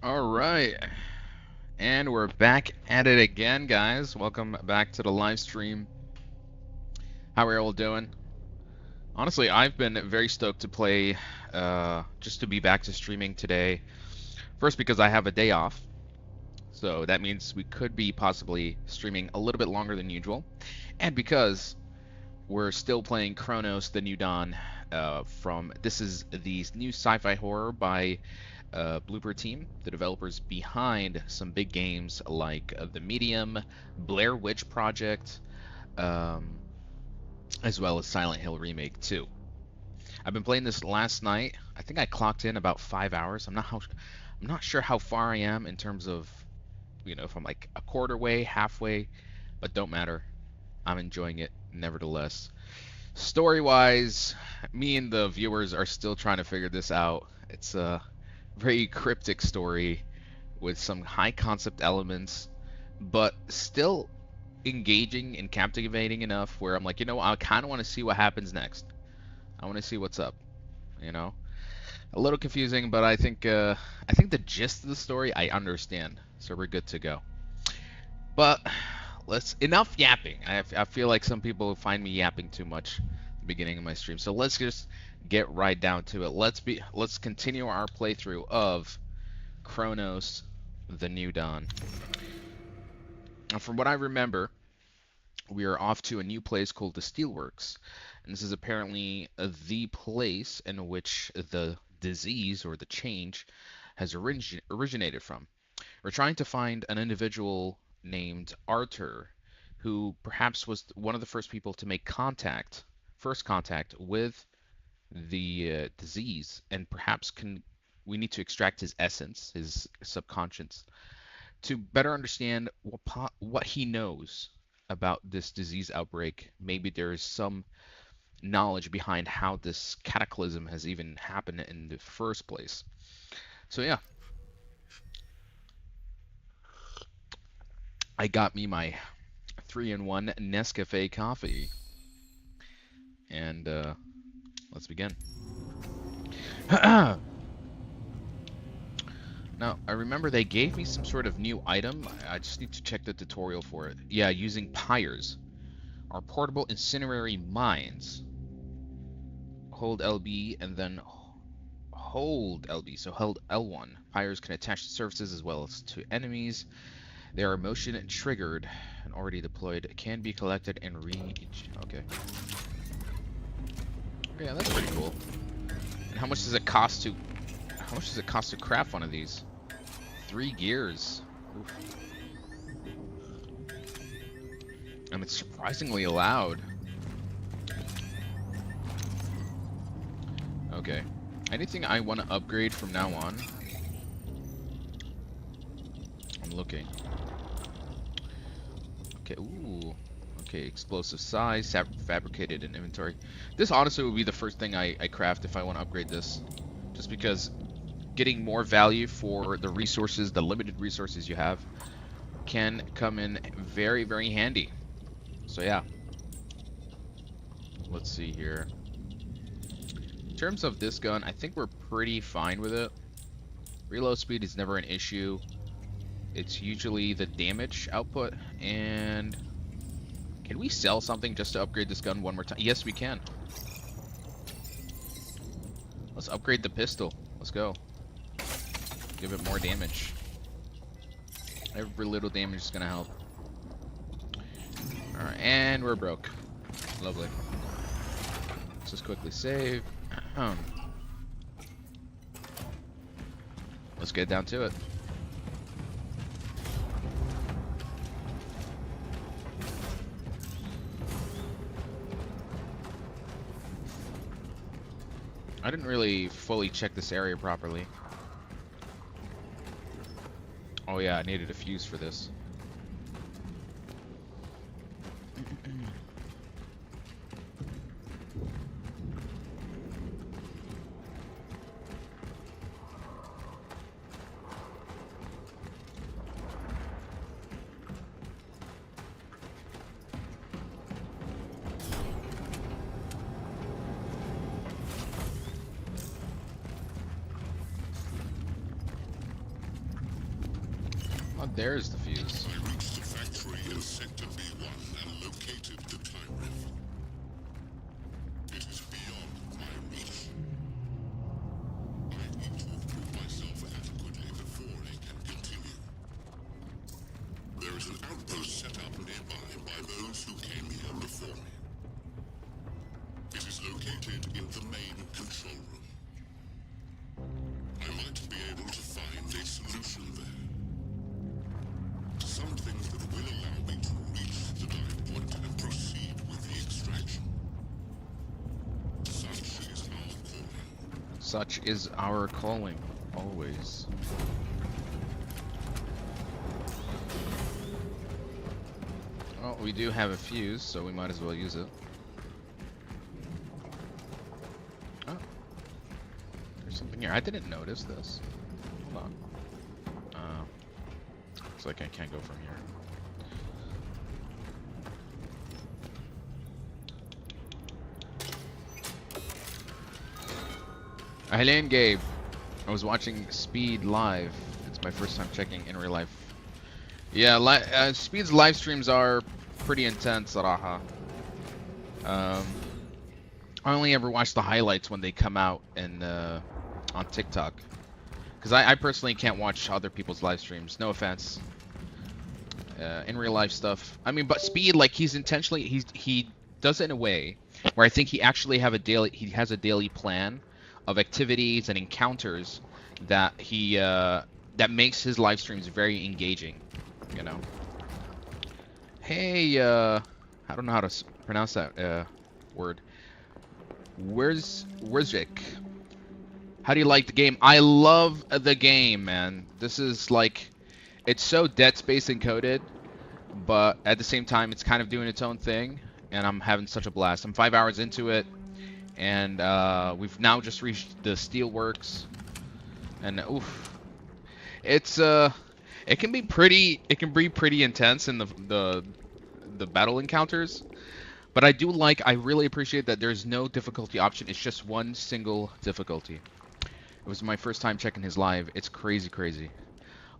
All right. And we're back at it again, guys. Welcome back to the live stream. How are you all doing? Honestly, I've been very stoked to play, just to be back to streaming today. First, because I have a day off. So that means we could be possibly streaming a little bit longer than usual. And because we're still playing Cronos, The New Dawn, this is the new sci-fi horror by Blooper Team, the developers behind some big games like The Medium, Blair Witch Project, um, as well as Silent Hill Remake 2. I've been playing this last night. I think I clocked in about 5 hours. I'm not sure how far I am in terms of, if I'm like a quarter way, halfway, but don't matter. I'm enjoying it nevertheless. Story-wise, me and the viewers are still trying to figure this out. It's a very cryptic story with some high concept elements, but still engaging and captivating enough where I'm like, I kind of want to see what happens next. I want to see what's up. You know, a little confusing, but I think the gist of the story I understand, so we're good to go. But let's enough yapping. I feel like some people find me yapping too much at the beginning of my stream, so let's just get right down to it. Let's continue our playthrough of Cronos, The New Dawn. Now, from what I remember, we are off to a new place called the Steelworks, and this is apparently the place in which the disease or the change has originated from. We're trying to find an individual named Arthur, who perhaps was one of the first people to make first contact with the disease, and perhaps we need to extract his essence, his subconscious, to better understand what he knows about this disease outbreak. Maybe there is some knowledge behind how this cataclysm has even happened in the first place. So yeah, I got me my 3-in-1 Nescafe coffee, and let's begin. Now, I remember they gave me some sort of new item. I just need to check the tutorial for it. Yeah, using pyres. Our portable incendiary mines. Hold LB and then hold LB. So hold L1. Pyres can attach to surfaces as well as to enemies. They are motion triggered and already deployed. Can be collected and reached. Okay. Yeah, that's pretty cool. And how much does it cost to craft one of these? 3 gears. Oof. And it's surprisingly loud. Okay. Anything I want to upgrade from now on? I'm looking. Okay, ooh. Okay, explosive size, fabricated in inventory. This honestly would be the first thing I craft if I want to upgrade this. Just because getting more value for the resources, the limited resources you have, can come in very, very handy. So yeah. Let's see here. In terms of this gun, I think we're pretty fine with it. Reload speed is never an issue. It's usually the damage output. And can we sell something just to upgrade this gun one more time? Yes, we can. Let's upgrade the pistol. Let's go. Give it more damage. Every little damage is gonna help. Alright, and we're broke. Lovely. Let's just quickly save. Let's get down to it. I didn't really fully check this area properly. Oh yeah, I needed a fuse for this. There's the fuse. I reached the factory in Sector B1 and located the time rift. It is beyond my reach. I need to have proved myself adequately before I can continue. There is an outpost set up nearby by those who came here before me. It is located in the main control room. I might be able to find a solution there. Something that will allow me to reach the dive point and proceed with the extraction. Such is our calling. Such is our calling, always. Well, we do have a fuse, so we might as well use it. Oh. There's something here. I didn't notice this. Hold on. Looks like I can't go from here. Hello, Gabe. I was watching Speed live. It's my first time checking in real life. Yeah, Speed's live streams are pretty intense, Saraha. I only ever watch the highlights when they come out in, on TikTok. Because I personally can't watch other people's live streams. No offense. In real life stuff. I mean, but Speed, like, he's intentionally, he does it in a way where I think he actually has a daily plan of activities and encounters that that makes his live streams very engaging, you know. Hey, I don't know how to pronounce that word. Where's Rick? How do you like the game? I love the game, man. This is like, it's so Dead Space encoded, but at the same time, it's kind of doing its own thing, and I'm having such a blast. I'm 5 hours into it, and we've now just reached the Steelworks, and oof, it's it can be pretty intense in the battle encounters, but I really appreciate that there's no difficulty option. It's just one single difficulty. It was my first time checking his live. It's crazy.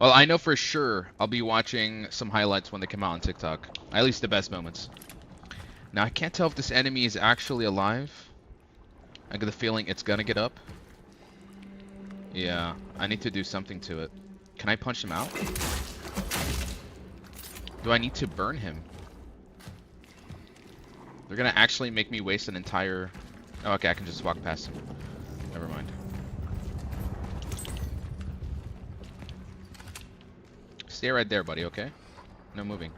Well, I know for sure I'll be watching some highlights when they come out on TikTok. At least the best moments. Now, I can't tell if this enemy is actually alive. I get the feeling it's gonna get up. Yeah, I need to do something to it. Can I punch him out? Do I need to burn him? They're gonna actually make me waste an entire... Oh, okay, I can just walk past him. Never mind. Stay right there, buddy, okay? No moving.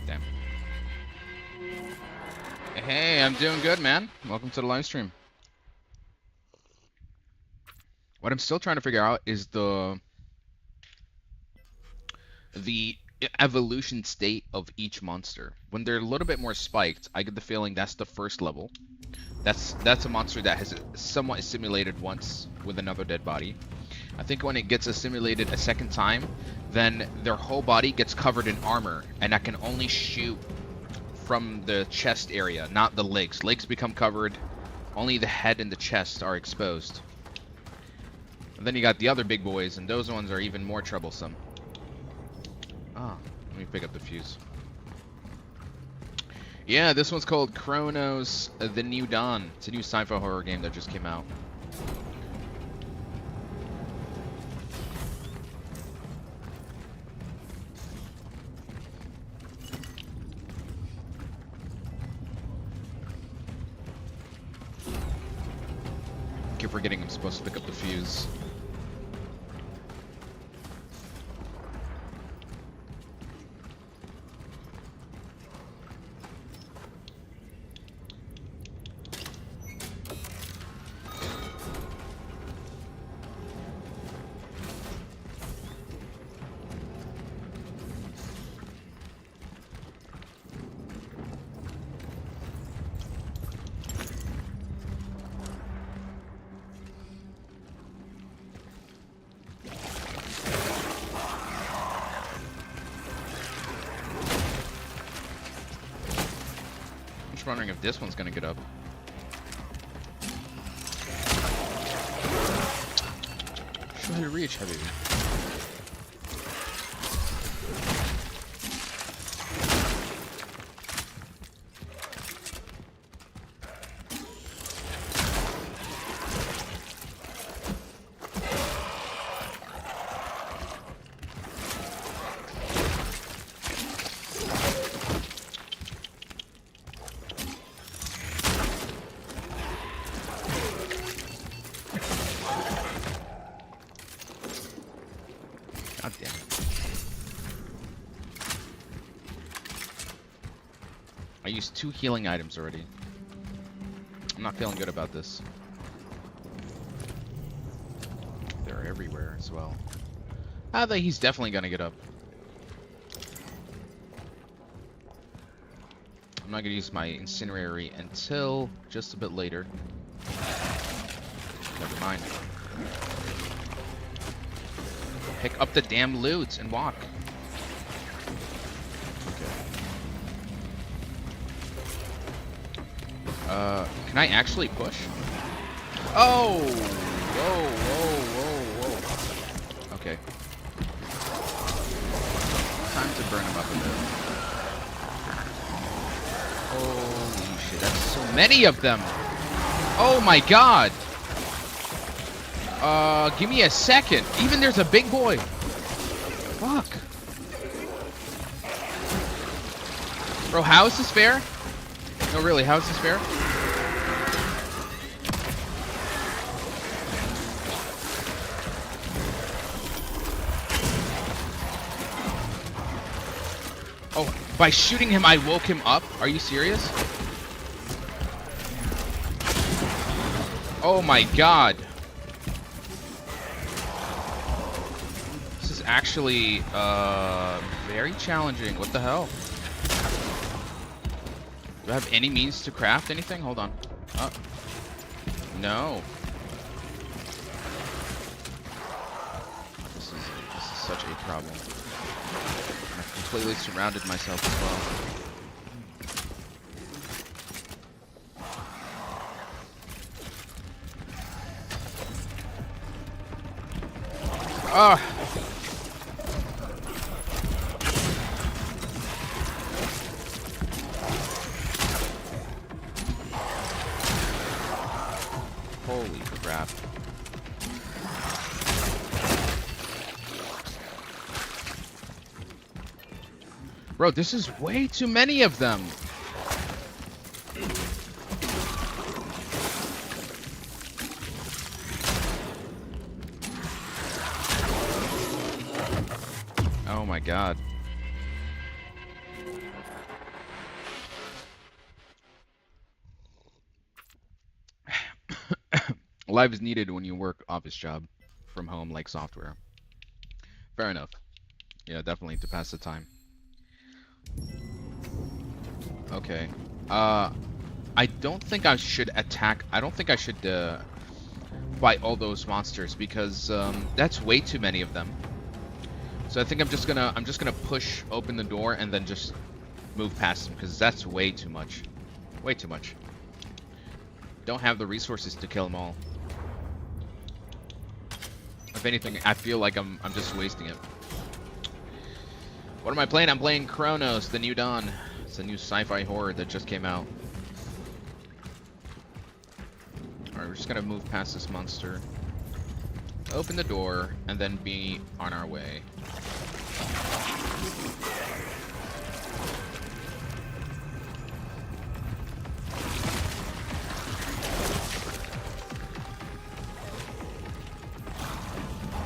Damn. Hey, I'm doing good, man. Welcome to the live stream. What I'm still trying to figure out is the evolution state of each monster. When they're a little bit more spiked, I get the feeling that's the first level. That's a monster that has somewhat assimilated once with another dead body. I think when it gets assimilated a second time, then their whole body gets covered in armor, and that can only shoot from the chest area, not the legs. Legs become covered, only the head and the chest are exposed. And then you got the other big boys, and those ones are even more troublesome. Ah, let me pick up the fuse. Yeah, this one's called Cronos, The New Dawn. It's a new sci-fi horror game that just came out. I keep forgetting I'm supposed to pick up the fuse. just wondering if this one's gonna get up. Try to reach, heavy. God damn it. I used 2 healing items already. I'm not feeling good about this. They're everywhere as well. He's definitely gonna get up. I'm not gonna use my incinerary until just a bit later. Never mind. Pick up the damn loot and walk. Okay. Can I actually push? Oh! Whoa, whoa, whoa, whoa. Okay. Time to burn him up a bit. Holy shit, that's so many of them! Oh my god! Give me a second. Even there's a big boy. Fuck. Bro, how is this fair? No, really, how is this fair? Oh, by shooting him, I woke him up? Are you serious? Oh my god. Actually, very challenging. What the hell? Do I have any means to craft anything? Hold on. No. This is such a problem. I've completely surrounded myself as well. Ah. Holy crap. Bro, this is way too many of them. Oh my god. Live is needed when you work office job from home like software. Fair enough. Yeah, definitely to pass the time. Okay. I don't think I should attack. I don't think I should fight all those monsters because that's way too many of them. So I think I'm just gonna push open the door and then just move past them because that's way too much. Way too much. Don't have the resources to kill them all. If anything, I feel like I'm just wasting it. What am I playing? I'm playing Cronos, The New Dawn. It's a new sci-fi horror that just came out. Alright, we're just gonna move past this monster. Open the door, and then be on our way.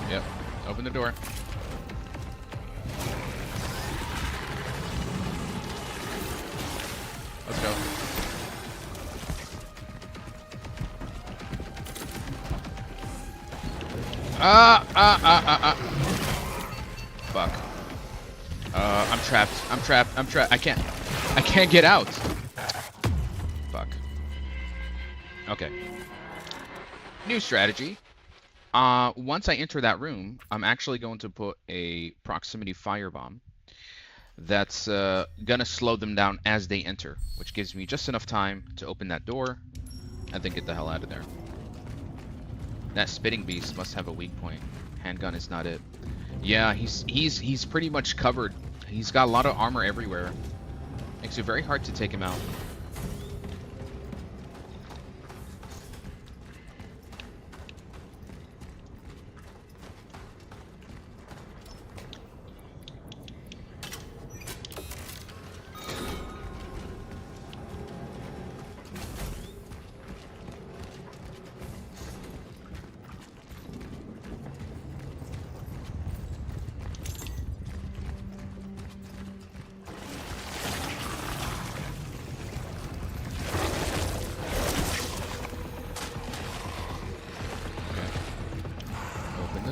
Yep, open the door. Let's go. Fuck. I'm trapped. I'm trapped. I'm trapped. I can't get out. Fuck. Okay. New strategy. Once I enter that room, I'm actually going to put a proximity firebomb. that's gonna slow them down as they enter, which gives me just enough time to open that door and then get the hell out of there. That spitting beast must have a weak point. Handgun is not it. Yeah, he's pretty much covered. He's got a lot of armor everywhere. Makes it very hard to take him out.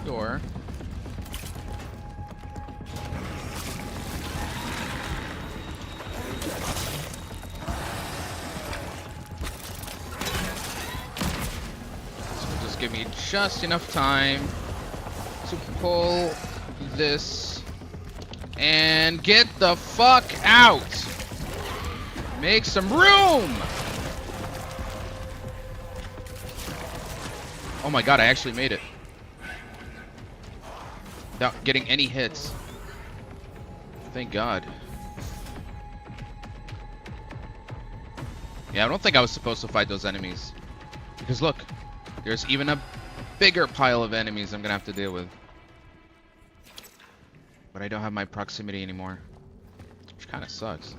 Door. This will just give me just enough time to pull this and get the fuck out. Make some room. Oh my god, I actually made it. Without getting any hits. Thank God. Yeah, I don't think I was supposed to fight those enemies. Because look, there's even a bigger pile of enemies I'm gonna have to deal with. But I don't have my proximity anymore. Which kinda sucks.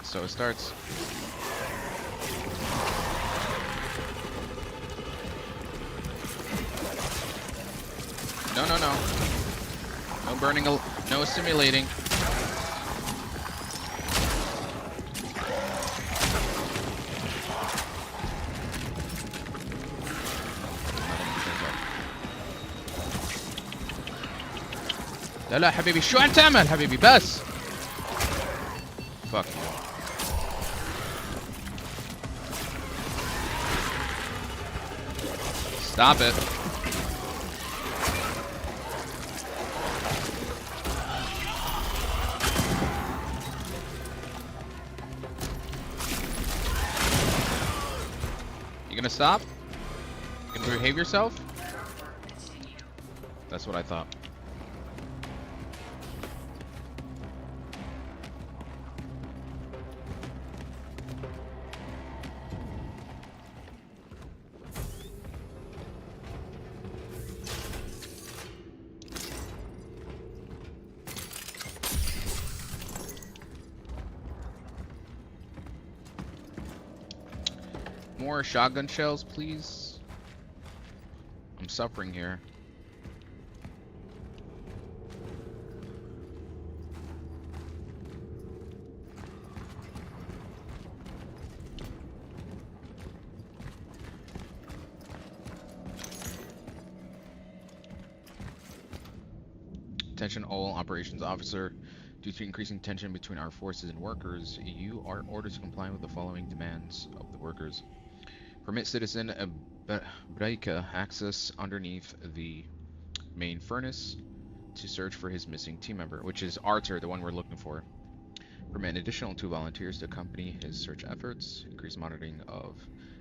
So it starts. No, no, no. No burning, no simulating. لا لا حبيبي شو عم تعمل حبيبي بس. Fuck you. Stop it. You gonna stop? You gonna behave yourself? That's what I thought. More shotgun shells, please. I'm suffering here. Attention all operations officer. Due to increasing tension between our forces and workers, you are ordered to comply with the following demands of the workers. Permit citizen Breika access underneath the main furnace to search for his missing team member, which is Arthur, the one we're looking for. Permit an additional 2 volunteers to accompany his search efforts. Increase monitoring of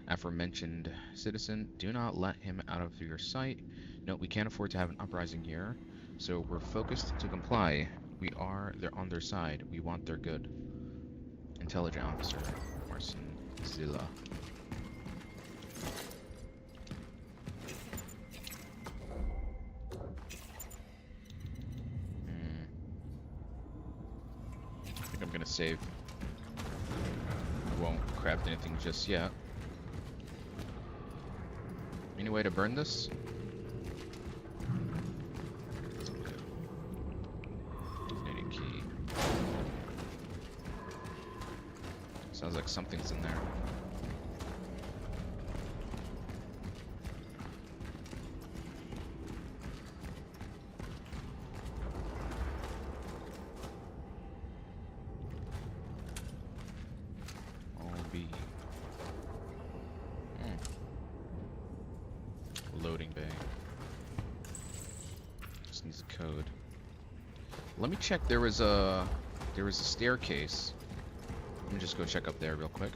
aforementioned citizen. Do not let him out of your sight. Note, we can't afford to have an uprising here, so we're focused to comply. They're on their side. We want their good. Intelligent officer, Marcin Zilla. I think I'm gonna save. I won't craft anything just yet. Any way to burn this? Sounds like something's in there. All B. Loading bay. Just needs a code. Let me check. There was a staircase. Let me just go check up there real quick.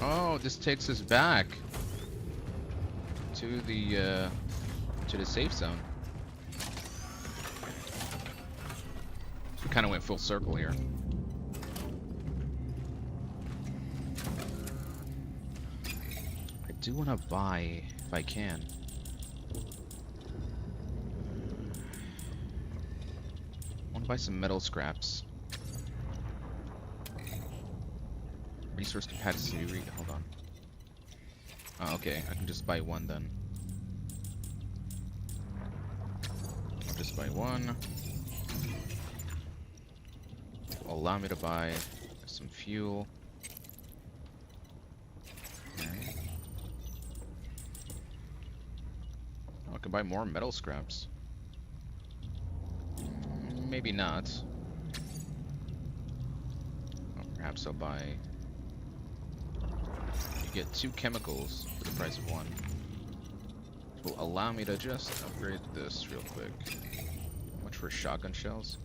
Oh, this takes us back to the safe zone. So we kind of went full circle here. I do want to buy, if I can. I want to buy some metal scraps. Resource capacity. Hold on. Oh, okay. I can just buy one then. I'll just buy one. Will allow me to buy some fuel. Okay. Oh, I can buy more metal scraps. Maybe not. Oh, perhaps I'll buy. Get 2 chemicals for the price of 1. Which will allow me to just upgrade this real quick. How much for shotgun shells?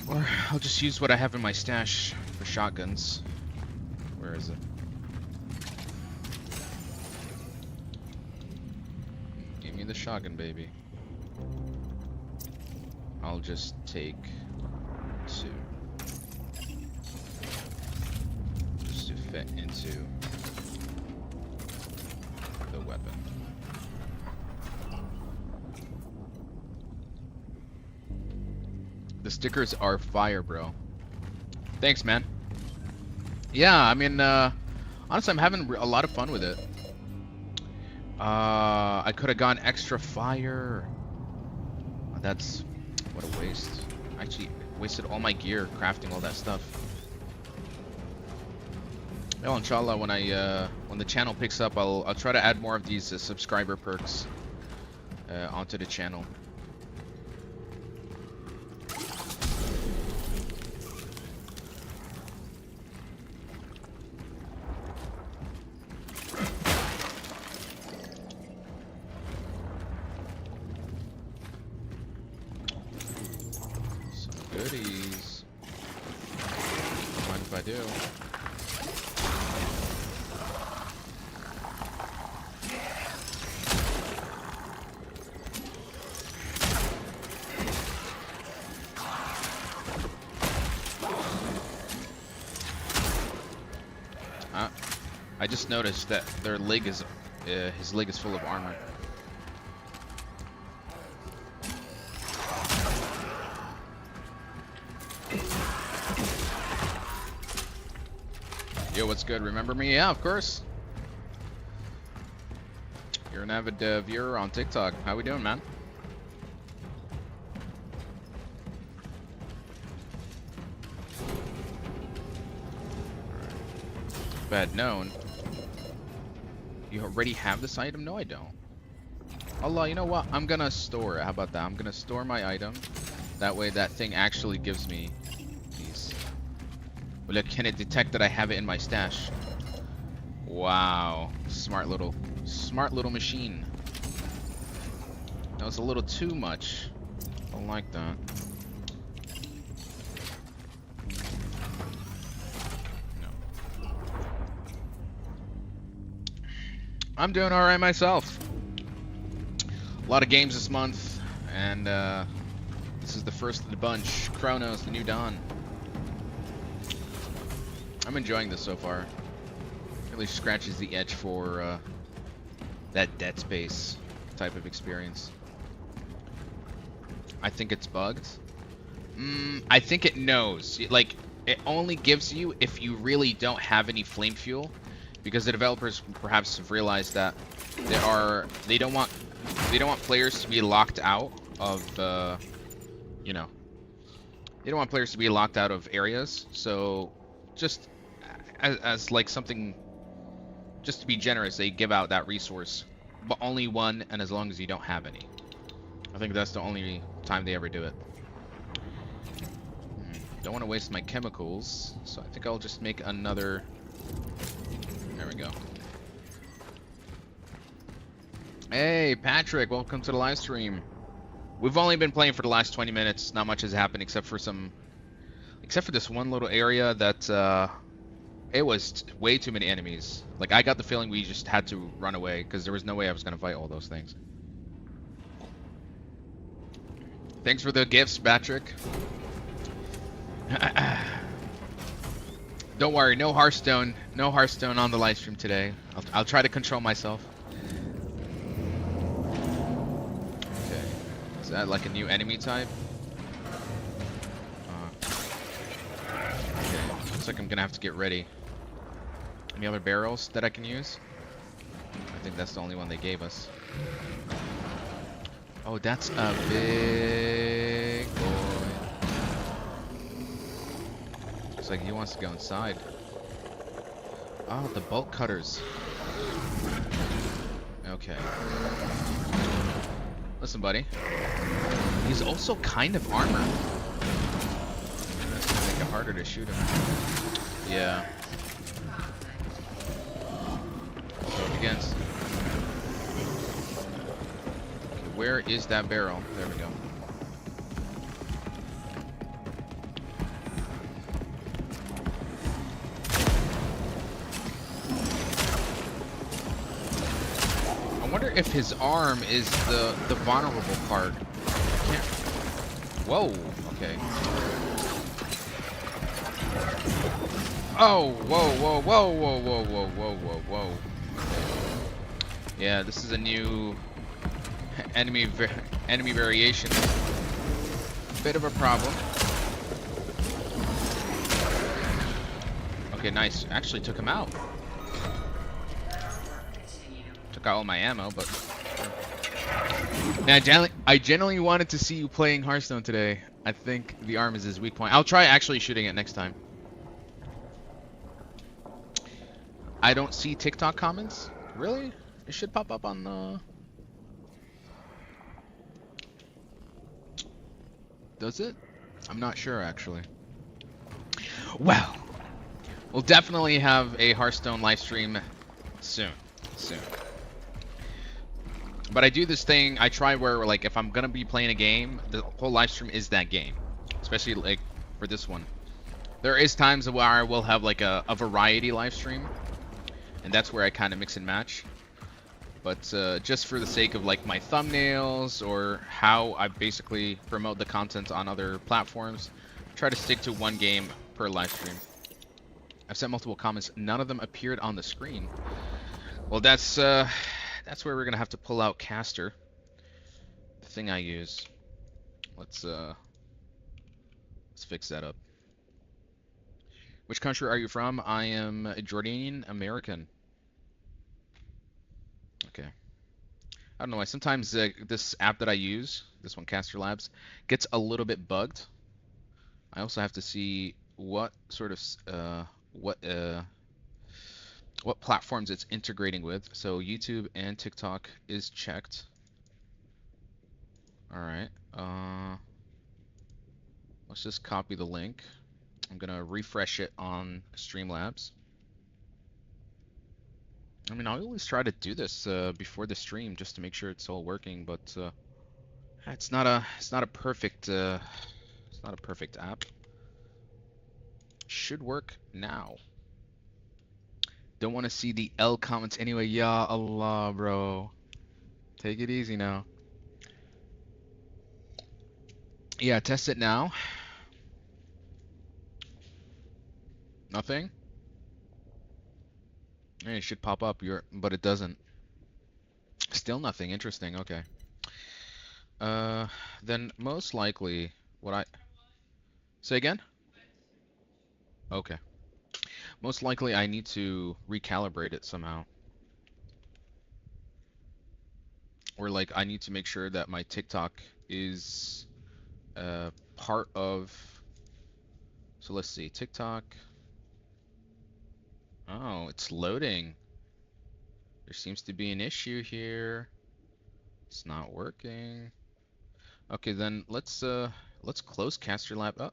Or I'll just use what I have in my stash for shotguns. Where is it? Give me the shotgun, baby. I'll just take 2. Fit into the weapon. The stickers are fire, bro. Thanks, man. Yeah, I mean, honestly, I'm having a lot of fun with it. I could have gone extra fire. That's what a waste. I actually wasted all my gear crafting all that stuff. Well, inshallah, when the channel picks up, I'll try to add more of these subscriber perks onto the channel. Some goodies. Don't mind if I do. I just noticed that their leg is, his leg is full of armor. Yo, what's good? Remember me? Yeah, of course. You're an avid viewer on TikTok. How we doing, man? If I had known. You already have this item? No, I don't. Allah, you know what? I'm gonna store it. How about that? I'm gonna store my item. That way that thing actually gives me these. But look, can it detect that I have it in my stash? Wow. Smart little machine. That was a little too much. Don't like that. I'm doing alright myself. A lot of games this month, and this is the first of the bunch. Cronos, the New Dawn. I'm enjoying this so far. Really scratches the itch for that Dead Space type of experience. I think it's bugged. I think it knows. Like, it only gives you if you really don't have any flame fuel. Because the developers perhaps have realized that they don't want players to be locked out of you know, they don't want players to be locked out of areas. So just as like something just to be generous, they give out that resource, but only one, and as long as you don't have any. I think that's the only time they ever do it. Don't want to waste my chemicals, so I think I'll just make another. There we go. Hey, Patrick, welcome to the live stream. We've only been playing for the last 20 minutes. Not much has happened except for this one little area that it was way too many enemies. Like, I got the feeling we just had to run away because there was no way I was gonna fight all those things. Thanks for the gifts, Patrick. Don't worry, no Hearthstone on the live stream today. I'll try to control myself. Okay, is that like a new enemy type? Okay, looks like I'm gonna have to get ready. Any other barrels that I can use? I think that's the only one they gave us. Oh, that's a big boy. Looks like he wants to go inside. Oh, the bolt cutters. Okay. Listen, buddy. He's also kind of armored. That's gonna make it harder to shoot him. Yeah. Against. Okay, where is that barrel? There we go. I wonder if his arm is the vulnerable part. I can't. Whoa. Okay. Oh. Whoa. Whoa. Whoa. Whoa. Whoa. Whoa. Whoa. Whoa. Whoa. Yeah, this is a new enemy variation. Bit of a problem. Okay, nice. Actually took him out. Took out all my ammo, but yeah, I genuinely wanted to see you playing Hearthstone today. I think the arm is his weak point. I'll try actually shooting it next time. I don't see TikTok comments. Really? It should pop up on the... Does it? I'm not sure, actually. Well, we'll definitely have a Hearthstone live stream soon. But I do this thing, I try where, like, if I'm gonna be playing a game, the whole live stream is that game. Especially, like, for this one. There is times where I will have, like, a variety live stream. And that's where I kind of mix and match. But just for the sake of like my thumbnails or how I basically promote the content on other platforms, try to stick to one game per live stream. I've sent multiple comments. None of them appeared on the screen. Well, that's where we're gonna have to pull out Caster, the thing I use. Let's fix that up. Which country are you from? I am a Jordanian American. Okay. I don't know why. Sometimes this app that I use, this one, Caster Labs, gets a little bit bugged. I also have to see what sort of what platforms it's integrating with. So YouTube and TikTok is checked. All right. Let's just copy the link. I'm gonna refresh it on Streamlabs. I mean, I always try to do this before the stream just to make sure it's all working, but it's not a perfect app. Should work now. Don't want to see the L comments anyway. Ya Allah, bro. Take it easy now. Yeah, test it now. Nothing? Hey, it should pop up, but it doesn't. Still nothing. Interesting. Okay. Then most likely what I... Say again? Okay. Most likely I need to recalibrate it somehow. Or like I need to make sure that my TikTok is part of... So let's see. TikTok... Oh, it's loading. There seems to be an issue here. It's not working. Okay, then let's close Caster Lab. Oh,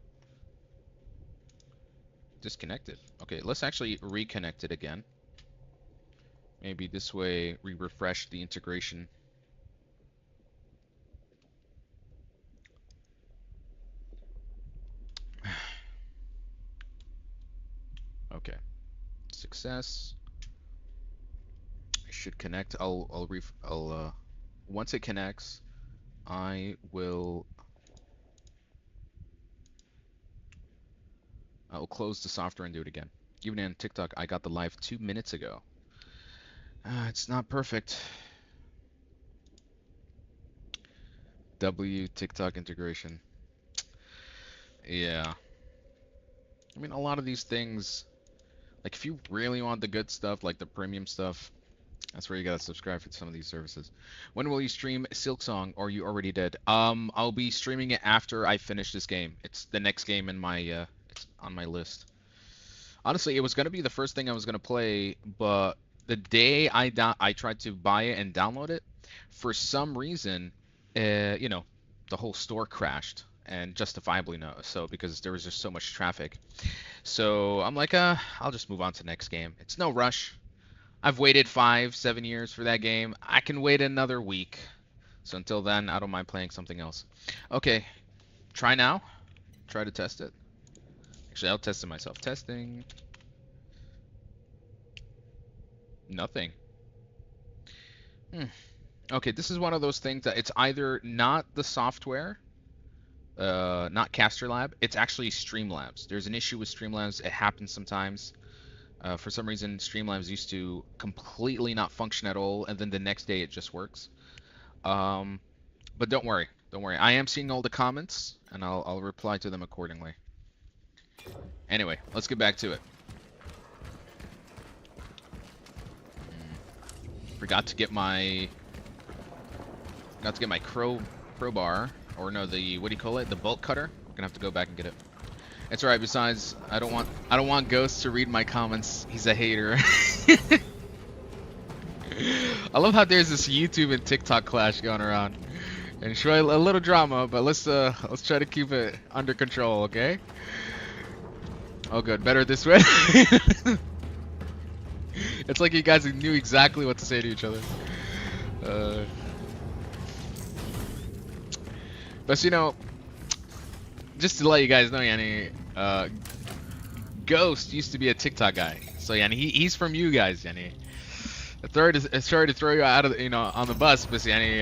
disconnected. Okay, let's actually reconnect it again. Maybe this way we refresh the integration. Okay, success. It should connect. Once it connects, I'll close the software and do it again. Even in TikTok, I got the live 2 minutes ago. It's not perfect. TikTok integration. Yeah. I mean, a lot of these things, like if you really want the good stuff, like the premium stuff, that's where you gotta subscribe for some of these services. When will you stream Silksong, or you already did? I'll be streaming it after I finish this game. It's the next game in my it's on my list. Honestly, it was gonna be the first thing I was gonna play, but the day I tried to buy it and download it, for some reason, you know, the whole store crashed, and justifiably so, because there was just so much traffic. So I'm like, I'll just move on to the next game. It's no rush. I've waited 5-7 years for that game. I can wait another week. So until then, I don't mind playing something else. Okay, try now. Try to test it. Actually, I'll test it myself. Testing. Nothing. Okay, this is one of those things that it's either not the software, not Caster Lab, it's actually Streamlabs. There's an issue with Streamlabs. It happens sometimes. For some reason, Streamlabs used to completely not function at all, and then the next day it just works. But don't worry. Don't worry. I am seeing all the comments, and I'll reply to them accordingly. Anyway, let's get back to it. Forgot to get my crowbar, or no, the, what do you call it? The bolt cutter. I'm gonna have to go back and get it. It's alright. Besides, I don't want Ghost to read my comments. He's a hater. I love how there's this YouTube and TikTok clash going around, and show a little drama, but let's try to keep it under control, okay? Oh, good. Better this way. It's like you guys knew exactly what to say to each other. But you know, just to let you guys know, Yanni, Ghost used to be a TikTok guy. So Yanni, he's from you guys, Yanni. Sorry to throw you out of the, on the bus, but Yanni,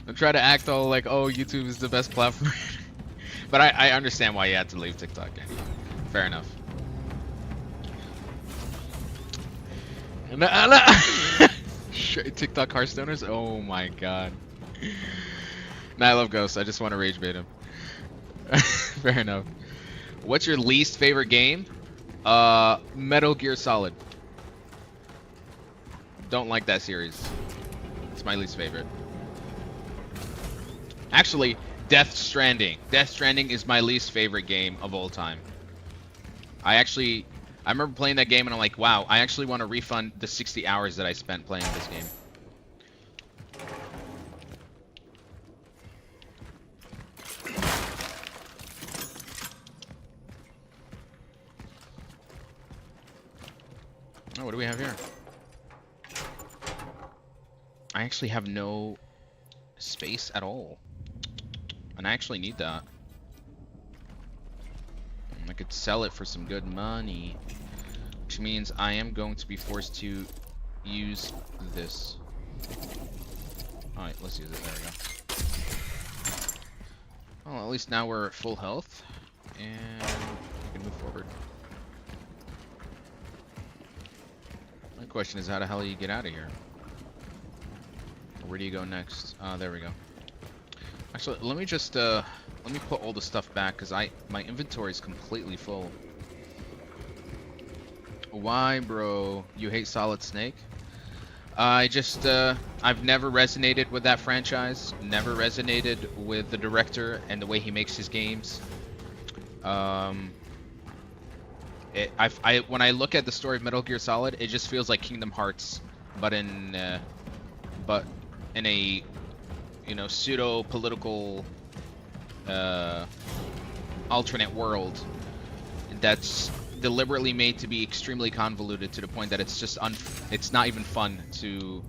don't try to act all like, oh, YouTube is the best platform. But I understand why you had to leave TikTok, Yanni. Fair enough. TikTok Hearthstoners? Oh my god. Nah, I love Ghost. I just want to rage bait him. Fair enough. What's your least favorite game? Metal Gear Solid. Don't like that series. It's my least favorite. Actually, Death Stranding. Death Stranding is my least favorite game of all time. I remember playing that game and I'm like, wow, I actually want to refund the 60 hours that I spent playing this game. Oh, what do we have here? I actually have no space at all. And I actually need that. I could sell it for some good money, which means I am going to be forced to use this. Alright, let's use it. There we go. Well, at least now we're at full health, and we can move forward. My question is, how the hell do you get out of here? Where do you go next? There we go. Actually, let me just let me put all the stuff back, because my inventory is completely full. Why, bro? You hate Solid Snake? I've never resonated with that franchise. Never resonated with the director and the way he makes his games. When I look at the story of Metal Gear Solid, it just feels like Kingdom Hearts, but but in a, you know, pseudo political alternate world that's deliberately made to be extremely convoluted to the point that it's just it's not even fun to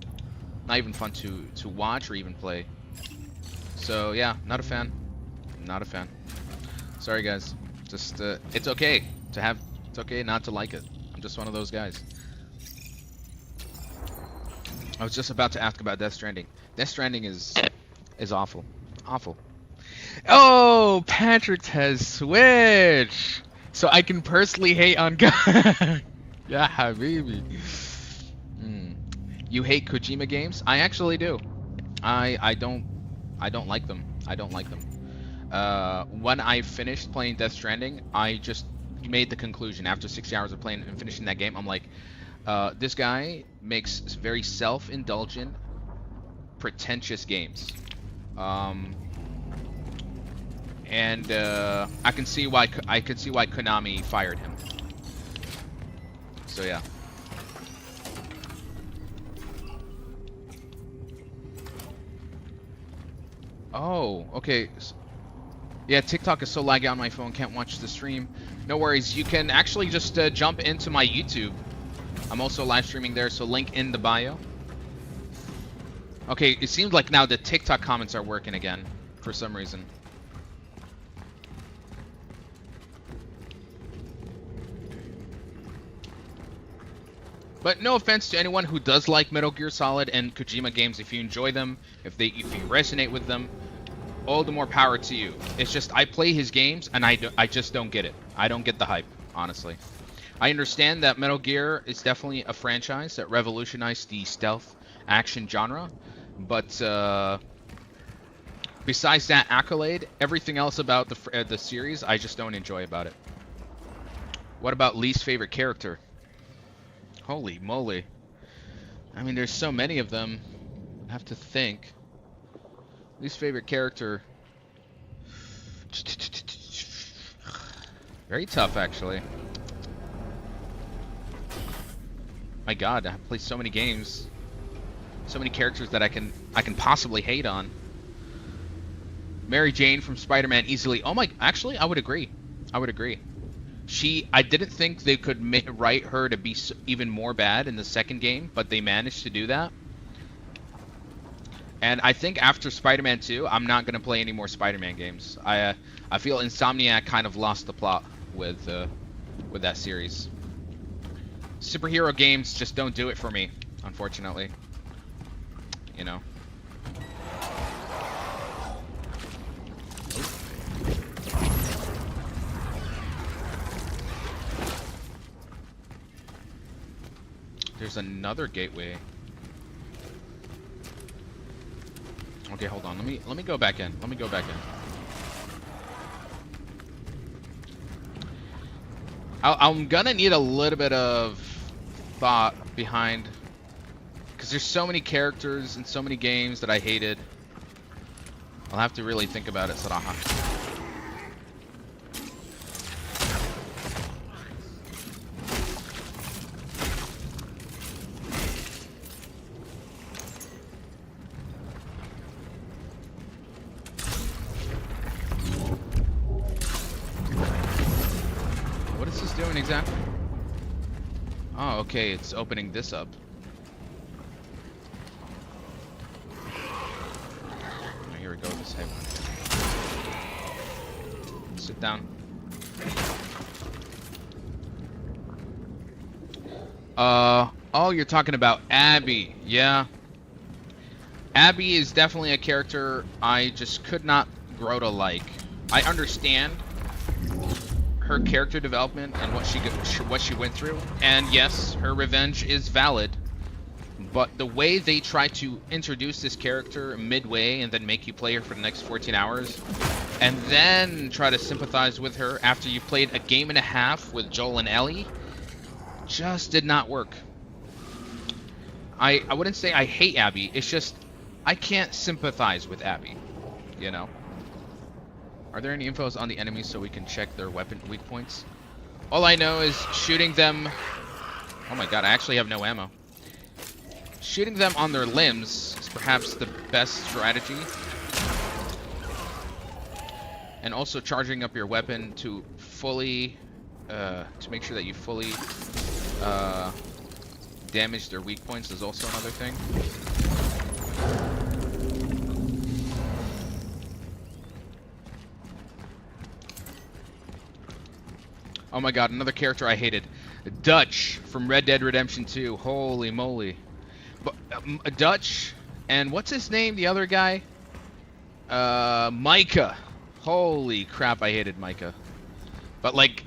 watch or even play. So yeah, not a fan. Not a fan. Sorry guys. Just it's okay not to like it. I'm just one of those guys. I was just about to ask about Death Stranding. Death Stranding is awful. Awful. Oh, Patrick has switched. So I can personally hate on God. Yeah, habibi. You hate Kojima games? I actually do. I don't like them. I don't like them. When I finished playing Death Stranding, I just made the conclusion after 60 hours of playing and finishing that game. I'm like, this guy makes very self-indulgent, pretentious games. And I can see why Konami fired him. So yeah. Oh, okay. Yeah, TikTok is so laggy on my phone, can't watch the stream. No worries, you can actually just jump into my YouTube. I'm also live streaming there, so link in the bio. Okay, it seems like now the TikTok comments are working again for some reason. But no offense to anyone who does like Metal Gear Solid and Kojima games. If you enjoy them, if you resonate with them, all the more power to you. It's just I play his games and I just don't get it. I don't get the hype, honestly. I understand that Metal Gear is definitely a franchise that revolutionized the stealth action genre, but besides that accolade, everything else about the series I just don't enjoy about it. What about least favorite character? Holy moly. I mean, there's so many of them. I have to think. Least favorite character. Very tough, actually. My god, I play so many games. So many characters that I can possibly hate on. Mary Jane from Spider-Man easily. Oh my, actually, I would agree. I would agree. I didn't think they could write her to be even more bad in the second game, but they managed to do that. And I think after Spider-Man 2, I'm not going to play any more Spider-Man games. I feel Insomniac kind of lost the plot with that series. Superhero games just don't do it for me, unfortunately. You know. There's another gateway. Okay, hold on. Let me go back in. Let me go back in. I'm gonna need a little bit of thought behind, because there's so many characters and so many games that I hated. I'll have to really think about it, Saraha. Exactly. Oh, okay, it's opening this up. Oh, here we go, this head one. Sit down. Oh, you're talking about Abby. Yeah. Abby is definitely a character I just could not grow to like. I understand her character development and what she went through, and yes, her revenge is valid, but the way they try to introduce this character midway and then make you play her for the next 14 hours and then try to sympathize with her after you played a game and a half with Joel and Ellie just did not work. I wouldn't say I hate Abby, it's just I can't sympathize with Abby, you know. Are there any infos on the enemies so we can check their weapon weak points? All I know is shooting them... Oh my god, I actually have no ammo. Shooting them on their limbs is perhaps the best strategy. And also charging up your weapon to fully... to make sure that you fully damage their weak points is also another thing. Oh my god, another character I hated. Dutch from Red Dead Redemption 2. Holy moly. But, Dutch, and what's his name, the other guy? Micah. Holy crap, I hated Micah. But like,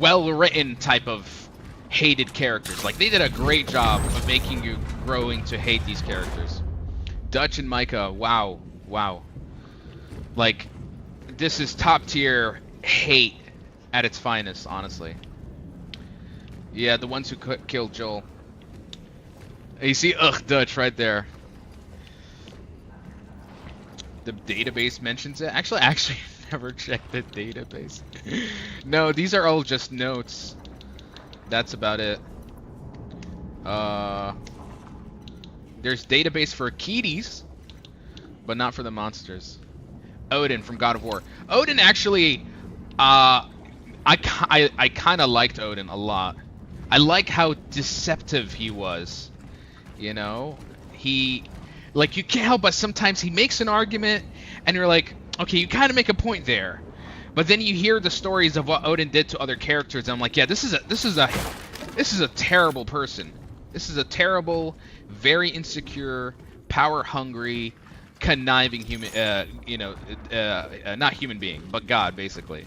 well-written type of hated characters. Like, they did a great job of making you growing to hate these characters. Dutch and Micah, wow. Wow. Like, this is top tier hate at its finest, honestly. Yeah, the ones who killed Joel. You see, Dutch right there. The database mentions it. Actually, never checked the database. No, these are all just notes. That's about it. There's database for kitties, but not for the monsters. Odin from God of War. Odin actually, I kind of liked Odin a lot. I like how deceptive he was. You know, like, you can't help but sometimes he makes an argument, and you're like, okay, you kind of make a point there, but then you hear the stories of what Odin did to other characters, and I'm like, yeah, this is a terrible person. This is a terrible, very insecure, power-hungry, conniving human, not human being, but God, basically.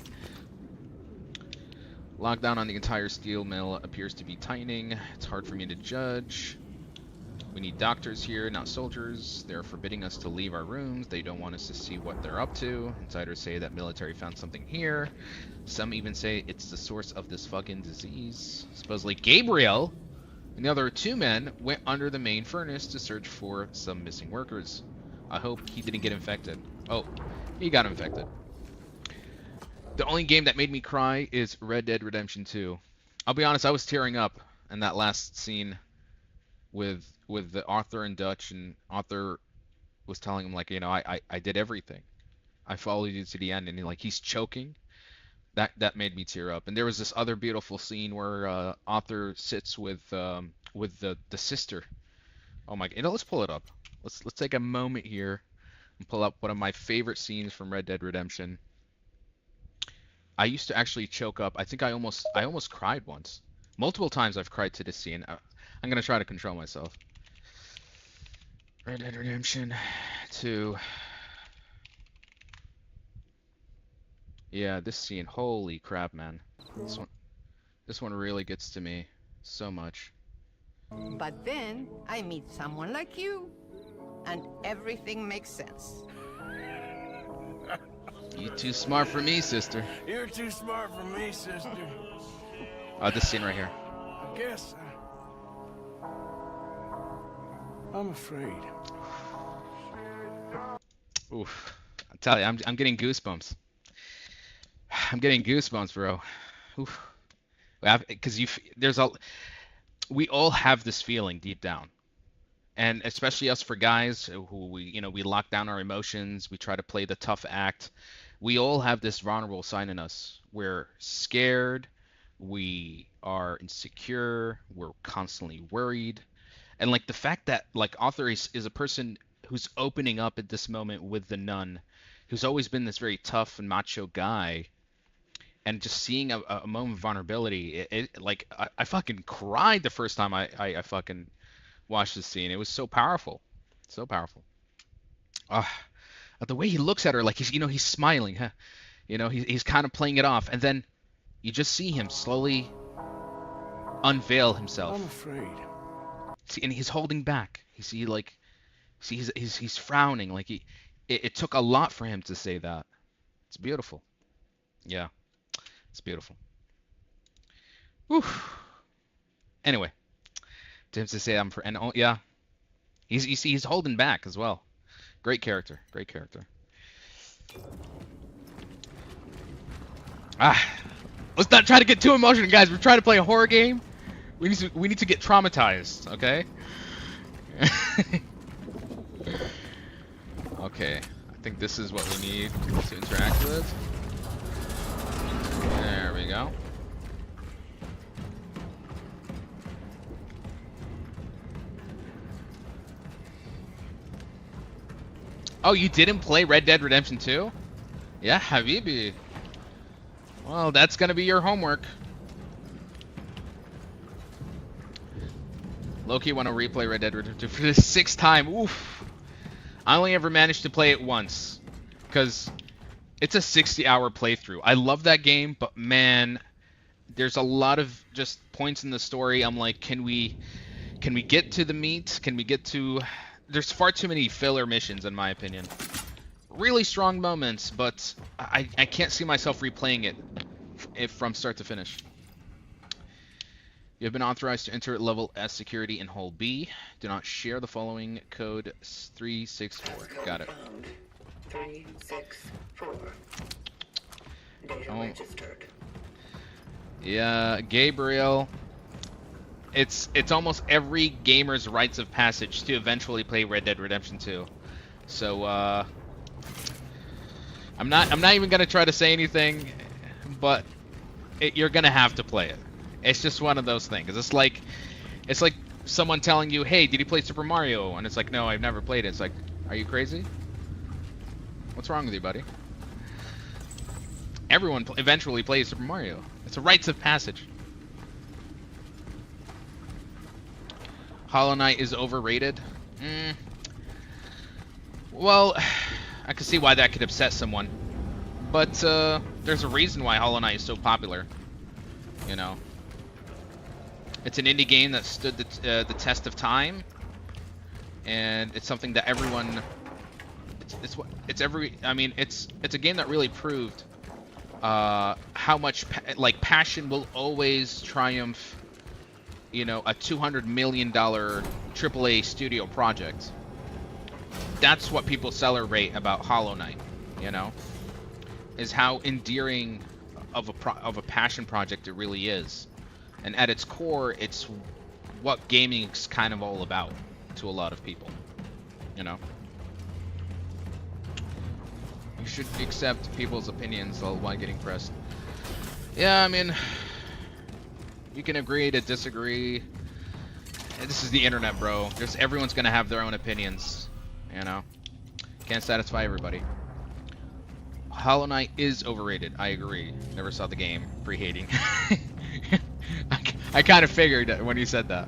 Lockdown on the entire steel mill appears to be tightening. It's hard for me to judge. We need doctors here, not soldiers. They're forbidding us to leave our rooms. They don't want us to see what they're up to. Insiders say that military found something here. Some even say it's the source of this fucking disease. Supposedly Gabriel and the other two men went under the main furnace to search for some missing workers. I hope he didn't get infected. Oh, he got infected. The only game that made me cry is Red Dead Redemption 2. I'll be honest, I was tearing up in that last scene with the Arthur and Dutch, and Arthur was telling him, like, you know, I did everything. I followed you to the end, and he's choking. That made me tear up. And there was this other beautiful scene where Arthur sits with the sister. Oh my! Let's pull it up. Let's take a moment here and pull up one of my favorite scenes from Red Dead Redemption. I used to actually choke up. I think I almost cried once. Multiple times I've cried to this scene. I'm gonna try to control myself. Red Dead Redemption 2. Yeah, this scene. Holy crap, man. This one really gets to me so much. But then I meet someone like you, and everything makes sense. You too smart for me, sister. You're too smart for me, sister. Oh, this scene right here. I guess I'm afraid. Oof. I tell you, I'm getting goosebumps. I'm getting goosebumps, bro. Oof. Because we all have this feeling deep down. And especially us for guys who we lock down our emotions, we try to play the tough act. We all have this vulnerable side in us. We're scared, we are insecure, we're constantly worried. And like the fact that like Arthur is a person who's opening up at this moment with the nun, who's always been this very tough and macho guy, and just seeing a moment of vulnerability, I fucking cried the first time I fucking watched this scene. It was so powerful. So powerful. The way he looks at her, like he's smiling, huh? He's kind of playing it off, and then you just see him slowly unveil himself. I'm afraid. See, and he's holding back. He's frowning. Like it took a lot for him to say that. It's beautiful. Yeah, it's beautiful. Whew. Anyway, to say yeah, he's holding back as well. Great character. Great character. Let's not try to get too emotional, guys. We're trying to play a horror game. We need to get traumatized, okay? Okay, I think this is what we need to interact with. There we go. Oh, you didn't play Red Dead Redemption 2? Yeah, Habibi. Well, that's gonna be your homework. Loki want to replay Red Dead Redemption 2 for the 6th time. Oof. I only ever managed to play it once, because it's a 60-hour playthrough. I love that game, but man, there's a lot of just points in the story. I'm like, can we get to the meat? Can we get to... There's far too many filler missions, in my opinion. Really strong moments, but I can't see myself replaying it from start to finish. You have been authorized to enter level S security in Hole B. Do not share the following code 364. Got it. 364. Data registered. Yeah, Gabriel. It's almost every gamer's rites of passage to eventually play Red Dead Redemption 2. So I'm not even gonna try to say anything, but you're gonna have to play it. It's just one of those things. It's like someone telling you, "Hey, did you play Super Mario?" And it's like, "No, I've never played it." It's like, "Are you crazy? What's wrong with you, buddy?" Everyone eventually plays Super Mario. It's a rites of passage. Hollow Knight is overrated. Well, I can see why that could upset someone, but there's a reason why Hollow Knight is so popular. You know. It's an indie game that stood the test of time, and it's something that everyone. It's a game that really proved how much passion will always triumph. You know, a $200 million AAA studio project. That's what people celebrate about Hollow Knight. You know, is how endearing of a passion project it really is. And at its core, it's what gaming is kind of all about to a lot of people. You know? You should accept people's opinions while getting pressed. Yeah, I mean, you can agree to disagree. This is the internet, bro. Everyone's gonna have their own opinions. You know? Can't satisfy everybody. Hollow Knight is overrated. I agree. Never saw the game. Pre-hating. I kind of figured when you said that.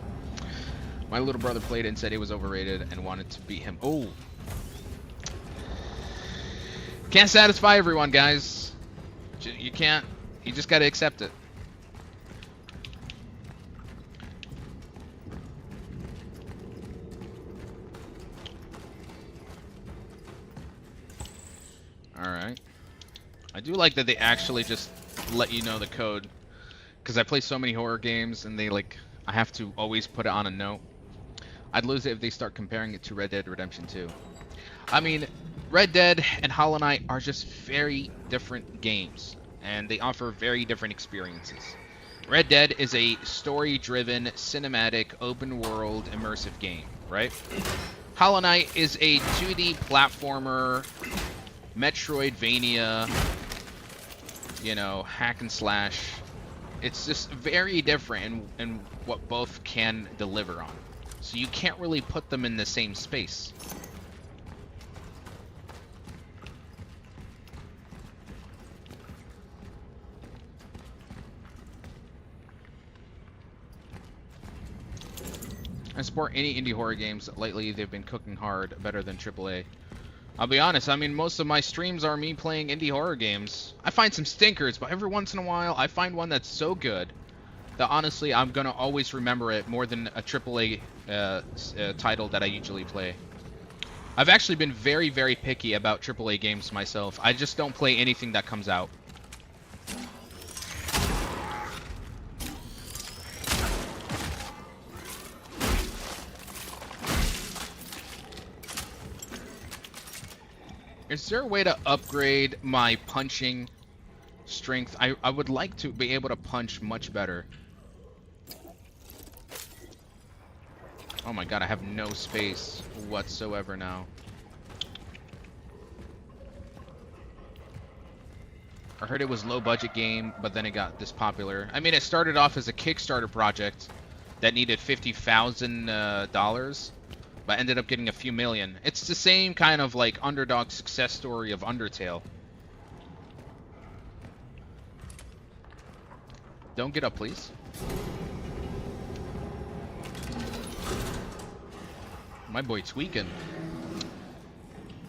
My little brother played it and said it was overrated and wanted to beat him. Oh. Can't satisfy everyone, guys. You can't. You just gotta accept it. Alright. I do like that they actually just let you know the code. Because I play so many horror games and I have to always put it on a note. I'd lose it if they start comparing it to Red Dead Redemption 2. I mean, Red Dead and Hollow Knight are just very different games. And they offer very different experiences. Red Dead is a story-driven, cinematic, open-world, immersive game, right? Hollow Knight is a 2D platformer, Metroidvania, you know, hack and slash. It's just very different in what both can deliver on. So you can't really put them in the same space. I support any indie horror games. Lately, they've been cooking hard, better than AAA. I'll be honest, I mean, most of my streams are me playing indie horror games. I find some stinkers, but every once in a while, I find one that's so good that honestly, I'm gonna always remember it more than a AAA title that I usually play. I've actually been very, very picky about AAA games myself. I just don't play anything that comes out. Is there a way to upgrade my punching strength. I would like to be able to punch much better. Oh my god, I have no space whatsoever now. I heard it was low budget game, but then it got this popular. I mean, it started off as a Kickstarter project that needed $50,000, but ended up getting a few million. It's the same kind of like underdog success story of Undertale. Don't get up, please. My boy tweaking.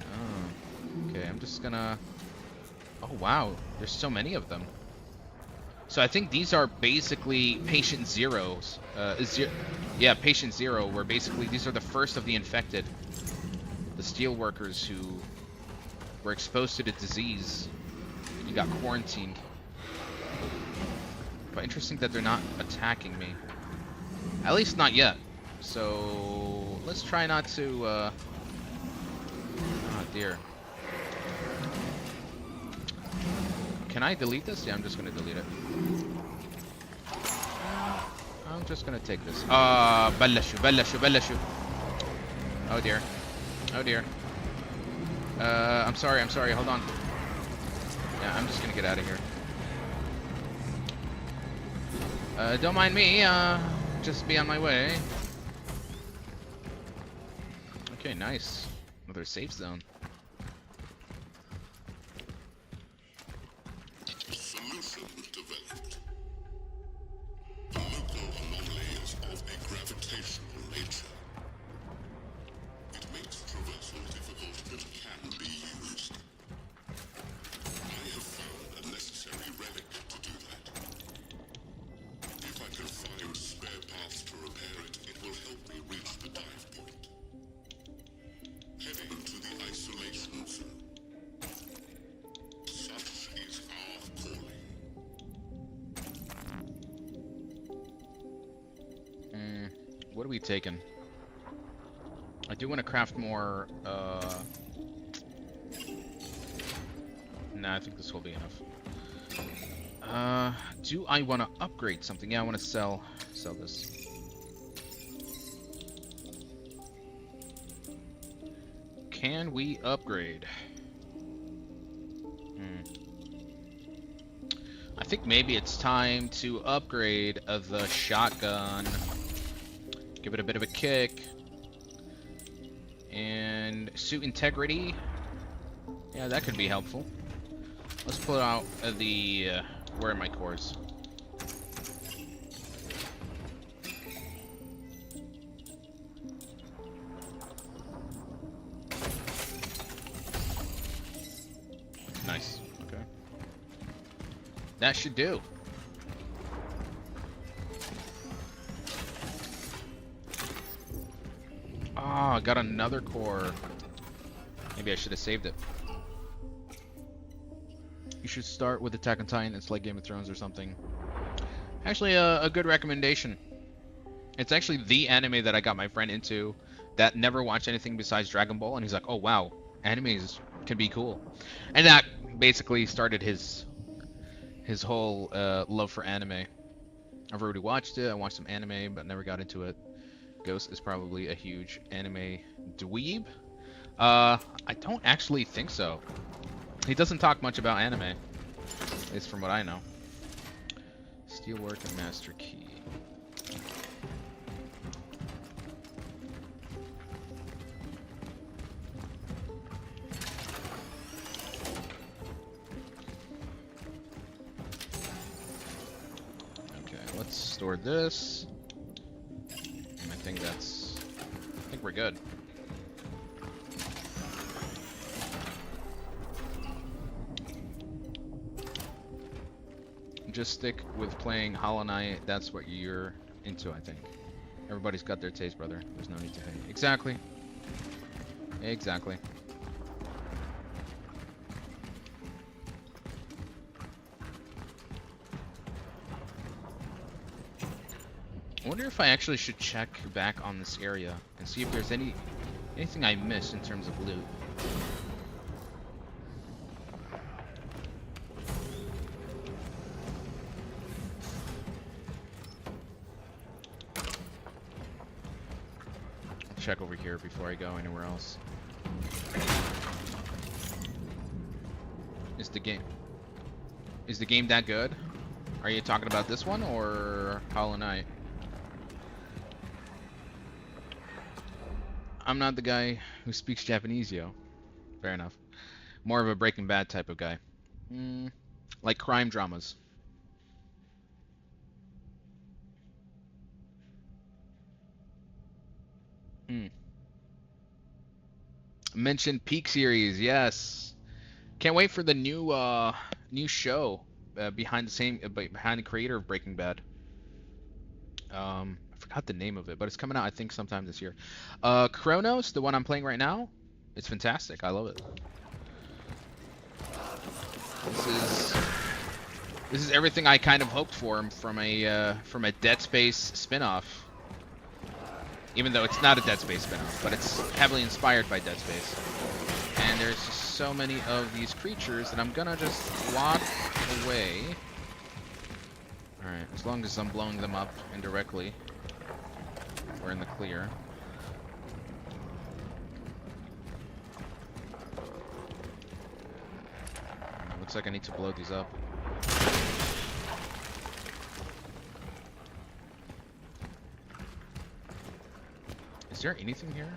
Oh, okay, I'm just gonna... Oh wow, there's so many of them. So I think these are basically Patient Zeros. Yeah, Patient Zero, where basically these are the first of the infected. The steelworkers who were exposed to the disease. You got quarantined. But interesting that they're not attacking me. At least not yet. So let's try not to, oh dear. Can I delete this? Yeah, I'm just gonna delete it. I'm just gonna take this. بلشوا. Oh dear. Oh dear. I'm sorry, hold on. Yeah, I'm just gonna get out of here. Don't mind me, just be on my way. Okay, nice. Another safe zone. Solution developed. The local anomaly is of a gravitational nature. It makes traversal difficult but can be used. I have found a necessary relic to do that. If I can find spare parts to repair it, it will help me reach the dive point. Heading to the isolation zone. Such is our calling. What are we taking? I do want to craft more, Nah, I think this will be enough. Do I want to upgrade something? Yeah, I want to sell this. Can we upgrade? I think maybe it's time to upgrade the shotgun. Give it a bit of a kick. And suit integrity. Yeah, that could be helpful. Let's pull out the... where are my cores? Nice. Okay. That should do. Ah, I got another core. Maybe I should have saved it. You should start with Attack on Titan. It's like Game of Thrones or something. Actually, a good recommendation. It's actually the anime that I got my friend into that never watched anything besides Dragon Ball, and he's like, oh wow, animes can be cool. And that basically started his whole love for anime. I've already watched it. I watched some anime, but never got into it. Ghost is probably a huge anime dweeb. I don't actually think so. He doesn't talk much about anime, at least from what I know. Steelwork and Master Key. Okay, let's store this. I think we're good. Just stick with playing Hollow Knight. That's what you're into, I think. Everybody's got their taste, brother. There's no need to hate. Exactly. Exactly. I wonder if I actually should check back on this area and see if there's anything I missed in terms of loot. check over here before I go anywhere else. Is the game that good? Are you talking about this one or Hollow Knight? I'm not the guy who speaks Japanese, yo. Fair enough. More of a Breaking Bad type of guy. Like crime dramas. Mentioned Peak series, yes. Can't wait for the new show behind the creator of Breaking Bad. I forgot the name of it, but it's coming out I think sometime this year. Cronos, the one I'm playing right now, it's fantastic. I love it. This is everything I kind of hoped for from a Dead Space spin-off. Even though it's not a Dead Space spin-off, but it's heavily inspired by Dead Space. And there's just so many of these creatures that I'm gonna just walk away. Alright, as long as I'm blowing them up indirectly, we're in the clear. Looks like I need to blow these up. Is there anything here?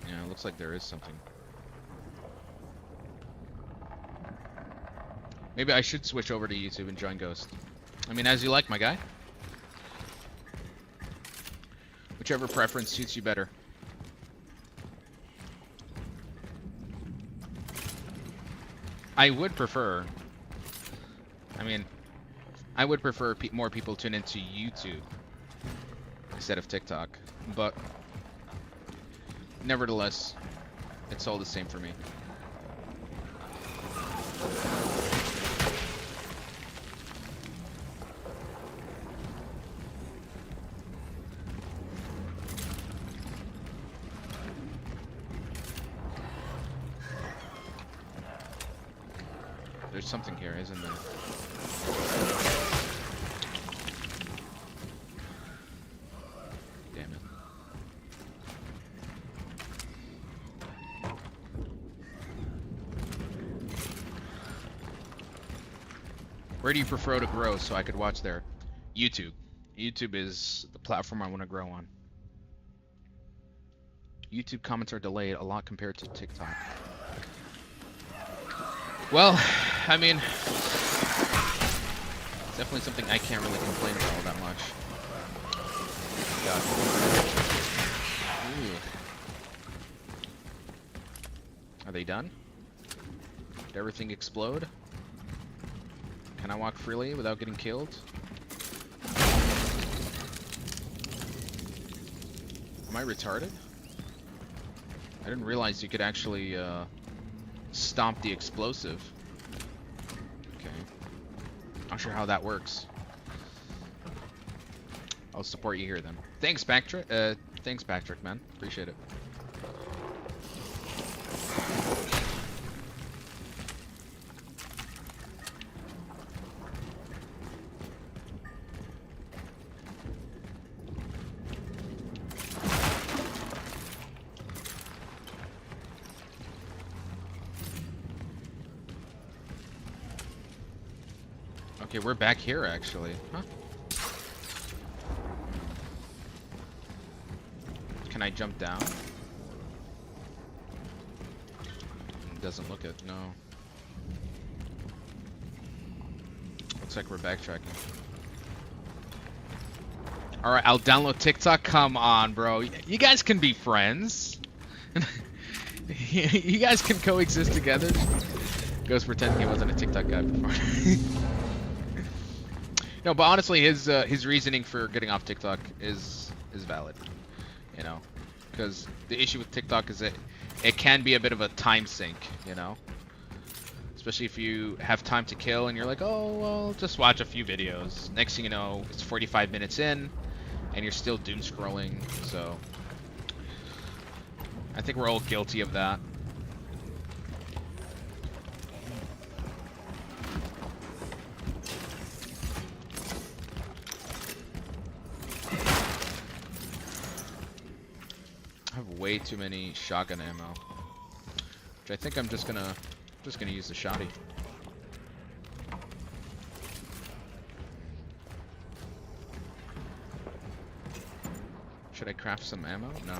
Yeah, it looks like there is something. Maybe I should switch over to YouTube and join Ghost. I mean, as you like, my guy. Whichever preference suits you better. I would prefer... I mean... I would prefer more people tune into YouTube instead of TikTok, but nevertheless, it's all the same for me. There's something here, isn't there? Where do you prefer to grow so I could watch there? YouTube. YouTube is the platform I want to grow on. YouTube comments are delayed a lot compared to TikTok. Well, I mean, it's definitely something I can't really complain about all that much. God. Ooh. Are they done? Did everything explode? Can I walk freely without getting killed? Am I retarded? I didn't realize you could actually stomp the explosive. Okay. Not sure how that works. I'll support you here then. Thanks, Patrick. Thanks, Patrick, man. Appreciate it. Okay, we're back here actually. Huh? Can I jump down? It doesn't look it, no. Looks like we're backtracking. Alright, I'll download TikTok. Come on, bro. You guys can be friends. You guys can coexist together. Ghost pretending he wasn't a TikTok guy before. No, but honestly, his reasoning for getting off TikTok is valid, you know, because the issue with TikTok is that it can be a bit of a time sink, you know, especially if you have time to kill and you're like, oh well, just watch a few videos. Next thing you know, it's 45 minutes in, and you're still doom scrolling. So I think we're all guilty of that. way too many shotgun ammo. Which I think I'm just gonna use the shotty. Should I craft some ammo? No.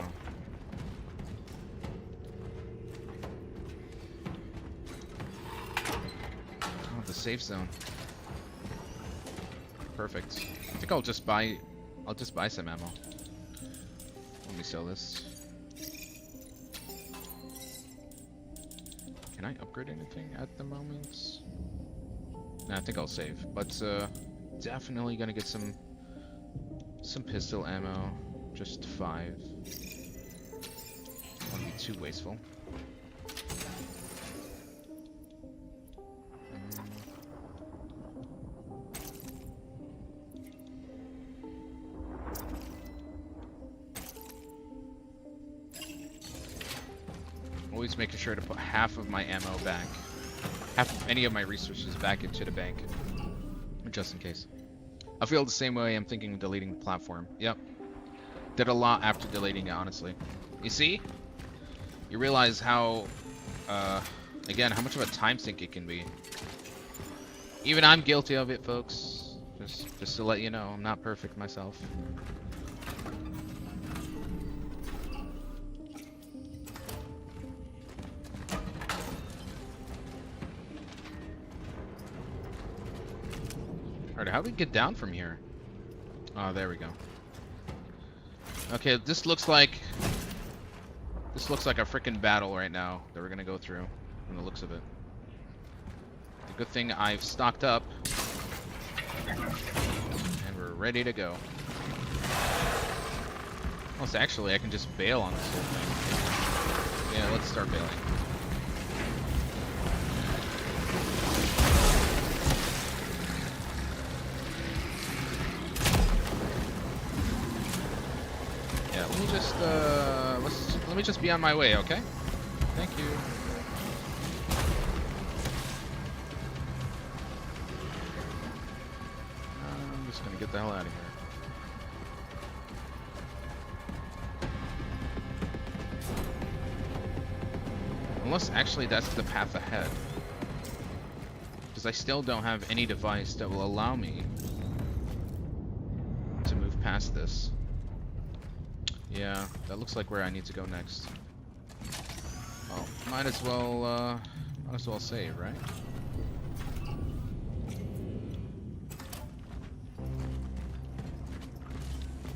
Oh, the safe zone. Perfect. I think I'll just buy some ammo. Let me sell this. Can I upgrade anything at the moment? No, I think I'll save. But definitely gonna get some pistol ammo. Just 5. Don't want to be too wasteful. Always making sure to put half of my ammo back, half of any of my resources back into the bank, just in case. I feel the same way. I'm thinking of deleting the platform. Yep. Did a lot after deleting it, honestly. You see? You realize how, again, how much of a time sink it can be. Even I'm guilty of it, folks. Just to let you know, I'm not perfect myself. Alright, how do we get down from here? Oh, there we go. Okay, this looks like a freaking battle right now that we're gonna go through, from the looks of it. The good thing I've stocked up, and we're ready to go. Well, actually, I can just bail on this whole thing. Yeah, let's start bailing. Let me just be on my way, okay? Thank you. I'm just gonna get the hell out of here. Unless actually that's the path ahead. Because I still don't have any device that will allow me to move past this. Yeah, that looks like where I need to go next. Well, might as well save, right?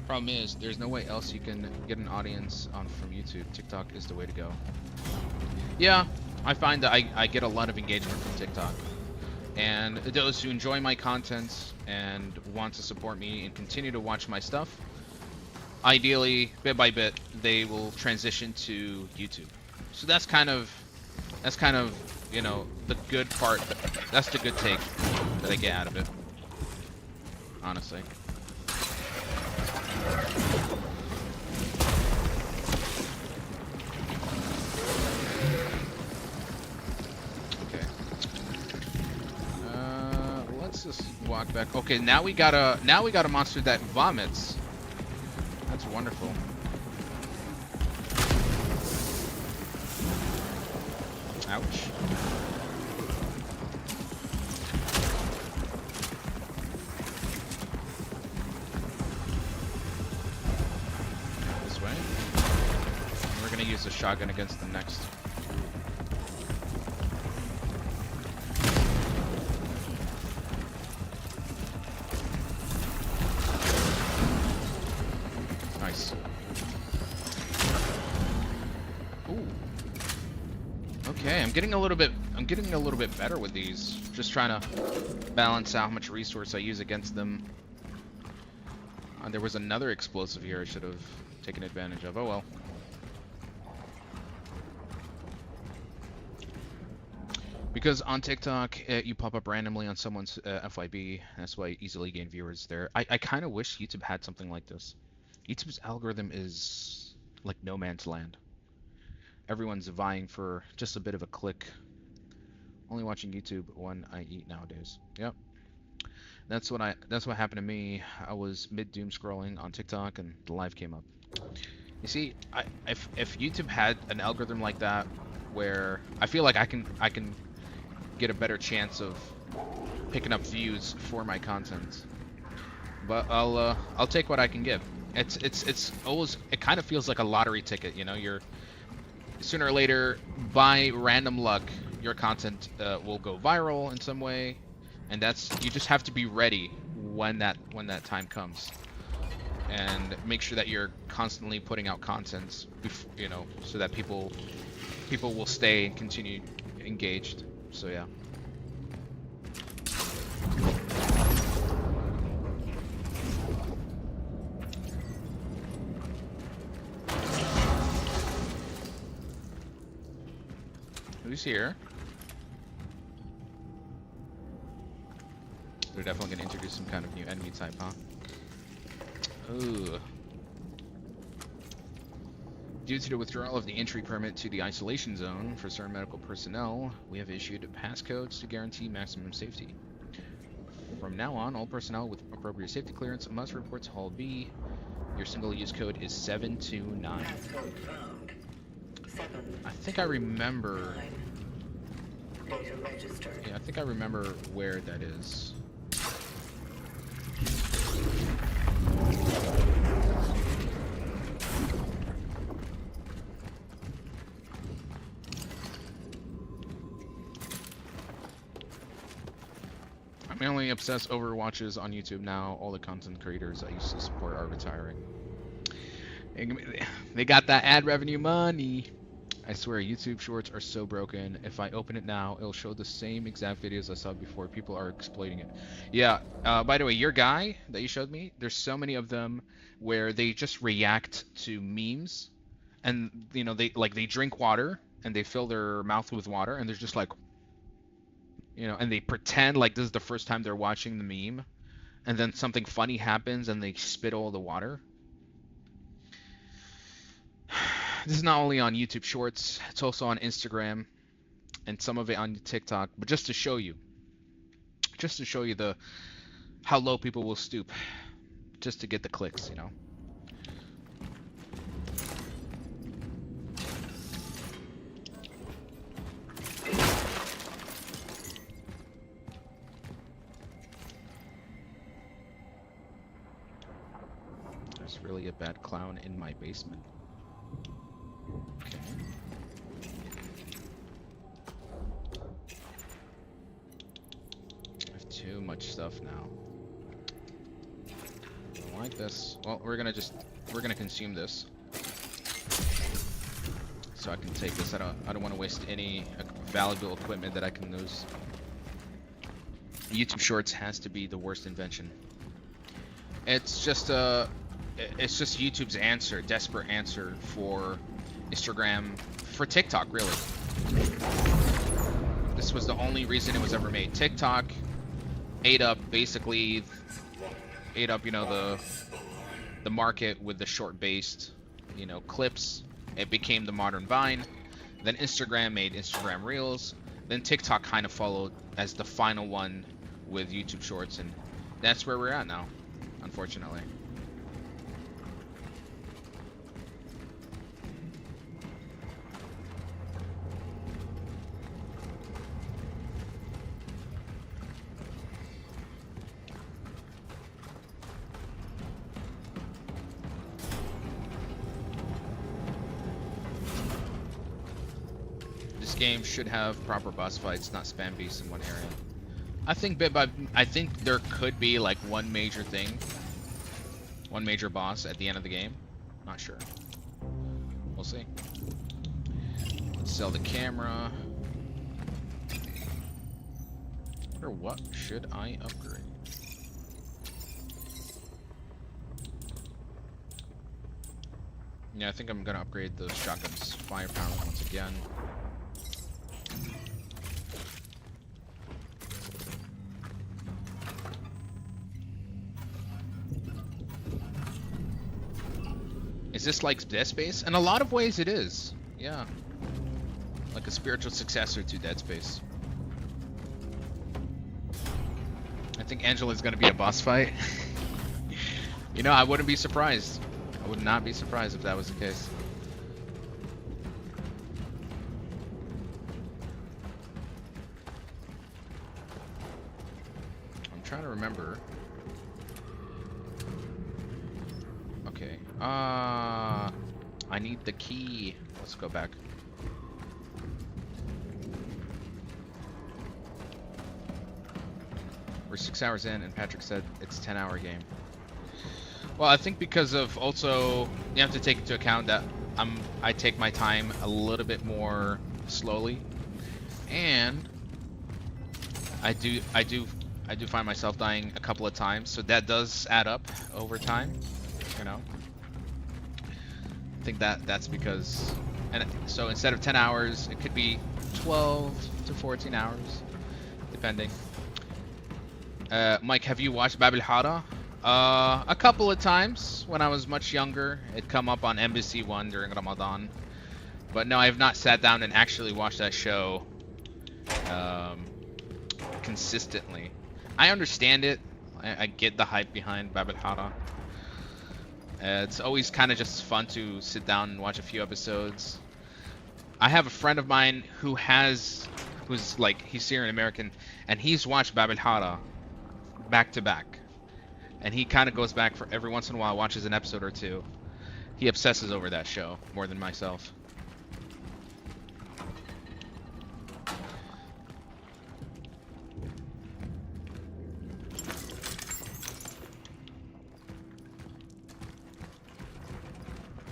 Problem is, there's no way else you can get an audience on from YouTube. TikTok is the way to go. Yeah, I find that I get a lot of engagement from TikTok. And those who enjoy my content and want to support me and continue to watch my stuff, ideally, bit by bit, they will transition to YouTube. So that's kind of, you know, the good part. That's the good take that I get out of it, honestly. Okay. Let's just walk back. Okay, now we got a monster that vomits. That's wonderful. Ouch. This way. And we're gonna use the shotgun against them next. Nice. Ooh. Okay, I'm getting a little bit better with these. Just trying to balance out how much resource I use against them. There was another explosive here I should have taken advantage of. Oh well. Because on TikTok, you pop up randomly on someone's FYB. That's why I easily gain viewers there. I kind of wish YouTube had something like this. YouTube's algorithm is like no man's land. Everyone's vying for just a bit of a click. Only watching YouTube when I eat nowadays. Yep. That's what happened to me. I was mid doom scrolling on TikTok and the live came up. You see, if YouTube had an algorithm like that, where I feel like I can get a better chance of picking up views for my content. But I'll take what I can get. It's always, it kind of feels like a lottery ticket, you know. You're sooner or later, by random luck, your content will go viral in some way, and you just have to be ready when that time comes, and make sure that you're constantly putting out content, you know, so that people will stay and continue engaged. So yeah. Who's here? They're definitely going to introduce some kind of new enemy type, huh? Ooh. Due to the withdrawal of the entry permit to the isolation zone for certain medical personnel, we have issued passcodes to guarantee maximum safety. From now on, all personnel with appropriate safety clearance must report to Hall B. Your single-use code is 729. Passcode found. 7. I think I remember. 9. Data registered. Yeah, I think I remember where that is. I'm mainly obsessed Overwatches on YouTube now. All the content creators I used to support are retiring. They got that ad revenue money. I swear, YouTube Shorts are so broken. If I open it now, it'll show the same exact videos I saw before. People are exploiting it. Yeah, by the way, your guy that you showed me, there's so many of them where they just react to memes. And, you know, they drink water and they fill their mouth with water and they're just like, you know, and they pretend like this is the first time they're watching the meme. And then something funny happens and they spit all the water. This is not only on YouTube Shorts, it's also on Instagram and some of it on TikTok, but just to show you how low people will stoop just to get the clicks, you know. There's really a bad clown in my basement. Okay. I have too much stuff now. I don't like this. Well, we're gonna consume this, so I can take this. I don't want to waste any valuable equipment that I can lose. YouTube Shorts has to be the worst invention. It's just YouTube's answer, desperate answer for Instagram, for TikTok, really. This was the only reason it was ever made. TikTok ate up, you know, the market with the short-based, you know, clips. It became the modern Vine. Then Instagram made Instagram Reels. Then TikTok kind of followed as the final one with YouTube Shorts, and that's where we're at now, unfortunately. This game should have proper boss fights, not spam beasts in one area. I think there could be like one major boss at the end of the game. Not sure. We'll see. Let's sell the camera. Or what should I upgrade? Yeah, I think I'm gonna upgrade the shotgun's firepower once again. Is this like Dead Space? In a lot of ways it is. Yeah. Like a spiritual successor to Dead Space. I think Angela's gonna be a boss fight. You know, I wouldn't be surprised. I would not be surprised if that was the case. I'm trying to remember. Okay. I need the key. Let's go back. We're 6 hours in, and Patrick said it's a 10-hour game. Well, I think because of also you have to take into account that I take my time a little bit more slowly, and I do find myself dying a couple of times, so that does add up over time, you know. I think that's because, and so instead of 10 hours, it could be 12 to 14 hours, depending. Mike, have you watched Bab al-Hara? A couple of times when I was much younger. It come up on Embassy One during Ramadan. But no, I have not sat down and actually watched that show consistently. I understand it. I get the hype behind Bab al-Hara. It's always kind of just fun to sit down and watch a few episodes. I have a friend of mine who's like, he's Syrian American, and he's watched Bab al-Hara back to back. And he kind of goes back for every once in a while, watches an episode or two. He obsesses over that show more than myself.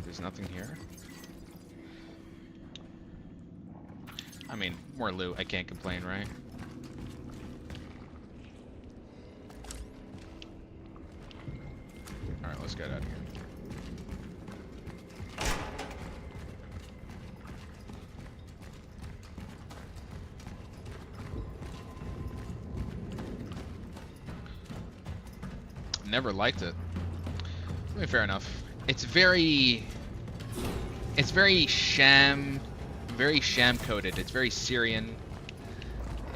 There's nothing here. I mean, more loot. I can't complain, right? Alright, let's get out of here. Never liked it. I mean, fair enough. It's very sham coded. It's very Syrian,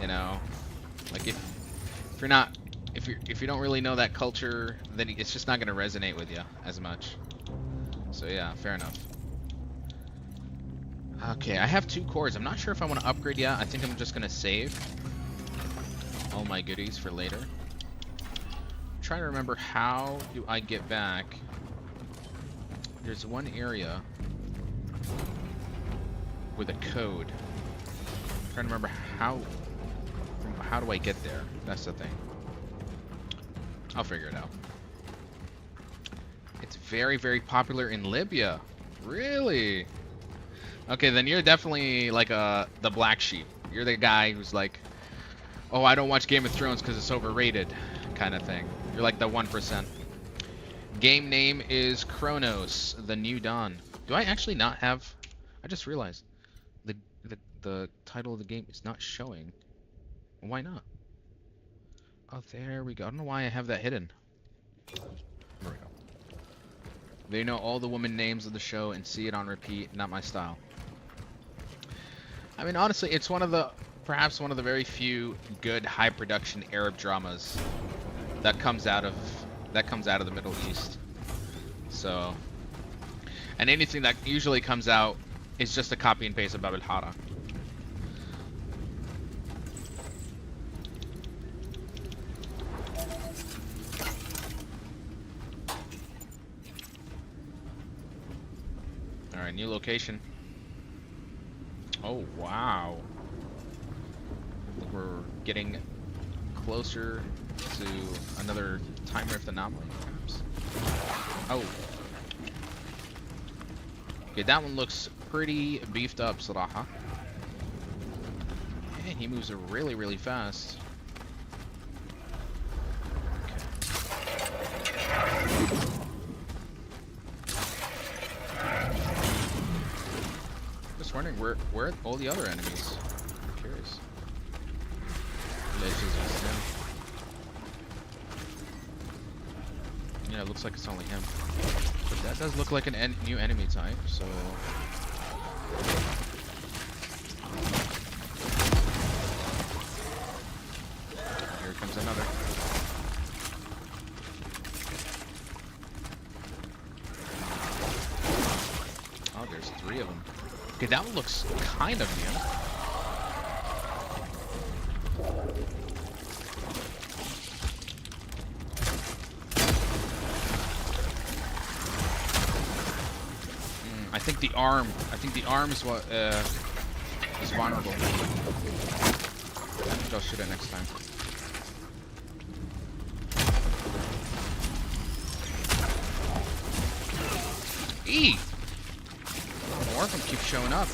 you know. Like if you don't really know that culture, then it's just not going to resonate with you as much. So yeah, fair enough. Okay, I have 2 cores. I'm not sure if I want to upgrade yet. I think I'm just going to save all my goodies for later. I'm trying to remember, how do I get back? There's one area with a code. I'm trying to remember how do I get there? That's the thing. I'll figure it out. It's very, very popular in Libya. Really? Okay, then you're definitely like the black sheep. You're the guy who's like, oh, I don't watch Game of Thrones because it's overrated, kind of thing. You're like the 1%. Game name is Cronos, the New Dawn. Do I actually not have? I just realized the title of the game is not showing. Why not? Oh, there we go. I don't know why I have that hidden. There we go. They know all the woman names of the show and see it on repeat. Not my style. I mean, honestly, it's perhaps one of the very few good high production Arab dramas that comes out of the Middle East. So, and anything that usually comes out is just a copy and paste of Bab al-Hara. Alright, new location. Oh, wow. I think we're getting closer to another time rift anomaly, perhaps. Oh. Okay, that one looks pretty beefed up, Saraha. Man, he moves really, really fast. Just wondering where are all the other enemies? I'm curious. Yeah, it looks like it's only him. But that does look like an new enemy type, so... Here comes another. 3 of them. Okay, that one looks kind of new. I think the arm is what is vulnerable. I think I'll shoot it next time. E! More of them keep showing up.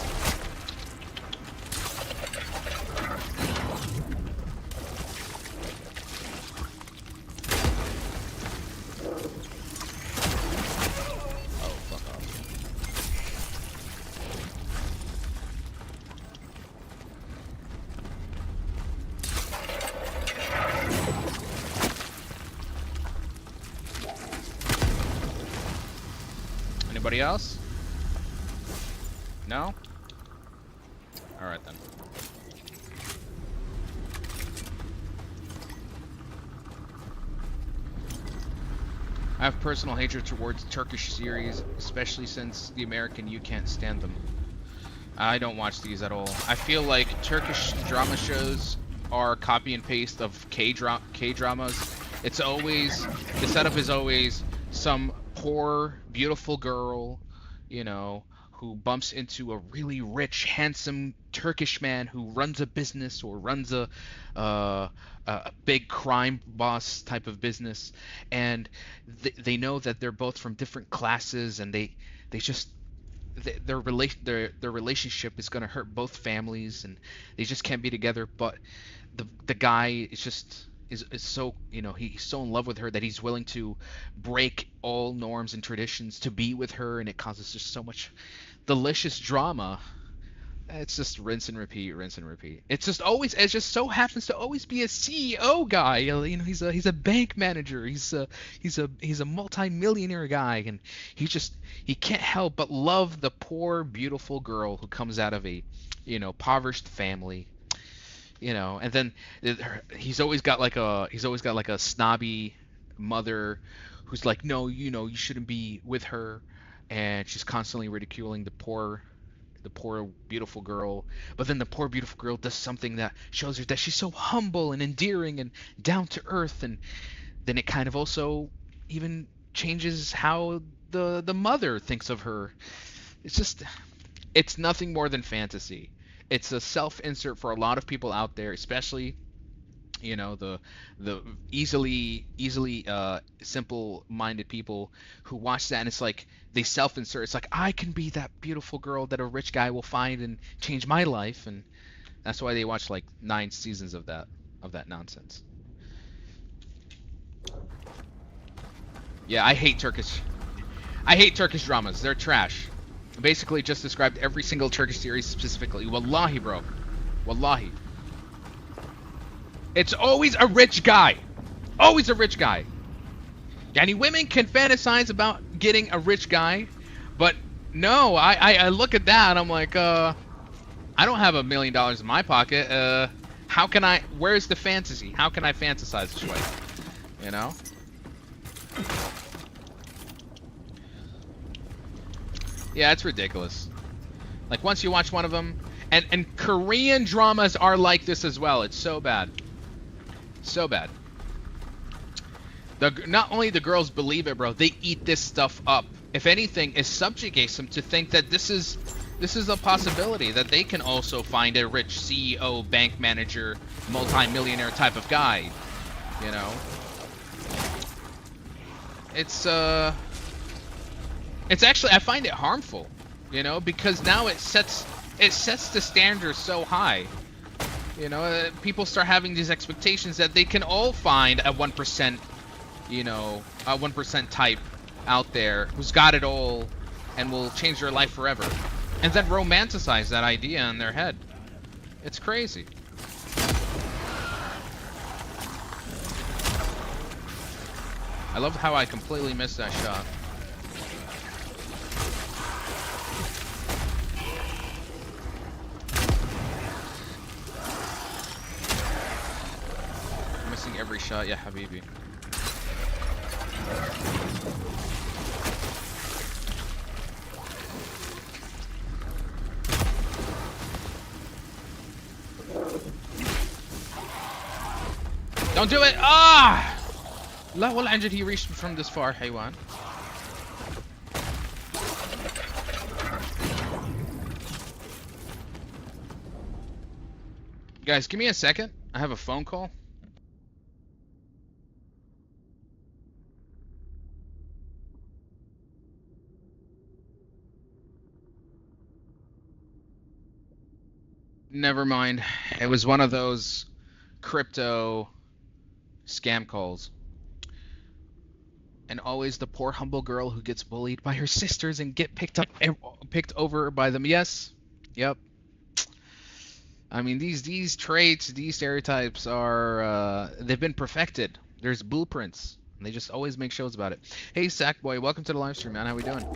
Oh, fuck off. Anybody else? No? Alright then. I have personal hatred towards Turkish series, especially since the American you can't stand them. I don't watch these at all. I feel like Turkish drama shows are copy and paste of K-dramas. It's always, the setup is always some poor, beautiful girl, you know, who bumps into a really rich, handsome Turkish man who runs a business or runs a big crime boss type of business, and they know that they're both from different classes, and they just their relationship is going to hurt both families, and they just can't be together. But the guy is just is so, you know, he's so in love with her that he's willing to break all norms and traditions to be with her, and it causes just so much delicious drama. It's just rinse and repeat, rinse and repeat. It's just always, it just so happens to always be a CEO guy. You know, he's a bank manager. He's a multi-millionaire guy, and he can't help but love the poor, beautiful girl who comes out of a, you know, impoverished family. You know, and then he's always got like a snobby mother who's like, no, you know, you shouldn't be with her, and she's constantly ridiculing the poor beautiful girl. But then the poor beautiful girl does something that shows her that she's so humble and endearing and down to earth, and then it kind of also even changes how the mother thinks of her. It's nothing more than fantasy. It's a self-insert for a lot of people out there, especially, you know, the easily simple-minded people who watch that, and it's like they self-insert. It's like, I can be that beautiful girl that a rich guy will find and change my life, and that's why they watch like 9 seasons of that nonsense. Yeah, I hate Turkish dramas. They're trash. Basically just described every single Turkish series specifically. Wallahi, bro. Wallahi. It's always a rich guy. Always a rich guy. Yani women can fantasize about getting a rich guy, but no, I look at that and I'm like, I don't have $1 million in my pocket. How can I, where's the fantasy? How can I fantasize this way? You know? Yeah, it's ridiculous. Like, once you watch one of them, and Korean dramas are like this as well. It's so bad. So bad. Not only the girls believe it, bro, they eat this stuff up. If anything, it subjugates them to think that this is a possibility, that they can also find a rich CEO, bank manager, multi-millionaire type of guy. You know? It's actually, I find it harmful, you know, because now it sets the standard so high. You know, people start having these expectations that they can all find a 1%, you know, a 1% type out there who's got it all and will change their life forever, and then romanticize that idea in their head. It's crazy. I love how I completely missed that shot. Missing every shot, yeah, Habibi. Don't do it! Ah! لا والله عن جد he reached from this far حيوان. Guys, give me a second. I have a phone call. Never mind. It was one of those crypto scam calls. And always the poor humble girl who gets bullied by her sisters and get picked over by them. Yes. Yep. I mean, these traits, these stereotypes are they've been perfected. There's blueprints, and they just always make shows about it. Hey, Sackboy, welcome to the live stream, man. How we doing?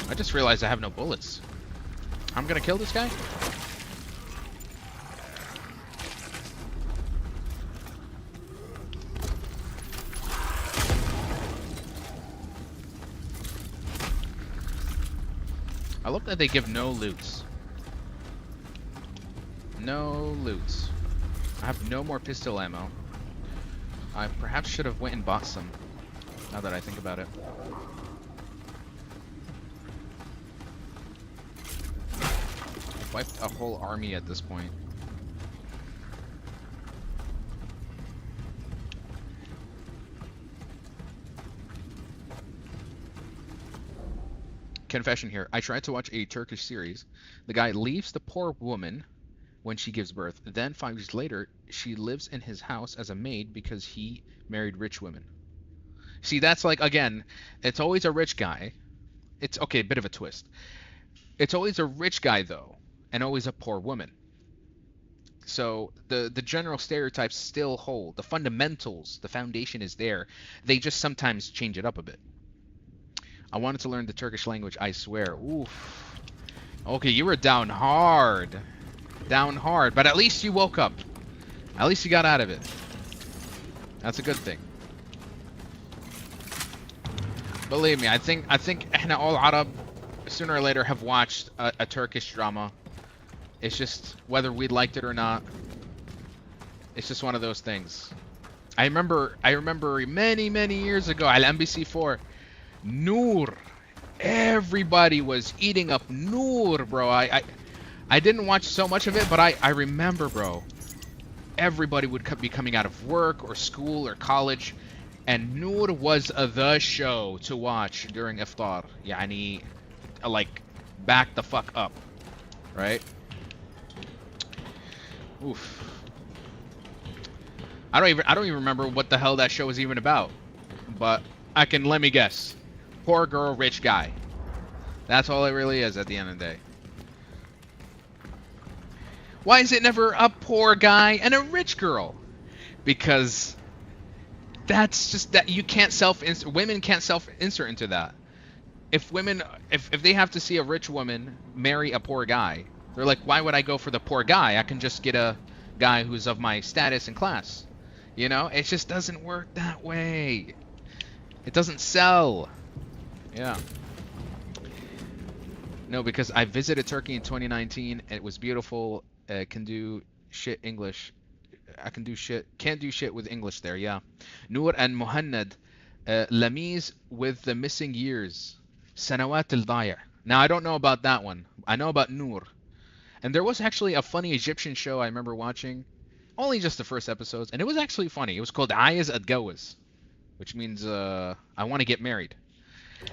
I just realized I have no bullets. I'm gonna kill this guy? I love that they give no loots. No loots. I have no more pistol ammo. I perhaps should have went and bought some, now that I think about it. I've wiped a whole army at this point. Confession here. I tried to watch a Turkish series. The guy leaves the poor woman when she gives birth. Then 5 years later, she lives in his house as a maid because he married rich women. See, that's like, again, it's always a rich guy. It's, okay, a bit of a twist. It's always a rich guy, though, and always a poor woman. So the general stereotypes still hold. The fundamentals, the foundation is there. They just sometimes change it up a bit. I wanted to learn the Turkish language, I swear. Oof. Okay, you were down hard. Down hard. But at least you woke up. At least you got out of it. That's a good thing. Believe me, I think احنا all Arab sooner or later have watched a Turkish drama. It's just whether we liked it or not. It's just one of those things. I remember many years ago at MBC4, Noor. Everybody was eating up Noor, bro. I didn't watch so much of it, but I remember, bro. Everybody would be coming out of work or school or college, and Noor was the show to watch during iftar. Yani, like, back the fuck up, right? Oof. I don't even remember what the hell that show was even about, but let me guess. Poor girl, rich guy. That's all it really is at the end of the day. Why is it never a poor guy and a rich girl? Because that's just that you can't women can't self-insert into that. If they have to see a rich woman marry a poor guy, they're like, why would I go for the poor guy? I can just get a guy who's of my status and class. You know, it just doesn't work that way. It doesn't sell. Yeah. No, because I visited Turkey in 2019. It was beautiful. Can do shit English. I can do shit. Can't do shit with English there. Yeah. Noor and Muhannad. Lamiz with the missing years. Sanawat al-Daya. Now I don't know about that one. I know about Noor. And there was actually a funny Egyptian show I remember watching. Only just the first episodes, and it was actually funny. It was called Ayaz Adgawaz, which means I want to get married.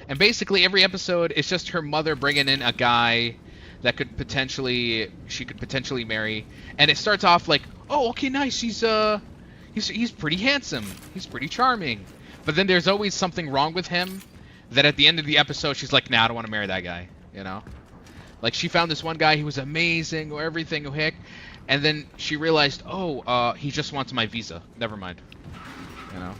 And basically every episode is just her mother bringing in a guy that she could potentially marry. And it starts off like, oh, okay, nice. He's pretty handsome. He's pretty charming. But then there's always something wrong with him that at the end of the episode she's like, nah, I don't want to marry that guy. You know, like she found this one guy who was amazing or everything, oh heck. And then she realized, oh, he just wants my visa. Never mind. You know.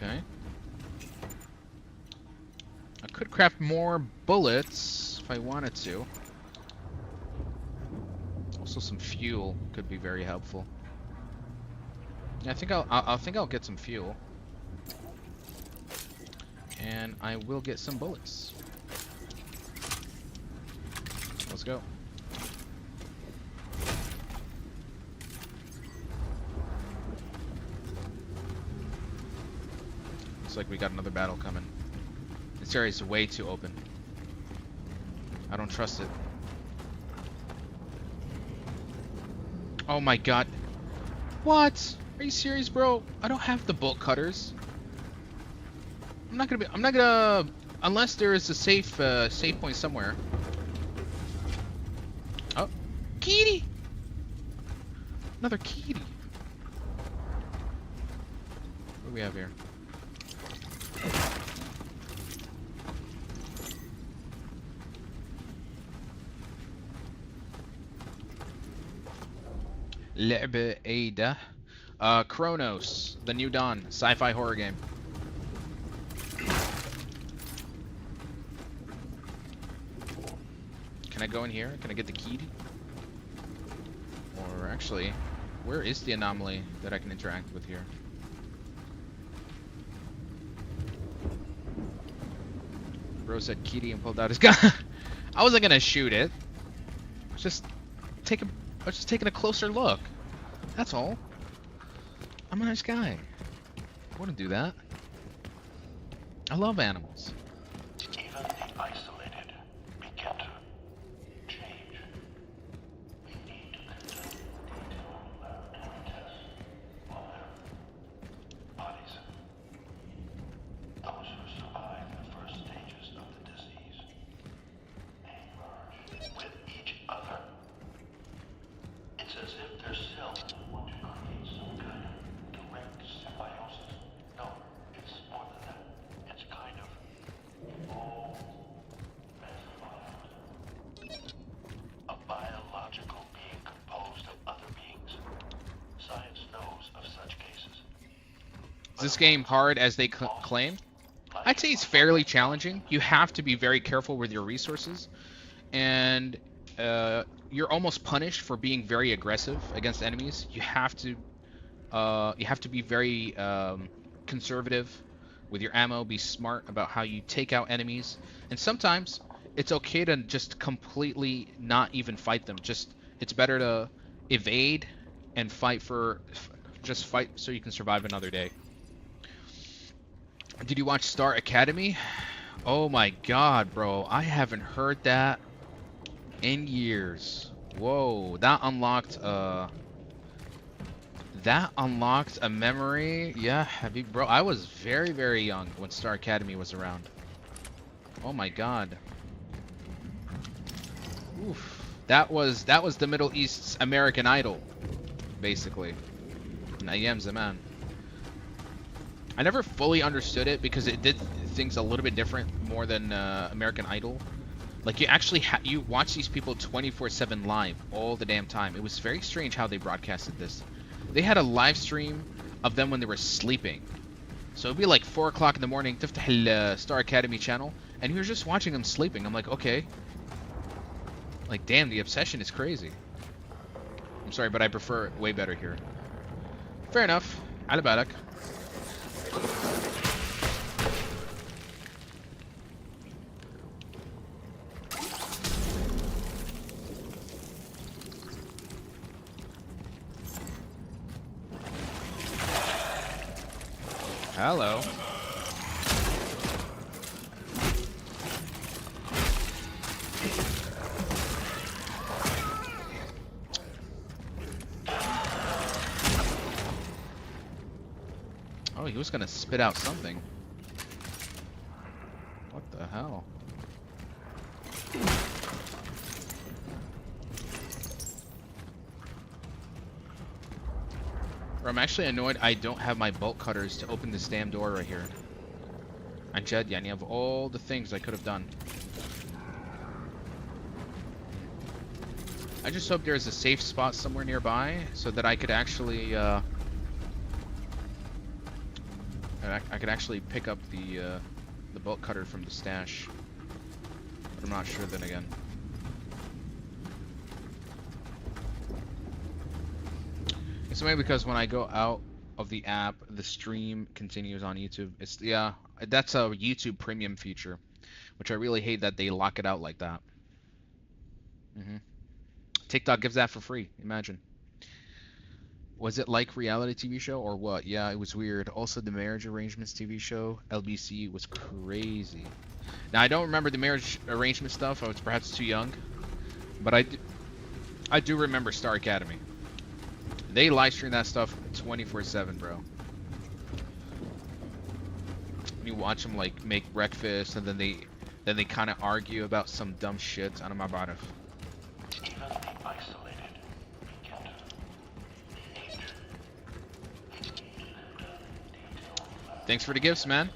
Okay. I could craft more bullets if I wanted to. Also, some fuel could be very helpful. Yeah, I think I'll get some fuel, and I will get some bullets. Let's go. Looks like we got another battle coming. This area is way too open. I don't trust it. Oh my god. What? Are you serious, bro? I don't have the bolt cutters. I'm not gonna unless there is a safe point somewhere. Oh, kitty! Another kitty. What do we have here? لعبة ايه ده؟ Cronos, The New Dawn, sci-fi horror game. Can I go in here? Can I get the key? Or actually, where is the anomaly that I can interact with here? Bro said kitty and pulled out his gun. I wasn't gonna shoot it. I was just taking a closer look. That's all. I'm a nice guy. I wouldn't do that. I love animals. Even the isolated begin to change. We need to conduct detailed laboratory tests on their bodies. Those who survive the first stages of the disease may merge with each other. It's as if their cells want to create some kind of direct symbiosis. No, it's more than that. It's kind of all a biological being composed of other beings. Science knows of such cases. Is this game hard as they claim? I'd say it's fairly challenging. You have to be very careful with your resources, and you're almost punished for being very aggressive against enemies. You have to be very conservative with your ammo. Be smart about how you take out enemies, and sometimes it's okay to just completely not even fight them. It's better to evade and fight so you can survive another day. Did you watch Star Academy? Oh my god, bro. I haven't heard that in years. Whoa, that unlocked a memory. Yeah, bro, I was very, very young when Star Academy was around. Oh my god. Oof. That was the Middle East's American Idol, basically. And I am the man. I never fully understood it because it did things a little bit different more than American Idol. Like, you actually you watch these people 24/7 live all the damn time. It was very strange how they broadcasted this. They had a live stream of them when they were sleeping. So it'd be like 4 o'clock in the morning, تفتح Star Academy channel, and you're just watching them sleeping. I'm like, okay. Like, damn, the obsession is crazy. I'm sorry, but I prefer it way better here. Fair enough. على بالك. Hello. Oh, he was gonna spit out something. What the hell? I'm actually annoyed I don't have my bolt cutters to open this damn door right here. And Jed, yani, of all the things I could have done. I just hope there's a safe spot somewhere nearby so that I could actually I could actually pick up the bolt cutter from the stash, but I'm not sure then again. It's maybe because when I go out of the app, the stream continues on YouTube. It's yeah, that's a YouTube Premium feature, which I really hate that they lock it out like that. TikTok gives that for free. Imagine. Was it like reality TV show or what? Yeah, it was weird. Also, the Marriage Arrangements TV show, LBC, was crazy. Now, I don't remember the marriage arrangement stuff. I was perhaps too young. But I do remember Star Academy. They live stream that stuff 24/7, bro. You watch them like make breakfast, and then they kind of argue about some dumb shit. I don't know about it. Even the isolated begin to hate. Thanks for the gifts, man.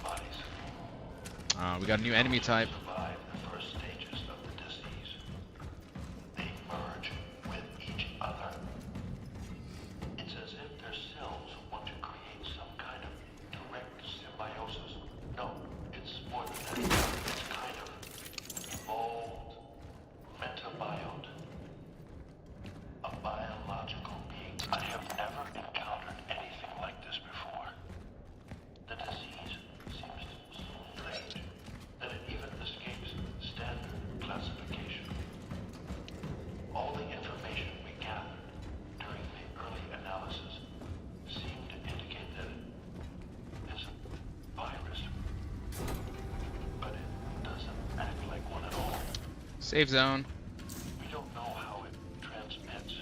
Bodies We got a new enemy type. survive the first stages of the disease. They merge with each other. It's as if their cells want to create some kind of direct symbiosis. No, it's more than that. It's kind of evolved metabiote. A biological being. I have never encountered anything like this before. The disease seems so strange that it even escapes standard classification. All the information we gathered during the early analysis seemed to indicate that it is a virus, but it doesn't act like one at all. Save zone. We don't know how it transmits.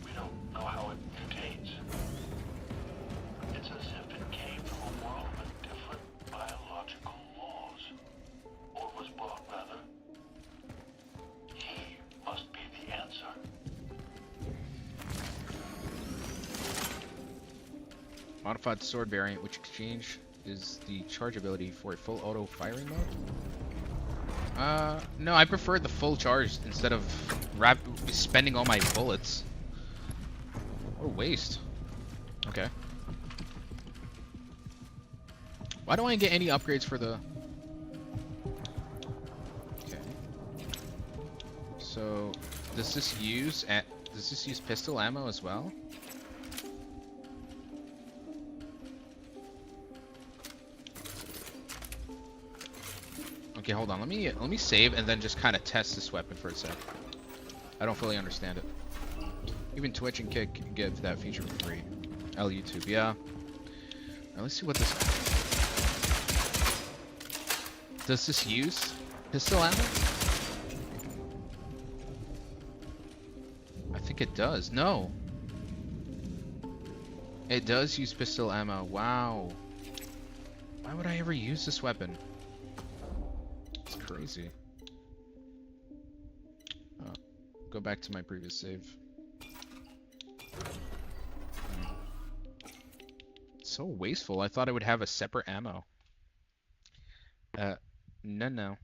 We don't know how it mutates. It's as if it came from a world with different biological laws. Or was brought, rather. He must be the answer. Modified sword variant, which exchange is the charge ability for a full auto firing mode? No, I prefer the full charge instead of spending all my bullets. What a waste. Okay. Why don't I get any upgrades for the... Okay. So, does this use pistol ammo as well? Okay, hold on. Let me save and then just kind of test this weapon for a sec. I don't fully understand it. Even Twitch and Kick give that feature for free. YouTube, yeah. Now let's see what this. Does this use pistol ammo? I think it does. No. It does use pistol ammo. Wow. Why would I ever use this weapon? Crazy. Oh, go back to my previous save. It's so wasteful. I thought I would have a separate ammo. No.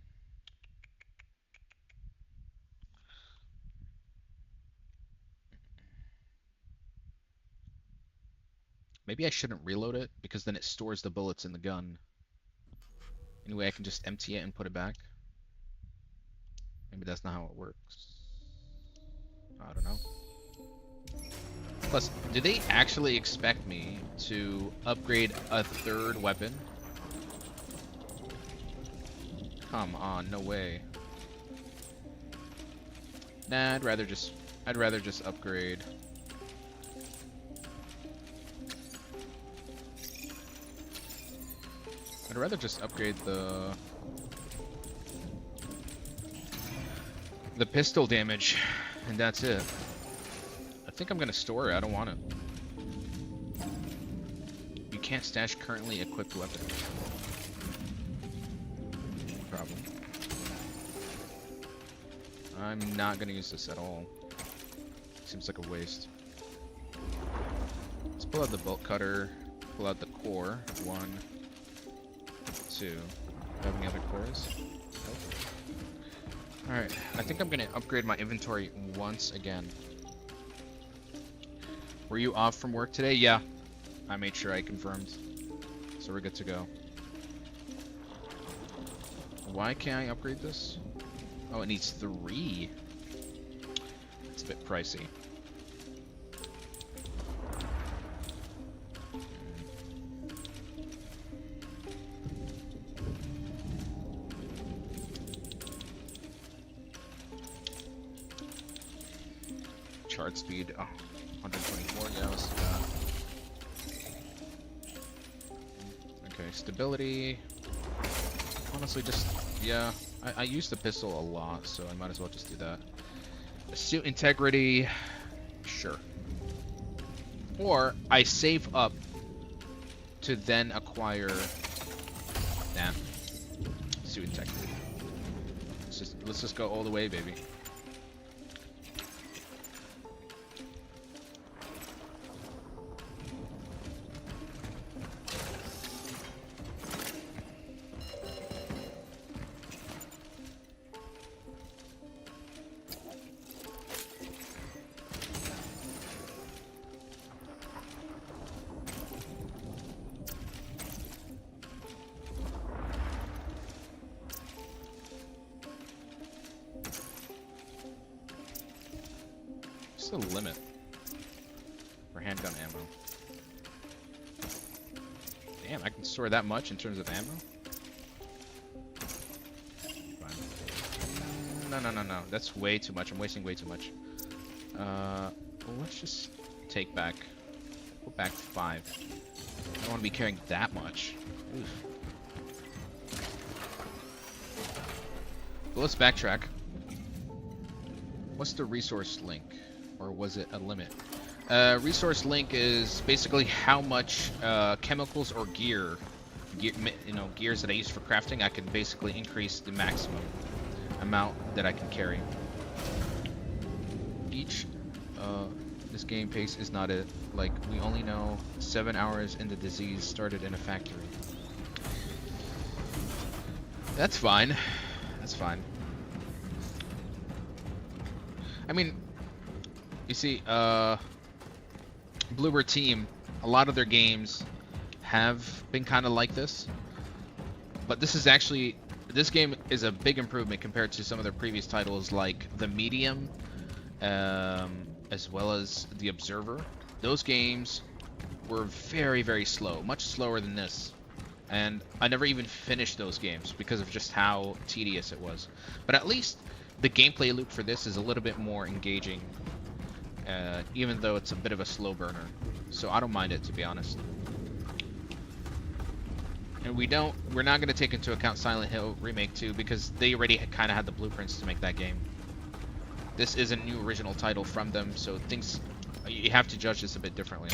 Maybe I shouldn't reload it because then it stores the bullets in the gun. Anyway, I can just empty it and put it back. Maybe that's not how it works. I don't know. Plus, do they actually expect me to upgrade a third weapon? Come on, no way. Nah, I'd rather just upgrade. I'd rather just upgrade the pistol damage, and that's it. I think I'm gonna store it. I don't want it. You can't stash currently equipped weapons. No problem. I'm not gonna use this at all. Seems like a waste. Let's pull out the bolt cutter. Pull out the core. 1, 2. Do I have any other cores? Nope. Alright, I think I'm gonna upgrade my inventory once again. Were you off from work today? Yeah. I made sure I confirmed. So we're good to go. Why can't I upgrade this? Oh, it needs 3. It's a bit pricey. Chart speed, oh, 124, yeah, let's do that. Okay, stability. Honestly, just, yeah, I use the pistol a lot, so I might as well just do that. Suit integrity, sure. Or I save up to then acquire, suit integrity. Let's just go all the way, baby. The limit for handgun ammo? Damn, I can store that much in terms of ammo? Fine. No. That's way too much. I'm wasting way too much. Well, let's just take back. Go back 5. I don't want to be carrying that much. Oof. But let's backtrack. What's the resource link? Or was it a limit? Resource link is basically how much chemicals or gears that I use for crafting. I can basically increase the maximum amount that I can carry. This game pace is not it. Like, we only know 7 hours in the disease started in a factory. That's fine. That's fine. I mean, you see, Bloober Team, a lot of their games have been kind of like this, but this game is a big improvement compared to some of their previous titles like The Medium, as well as The Observer. Those games were very, very slow, much slower than this, and I never even finished those games because of just how tedious it was. But at least the gameplay loop for this is a little bit more engaging. Even though it's a bit of a slow burner, so I don't mind it, to be honest. And we're not going to take into account Silent Hill Remake 2 because they already kind of had the blueprints to make that game. This is a new original title from them, so you have to judge this a bit differently.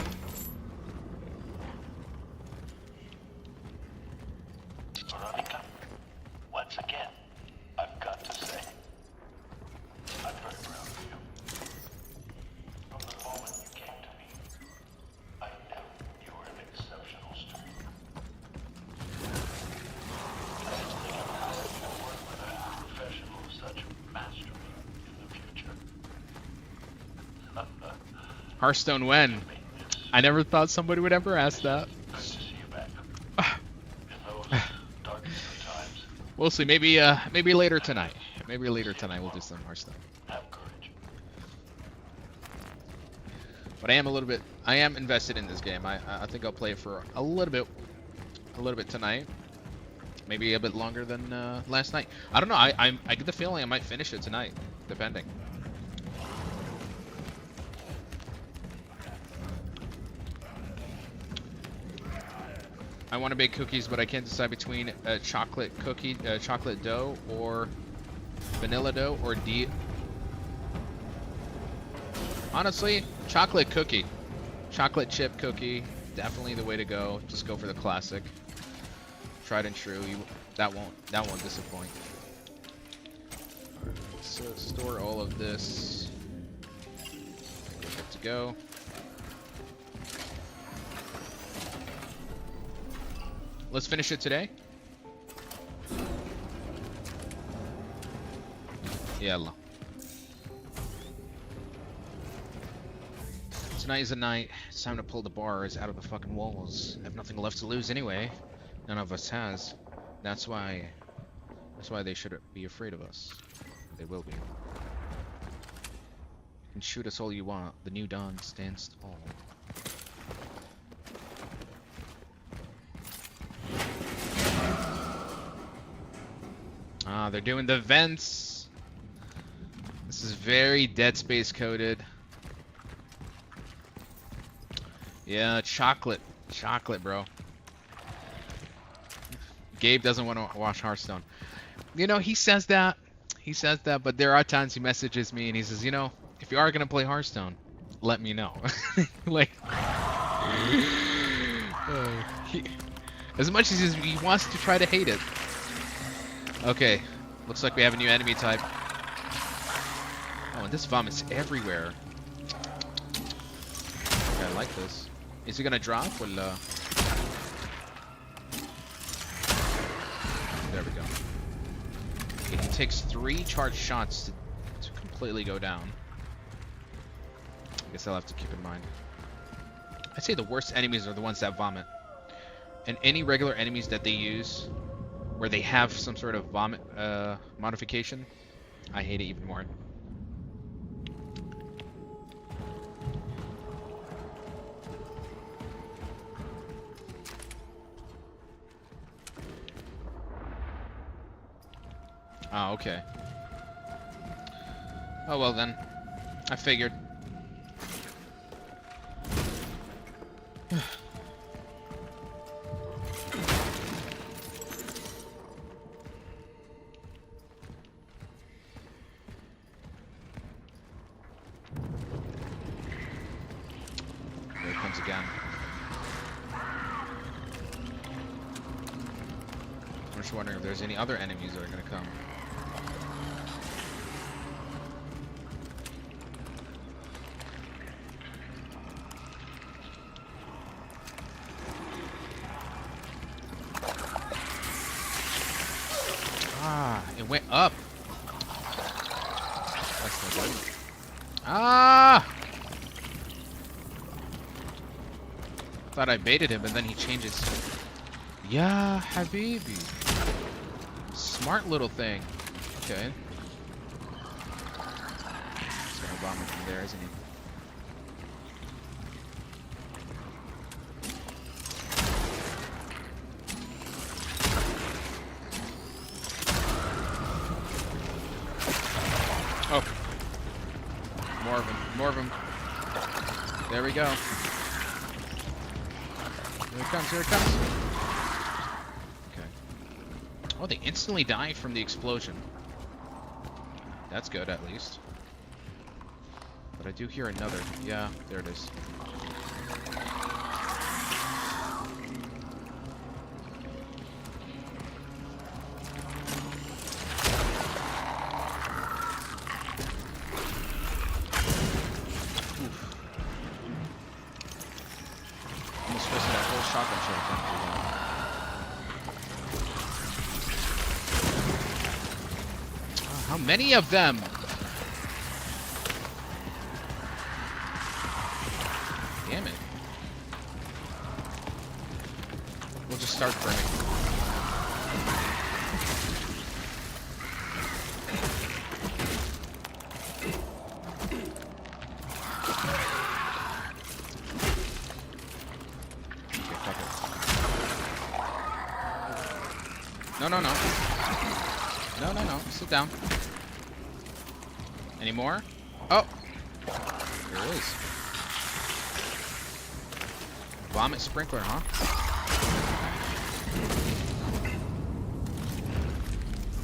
Veronica, once again, I've got to say, I'm very proud of you. From the moment you came to me, I knew you were an exceptional student. I was thinking how you can work with a professional of such mastery in the future. Hearthstone when? I never thought somebody would ever ask that. Good to see you back. In those darkest of times, We'll see. Maybe later tonight. Maybe later tonight we'll do some Hearthstone. have courage. But I am invested in this game. I think I'll play it for a little bit tonight. Maybe a bit longer than last night. I don't know. I get the feeling I might finish it tonight, depending. I want to bake cookies, but I can't decide between a chocolate dough, or vanilla dough, or honestly, chocolate cookie. Chocolate chip cookie, definitely the way to go. Just go for the classic. Tried and true. That won't disappoint. Alright, so store all of this. Good to go. Let's finish it today. Yalla. Tonight is the night. It's time to pull the bars out of the fucking walls. I have nothing left to lose anyway. None of us has. That's why they shouldn't be afraid of us. They will be. You can shoot us all you want. The new dawn stands tall. Ah, they're doing the vents. This is very Dead Space coded. Yeah, chocolate. Chocolate, bro. Gabe doesn't want to watch Hearthstone. You know, he says that. He says that, but there are times he messages me and he says, you know, if you are going to play Hearthstone, let me know. Like, as much as he wants to try to hate it. Okay, looks like we have a new enemy type. Oh, and this vomit's everywhere. Okay, I like this. Is he gonna drop? Well, there we go. Okay, he takes 3 charged shots to completely go down. I guess I'll have to keep in mind. I'd say the worst enemies are the ones that vomit. And any regular enemies that they use, where they have some sort of vomit modification, I hate it even more. Oh, okay. Oh, well then. I figured. There it comes again. I'm just wondering if there's any other enemies that are going to come. Ah, it went up. That's no good. Ah! Thought I baited him, and then he changes. Yeah, Habibi. Smart little thing. Okay. He's gonna bomb it from there, isn't he? Oh. More of them. More of them. There we go. Here it comes. Here it comes. Okay. Oh, they instantly die from the explosion. That's good, at least. But I do hear another. Yeah, there it is. Almost wasted that whole shotgun shell coming through there. Oh, how many of them? Damn it. We'll just start burning. No, no, no. No, no, no. Sit down. Any more? Oh! There is. Vomit sprinkler, huh?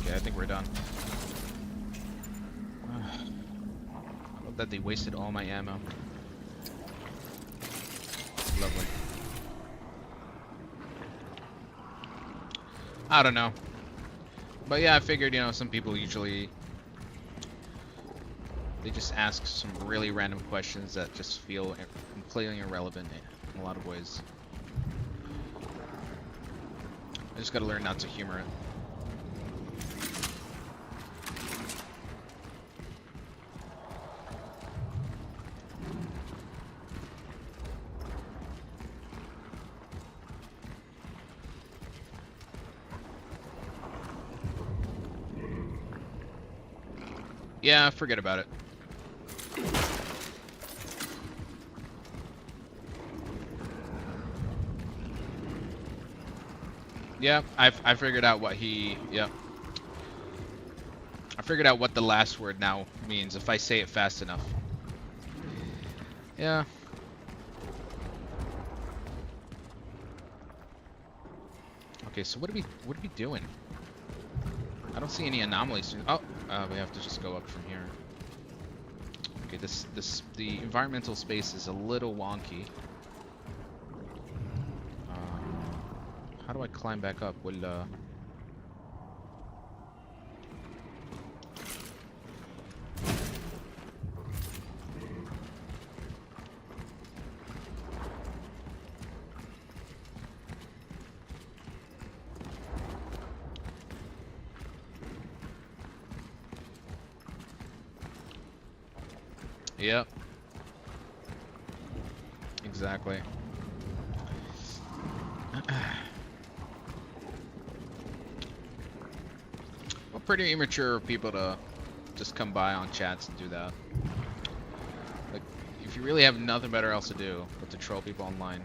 Okay, I think we're done. I love that they wasted all my ammo. Lovely. I don't know. But yeah, I figured, you know, some people usually... they just ask some really random questions that just feel completely irrelevant in a lot of ways. I just gotta learn not to humor it. Yeah, forget about it. Yeah, I figured out what he. Yep. I figured out what the last word now means if I say it fast enough. Yeah. Okay, so what are we doing? I don't see any anomalies. Oh, we have to just go up from here. Okay, the environmental space is a little wonky. How do I climb back up? Well, Yep. Exactly. Well, pretty immature of people to just come by on chats and do that. Like, if you really have nothing better else to do but to troll people online.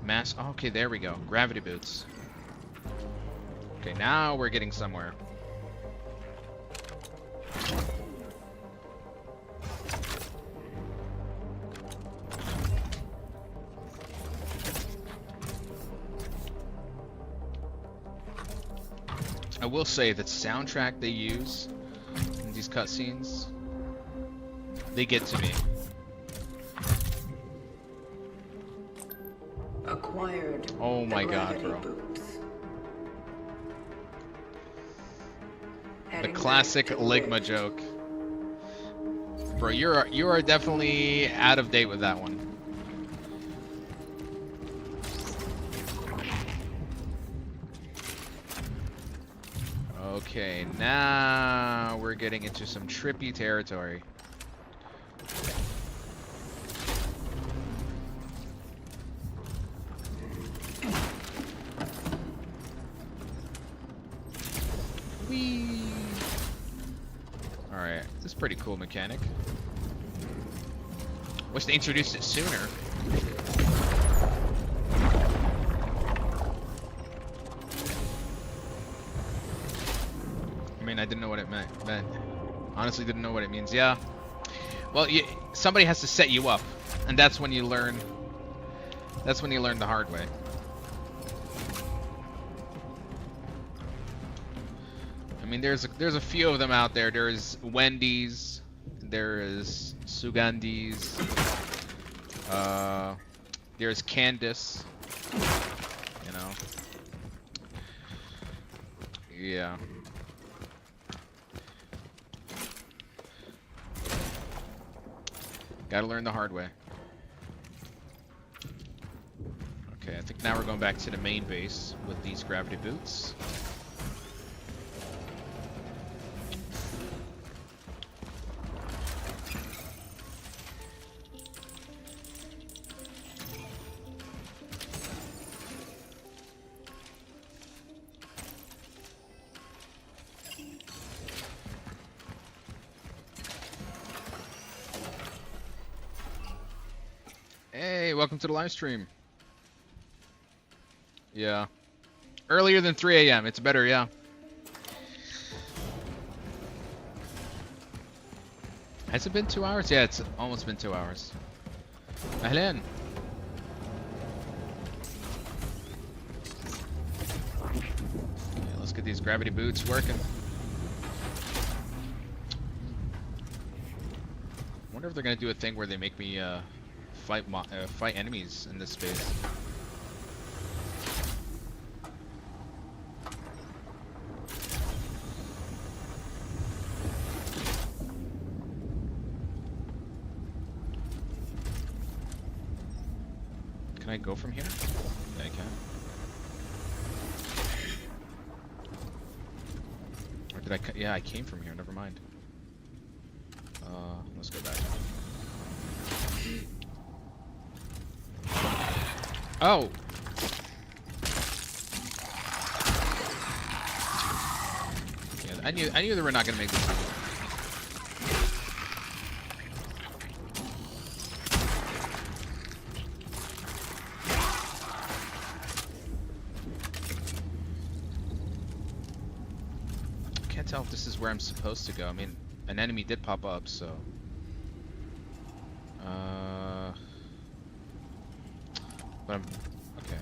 Mass. Oh, okay, there we go. Gravity boots. Okay, now we're getting somewhere. I will say that soundtrack they use in these cutscenes, they get to me. Acquired. Oh my the god, gravity bro. boots. The Heading classic back to Ligma Rift. joke. Bro, you are definitely out of date with that one. Okay, now we're getting into some trippy territory. Whee! Alright, this is a pretty cool mechanic. Wish they introduced it sooner. I mean, I didn't know what it meant. Honestly, didn't know what it means. Yeah. Well, somebody has to set you up, and that's when you learn. That's when you learn the hard way. I mean, there's a few of them out there. There's Wendy's. There is Sugandi's. There's Candace. You know. Yeah. Gotta learn the hard way. Okay, I think now we're going back to the main base with these gravity boots. Hey, welcome to the live stream. Yeah. Earlier than 3 a.m. It's better, yeah. Has it been 2 hours? Yeah, it's almost been 2 hours. Ahlan. Okay, let's get these gravity boots working. I wonder if they're gonna do a thing where they make me fight enemies in this space. Can I go from here? Yeah, I can. Or did I? Yeah, I came from here. Never mind. Let's go back. Oh. I knew they were not gonna make this. Can't tell if this is where I'm supposed to go. I mean, an enemy did pop up, so. But I'm okay.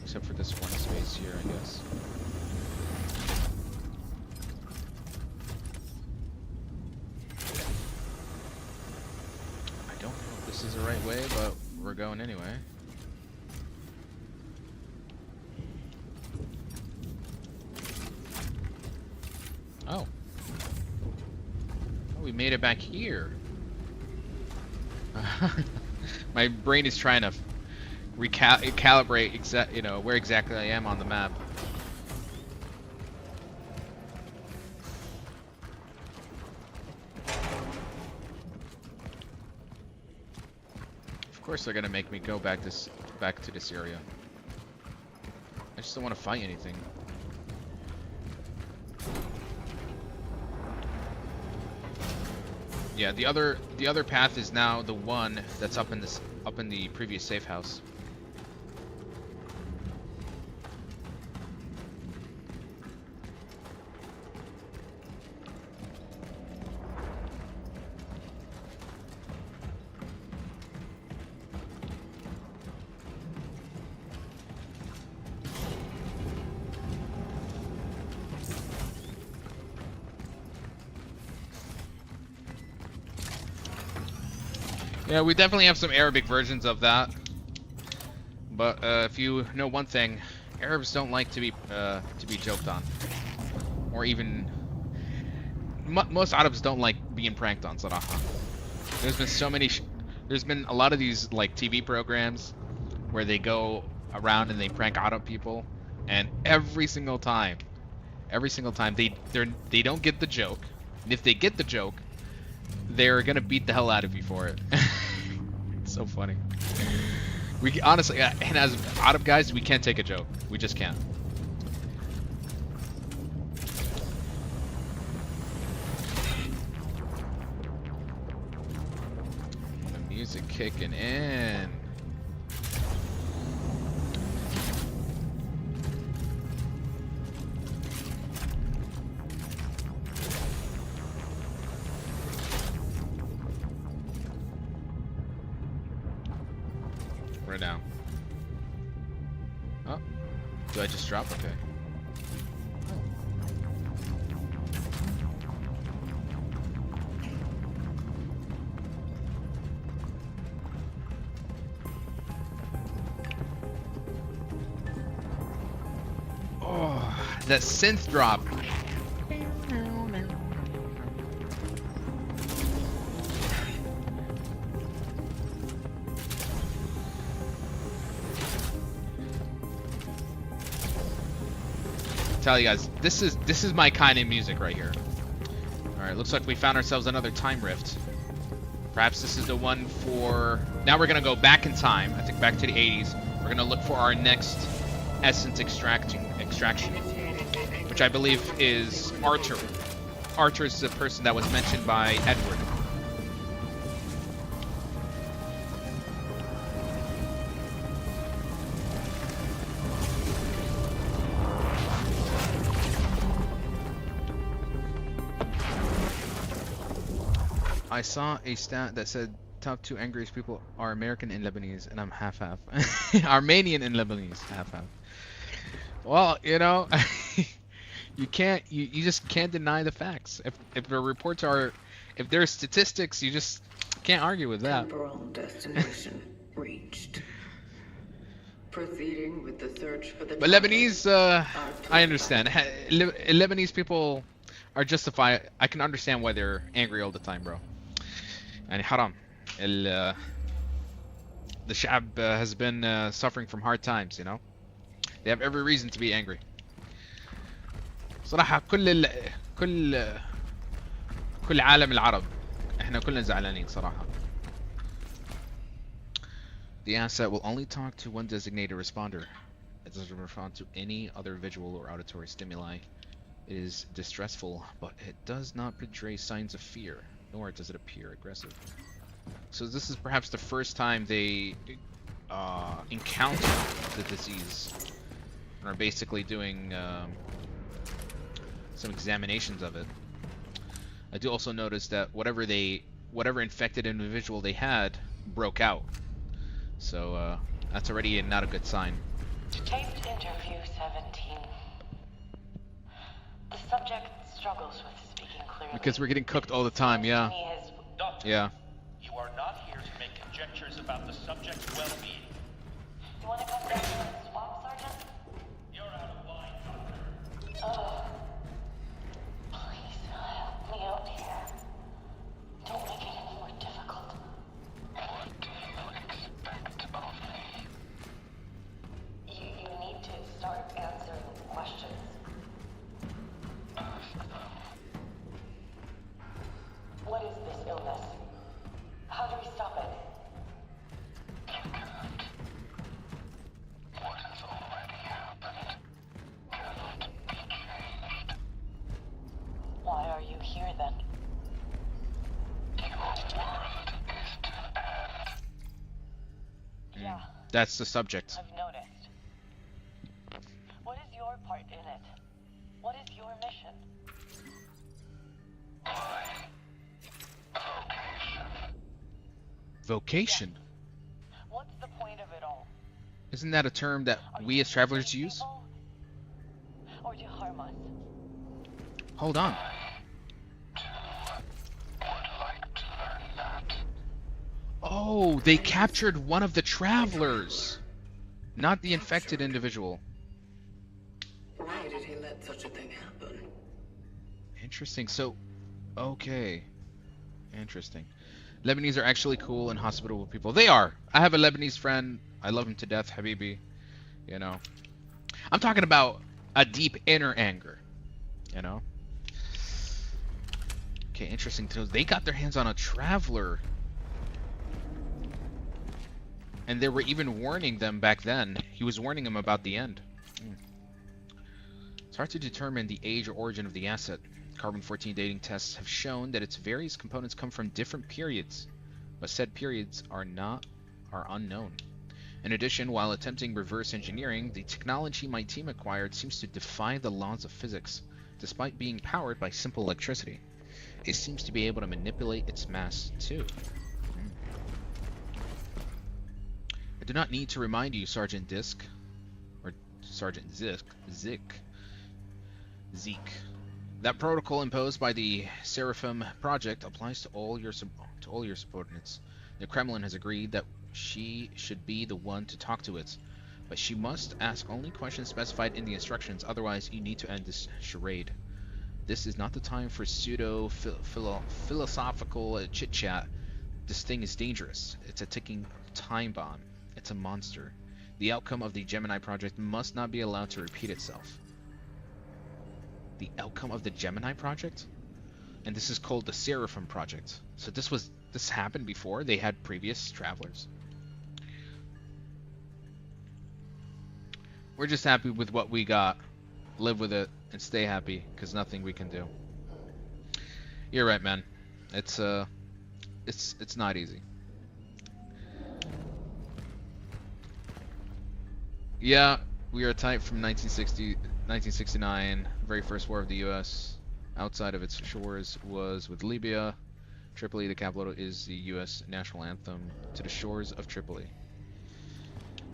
Except for this one space here, I guess. I don't know if this is the right way, but we're going anyway. Oh. Oh, we made it back here. My brain is trying to recalibrate where exactly I am on the map. Of course they're gonna make me go back to this area. I just don't want to fight anything. Yeah, the other path is now the one that's up in the previous safe house. Yeah, we definitely have some Arabic versions of that. But if you know one thing, Arabs don't like to be joked on, or even most Arabs don't like being pranked on. صراحة. There's been so many. There's been a lot of these like TV programs where they go around and they prank Arab people, and every single time they don't get the joke, and if they get the joke, they're gonna beat the hell out of you for it. It's so funny. We honestly, and as Arab guys, we can't take a joke. We just can't. The music kicking in. Right now. Oh, do I just drop? Okay. Oh, that synth drop. Tell you guys, this is my kind of music right here. All right, looks like we found ourselves another time rift. Perhaps this is the one for. Now we're gonna go back in time. I think back to the 80s. We're gonna look for our next essence extraction, which I believe is Arthur. Arthur is the person that was mentioned by Edward. I saw a stat that said top 2 angriest people are American and Lebanese, and I'm half-half. Armenian and Lebanese, half-half. Well, you know, you just can't deny the facts. If the reports are, if there's statistics, you just can't argue with that. Temporal destination reached. Proceeding with the search for the. But Lebanese, I understand. Lebanese people are justified. I can understand why they're angry all the time, bro. And haram. The Shab has been suffering from hard times, you know. They have every reason to be angry. صراحة كل عالم العرب احنا كلنا زعلانين صراحة. The asset will only talk to one designated responder. It doesn't respond to any other visual or auditory stimuli. It is distressful, but it does not portray signs of fear, nor does it appear aggressive. So this is perhaps the first time they encounter the disease and are basically doing some examinations of it. I do also notice that whatever infected individual they had broke out. So that's already not a good sign. Taped interview 17. The subject struggles with speaking clearly. Because we're getting cooked all the time, yeah. Doctor, Yeah. you are not here to make conjectures about the subject's well-being. You want to come down to the swamp, Sergeant? You're out of line, Doctor. Oh. Please help me out here. Don't make it any more difficult. What do you expect of me? You need to start answering questions. Ask them. What is this illness? How do we stop it? You can't. What has already happened cannot be changed. Why are you here then? Your world is to end. Yeah, That's the subject. I've noticed. What is your part in it? What is your mission? Vocation? What's the point of it all? Isn't that a term that Are we you as travelers teaching use? people? Or to harm us? Hold on. Would like to learn that. Oh, they captured one of the travelers, not the infected individual. Why did he let such a thing happen? Interesting. So, okay. Interesting. Lebanese are actually cool and hospitable people. They are. I have a Lebanese friend. I love him to death, Habibi. You know. I'm talking about a deep inner anger. You know. Okay, interesting to know. They got their hands on a traveler. And they were even warning them back then. He was warning them about the end. It's hard to determine the age or origin of the asset. Carbon-14 dating tests have shown that its various components come from different periods, but said periods are unknown. In addition, while attempting reverse engineering, the technology my team acquired seems to defy the laws of physics, despite being powered by simple electricity. It seems to be able to manipulate its mass, too. I do not need to remind you, Sergeant Disk, or Sergeant Zeke, that protocol imposed by the Seraphim Project applies to all your subordinates. The Kremlin has agreed that she should be the one to talk to it, but she must ask only questions specified in the instructions, otherwise you need to end this charade. This is not the time for philosophical chit-chat. This thing is dangerous. It's a ticking time bomb. It's a monster. The outcome of the Gemini Project must not be allowed to repeat itself. The outcome of the Gemini Project? And this is called the Seraphim Project. So this happened before? They had previous travelers? We're just happy with what we got. Live with it and stay happy, because nothing we can do. You're right, man. It's not easy. Yeah, we are type from 1969, very first war of the U.S. outside of its shores was with Libya. Tripoli, the capital, is the U.S. national anthem. To the shores of Tripoli.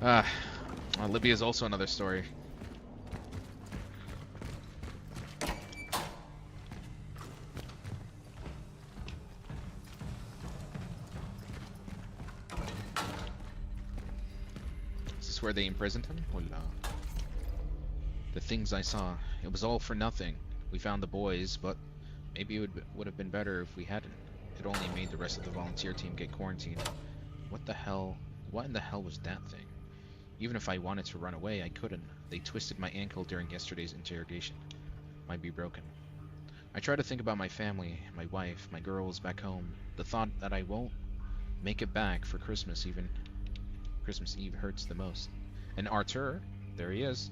Libya is also another story. Is this where they imprisoned him? Well, the things I saw, it was all for nothing. We found the boys, but maybe it would have been better if we hadn't. It only made the rest of the volunteer team get quarantined. What in the hell was that thing? Even if I wanted to run away, I couldn't. They twisted my ankle during yesterday's interrogation. Might be broken. I try to think about my family, my wife, my girls back home. The thought that I won't make it back for Christmas Eve hurts the most. And Arthur, There he is.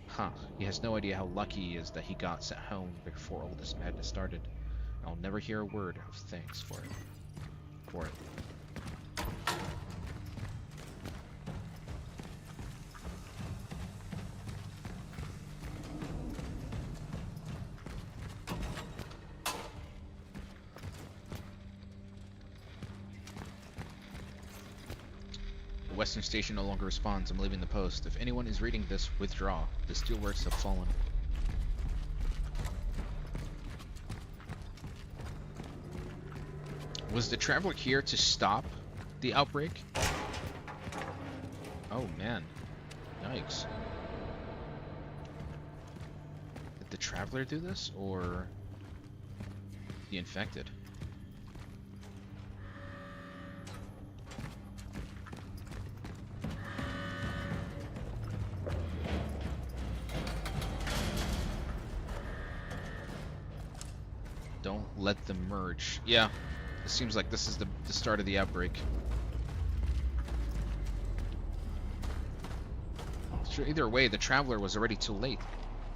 Huh. He has no idea how lucky he is that he got sent home before all this madness started. I'll never hear a word of thanks for it. The Western Station no longer responds. I'm leaving the post. If anyone is reading this, withdraw. The steelworks have fallen. Was the Traveler here to stop the outbreak? Oh man. Yikes. Did the Traveler do this, or the Infected? Don't let them merge. Yeah. It seems like this is the start of the outbreak. Sure, either way, the Traveler was already too late.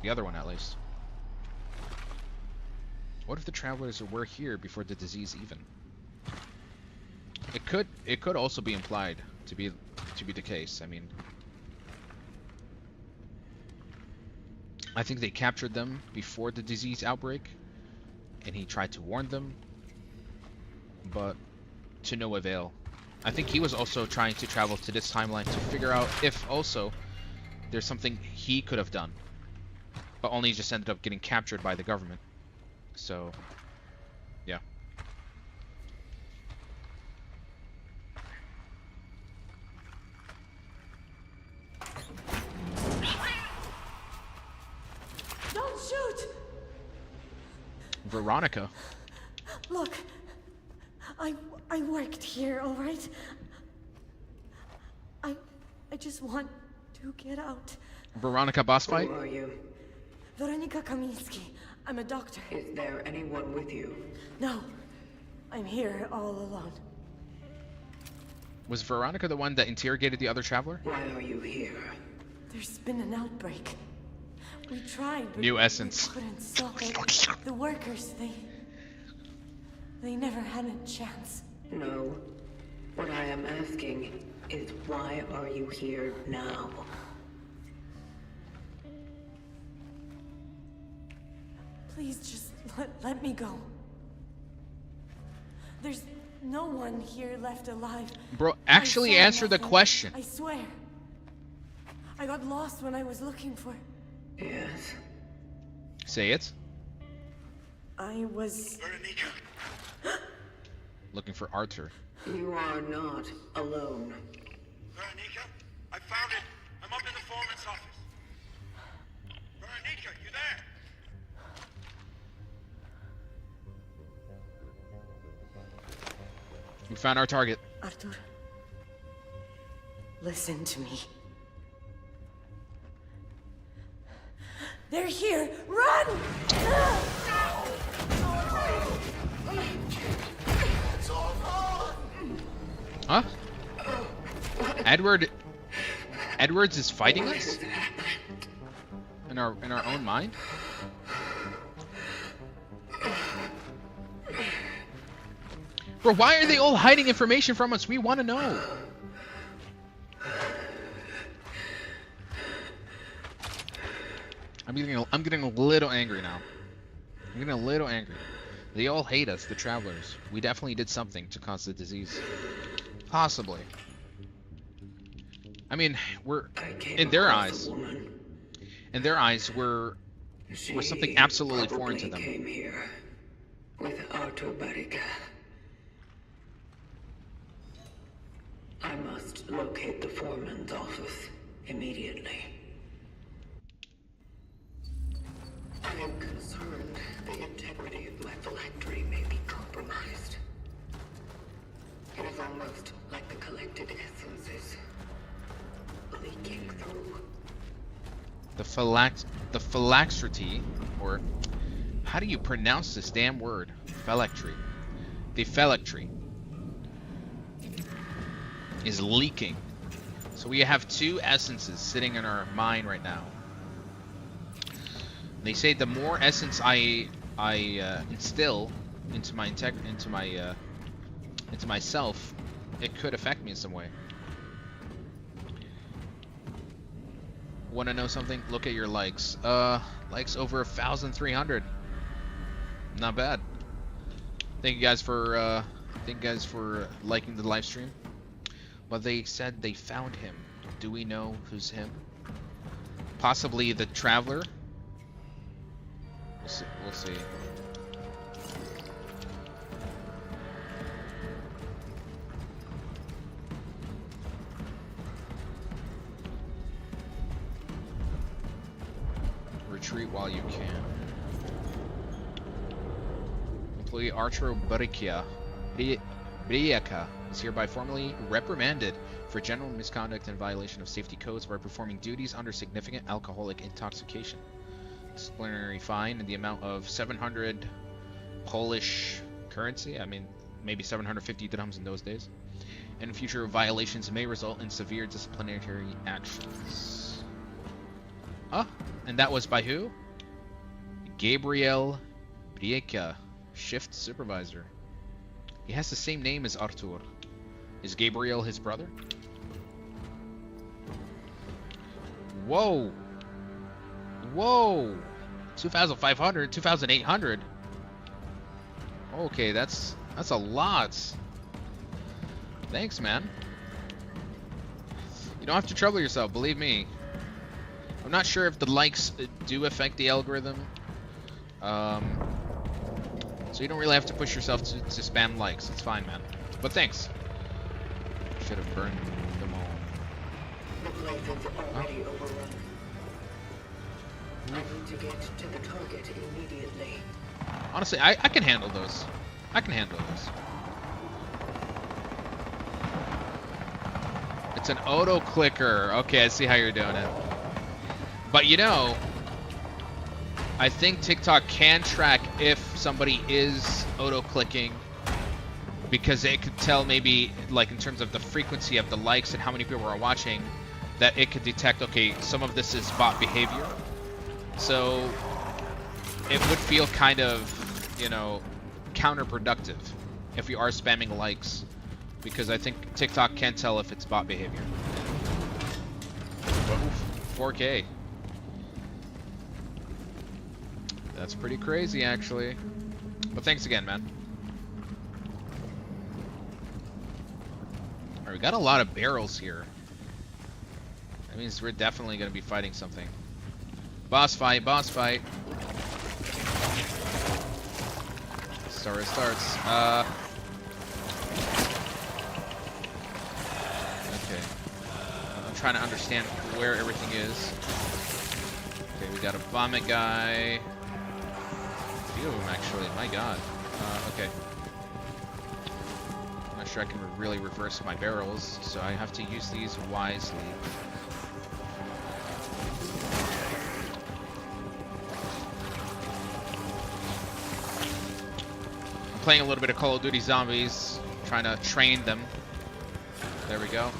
The other one, at least. What if the Travelers were here before the disease even? It could also be implied to be the case. I mean, I think they captured them before the disease outbreak, and he tried to warn them, but to no avail. I think he was also trying to travel to this timeline to figure out if also there's something he could have done, but only just ended up getting captured by the government. So, yeah. Don't shoot! Veronica. Look, I worked here, all right? I just want to get out. Veronica boss fight? Who are you? Veronika Kamiński. I'm a doctor. Is there anyone with you? No, I'm here all alone. Was Veronica the one that interrogated the other Traveler? Why are you here? There's been an outbreak. We tried, but New essence. we couldn't stop it. The workers, they never had a chance. No. What I am asking is why are you here now? Please just let me go. There's no one here left alive. Bro, actually I saw answer the nothing. question. I swear. I got lost when I was looking for... Yes. Say it. I was... Veronica! Looking for Arthur. You are not alone. Veronica? I found it! I'm up in the foreman's office. Veronica, you there? We found our target. Arthur. Listen to me. They're here! Run! Huh? Edwards is fighting us? In our own mind? Bro, why are they all hiding information from us? We want to know. I'm getting a little angry now. I'm getting a little angry. They all hate us, the Travelers. We definitely did something to cause the disease. Possibly. I mean, we're in their eyes. In their eyes, we're something absolutely foreign to them. Came here with Arthur Barrica. I must locate the foreman's office immediately. I am concerned the integrity of my phylactery may be compromised. It is almost like the collected essences leaking through. The phylactery, or how do you pronounce this damn word? Phylactery. The phylactery is leaking. So So we have 2 essences sitting in our mind right now. They say the more essence I instill into myself, it could affect me in some way. Want to know something? Look at your likes. Likes over 1,300. Not bad. Thank you guys for liking the live stream. But they said they found him. Do we know who's him? Possibly the Traveler. We'll see. Retreat while you can. Employee Arturo Briaka is hereby formally reprimanded for general misconduct and violation of safety codes by performing duties under significant alcoholic intoxication. Disciplinary fine in the amount of 700 Polish currency, I mean maybe 750 dirhams in those days, and future violations may result in severe disciplinary actions. And that was by who? Gabriel Briaka, shift supervisor. He has the same name as Artur. Is Gabriel his brother? Whoa! Whoa! 2,500, 2,800. Okay, that's a lot. Thanks, man. You don't have to trouble yourself, believe me. I'm not sure if the likes do affect the algorithm. So you don't really have to push yourself to spam likes. It's fine, man. But thanks. Should have burned them all. The playthings are already overrun. I need to get to the target immediately. Honestly, I can handle those. I can handle those. It's an auto clicker. Okay, I see how you're doing it. But you know, I think TikTok can track if somebody is auto clicking, because it could tell maybe like in terms of the frequency of the likes and how many people are watching, that it could detect, okay, some of this is bot behavior. So it would feel kind of, you know, counterproductive if we are spamming likes, because I think TikTok can tell if it's bot behavior. But, oof, 4K. That's pretty crazy, actually. But thanks again, man. Alright, we got a lot of barrels here. That means we're definitely going to be fighting something. Boss fight, boss fight. Sorry, it starts. Okay. I'm trying to understand where everything is. Okay, we got a vomit guy. A few of them, actually. My god. Okay. I'm not sure I can really reverse my barrels, so I have to use these wisely. Playing a little bit of Call of Duty Zombies, trying to train them. There we go.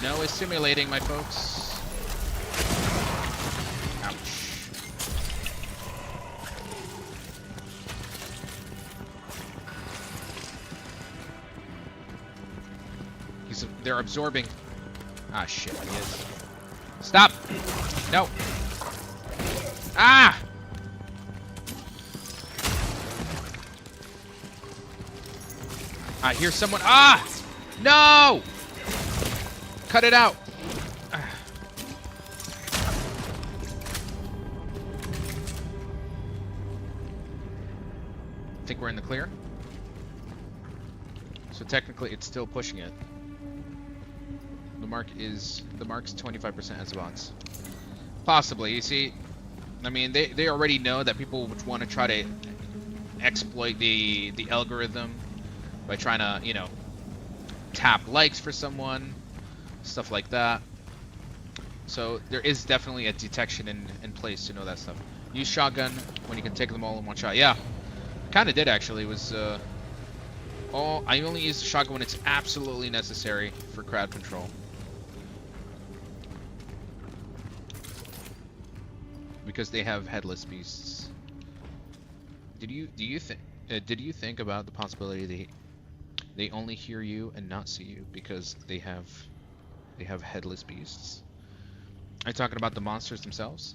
No, it's simulating, my folks. They're absorbing. Ah, shit, he is. Stop! No! Ah! I hear someone. Ah! No! Cut it out! Ah. I think we're in the clear. So technically, it's still pushing it. The mark's 25% as bots. Possibly, you see. I mean, they already know that people would want to try to exploit the algorithm by trying to, you know, tap likes for someone, stuff like that. So there is definitely a detection in place to know that stuff. Use shotgun when you can take them all in one shot. Yeah, kind of did actually. It was I only use the shotgun when it's absolutely necessary for crowd control. Because they have headless beasts. Did you think about the possibility they only hear you and not see you because they have headless beasts? Are you talking about the monsters themselves?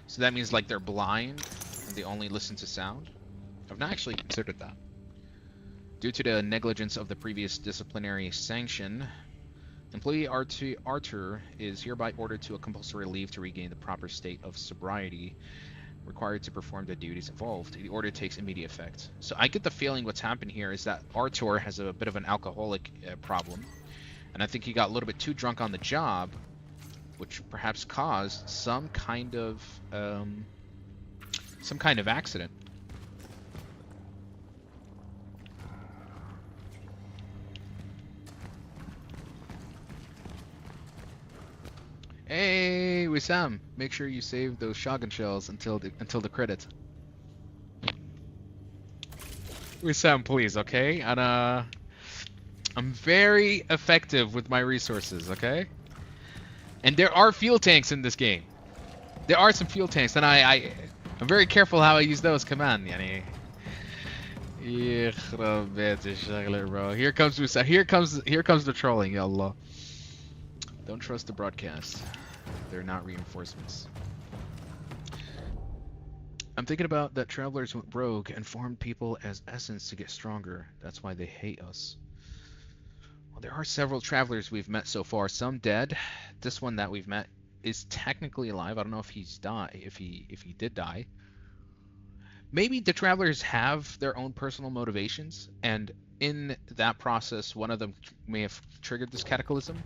So that means like they're blind and they only listen to sound? I've not actually considered that. Due to the negligence of the previous disciplinary sanction, employee Arthur is hereby ordered to a compulsory leave to regain the proper state of sobriety required to perform the duties involved. The order takes immediate effect. So I get the feeling what's happened here is that Arthur has a bit of an alcoholic problem. And I think he got a little bit too drunk on the job, which perhaps caused some kind of accident. Hey, Wissam, make sure you save those shotgun shells until the credits. Wissam, please, okay? And I'm very effective with my resources, okay? And there are fuel tanks in this game. There are some fuel tanks, and I'm very careful how I use those. Come on, yani. Bro. Here comes Wissam. Here comes the trolling, ya Allah. Don't trust the broadcast. They're not reinforcements. I'm thinking about that travelers went rogue and formed people as essence to get stronger. That's why they hate us. Well, there are several travelers we've met so far. Some dead. This one that we've met is technically alive. I don't know if he's died. If he did die. Maybe the travelers have their own personal motivations, and in that process, one of them may have triggered this cataclysm.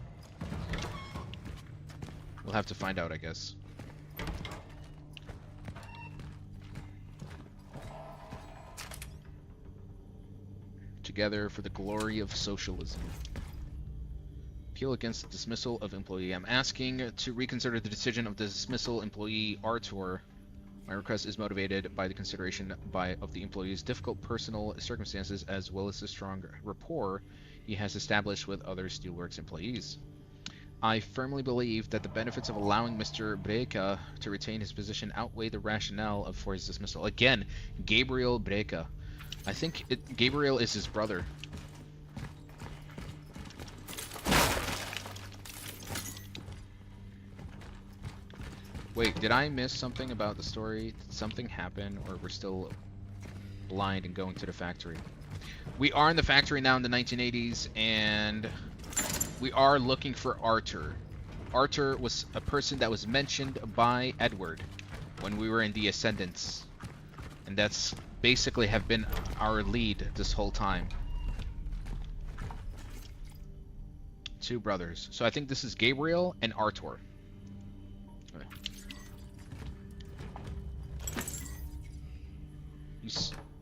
We'll have to find out, I guess. Together for the glory of socialism. Appeal against the dismissal of employee. I'm asking to reconsider the decision of the dismissal employee Arthur. My request is motivated by the consideration of the employee's difficult personal circumstances as well as the strong rapport he has established with other Steelworks employees. I firmly believe that the benefits of allowing Mr. Breka to retain his position outweigh the rationale for his dismissal. Again, Gabriel Breka. I think Gabriel is his brother. Wait, did I miss something about the story? Did something happen, or we're still blind and going to the factory? We are in the factory now in the 1980s, and we are looking for Arthur. Arthur was a person that was mentioned by Edward when we were in the Ascendants. And that's basically have been our lead this whole time. Two brothers. So I think this is Gabriel and Arthur. Okay.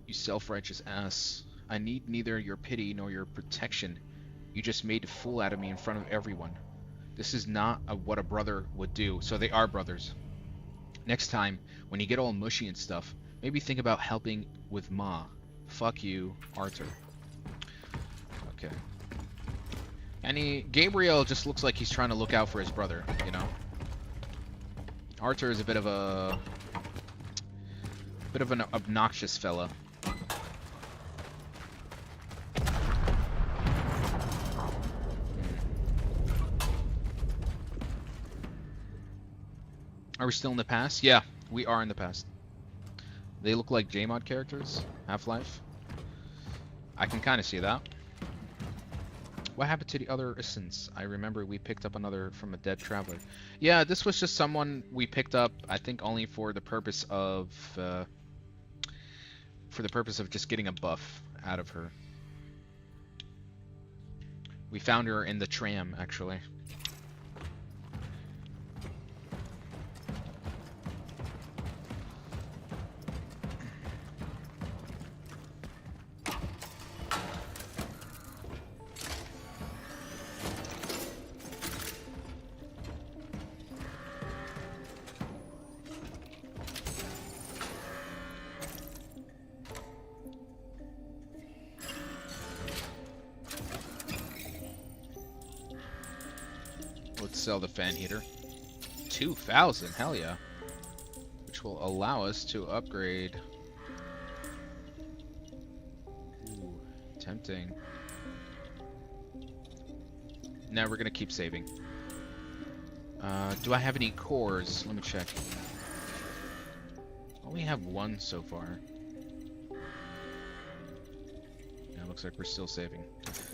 You self-righteous ass. I need neither your pity nor your protection. You just made a fool out of me in front of everyone. This is not what a brother would do. So they are brothers. Next time, when you get all mushy and stuff, maybe think about helping with Ma. Fuck you, Arthur. Okay. And Gabriel just looks like he's trying to look out for his brother, you know? Arthur is a bit of an obnoxious fella. Are we still in the past? Yeah, we are in the past. They look like JMod characters. Half-Life. I can kind of see that. What happened to the other essence? I remember we picked up another from a dead traveler. Yeah, this was just someone we picked up, I think, only for the purpose of just getting a buff out of her. We found her in the tram, actually. sell the fan heater. 2,000, hell yeah. Which will allow us to upgrade. Ooh, tempting. Now we're gonna keep saving. Do I have any cores? Let me check. Only have one so far. Yeah, looks like we're still saving.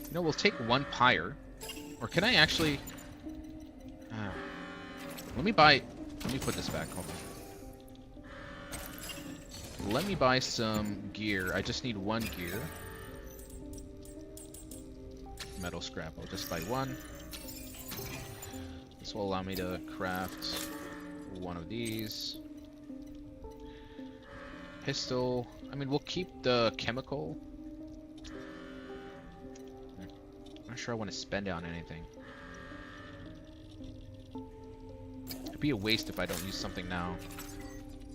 You know, we'll take one pyre. Or can I actually... let me put this back. Hold on. Let me buy some gear. I just need one gear. Metal scrap. I'll just buy one. This will allow me to craft one of these. Pistol. I mean, we'll keep the chemical. I'm not sure I want to spend it on anything. It'd be a waste if I don't use something now.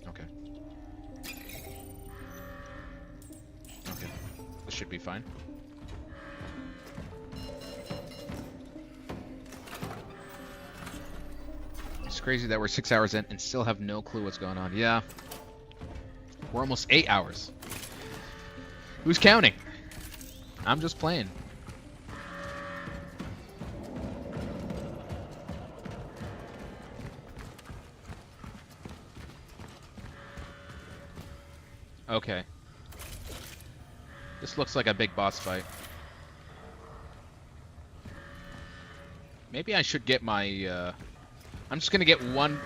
Okay. Okay. This should be fine. It's crazy that we're 6 hours in and still have no clue what's going on. Yeah. We're almost 8 hours. Who's counting? I'm just playing. Okay. This looks like a big boss fight. Maybe I should get my I'm just gonna get one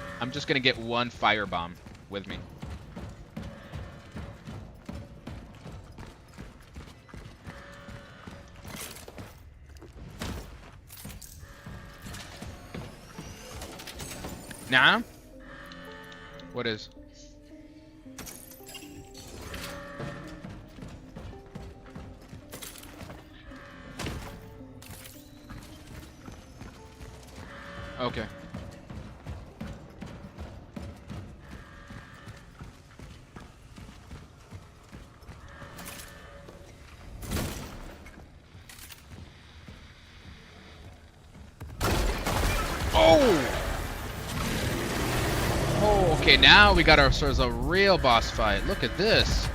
firebomb with me. Nah? What is? Okay. Oh, okay, now we got ourselves a real boss fight. Look at this.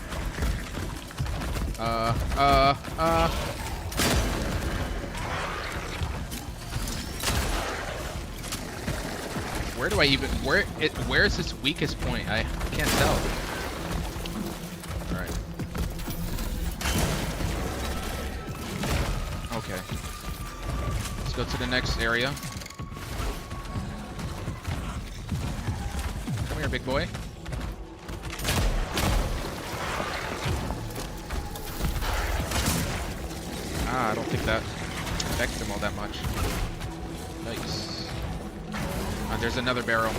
Where do I even, where is its weakest point? I can't tell. Alright. Okay. Let's go to the next area. Come here, big boy. I don't think that affects him all that much. Nice. There's another barrel.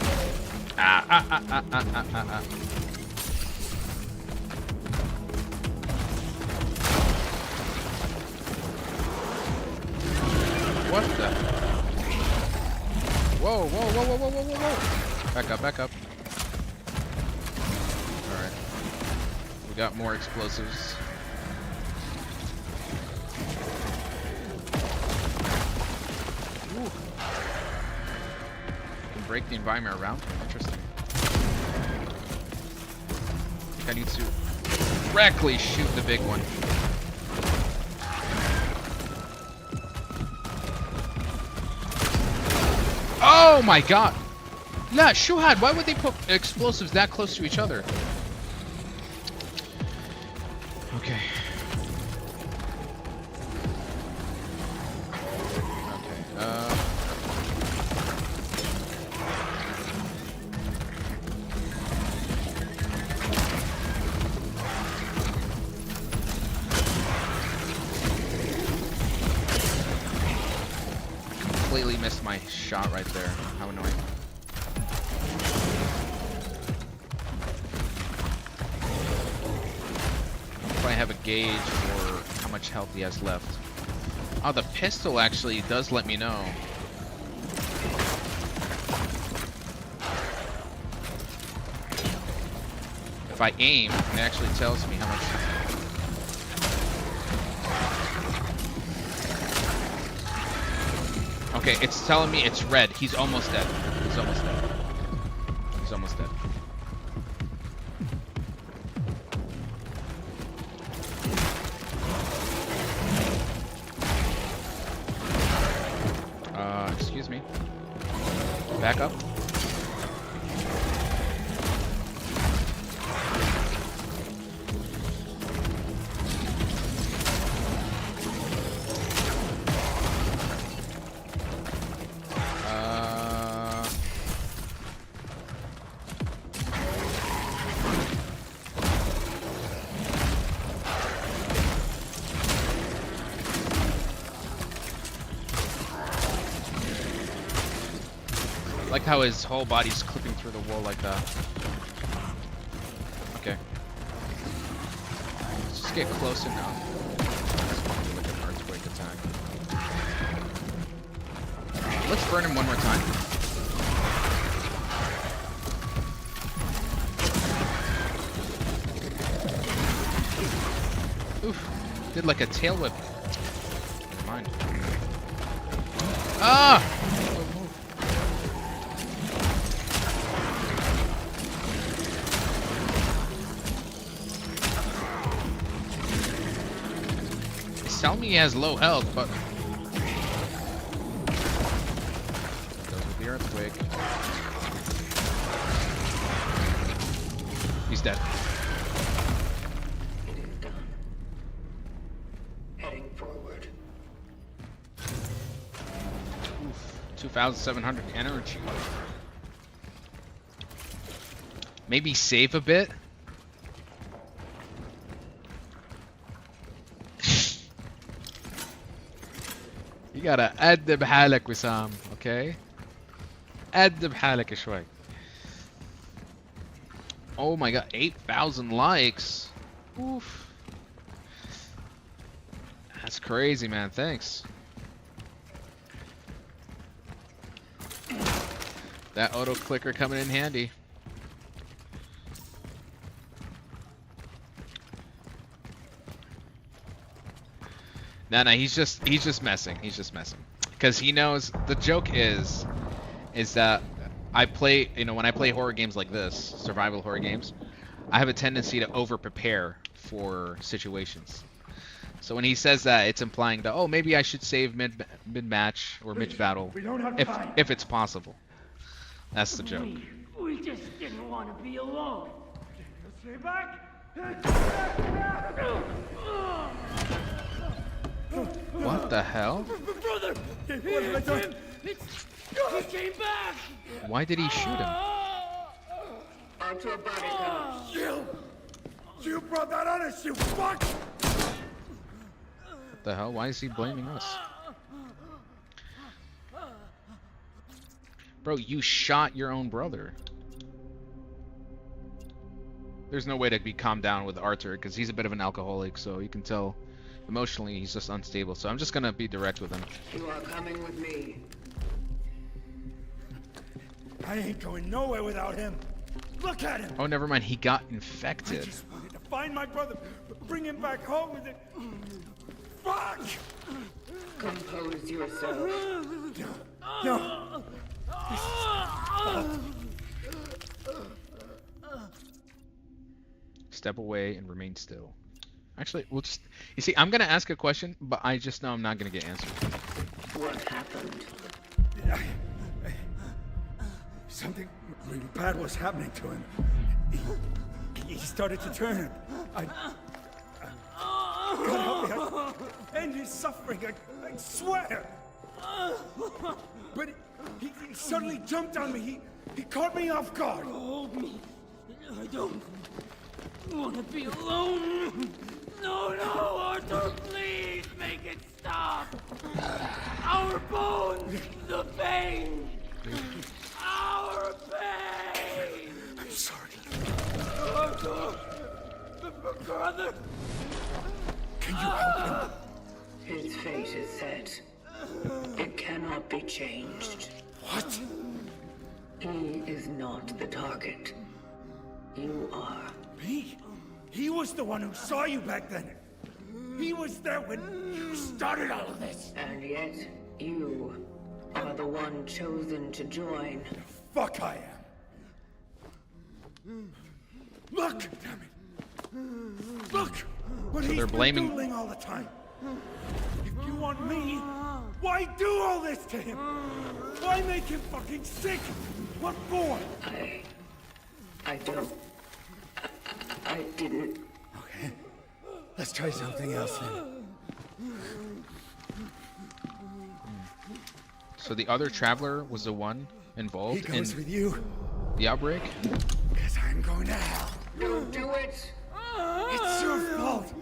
What the? Whoa, whoa, whoa, whoa, whoa, whoa, whoa, whoa. Back up, back up. Alright. We got more explosives. Ooh. Can break the environment around me. Interesting. I think I need to directly shoot the big one. Oh my god! Nah, Shuhad, why would they put explosives that close to each other? Okay. Completely missed my shot right there. How annoying. If I have a gauge for how much health he has left. Oh, the pistol actually does let me know. If I aim, it actually tells me how much. Okay, it's telling me it's red. He's almost dead. He's almost dead. He's almost dead. Excuse me. Back up. I like how his whole body's clipping through the wall like that. Okay. Let's just get close enough. That's probably like an earthquake attack. Let's burn him one more time. Oof. Did like a tail whip. Never mind. Ah! Tell me he has low health, but goes with the earthquake. He's dead. It is done. Heading forward. Oof, 2,700 energy. Maybe save a bit. You gotta أدب حالك وسام, okay? أدب حالك شوي. Oh my god, 8,000 likes. Oof. That's crazy, man. Thanks. That auto clicker coming in handy. No, he's just messing. He's just messing. Because he knows the joke is that I play, when I play horror games like this, survival horror games, I have a tendency to over prepare for situations. So when he says that, it's implying that, oh, maybe I should save mid match or mid battle if it's possible. That's the joke. We just didn't want to be alone. Stay back. What the hell? Brother! What have I done? He came back! Why did he shoot him? Onto a body couch. You brought that on us, you fuck! What the hell? Why is he blaming us? Bro, you shot your own brother. There's no way to be calmed down with Arthur because he's a bit of an alcoholic, so you can tell emotionally he's just unstable. So I'm just gonna be direct with him. You are coming with me. I ain't going nowhere without him. Look at him. Oh, never mind. He got I infected. just wanted to find my brother, bring him back home with it. Fuck! Compose yourself. No. Step away and remain still. Actually, we'll just... You see, I'm gonna ask a question, but I just know I'm not gonna get answered. What happened? Something really bad was happening to him. He started to turn. God help me, I end his suffering, I swear. But he suddenly jumped on me. He caught me off guard. Hold me. I don't want to be alone. No, Arthur, please make it stop. Our bones, the pain. Our pain. I'm sorry. Arthur, brother. Can you help him? His fate is set. It cannot be changed. What? He is not the target. You are. Me? He was the one who saw you back then. He was there when you started all of this. And yet, you are the one chosen to join. Fuck I am. Look, damn it. Look what he's they're blaming- been doing all the time. If you want me, why do all this to him? Why make him fucking sick? What for? I don't. I didn't. Okay. Let's try something else then. So the other traveler was the one He involved in goes with you, the outbreak? because I'm going to hell. Don't do it! It's your fault.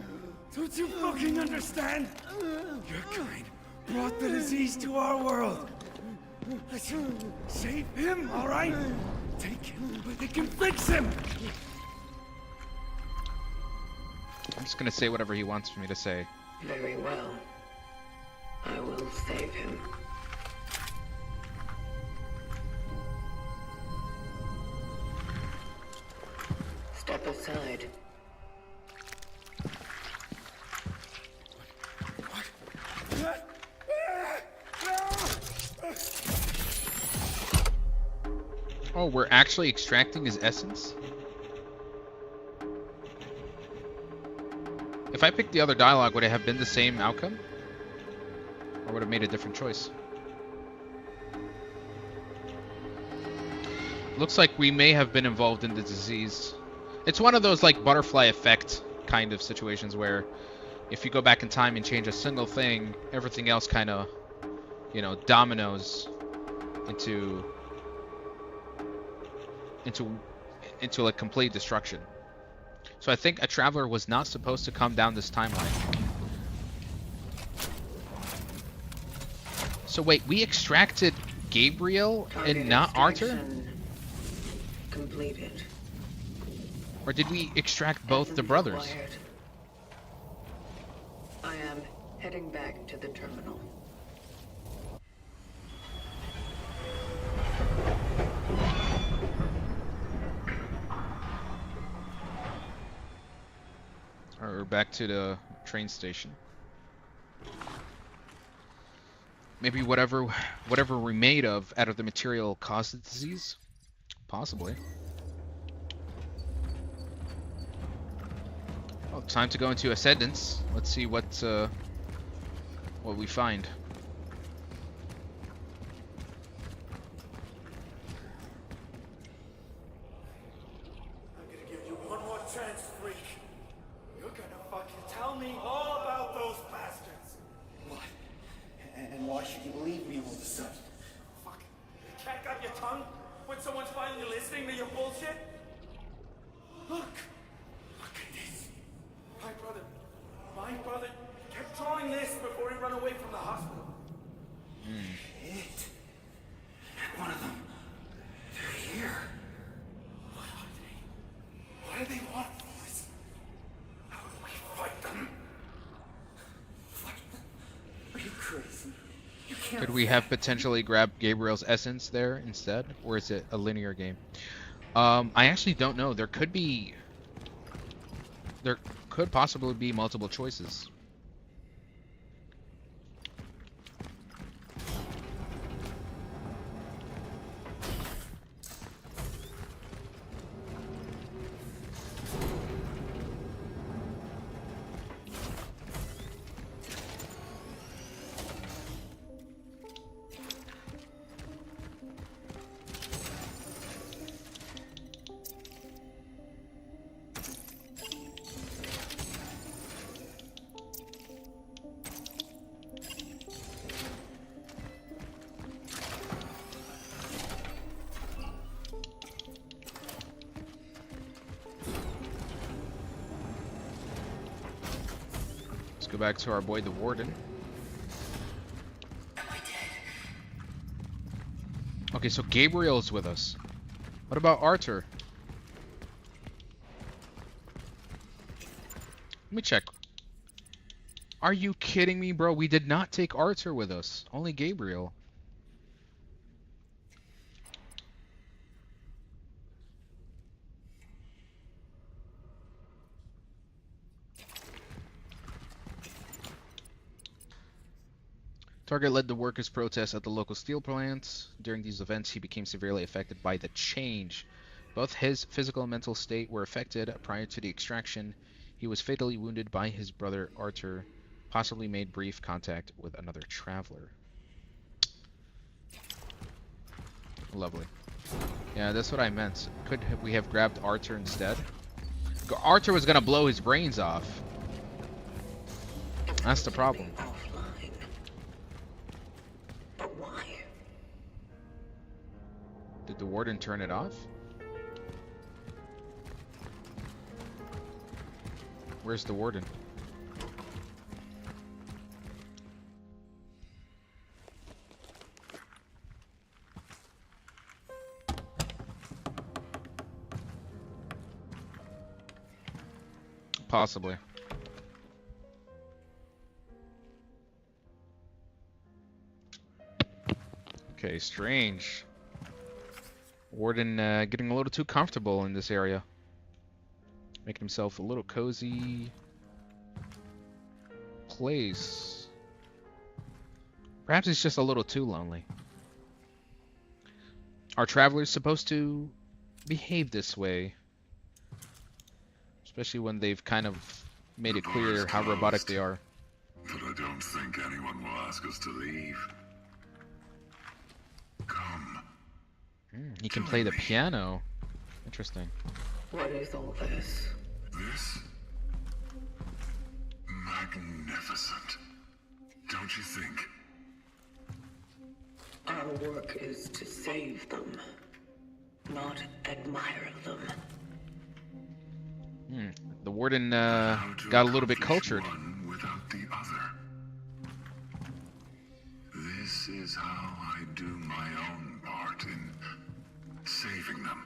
Don't you fucking understand? Your kind brought the disease to our world. Let's save him, all right? Take him, but they can fix him. I'm just gonna say whatever he wants me to say. Very well. I will save him. Step aside. Oh, we're actually extracting his essence? If I picked the other dialogue, would it have been the same outcome? Or would it have made a different choice? Looks like we may have been involved in the disease. It's one of those like butterfly effect kind of situations where if you go back in time and change a single thing, everything else kind of, you know, dominoes into like complete destruction. So I think a traveler was not supposed to come down this timeline. So wait, we extracted Gabriel and not Arthur? Extraction completed. Or did we extract both the brothers? Acquired. I am heading back to the terminal. Or back to the train station. Maybe whatever we're made of out of the material caused the disease? Possibly. Well, time to go into Ascendance. Let's see what we find. I'm gonna give you one more chance, freak. You're gonna fucking tell me all about those bastards. What? And why should you believe me all of a sudden? Fuck. You can't got your tongue when someone's finally listening to your bullshit? Look at this. My brother kept drawing this before he ran away from the hospital. Shit. And one of them, they're here. What are they? What do they want from us? How do we fight them? Fight them? Are you crazy? You can't. Could we have potentially grabbed Gabriel's essence there instead? Or is it a linear game? I actually don't know. There could possibly be multiple choices. Go back to our boy the Warden. Okay, so Gabriel's with us. What about Arthur? Let me check. Are you kidding me, bro? We did not take Arthur with us. Only Gabriel. Target led the workers' protests at the local steel plants. During these events, he became severely affected by the change. Both his physical and mental state were affected prior to the extraction. He was fatally wounded by his brother Arthur, possibly made brief contact with another traveler. Lovely. Yeah, that's what I meant. Could we have grabbed Arthur instead? Arthur was gonna blow his brains off. That's the problem. Offline. But why? Did the warden turn it off? Where's the warden? Possibly. Okay, strange. Warden getting a little too comfortable in this area. Making himself a little cozy place. Perhaps he's just a little too lonely. Are travelers supposed to behave this way? Especially when they've kind of made it clear how robotic they are. But I don't think anyone will ask us to leave. Come. He can play the piano. Interesting. What is all this? This? Magnificent. Don't you think? Our work is to save them, not admire them. The warden got a little bit cultured. One without the other. This is how I do my own part in saving them.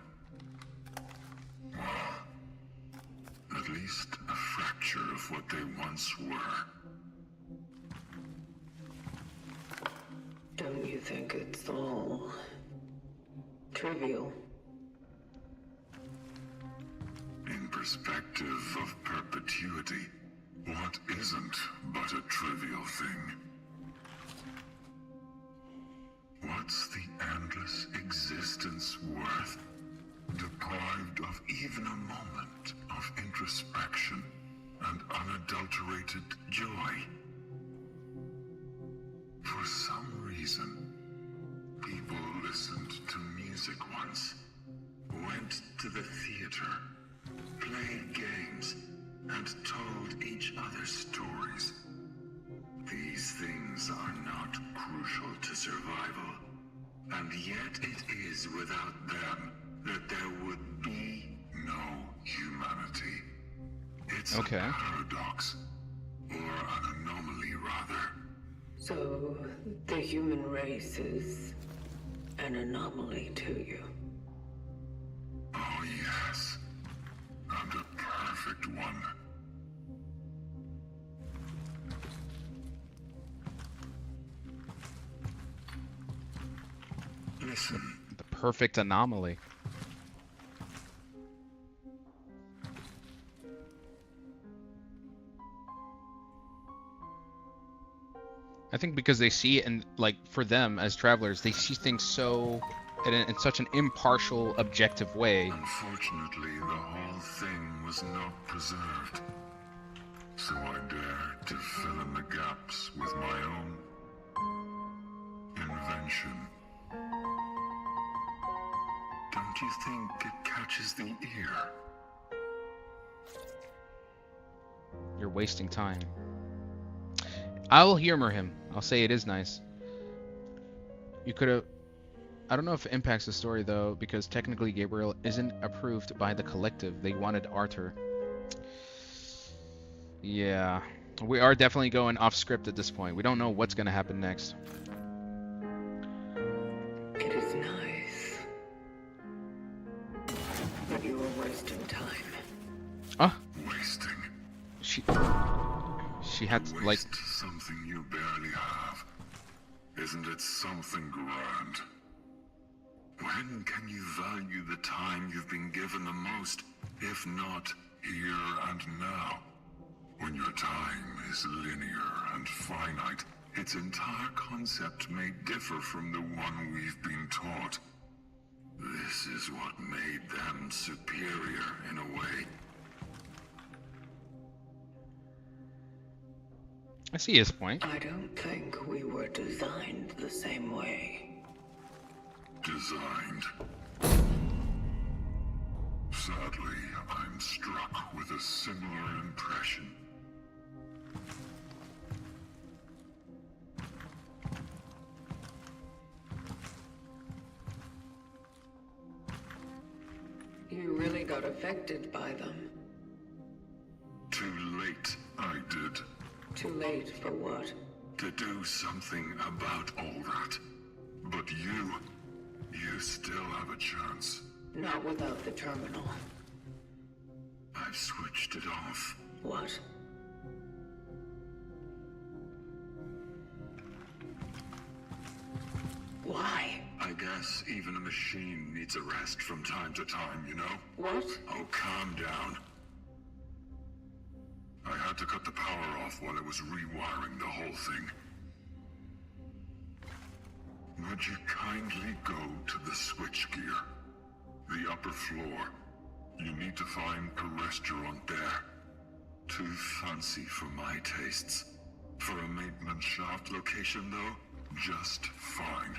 Well, at least a fracture of what they once were. Don't you think it's all trivial? In perspective of perpetuity, what isn't but a trivial thing? What's the endless existence worth, deprived of even a moment of introspection and unadulterated joy? For some reason, people listened to music once, went to the theater, played games, and told each other stories. These things are not crucial to survival, and yet it is without them that there would be no humanity. It's Okay. a paradox, or an anomaly rather. So, the human race is an anomaly to you. Oh yes, and a perfect one. Listen, The perfect anomaly. I think because they see it, and like for them as travelers, they see things so in such an impartial, objective way. unfortunately, the whole thing was not preserved. So I dare to fill in the gaps with my own invention. Don't you think it catches the ear? You're wasting time. I will humor him. I'll say it is nice. You could have... I don't know if it impacts the story, though, because technically Gabriel isn't approved by the collective. They wanted Arthur. Yeah. We are definitely going off script at this point. We don't know what's going to happen next. It is nice. But you are wasting time. Ah, Wasting. she had to, like... Waste something you barely have. Isn't it something grand? When can you value the time you've been given the most, if not here and now? When your time is linear and finite, its entire concept may differ from the one we've been taught. This is what made them superior in a way. I see his point. I don't think we were designed the same way. Designed. Sadly, I'm struck with a similar impression. You really got affected by them. Too late, I did. Too late for what? To do something about all that. But you still have a chance. Not without the terminal. I've switched it off. What? Why? I guess even a machine needs a rest from time to time, you know? What? Oh, calm down. I had to cut the power off while I was rewiring the whole thing. Would you kindly go to the switchgear? The upper floor. You need to find a restaurant there. Too fancy for my tastes. For a maintenance shaft location, though, just fine.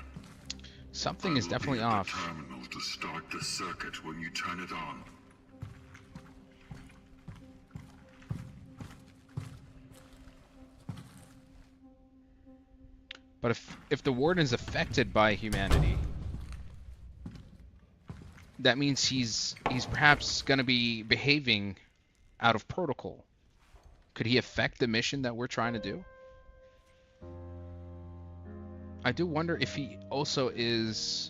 Something is definitely off. I will be at the terminal to start the circuit when you turn it on. But if the warden is affected by humanity, that means he's perhaps going to be behaving out of protocol. Could he affect the mission that we're trying to do? I do wonder if he also is...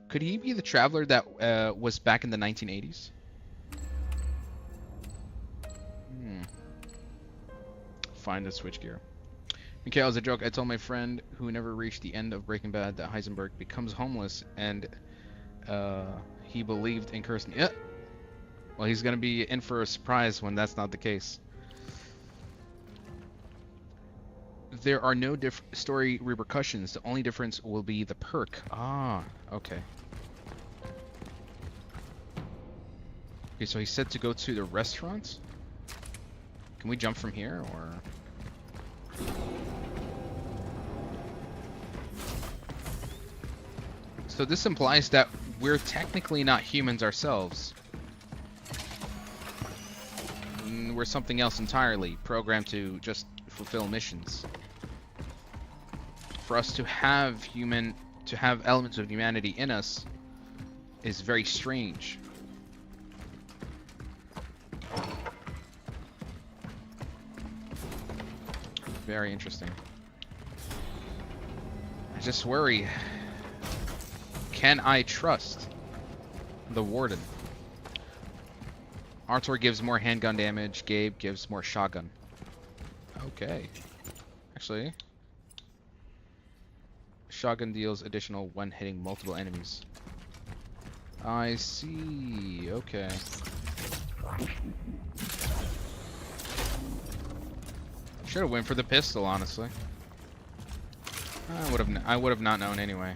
Could he be the traveler that was back in the 1980s? Find the switchgear. Mikhail, as a joke, I told my friend who never reached the end of Breaking Bad that Heisenberg becomes homeless and he believed in Kirsten. Yeah. Well, he's going to be in for a surprise when that's not the case. There are no story repercussions. The only difference will be the perk. Ah, okay. Okay, so he said to go to the restaurant. Can we jump from here, or... So this implies that we're technically not humans ourselves. We're something else entirely, programmed to just fulfill missions. For us to have elements of humanity in us is very strange. Very interesting. I just worry. Can I trust the warden? Artur gives more handgun damage. Gabe gives more shotgun. Okay. Actually, shotgun deals additional when hitting multiple enemies. I see. Okay. Should have went for the pistol, honestly. I would have not known anyway.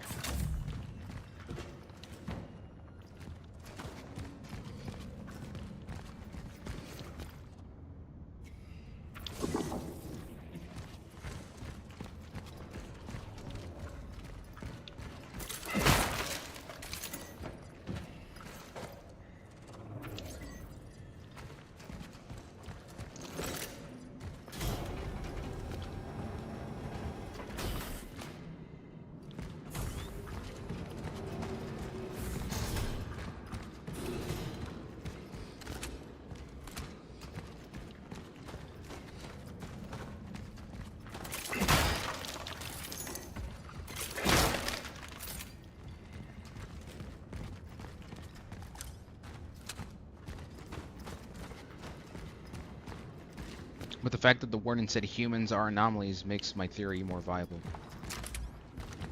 But the fact that the warden said humans are anomalies makes my theory more viable.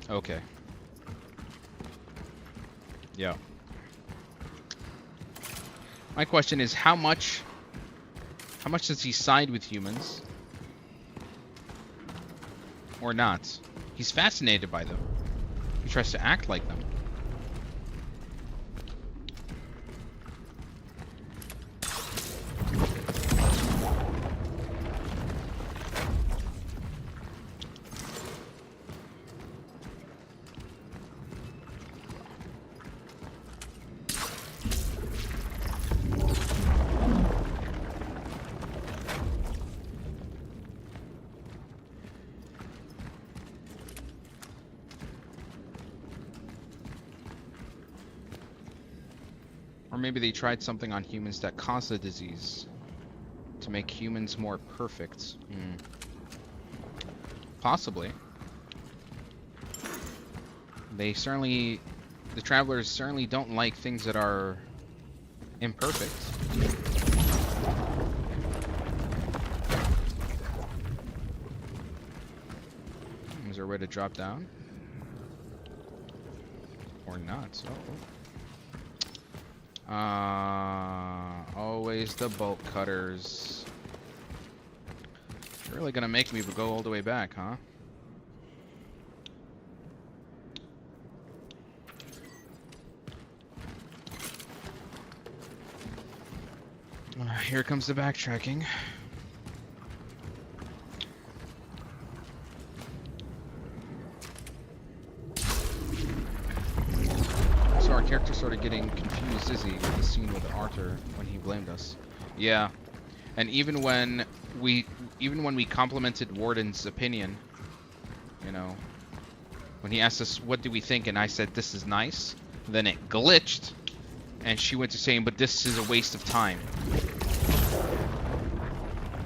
Okay. Yeah. My question is, how much does he side with humans? or not. He's fascinated by them. He tries to act like them. Or maybe they tried something on humans that caused the disease to make humans more perfect. Possibly. The travelers certainly don't like things that are imperfect. Is there a way to drop down? Or not? Always the bolt cutters. You're really gonna make me go all the way back, huh? Here comes the backtracking. So our character started getting confused, is he, with the scene with Arthur when he blamed us. Yeah, and even when we complimented Warden's opinion, you know, when he asked us what do we think, and I said this is nice, then it glitched, and she went to saying, but this is a waste of time.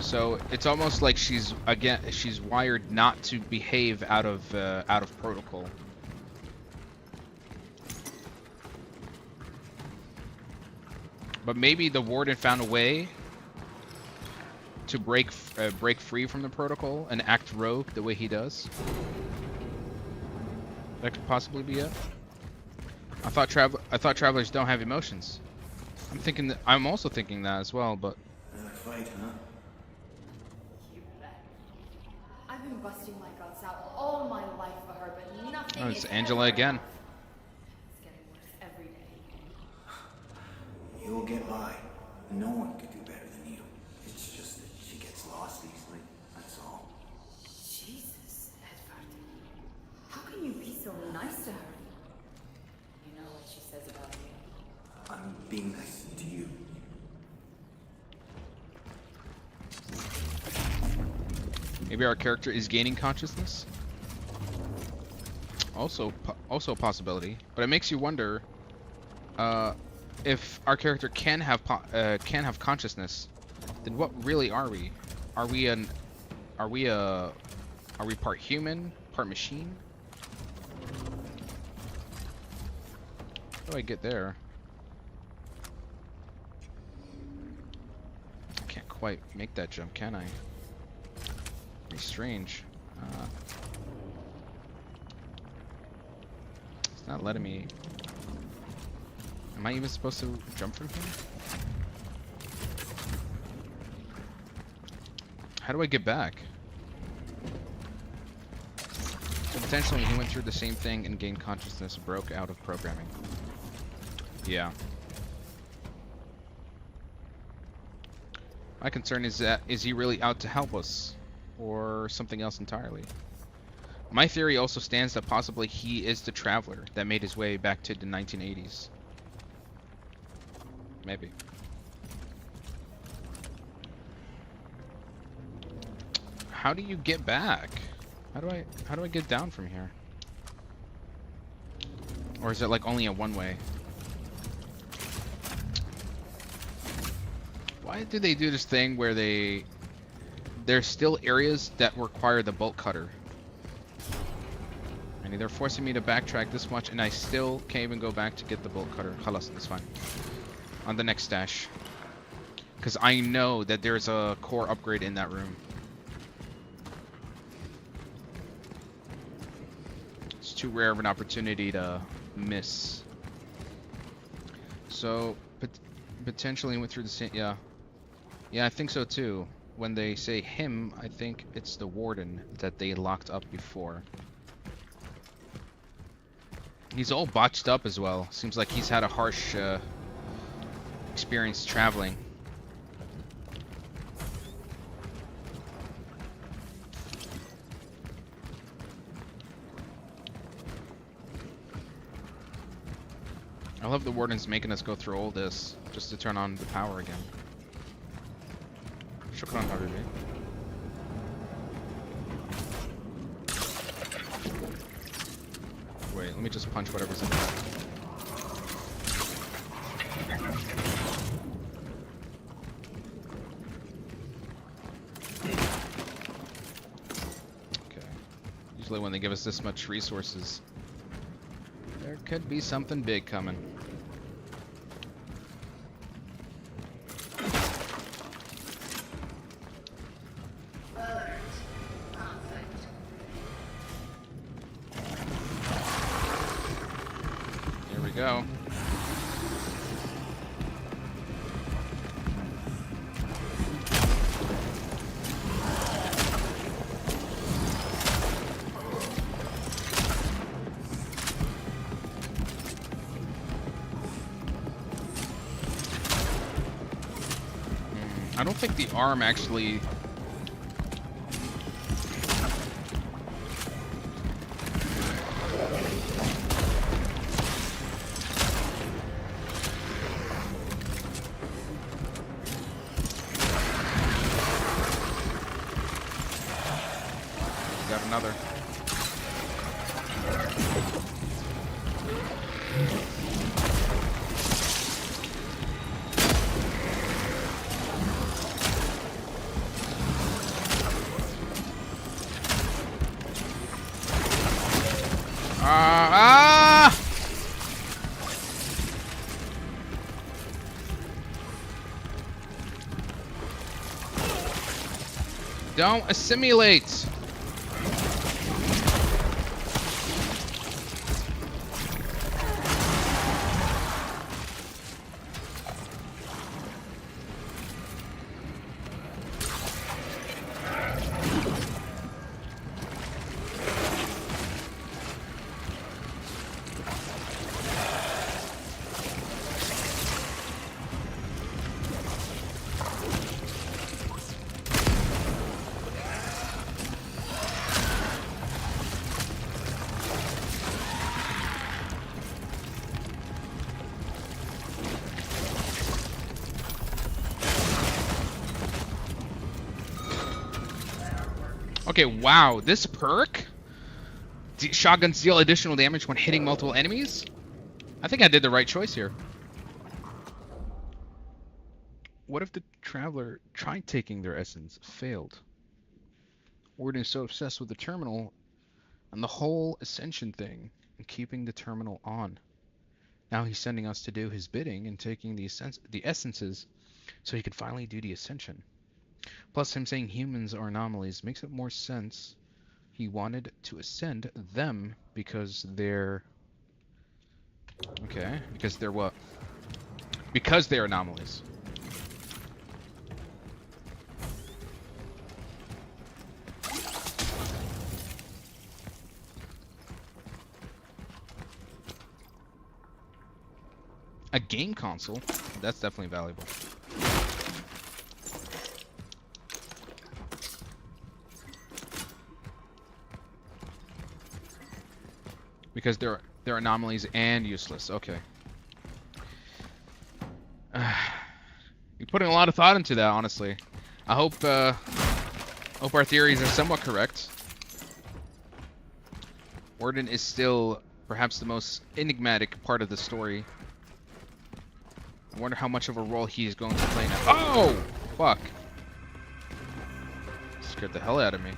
So it's almost like she's wired not to behave out of protocol. But maybe the Warden found a way to break free from the protocol and act rogue the way he does. That could possibly be it. I thought travelers don't have emotions. I'm also thinking that as well, but. Another fight, huh? You bet. I've been busting my guts out all my life for her, but nothing. Oh, it's is Angela ever again. enough. It's getting worse every day. You'll get by. No one could do better than you. It's just that she gets lost easily. That's all. Jesus, Edward. How can you be so nice to her? You know what she says about me. I'm being nice to you. Maybe our character is gaining consciousness. Also a possibility, but it makes you wonder if our character can have consciousness. Then what really are we? Are we part human, part machine? How do I get there? I can't quite make that jump, can I? Pretty strange. It's not letting me. Am I even supposed to jump from here? How do I get back? So potentially he went through the same thing and gained consciousness, broke out of programming. Yeah. My concern is he really out to help us? Or something else entirely? My theory also stands that possibly he is the traveler that made his way back to the 1980s. Maybe. How do you get back? How do I get down from here? Or is it like only a one-way? Why do they do this thing where there's still areas that require the bolt cutter? And they're forcing me to backtrack this much, and I still can't even go back to get the bolt cutter. Halas, that's fine. On the next stash. Because I know that there's a core upgrade in that room. It's too rare of an opportunity to miss. So, potentially went through the same... Yeah. Yeah, I think so too. when they say him, I think it's the warden that they locked up before. He's all botched up as well. Seems like he's had a harsh experience traveling. I love the warden's making us go through all this just to turn on the power again. Shukran, Habibi. Wait, let me just punch whatever's in there. Okay. Usually when they give us this much resources, there could be something big coming. Here we go. I don't think the arm actually... Got another. Don't assimilate! Okay, wow, this perk? Shotguns deal additional damage when hitting multiple enemies? I think I did the right choice here. What if the Traveler tried taking their essence, failed? Warden is so obsessed with the terminal and the whole Ascension thing and keeping the terminal on. Now he's sending us to do his bidding and taking the essences so he could finally do the Ascension. Plus, him saying humans are anomalies makes it more sense. He wanted to ascend them because they're... Okay, because they're what? Because they're anomalies. A game console? That's definitely valuable. Because they're anomalies and useless. Okay. You're putting a lot of thought into that, honestly. I hope our theories are somewhat correct. Warden is still perhaps the most enigmatic part of the story. I wonder how much of a role he is going to play now. Oh! Fuck. Scared the hell out of me.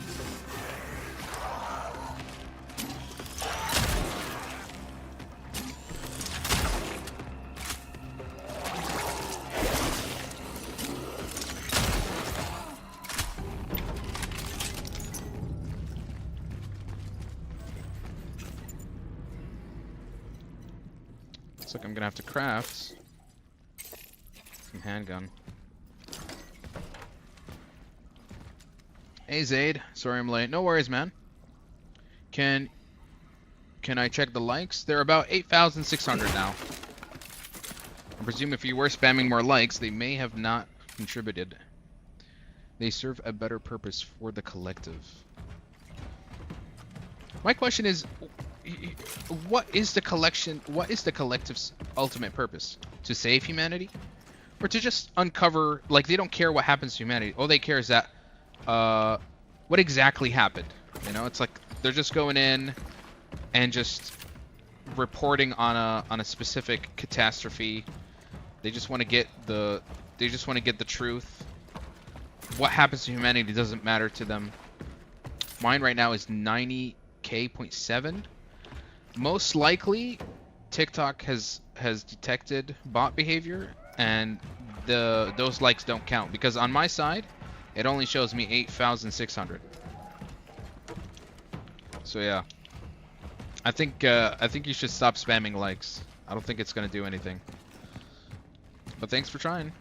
Looks like I'm gonna have to craft some handgun. Hey Zaid, sorry I'm late. No worries, man. Can I check the likes? They're about 8,600 now. I presume if you were spamming more likes, they may have not contributed. They serve a better purpose for the collective. My question is, what is the collective's ultimate purpose? To save humanity? Or to just uncover, like, they don't care what happens to humanity. All they care is that, what exactly happened. You know, it's like, they're just going in and just reporting on a specific catastrophe. They just want to get the truth. What happens to humanity doesn't matter to them. Mine right now is 90K.7. Most likely, TikTok has detected bot behavior, and those likes don't count because on my side, it only shows me 8,600. So yeah, I think you should stop spamming likes. I don't think it's gonna do anything. But thanks for trying.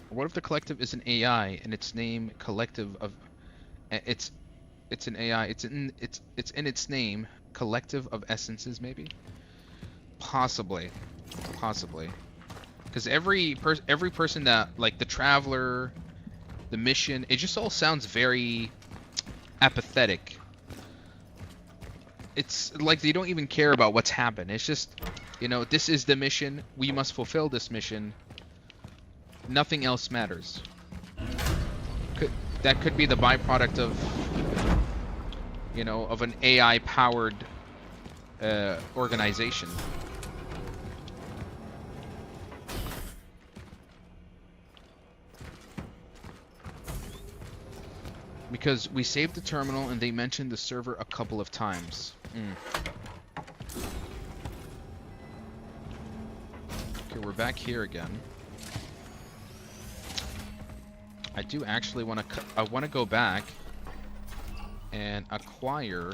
What if the collective is an AI and its name collective of it's an AI. It's in its name collective of essences maybe? Possibly. Because every person that, like, the traveler, the mission, it just all sounds very apathetic. It's like they don't even care about what's happened. It's just, you know, this is the mission. We must fulfill this mission. Nothing else matters. That could be the byproduct of, you know, of an AI-powered organization. Because we saved the terminal and they mentioned the server a couple of times. Okay, we're back here again. I do actually want to go back and acquire.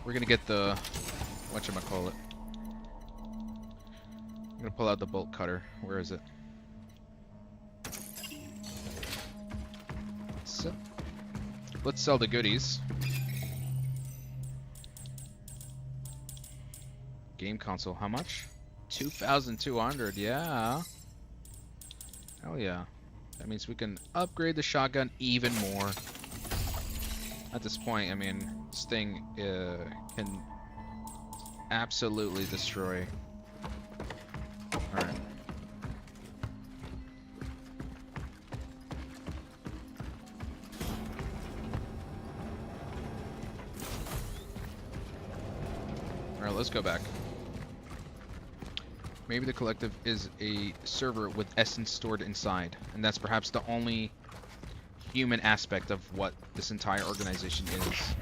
We're gonna get the whatchamacallit. I'm gonna pull out the bolt cutter. Where is it? So, let's sell the goodies. Game console, how much? 2,200, yeah. Hell yeah. That means we can upgrade the shotgun even more. At this point, I mean, this thing can absolutely destroy. Alright. Alright, let's go back. Maybe the collective is a server with essence stored inside, and that's perhaps the only human aspect of what this entire organization is.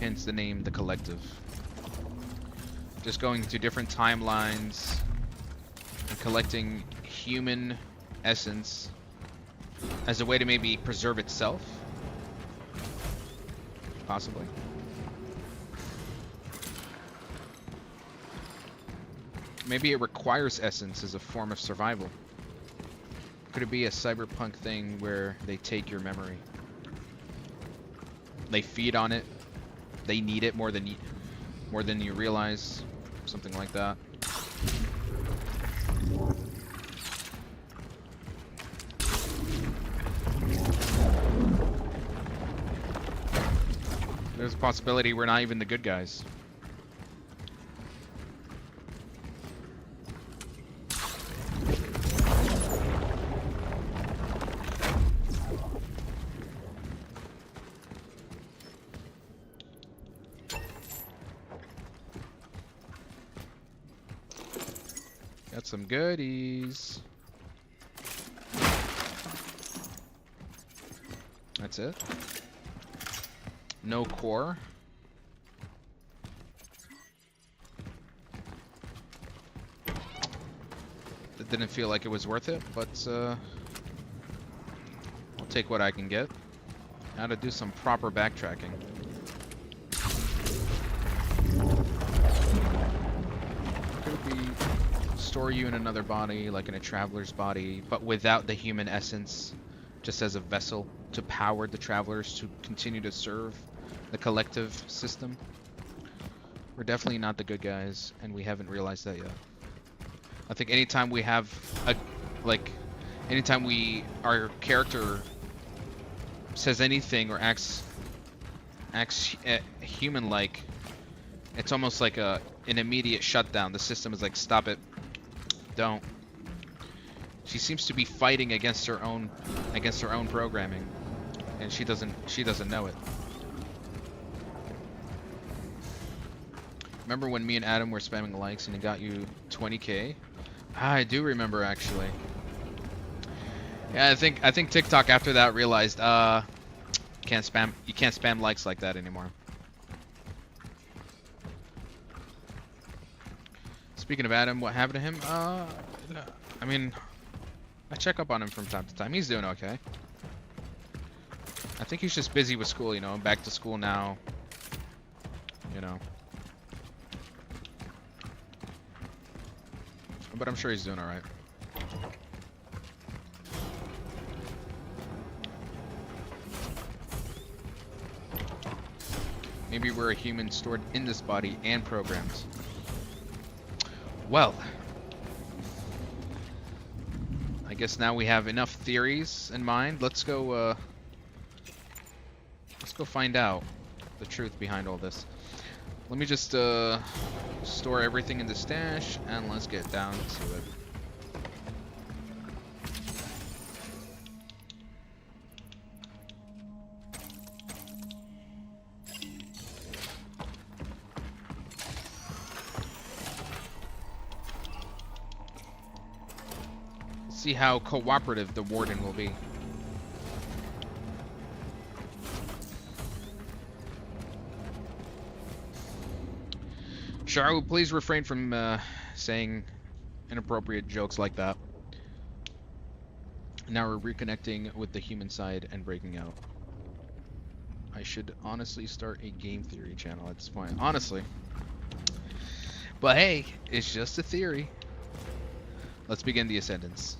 Hence the name, the collective. Just going to different timelines and collecting human essence as a way to maybe preserve itself. Possibly. Maybe it requires essence as a form of survival. Could it be a cyberpunk thing where they take your memory? They feed on it. They need it more than you realize. Something like that. There's a possibility we're not even the good guys. Got some goodies. That's it. No core. It didn't feel like it was worth it, but I'll take what I can get. Now to do some proper backtracking. Could it be store you in another body, like in a traveler's body, but without the human essence, just as a vessel to power the travelers to continue to serve the collective system. We're definitely not the good guys, and we haven't realized that yet. I think anytime we have anytime our character says anything or acts human-like, it's almost like an immediate shutdown. The system is like, stop it, don't. She seems to be fighting against her own programming, and she doesn't know it. Remember when me and Adam were spamming likes and it got you 20k? I do remember, actually. Yeah, I think TikTok after that realized you can't spam likes like that anymore. Speaking of Adam, what happened to him? I mean, I check up on him from time to time. He's doing okay. I think he's just busy with school, you know, back to school now. You know. But I'm sure he's doing alright. Maybe we're a human stored in this body and programmed. Well, I guess now we have enough theories in mind. Let's go find out the truth behind all this. Let me just store everything in the stash and let's get down to it. Let's see how cooperative the warden will be. Sharu, please refrain from saying inappropriate jokes like that. Now we're reconnecting with the human side and breaking out. I should honestly start a game theory channel at this point. Honestly. But hey, it's just a theory. Let's begin the ascendance.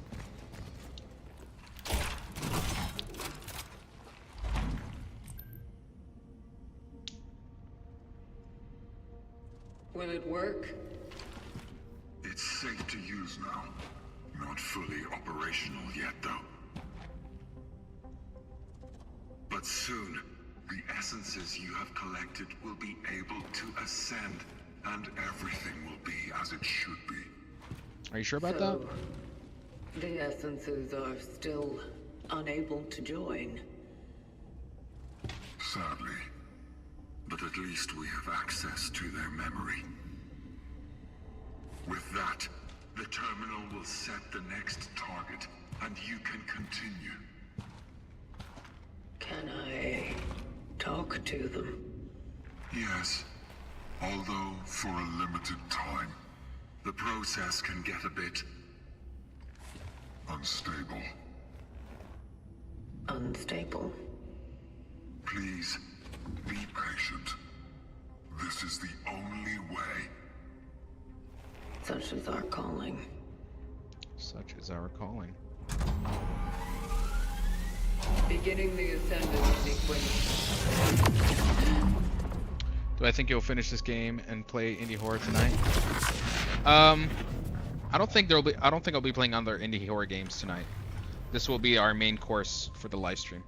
Will it work? It's safe to use now. Not fully operational yet, though. But soon, the essences you have collected will be able to ascend, and everything will be as it should be. Are you sure about that? The essences are still unable to join. Sadly. But at least we have access to their memory. With that, the terminal will set the next target, and you can continue. Can I talk to them? Yes, although for a limited time. The process can get a bit unstable. Unstable? Please, be patient. This is the only way. Such is our calling. Such is our calling. Beginning the ascendant sequence. Do I think you'll finish this game and play indie horror tonight? I don't think I'll be playing other indie horror games tonight. This will be our main course for the live stream.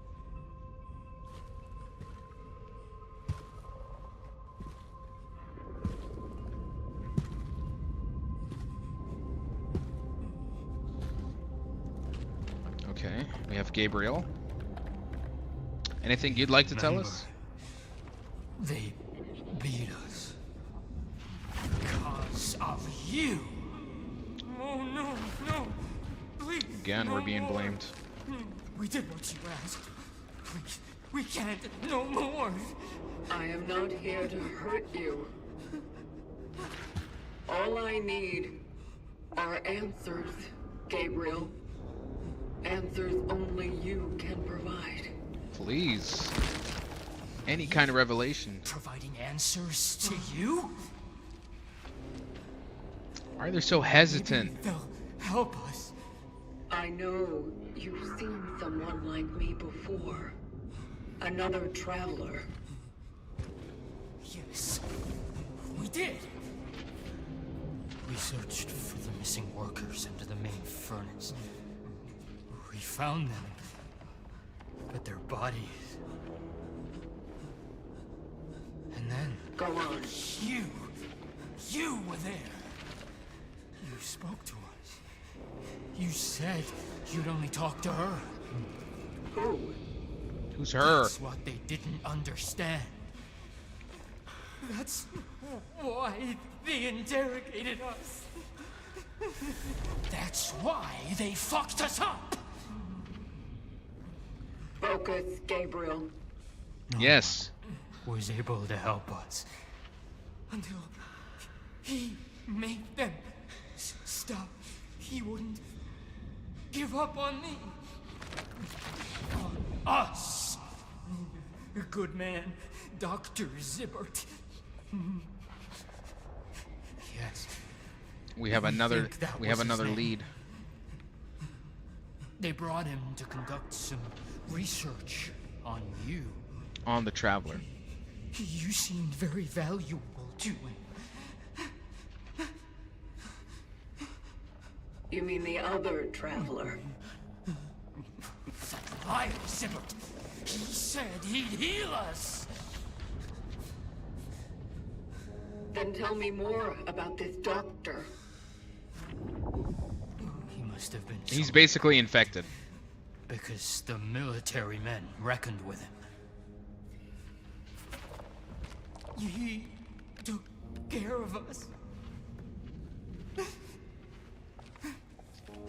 Okay, we have Gabriel. Anything you'd like to tell us? They beat us because of you. Oh no, no, please. Again, no we're being more. blamed. We did what you asked. Please, we can't no more. I am not here to hurt you. All I need are answers, Gabriel. Answers only you can provide. Please. Any kind of revelation. Providing answers to you? Why are they so hesitant? Maybe they'll help us. I know you've seen someone like me before. Another traveler. Yes, we did. We searched for the missing workers under the main furnace. We found them, but their bodies. And then Go on. you were there. You spoke to us. You said you'd only talk to her. Who? Who's her? That's what they didn't understand. That's why they interrogated us. That's why they fucked us up. Focus, Gabriel. Yes. Was able to help us until he made them stop. He wouldn't give up on me. On us. A good man, Dr. Zibbert. Yes. We have We another. think that We have was his another name. lead. They brought him to conduct some research on you. On the Traveler. You seemed very valuable to him. You mean the other traveler? That liar, Zibbert. He said he'd heal us. Then tell me more about this doctor. He must have been. He's some- basically infected. because the military men reckoned with him. He took care of us. They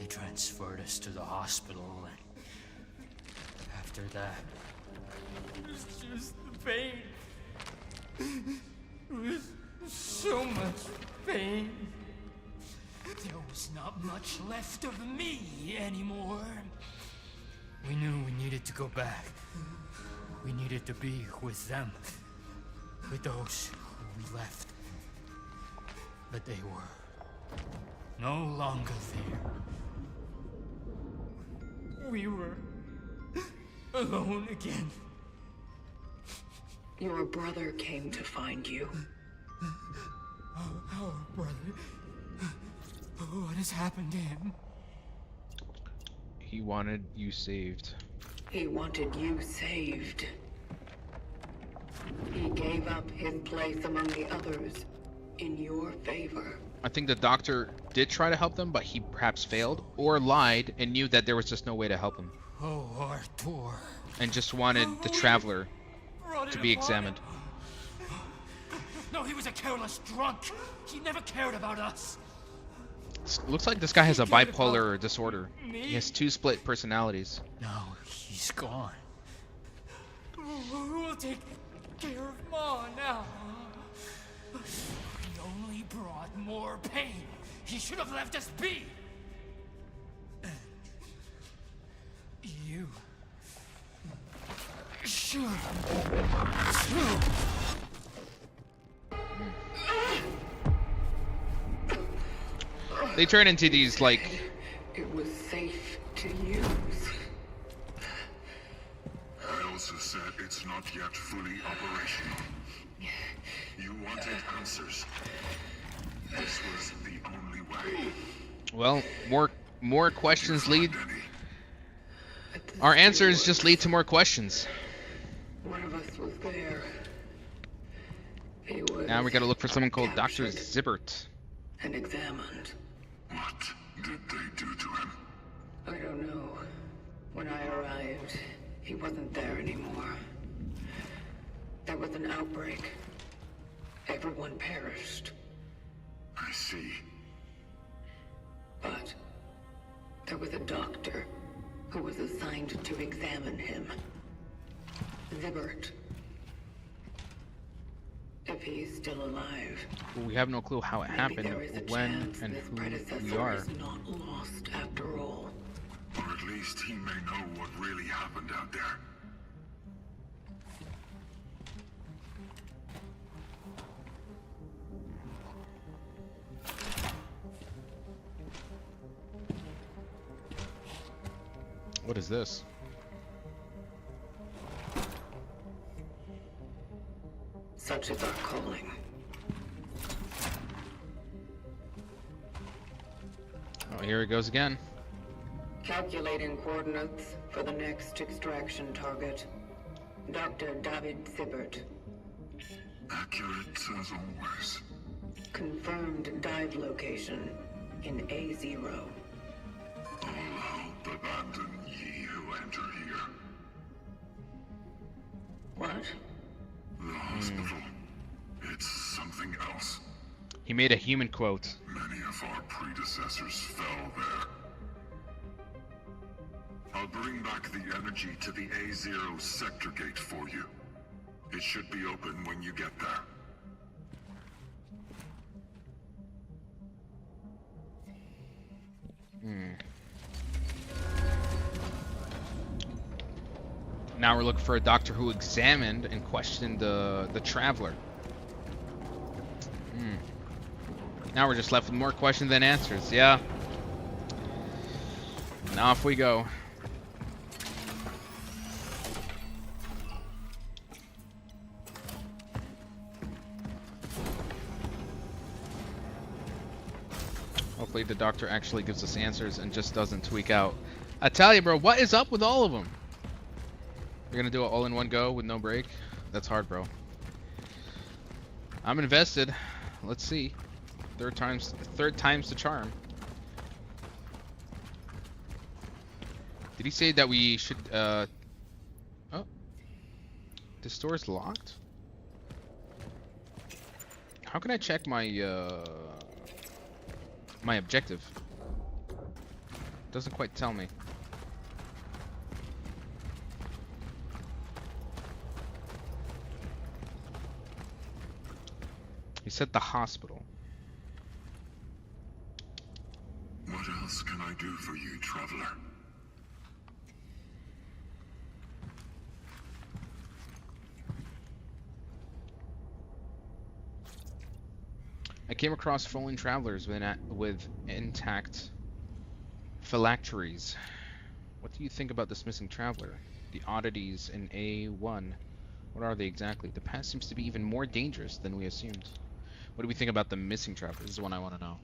transferred us to the hospital, and after that, it was just the pain. It was so much pain. There was not much left of me anymore. We knew we needed to go back. We needed to be with them. With those who we left. But they were no longer there. We were alone again. Your brother came to find you. Our brother. What has happened to him? He wanted you saved. He wanted you saved. He gave up his place among the others in your favor. I think the doctor did try to help them, but he perhaps failed or lied and knew that there was just no way to help him, Oh, Arthur. and just wanted the Traveler Brought it to be upon examined. him. No, he was a careless drunk. He never cared about us. Looks like this guy has a He cared bipolar about disorder. me. He has 2 split personalities. Now he's gone. Who will take care of Ma now? He only brought more pain. He should have left us be. You should. They turn into these, like, It was safe to use. I also said it's not yet fully operational. You wanted answers. This was the only way. well, more questions lead. Denny, Our answers just lead to more questions. One of us was there. He was Now we gotta look for someone called Dr. captured Zibbert. and examined. what did they do to him? I don't know. When I arrived, he wasn't there anymore. There was an outbreak. Everyone perished. I see. But there was a doctor who was assigned to examine him. Zibbert. If he's still alive, But we have no clue how it maybe there is a happened, when, chance and this who predecessor we are. is not lost after all. Or at least he may know what really happened out there. What is this? Such is our calling. Oh, here it goes again. Calculating coordinates for the next extraction target. Dr. David Sibbert. Accurate as always. Confirmed dive location in A0. All hope abandon ye who enter here. What? The hospital. It's something else. He made a human quote. Many of our predecessors fell there. I'll bring back the energy to the A0 sector gate for you. It should be open when you get there. Now we're looking for a doctor who examined and questioned the traveler. Now we're just left with more questions than answers. Yeah. And off we go. Hopefully the doctor actually gives us answers and just doesn't tweak out. I tell you, bro, what is up with all of them? You're gonna do it all in one go with no break? That's hard, bro. I'm invested. Let's see. Third time's the charm. Did he say that we should oh. This door's locked? How can I check my my objective? Doesn't quite tell me. He said the hospital. What else can I do for you, traveler? I came across fallen travelers with intact phylacteries. What do you think about this missing traveler? The oddities in A1. What are they exactly? The past seems to be even more dangerous than we assumed. What do we think about the missing traveler? This is one I want to know.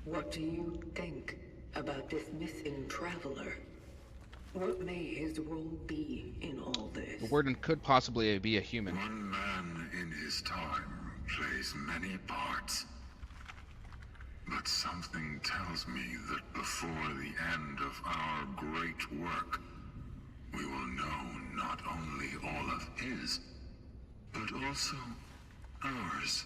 What do you think about this missing traveler? What may his role be in all this? The warden could possibly be a human. One man in his time plays many parts. But something tells me that before the end of our great work, we will know not only all of his, but also ours.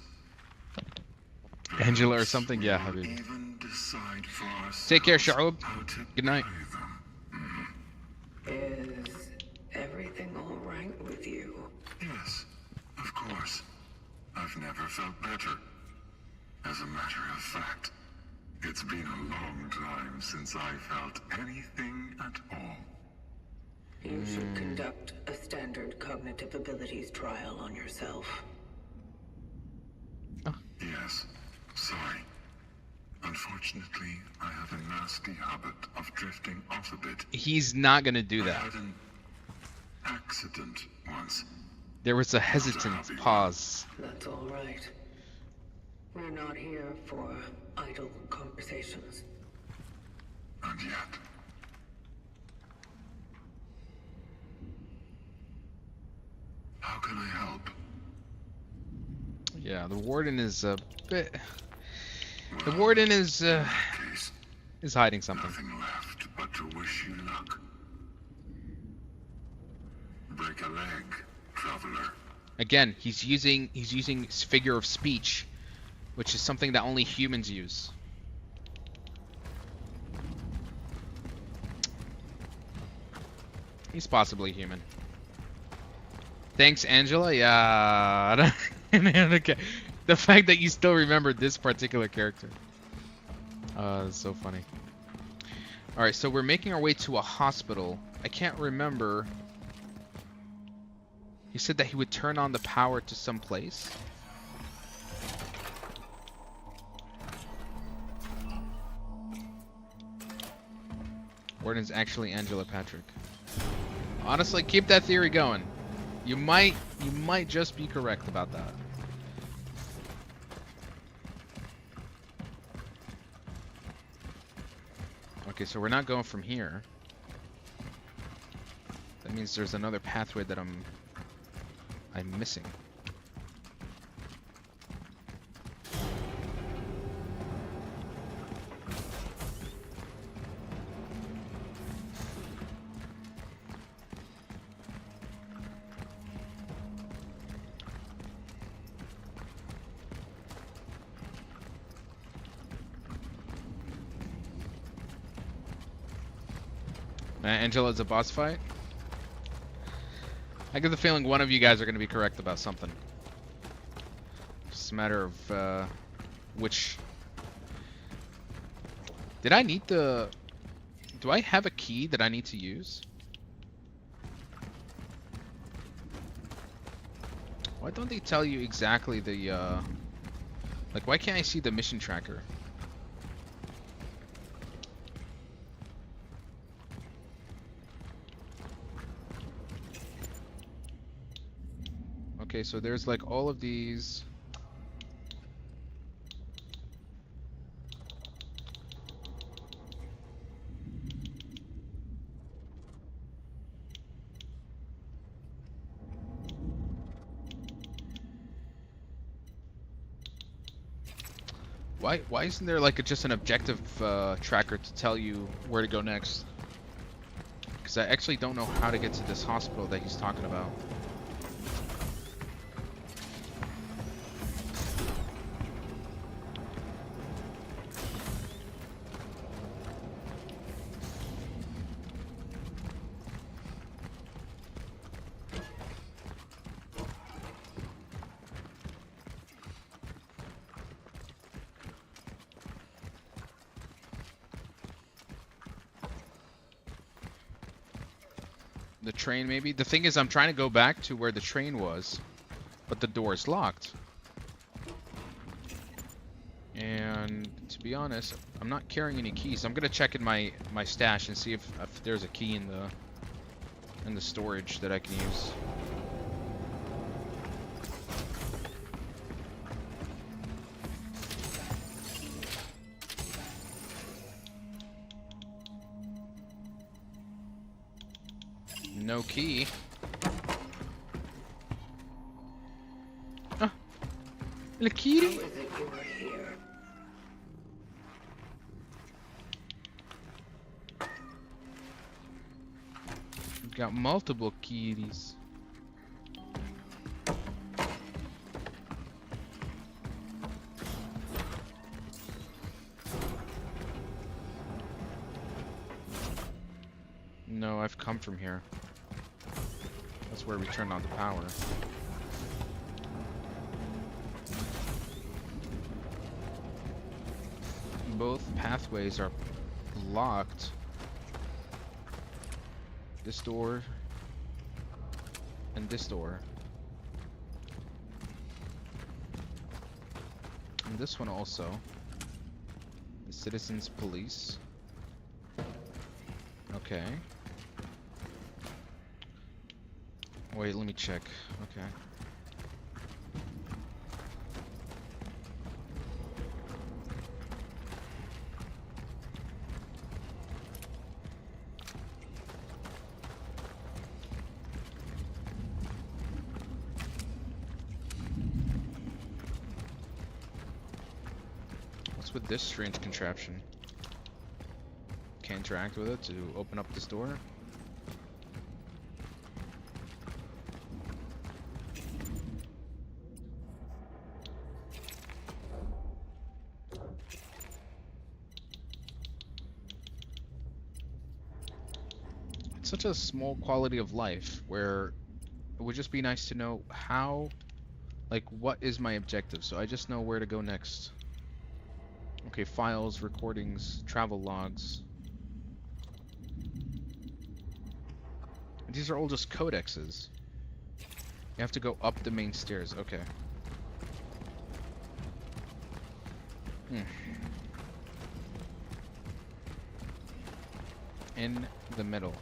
Angela or something? Yeah, Habibi. Habib. Even decide for ourselves Take care, Sha'ub. how to Good night. play them. Is everything all right with you? Yes, of course. I've never felt better. As a matter of fact, it's been a long time since I felt anything at all. You should conduct a standard cognitive abilities trial on yourself. Yes, sorry. Unfortunately, I have a nasty habit of drifting off a bit. He's not gonna do I that. had an accident once. There was a hesitant pause. That's all right. We're not here for idle conversations. And yet... How can I help? Yeah, the warden is a bit. The warden is Case, hiding something. nothing left but to wish you luck. Break a leg, traveler. Again, he's using his figure of speech, which is something that only humans use. He's possibly human. Thanks, Angela. Yeah. Okay. The fact that you still remember this particular character. It's so funny. Alright, so we're making our way to a hospital. I can't remember. He said that he would turn on the power to some place. Warden's actually Angela Patrick. Honestly, keep that theory going. You might just be correct about that. Okay, so we're not going from here. That means there's another pathway that I'm missing. Angela's a boss fight? I get the feeling one of you guys are going to be correct about something. It's a matter of which... Did I need the... Do I have a key that I need to use? Why don't they tell you exactly the... Like, why can't I see the mission tracker? Okay, so there's like all of these. Why isn't there like just an objective tracker to tell you where to go next? Because I actually don't know how to get to this hospital that he's talking about. The train, maybe? The thing is, I'm trying to go back to where the train was, but the door is locked. And to be honest, I'm not carrying any keys. I'm gonna check in my stash and see if there's a key in the storage that I can use. No key. Ah, the key. We've got multiple keys. No, I've come from here. That's where we turned on the power. Both pathways are locked. This door and this door. And this one also. The Citizens Police. Okay. Wait, let me check. Okay. What's with this strange contraption? Can't interact with it to open up this door? Such a small quality of life where it would just be nice to know how, like, what is my objective, so I just know where to go next. Okay, files, recordings, travel logs. And these are all just codexes. You have to go up the main stairs. Okay. in the middle.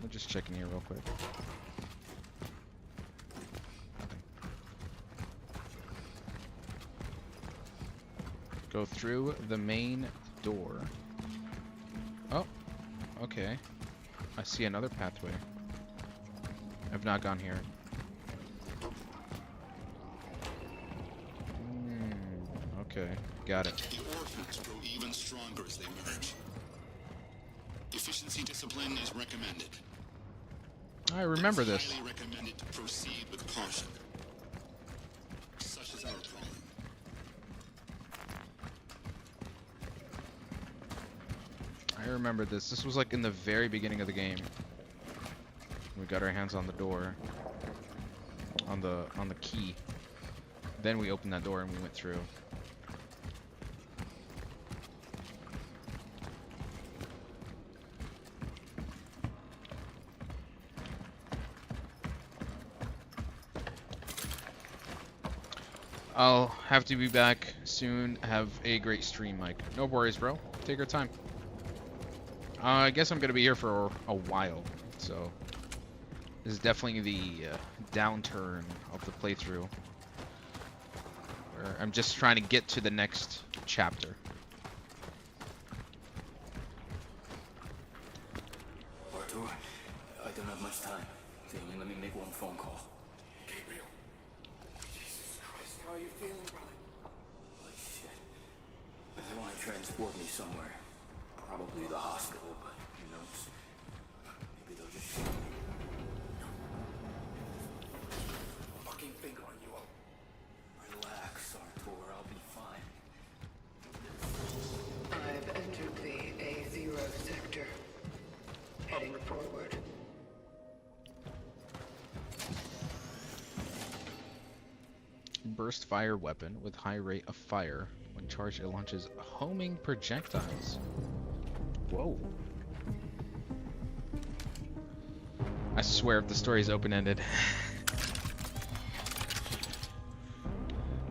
We're just checking here real quick. Nothing. Go through the main door. Oh, okay. I see another pathway. I've not gone here. Okay, got it. The orphans grow even stronger as they merge. Efficiency discipline is recommended. I remember It's this. highly recommended to proceed with caution. Such is our calling. I remember this. This was like in the very beginning of the game. We got our hands on the door. On the key. Then we opened that door and we went through. I'll have to be back soon. Have a great stream, Mike. No worries, bro. Take your time. I guess I'm gonna be here for a while, so this is definitely the downturn of the playthrough, where I'm just trying to get to the next chapter. Arthur, I don't have much time. They only let me make one phone call. Gabriel. Jesus Christ, how are you feeling, brother? Holy shit. They want to transport me somewhere. Probably the hospital, but who knows? Maybe they'll just shoot me. No. Fucking finger on you. Relax, Arthur. I'll be fine. I've entered the A0 sector. Heading forward. Burst fire weapon with high rate of fire. When charged, it launches homing projectiles. Whoa. I swear if the story is open-ended.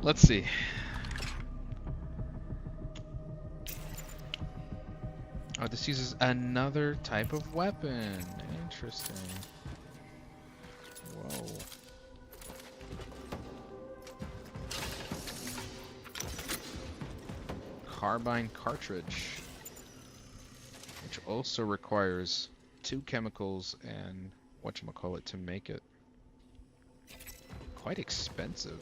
Let's see. Oh, this uses another type of weapon. Interesting. Whoa. Carbine cartridge, which also requires 2 chemicals and whatchamacallit to make it. Quite expensive.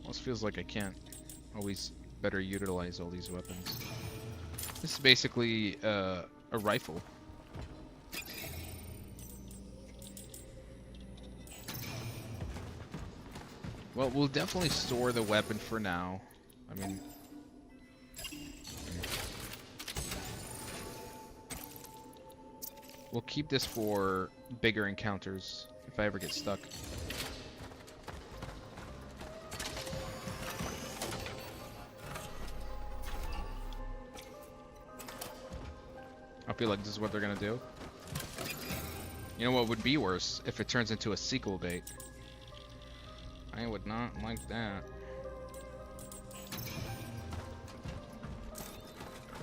Almost feels like I can't always better utilize all these weapons. This is basically a rifle. Well, we'll definitely store the weapon for now. I mean... we'll keep this for bigger encounters, if I ever get stuck. I feel like this is what they're gonna do. You know what would be worse? If it turns into a sequel bait. I would not like that.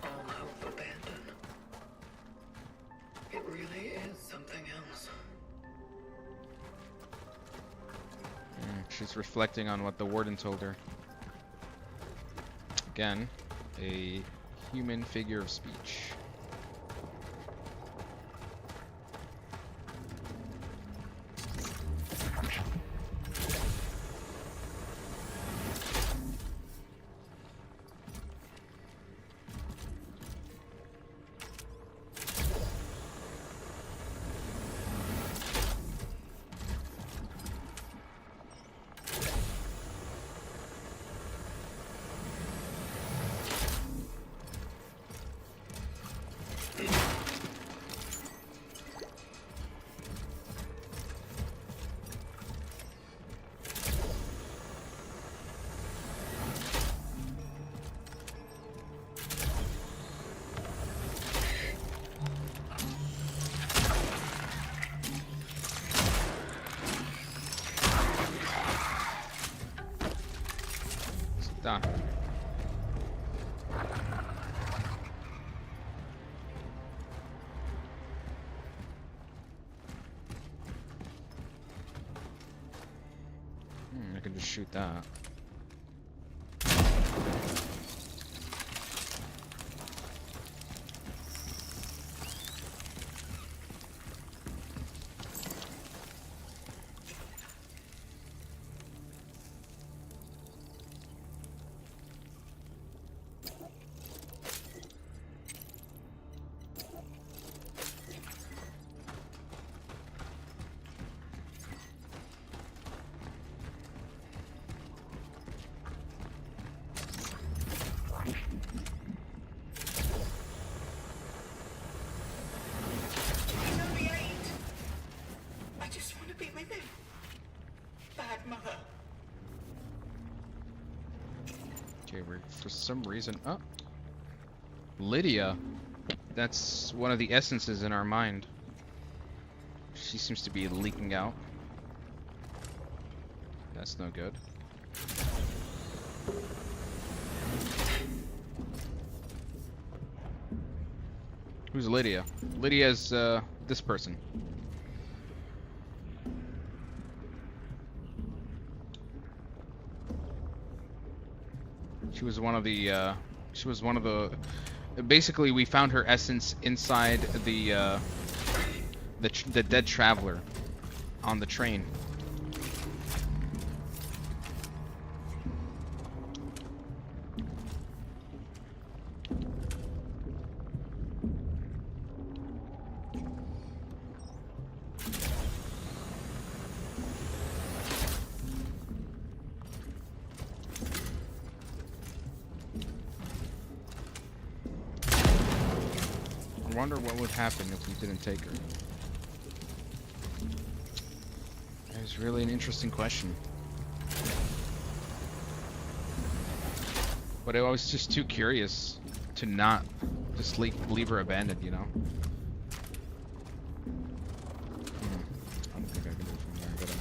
All hope abandoned. It really is something else. She's reflecting on what the warden told her. Again, a human figure of speech. Done. I can just shoot that. Okay, for some reason, oh, Lydia. That's one of the essences in our mind. She seems to be leaking out. That's no good. Who's Lydia? Lydia's this person. She was one of the basically we found her essence inside the dead traveler on the train. I wonder what would happen if we didn't take her. It's really an interesting question. But I was just too curious to not just leave her abandoned, you know? I don't think I can do it from there. I gotta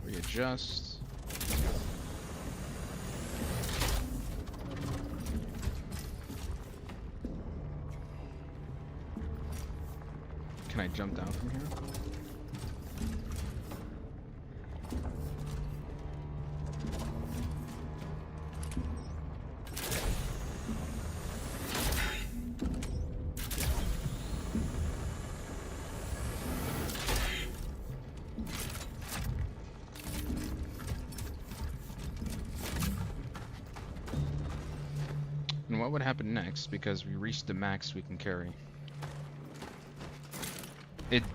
readjust. Can I jump down from here? And what would happen next? Because we reached the max we can carry.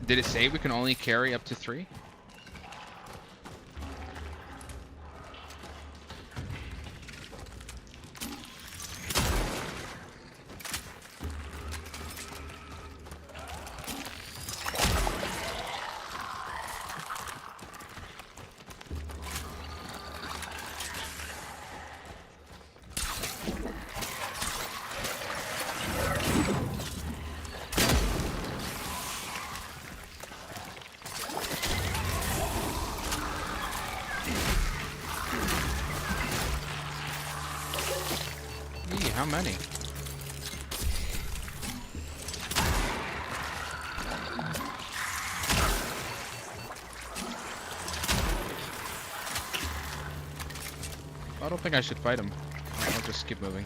Did it say we can only carry up to 3? How many? I don't think I should fight him. I'll just keep moving.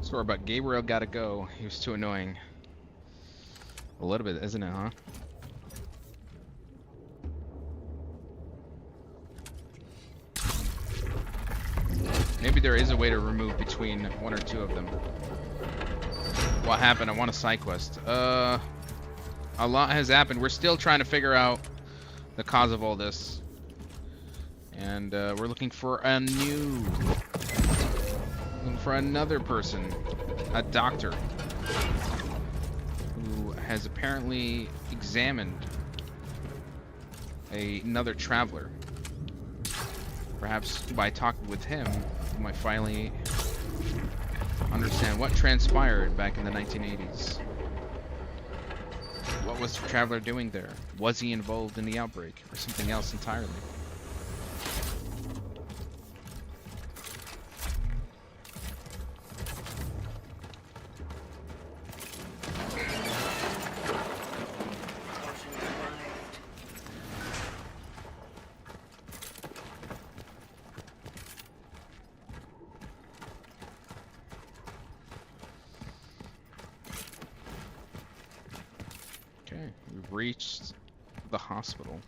Sorry, but Gabriel gotta go. He was too annoying. A little bit, isn't it, huh? Maybe there is a way to remove between 1 or 2 of them. What happened? I want a side quest. A lot has happened. We're still trying to figure out the cause of all this. And we're looking for a new Looking for another person, a doctor, who has apparently examined another traveler. Perhaps by talking with him, we might finally understand what transpired back in the 1980s. What was the traveler doing there? Was he involved in the outbreak, or something else entirely? Okay, we've reached the hospital.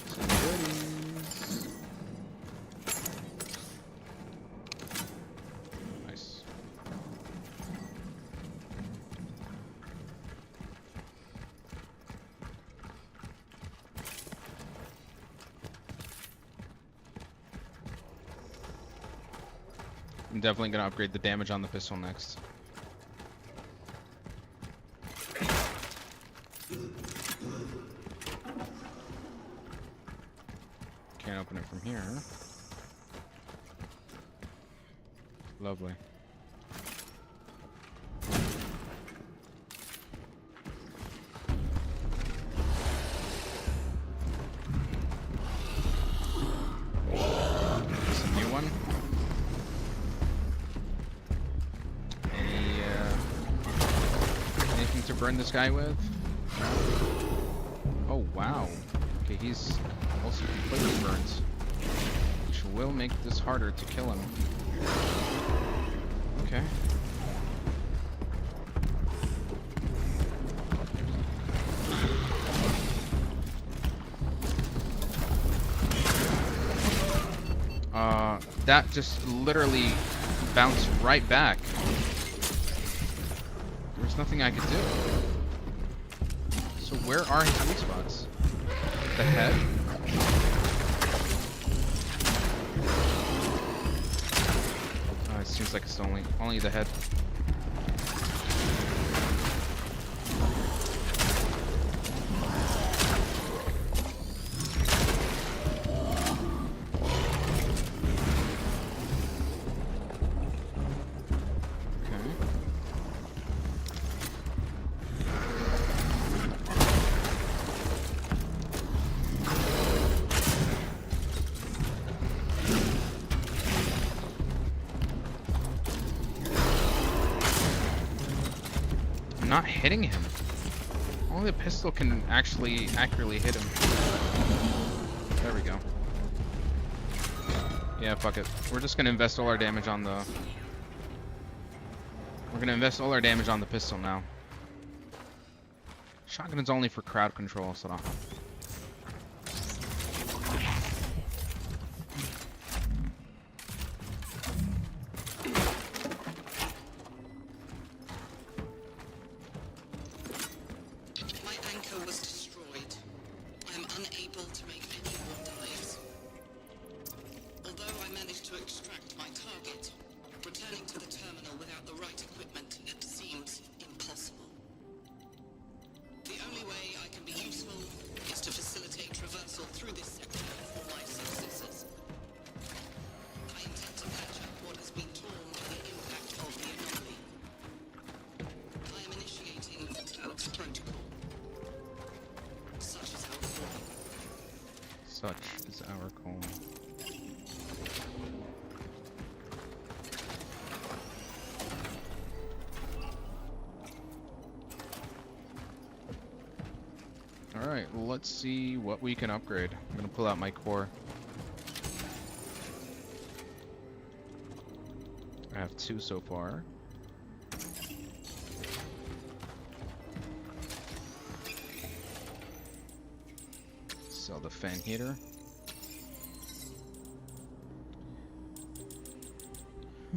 Some goodies. Nice. I'm definitely gonna upgrade the damage on the pistol next. Can't open it from here. Lovely. This a new one. Anything to burn this guy with? Oh wow. Okay, he's also completely burnt, which will make this harder to kill him. Okay. That just literally bounced right back. There's nothing I could do. So where are his weak spots? The head? Oh, it seems like it's only the head. Not hitting him. Only the pistol can actually accurately hit him. There we go. Yeah, fuck it. We're just gonna invest all our damage on the... We're gonna invest all our damage on the pistol now. Shotgun is only for crowd control, so... Such is our call. Alright, well, let's see what we can upgrade. I'm gonna pull out my core. I have 2 so far. Sell the fan heater.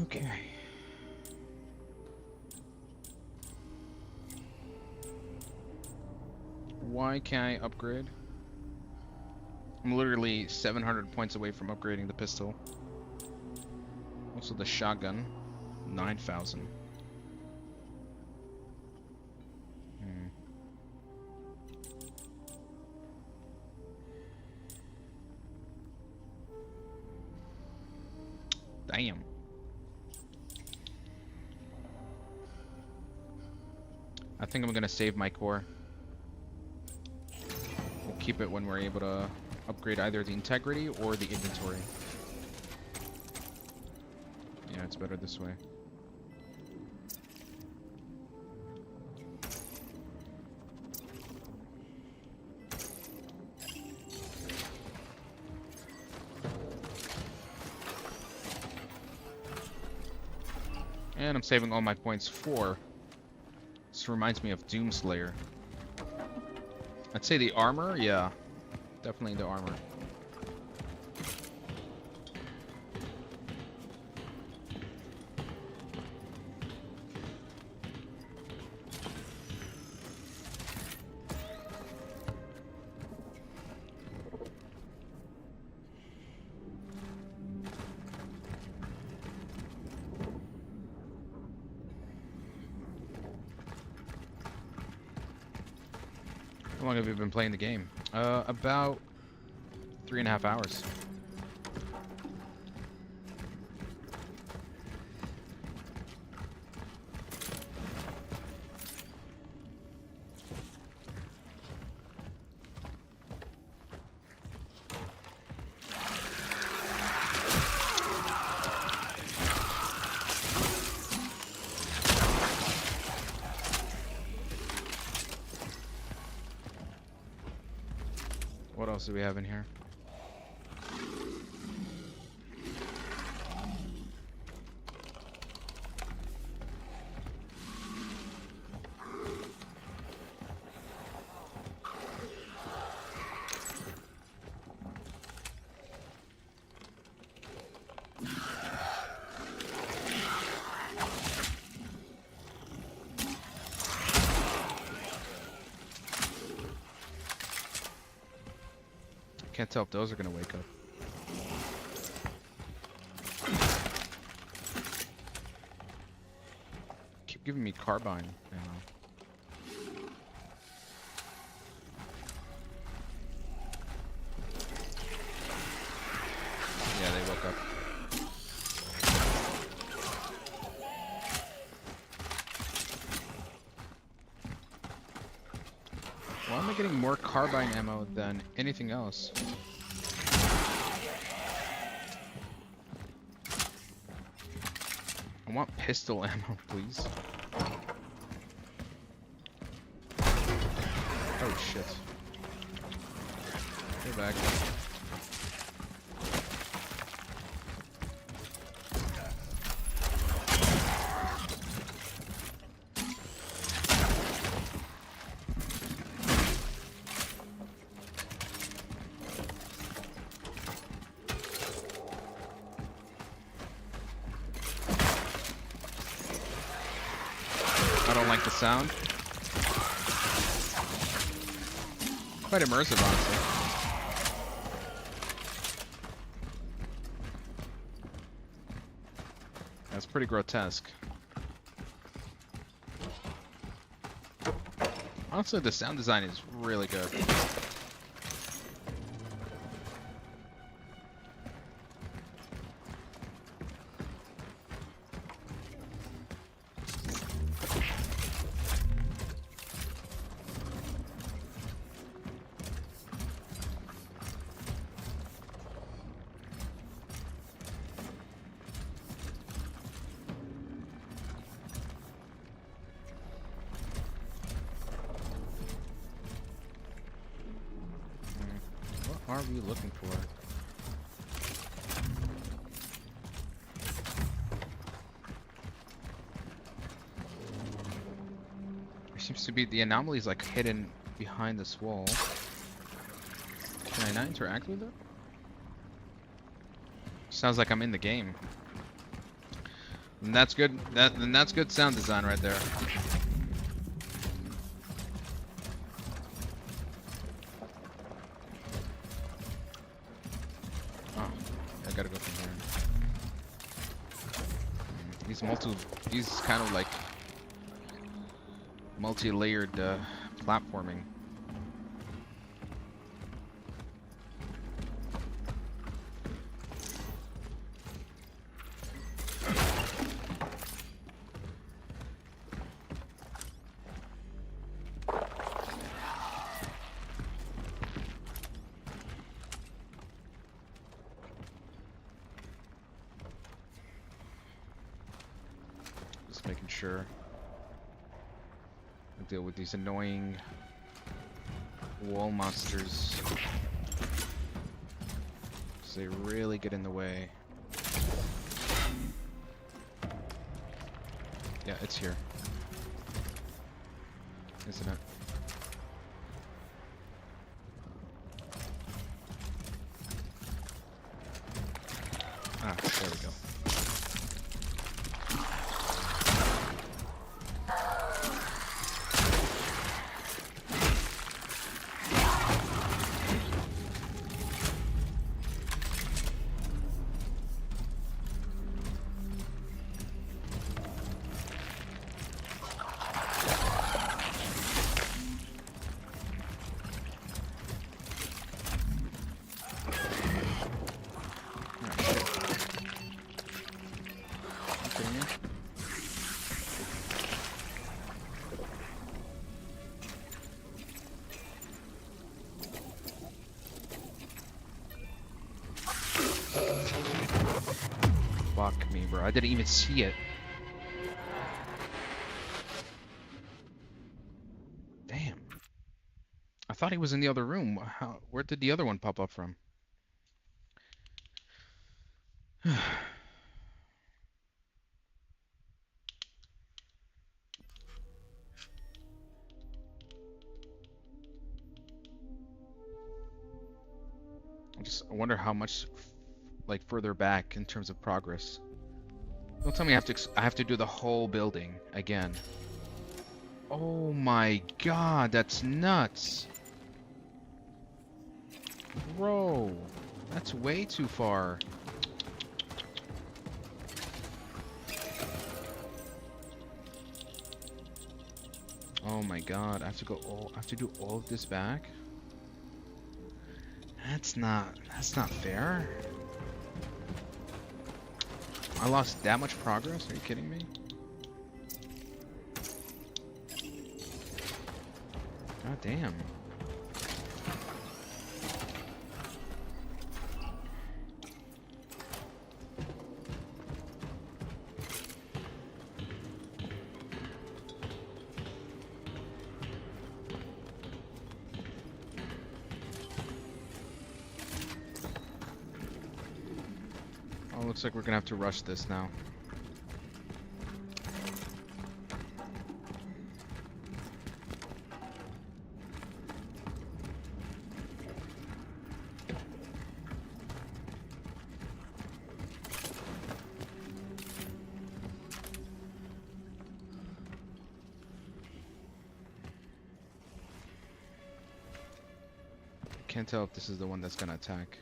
Okay. Why can't I upgrade? I'm literally 700 points away from upgrading the pistol. Also the shotgun, 9,000. Damn. I think I'm gonna save my core. We'll keep it when we're able to upgrade either the integrity or the inventory. Yeah, it's better this way. And I'm saving all my points for. This reminds me of Doomslayer. I'd say the armor, yeah. Definitely the armor. How long have you been playing the game? About 3.5 hours. What else do we have in here? Can't tell if those are gonna wake up. Keep giving me carbine ammo. Yeah, they woke up. Why am I getting more carbine ammo than anything else? I want pistol ammo, please. Oh shit. Go back. I don't like the sound. Quite immersive, honestly. That's pretty grotesque. Honestly, the sound design is really good. What are we looking for? There seems to be the anomalies like hidden behind this wall. Can I not interact with it? Sounds like I'm in the game. And that's good. That's good sound design right there. Oh, I gotta go from here. These kind of like multi-layered platforming. Just making sure I deal with these annoying wall monsters. 'Cause they really get in the way. Yeah, it's here. Isn't it? Ah, there we go. Fuck me, bro. I didn't even see it. Damn. I thought he was in the other room. Where did the other one pop up from? I wonder how much like further back in terms of progress. Don't tell me I have to do the whole building again. Oh my god, that's nuts. Bro, that's way too far. Oh my god, I have to do all of this back? That's not fair. I lost that much progress? Are you kidding me? God damn. Oh, looks like we're gonna have to rush this now. Can't tell if this is the one that's gonna attack.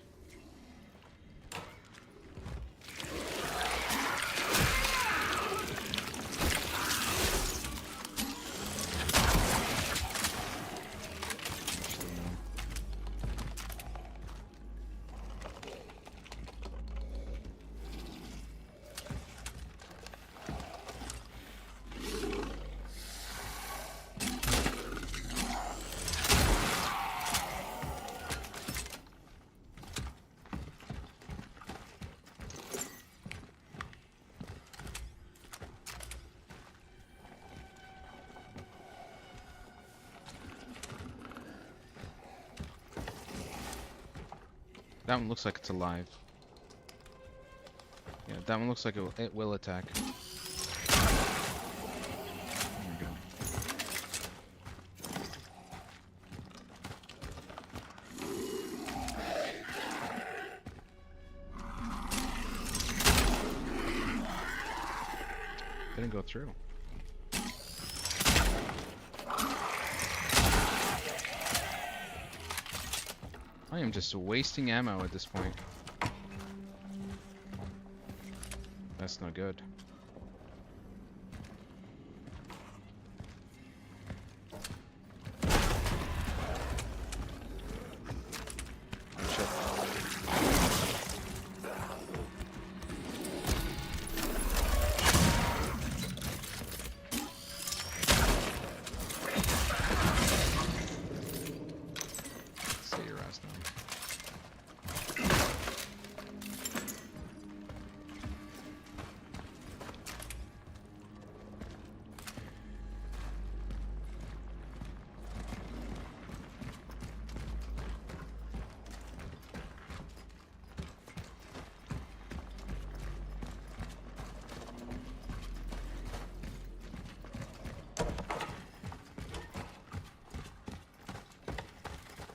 That one looks like it's alive. Yeah, that one looks like it will attack. There we go. didn't go through. I am just wasting ammo at this point. That's not good.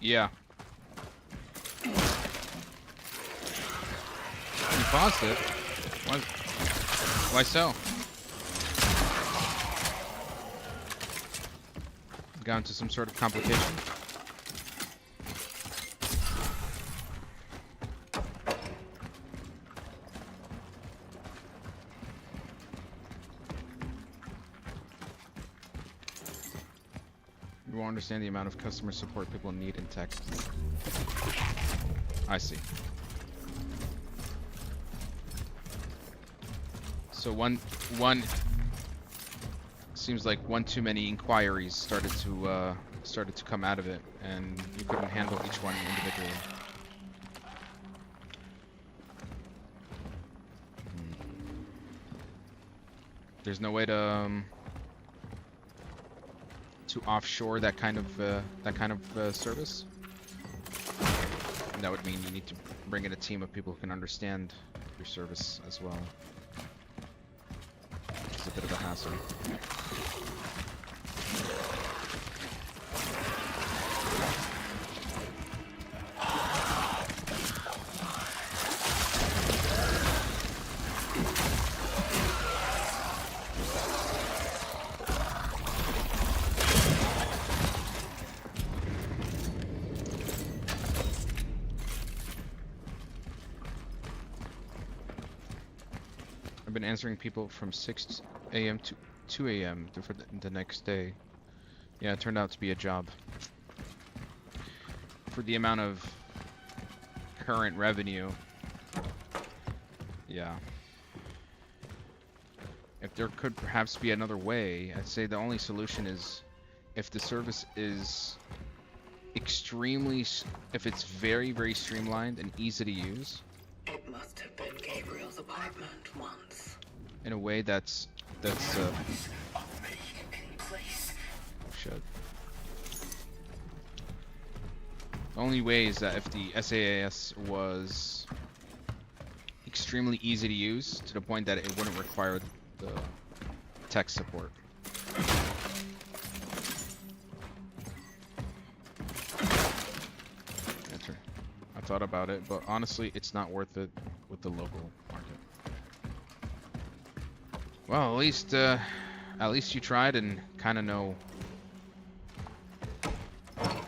Yeah. You paused it. Why so? Got into some sort of complication. You won't understand the amount of customer support people need in tech. I see. So one seems like one too many inquiries started to come out of it, and you couldn't handle each one individually. There's no way to offshore that kind of service. And that would mean you need to bring in a team of people who can understand your service as well. It's a bit of a hassle. I've been answering people from 6 a.m. to 2 a.m. for the next day. Yeah, it turned out to be a job. For the amount of current revenue, yeah. If there could perhaps be another way, I'd say the only solution is if the service is extremely, if it's very, very streamlined and easy to use. It must have been Gabriel's apartment once. In a way that's shit. The only way is that if the SaaS was extremely easy to use to the point that it wouldn't require the tech support. I thought about it, but honestly, it's not worth it with the local market. Well, at least you tried and kind of know.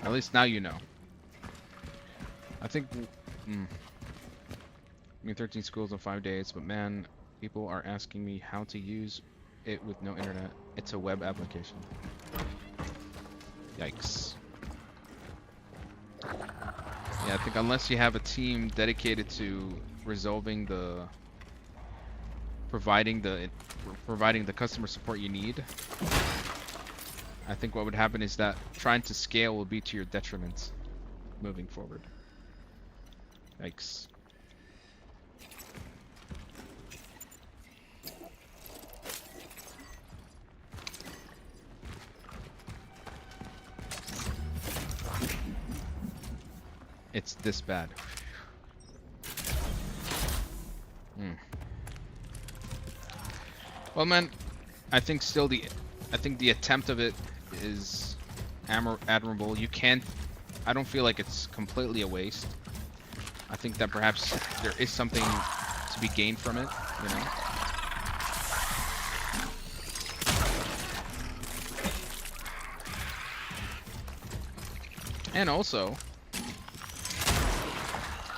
At least now you know. I think. I mean, 13 schools in 5 days, but man, people are asking me how to use it with no internet. It's a web application. Yikes. Yeah, I think unless you have a team dedicated to resolving providing the customer support you need, I think what would happen is that trying to scale will be to your detriment moving forward. Yikes. It's this bad. Well, man, I think the attempt of it is admirable. I don't feel like it's completely a waste. I think that perhaps there is something to be gained from it, you know? And also,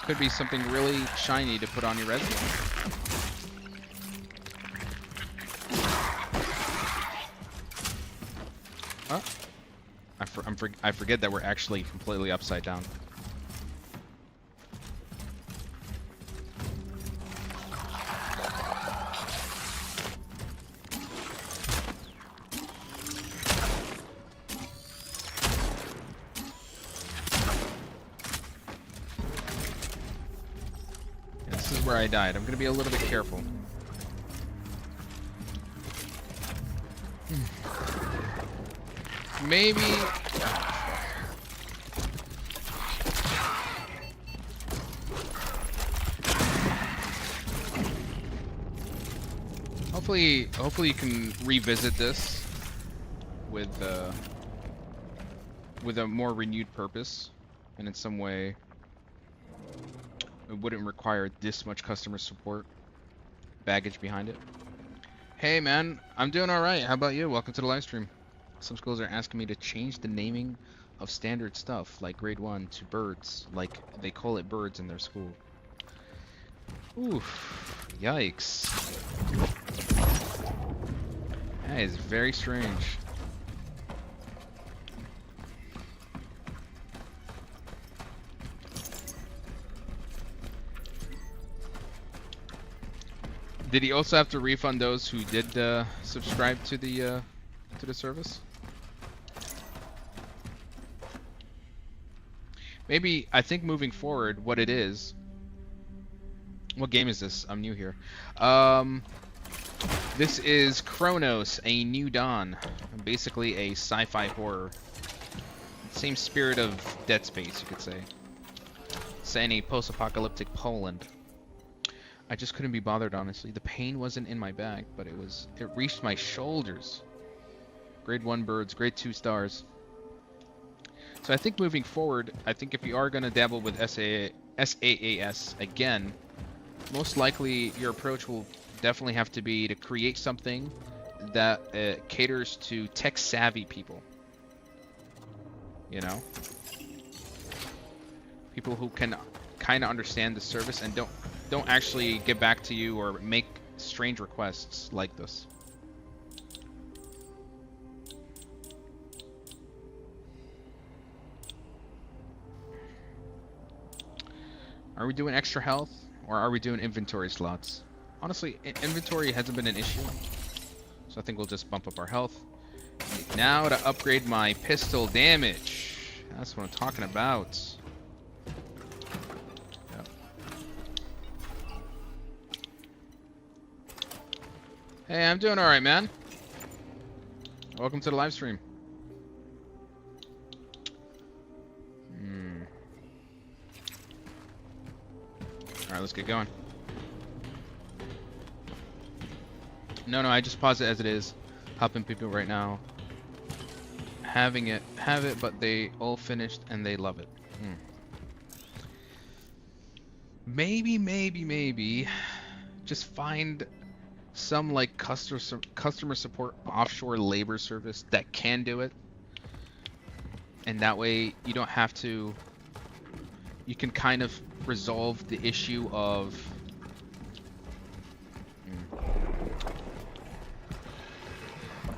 could be something really shiny to put on your resume. Oh, I forget that we're actually completely upside down. Where I died. I'm gonna be a little bit careful. Maybe. Hopefully you can revisit this with a more renewed purpose, and in some way it wouldn't require this much customer support baggage behind it. Hey man, I'm doing alright. How about you? Welcome to the live stream. Some schools are asking me to change the naming of standard stuff, like grade 1, to birds, like they call it birds in their school. Oof. Yikes. That is very strange. Did he also have to refund those who did subscribe to the service? Maybe, I think moving forward, what it is... What game is this? I'm new here. This is Cronos, A New Dawn. Basically a sci-fi horror. Same spirit of Dead Space, you could say. Set in a post-apocalyptic Poland. I just couldn't be bothered, honestly. The pain wasn't in my back, but it reached my shoulders. Grade 1 birds, grade 2 stars. So I think moving forward, I think if you are going to dabble with SaaS again, most likely your approach will definitely have to be to create something that caters to tech-savvy people. You know? People who can kind of understand the service and don't actually get back to you or make strange requests like this. Are we doing extra health or are we doing inventory slots? Honestly, inventory hasn't been an issue, so I think we'll just bump up our health. Now to upgrade my pistol damage. That's what I'm talking about. Hey, I'm doing alright, man. Welcome to the live stream. Alright, let's get going. No, I just pause it as it is. Helping people right now. Have it, but they all finished and they love it. Maybe. Just find some like customer support offshore labor service that can do it, and that way you don't have to. You can kind of resolve the issue of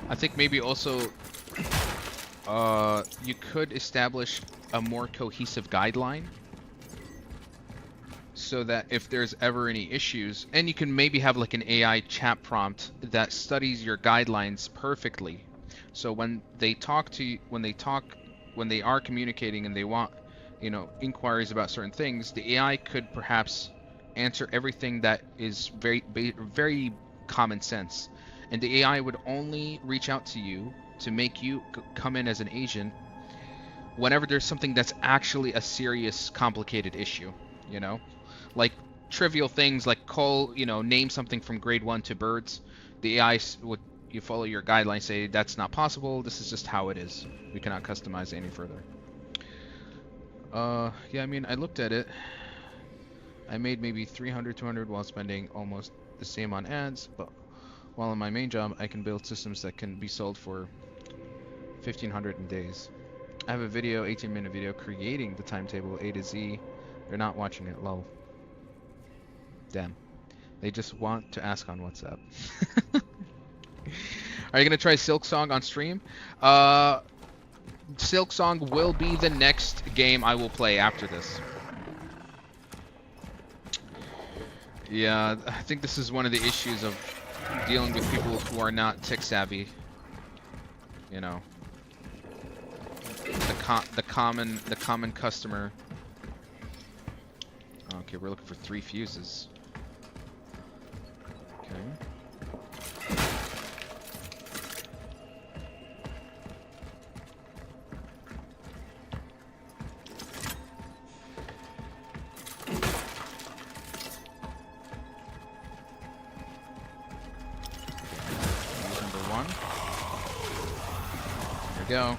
I think maybe also you could establish a more cohesive guideline so that if there's ever any issues, and you can maybe have like an AI chat prompt that studies your guidelines perfectly. So when they talk to you, when they are communicating and they want, you know, inquiries about certain things, the AI could perhaps answer everything that is very common sense. And the AI would only reach out to you to make you come in as an agent whenever there's something that's actually a serious, complicated issue, you know? Like trivial things like name something from grade 1 to birds. The AI would, you follow your guidelines, say that's not possible, this is just how it is. We cannot customize it any further. Yeah, I mean, I looked at it. I made maybe 300, 200 while spending almost the same on ads, but while in my main job, I can build systems that can be sold for 1,500 in days. I have a video, 18-minute video, creating the timetable A to Z. They're not watching it, lol. Damn. They just want to ask on WhatsApp. Are you gonna try Silk Song on stream? Silk Song will be the next game I will play after this. Yeah, I think this is one of the issues of dealing with people who are not tech savvy. You know, the common customer. Okay, we're looking for 3 fuses. Okay. Number 1. There we go.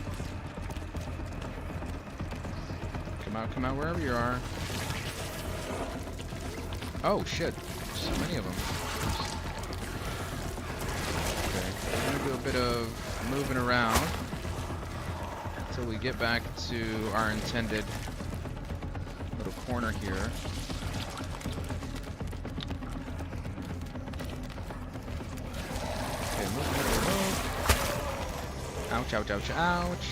Come out wherever you are. Oh shit, so many of them. Okay, we're gonna do a bit of moving around until we get back to our intended little corner here. Okay, move. Ouch, ouch, ouch, ouch.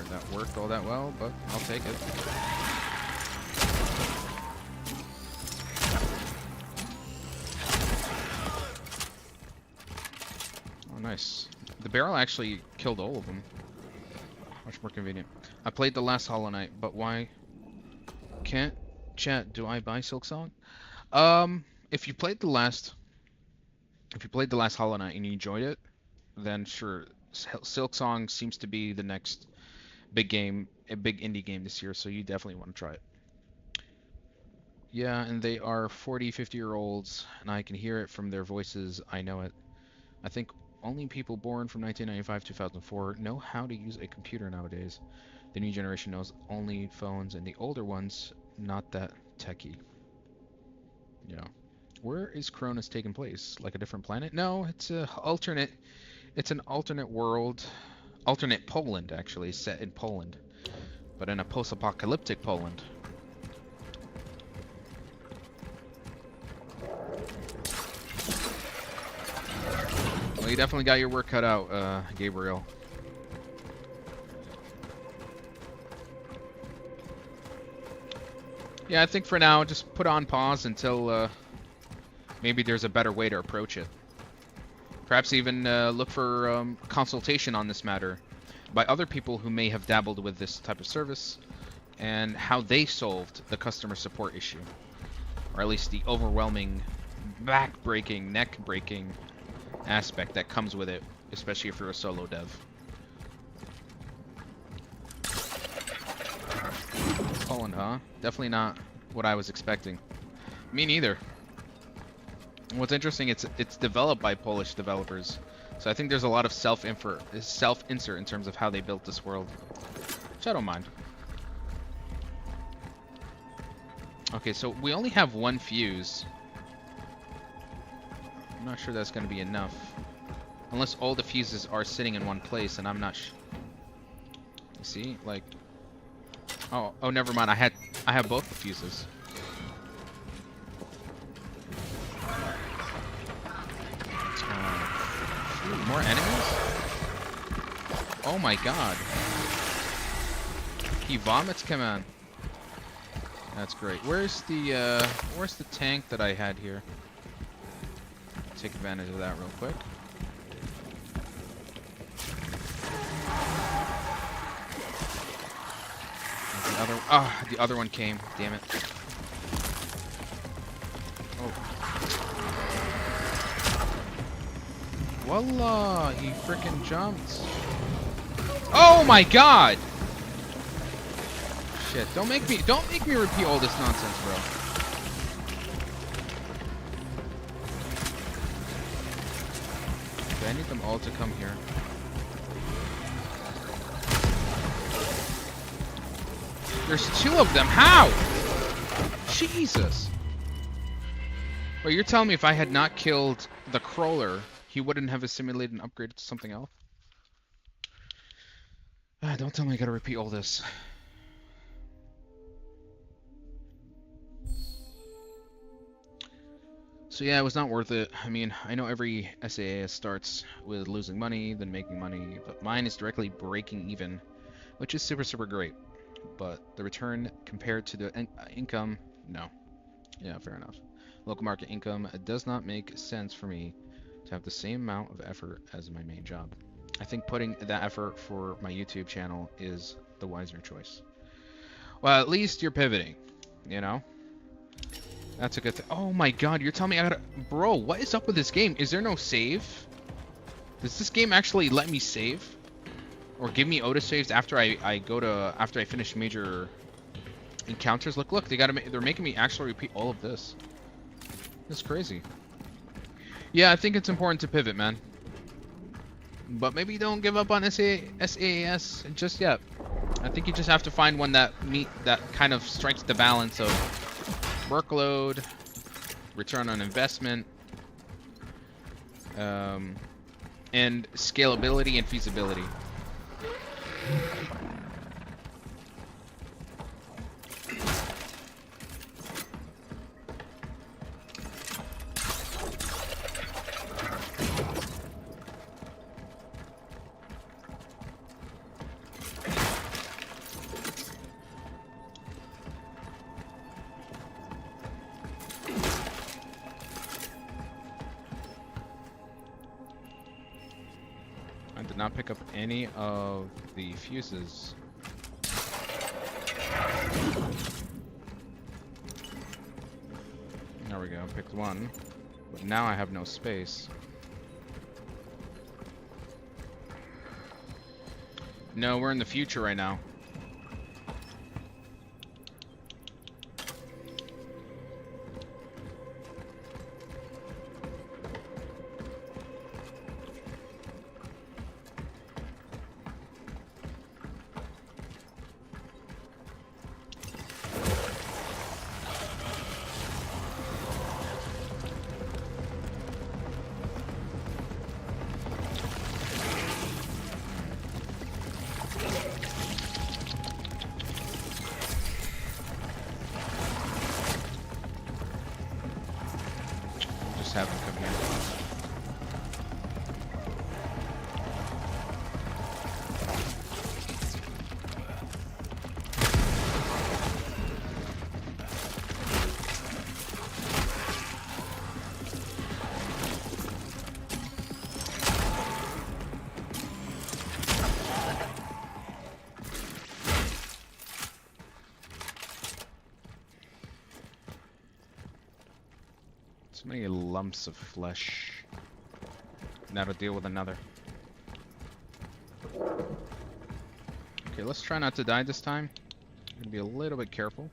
That worked all that well, but I'll take it. Oh, nice. The barrel actually killed all of them. Much more convenient. I played the last Hollow Knight, but why can't chat? Do I buy Silk Song? If you played the last Hollow Knight and you enjoyed it, then sure. Silk Song seems to be the next big game, a big indie game this year, so you definitely want to try it. Yeah, and they are 40, 50-year-olds, and I can hear it from their voices. I know it. I think only people born from 1995 2004 know how to use a computer nowadays. The new generation knows only phones, and the older ones, not that techy. Yeah. Where is Cronos taking place? Like a different planet? No, it's an alternate world. Alternate Poland, actually, set in Poland, but in a post-apocalyptic Poland. Well, you definitely got your work cut out, Gabriel. Yeah, I think for now, just put on pause until maybe there's a better way to approach it. Perhaps even look for consultation on this matter by other people who may have dabbled with this type of service and how they solved the customer support issue. Or at least the overwhelming, back-breaking, neck-breaking aspect that comes with it, especially if you're a solo dev. Poland, huh? Definitely not what I was expecting. Me neither. What's interesting, it's developed by Polish developers, so I think there's a lot of self-insert in terms of how they built this world, which I don't mind. Okay, so we only have 1 fuse. I'm not sure that's going to be enough, unless all the fuses are sitting in one place, and I'm not. You see, like, oh, never mind. I have both the fuses. More enemies? Oh my god. He vomits, come on. That's great. Where's the tank that I had here? Take advantage of that real quick. The other one came. Damn it. Oh. Wallah, he frickin' jumped. Oh my god! Shit, don't make me repeat all this nonsense, bro. Okay, I need them all to come here. There's 2 of them. How? Jesus. Wait, you're telling me if I had not killed the crawler He wouldn't have assimilated and upgraded to something else? Ah, don't tell me I gotta repeat all this. So yeah, it was not worth it. I mean, I know every SaaS starts with losing money, then making money, but mine is directly breaking even, which is super, super great. But the return compared to the income, no. Yeah, fair enough. Local market income does not make sense for me to have the same amount of effort as my main job. I think putting that effort for my YouTube channel is the wiser choice. Well, at least you're pivoting, you know? That's a good thing. Oh my god, you're telling me I gotta... Bro, what is up with this game? Is there no save? Does this game actually let me save? Or give me autosaves after after I finish major encounters? Look, they're making me actually repeat all of this. That's crazy. Yeah, I think it's important to pivot, man. But maybe don't give up on SaaS just yet. I think you just have to find one that kind of strikes the balance of workload, return on investment, and scalability and feasibility. I did not pick up any of the fuses. There we go, picked one. But now I have no space. No, we're in the future right now. Have them come here. So many lumps of flesh. Now to deal with another. Okay, let's try not to die this time. I'm gonna be a little bit careful.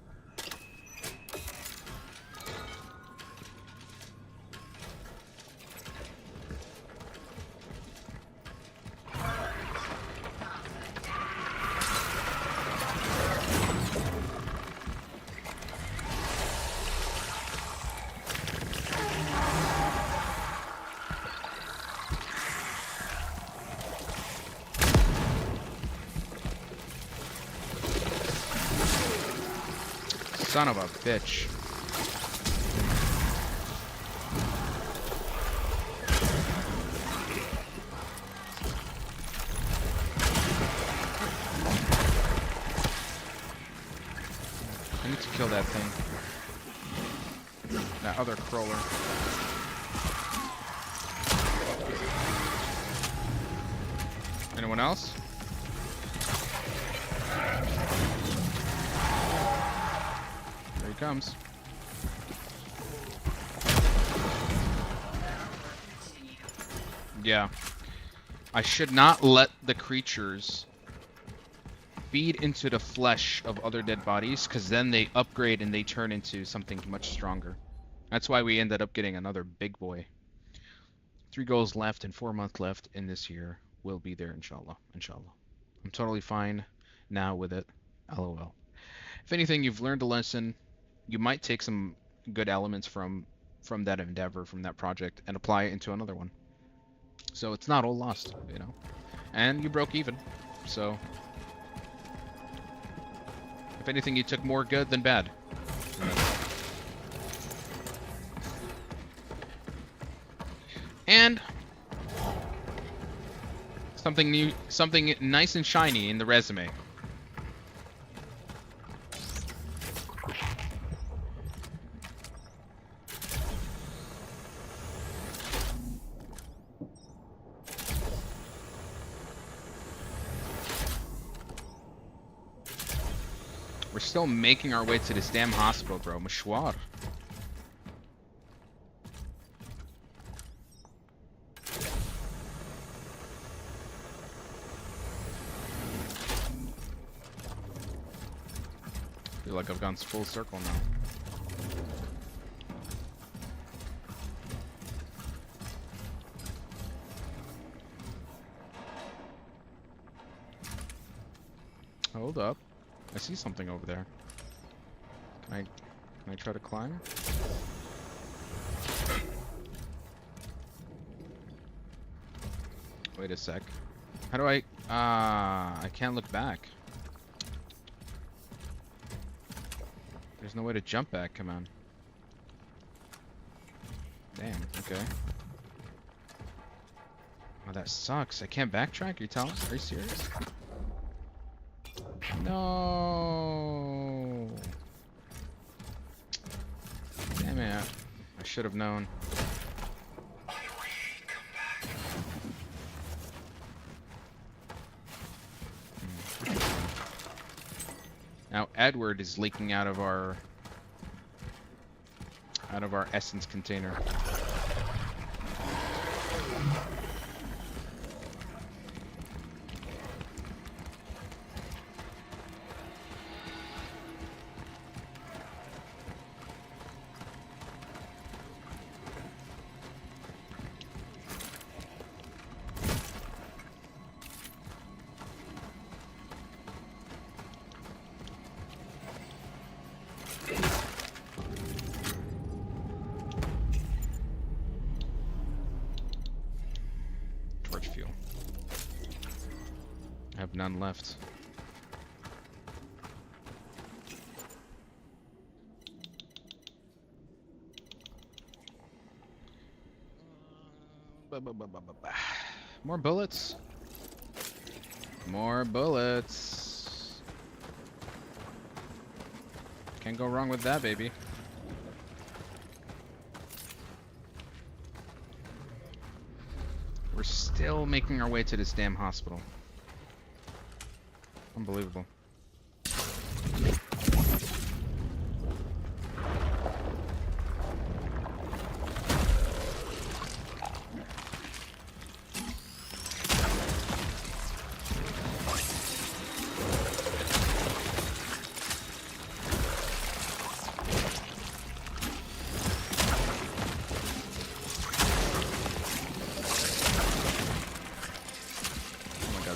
Son of a bitch. I need to kill that thing. That other crawler. Anyone else? Here he comes. Yeah. I should not let the creatures feed into the flesh of other dead bodies, because then they upgrade and they turn into something much stronger. That's why we ended up getting another big boy. 3 goals left and 4 months left in this year. We'll be there, inshallah. Inshallah. I'm totally fine now with it. LOL. If anything, you've learned a lesson. You might take some good elements from that endeavor, from that project, and apply it into another one. So it's not all lost, you know. And you broke even. So if anything, you took more good than bad. And something new, something nice and shiny in the resume. We're still making our way to this damn hospital, bro. Meshwar. Feel like I've gone full circle now. Hold up. I see something over there. Can I try to climb? Wait a sec. How do I can't look back. There's no way to jump back, come on. Damn, okay. Oh, that sucks. I can't backtrack, you tell us? Are you serious? No. Damn it. I should have known. Now Edward is leaking out of our essence container. I have none left. More bullets. More bullets. Can't go wrong with that, baby. We're still making our way to this damn hospital. Unbelievable.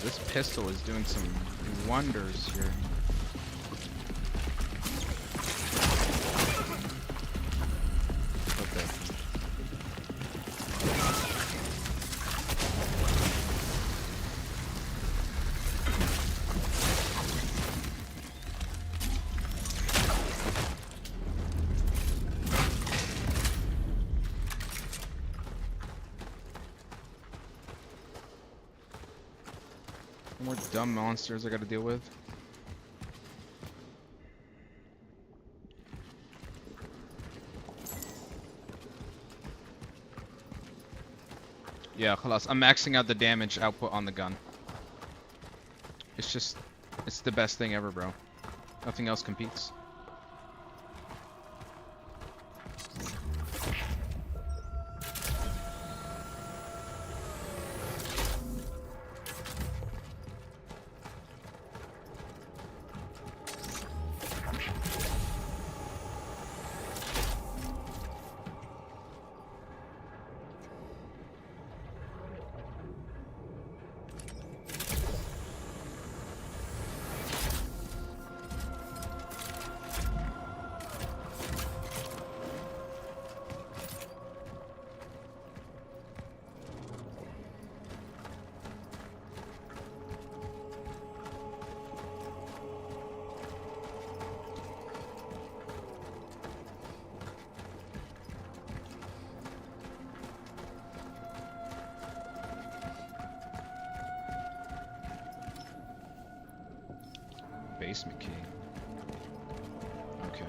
This pistol is doing some wonders here. Okay. More dumb monsters I gotta deal with. Yeah, khalas. I'm maxing out the damage output on the gun. It's the best thing ever, bro. Nothing else competes. Basement key. Okay.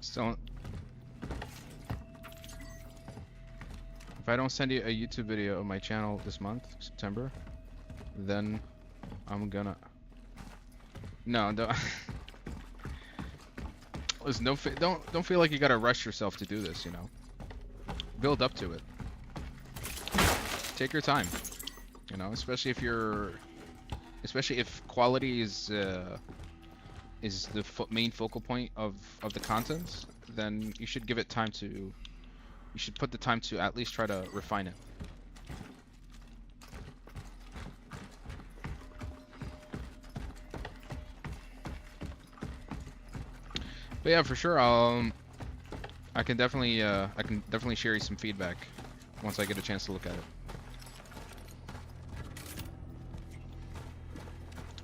Still, if I don't send you a YouTube video of my channel this month, September, then I'm gonna. No, don't. Listen, don't feel like you gotta rush yourself to do this. You know, build up to it. Take your time. You know, especially if quality is the main focal point of the content, then you should give it time to. You should put the time to at least try to refine it. But yeah, for sure, I can definitely share you some feedback once I get a chance to look at it.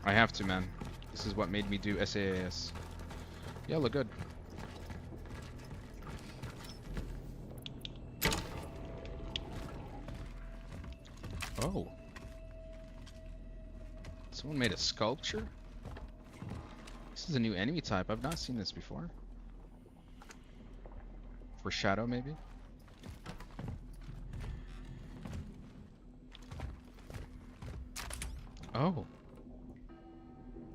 I have to, man. This is what made me do SAAS. Yeah, look good. Oh. Someone made a sculpture? This is a new enemy type. I've not seen this before. For Shadow, maybe? Oh.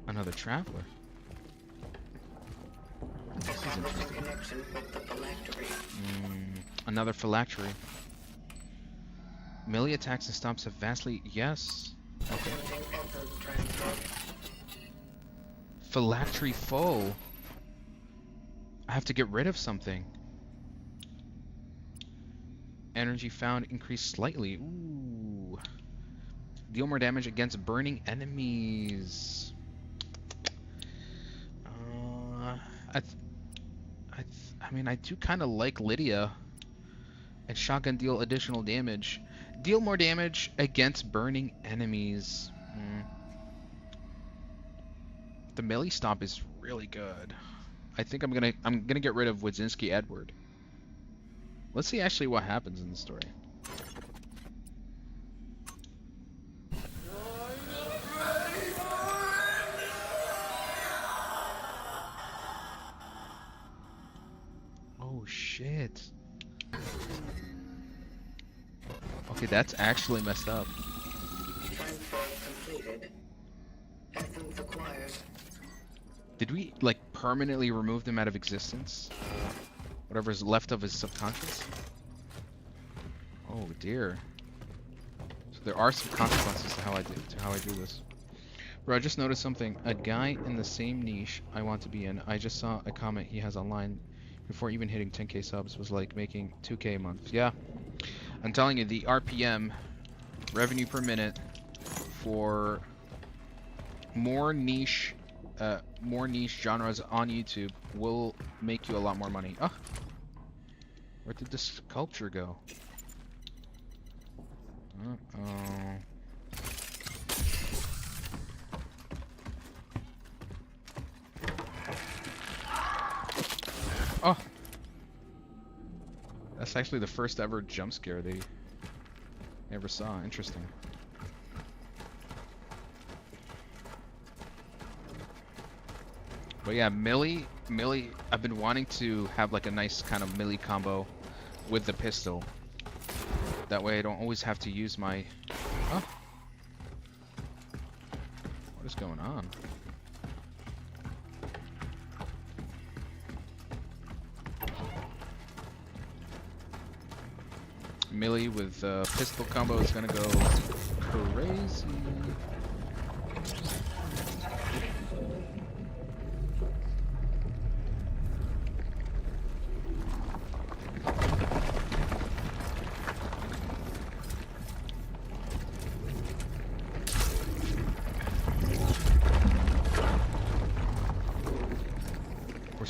Another traveler. This is interesting. Another phylactery. Melee attacks and stomps have vastly... Yes. Okay. Phylactery full. I have to get rid of something. Energy found increased slightly. Ooh. Deal more damage against burning enemies. I mean, I do kind of like Lydia. And shotgun deal additional damage. Deal more damage against burning enemies. The melee stomp is really good. I think I'm gonna get rid of Wadzinski Edward. Let's see actually what happens in the story. Oh shit. Okay, that's actually messed up. Did we like permanently remove them out of existence? Whatever's left of his subconscious? Oh dear. So there are some consequences to how I do this. Bro, I just noticed something. A guy in the same niche I want to be in. I just saw a comment he has online before even hitting 10k subs was like making 2k a month. Yeah. I'm telling you, the RPM, revenue per minute, for more niche genres on YouTube will make you a lot more money. Oh, where did the sculpture go? Uh-oh. Oh! That's actually the first ever jump scare they ever saw. Interesting. But yeah, melee, I've been wanting to have like a nice kind of melee combo with the pistol. That way I don't always have to use my... Oh! What is going on? Melee with pistol combo is gonna go crazy.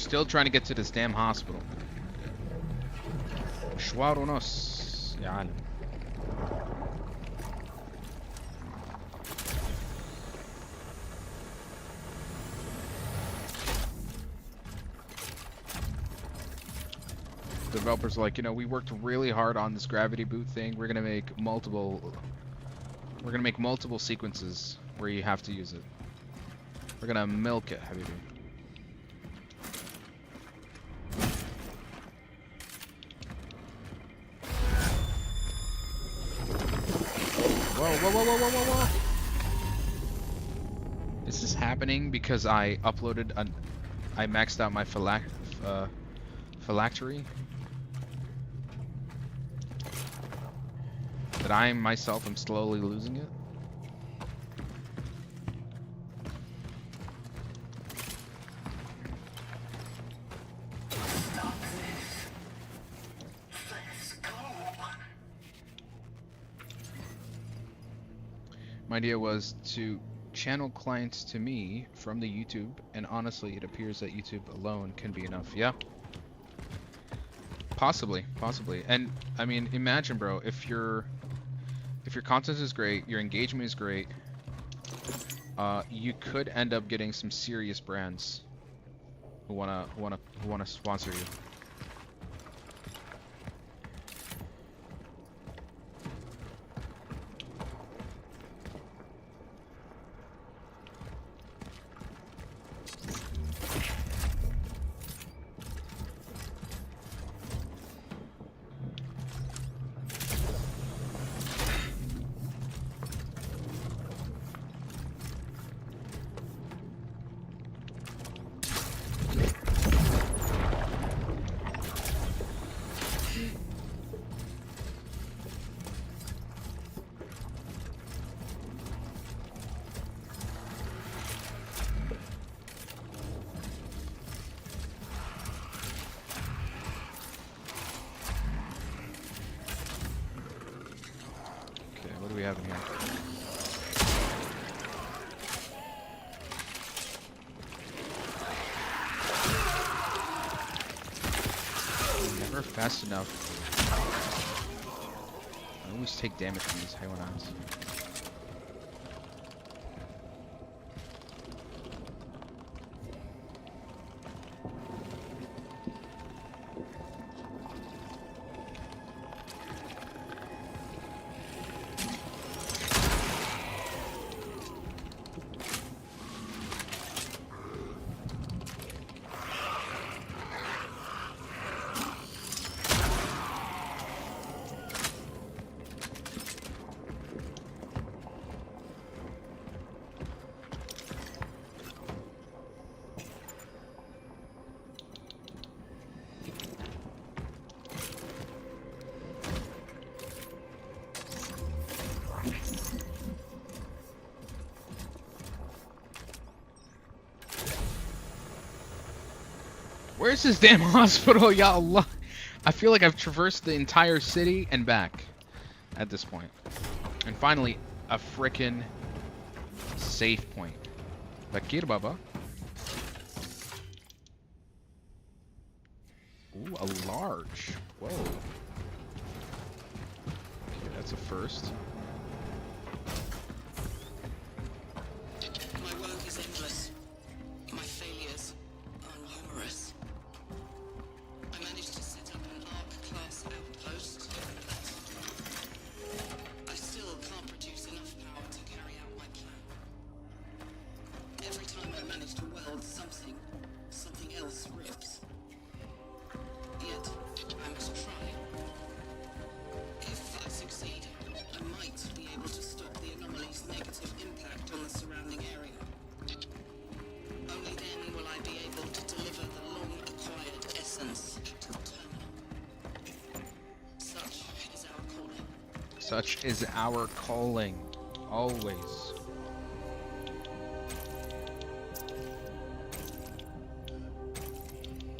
still trying to get to this damn hospital. Cronos. يا عالم. Developers are like, you know, we worked really hard on this gravity boot thing. We're gonna make multiple sequences where you have to use it. We're gonna milk it, habibi. Whoa, whoa, whoa, whoa, whoa, whoa, whoa! Is this happening because I maxed out my phylactery? That I myself am slowly losing it? My idea was to channel clients to me from the YouTube, and honestly, it appears that YouTube alone can be enough. Yeah. Possibly. And I mean, imagine, bro, if your content is great, your engagement is great, you could end up getting some serious brands who wanna sponsor you. What do we have in here? Never fast enough. I always take damage from these Haywanites. Where's this damn hospital, ya Allah? I feel like I've traversed the entire city and back at this point. And finally, a frickin' safe point. Bakir Baba. Ooh, a large. Whoa. Okay, that's a first. My work is endless. My failures are numerous. I managed to set up an Arc-class outpost. I still can't produce enough power to carry out my plan. Every time I manage to weld something else rips. Yet, I must try. If I succeed, I might be able to stop the anomaly's negative impact on the surrounding area. Only then will I be able to deliver the long-acquired essence to the terminal. Such is our calling. Such is our calling. Always.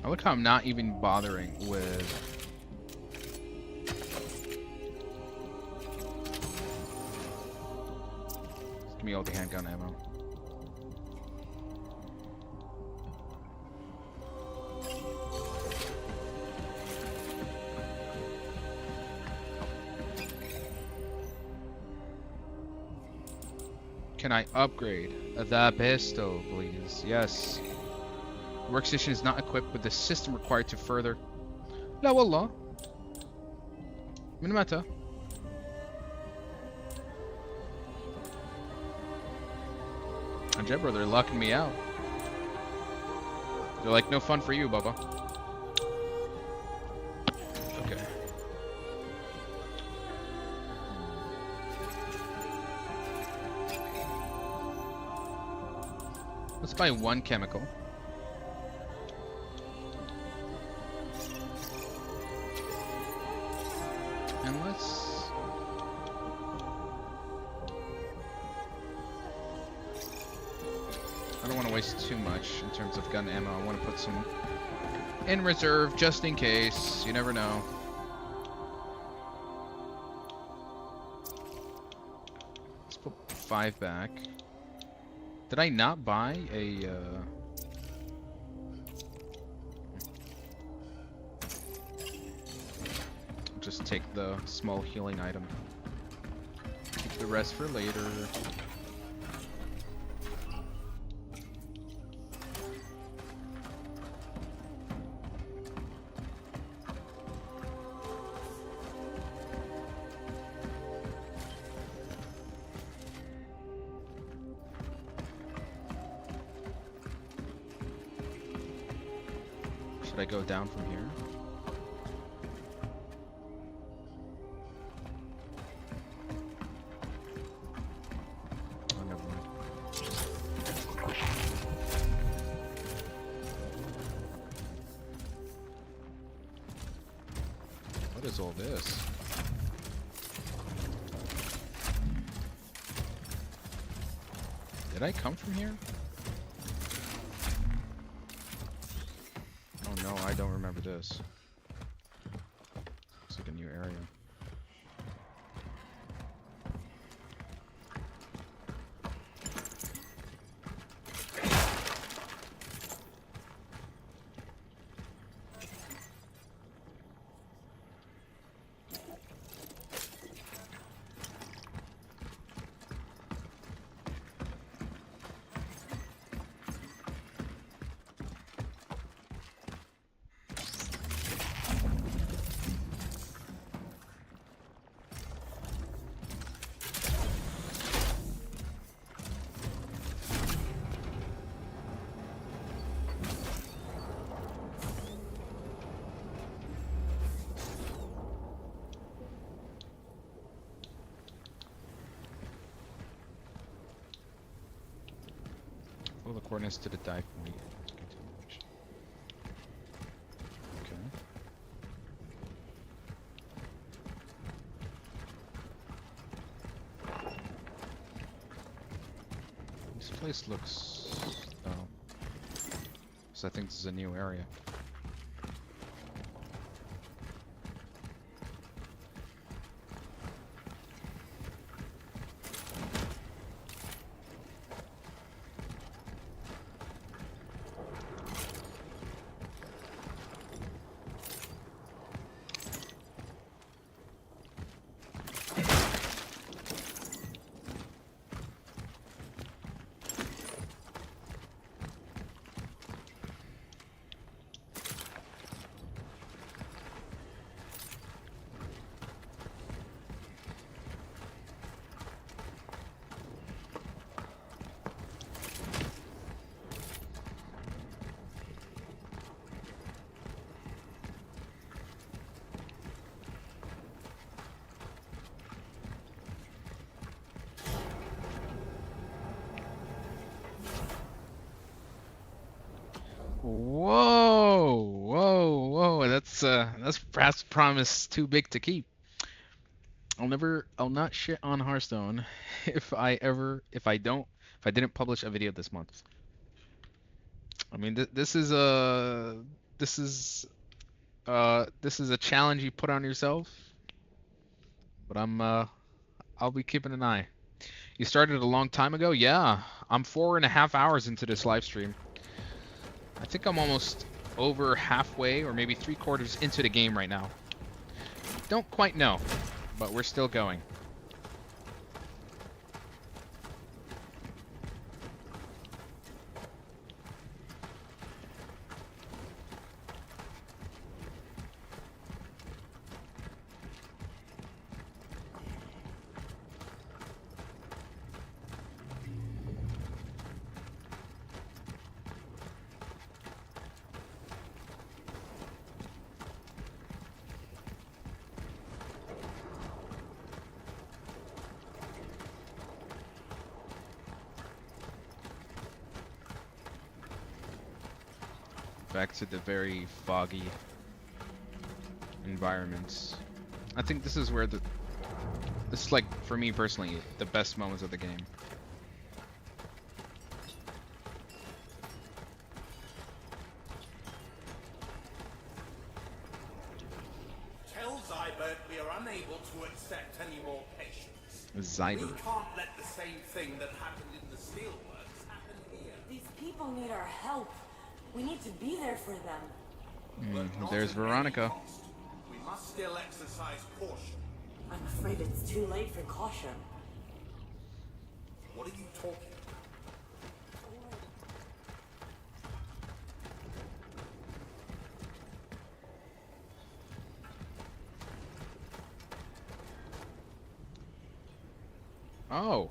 I look how I'm not even bothering with... Give me all the handgun ammo. can I upgrade? The pistol, please. Yes. The workstation is not equipped with the system required to further. لا والله. من متى؟ Jebro, they're locking me out. They're like, no fun for you, Bubba. Okay. Let's buy one chemical. And let's... I don't want to waste too much in terms of gun ammo. I want to put some in reserve just in case. You never know. Let's put 5 back. Did I not buy a... Just take the small healing item. Keep the rest for later. Should I go down from here? Oh, never mind. What is all this? Did I come from here? Oh no, I don't remember this. Looks like a new area. Follow the coordinates to the dive point. Okay. This place looks... Oh. So I think this is a new area. Whoa, whoa, whoa! That's perhaps a promise too big to keep. I'll not shit on Hearthstone if I didn't publish a video this month. I mean, this is a challenge you put on yourself, but I'll be keeping an eye. You started a long time ago? Yeah, I'm 4.5 hours into this live stream. I think I'm almost over halfway or maybe 3/4 into the game right now. Don't quite know, but we're still going. effect to the very foggy environments. I think this is where this is like, for me personally, the best moments of the game. Tell Zybert we are unable to accept any more patients. Zybert. We can't let the same thing that happened in the steelworks happen here. These people need our help. We need to be there for them. But not There's at any Veronica. cost. We must still exercise caution. I'm afraid it's too late for caution. What are you talking about? Oh.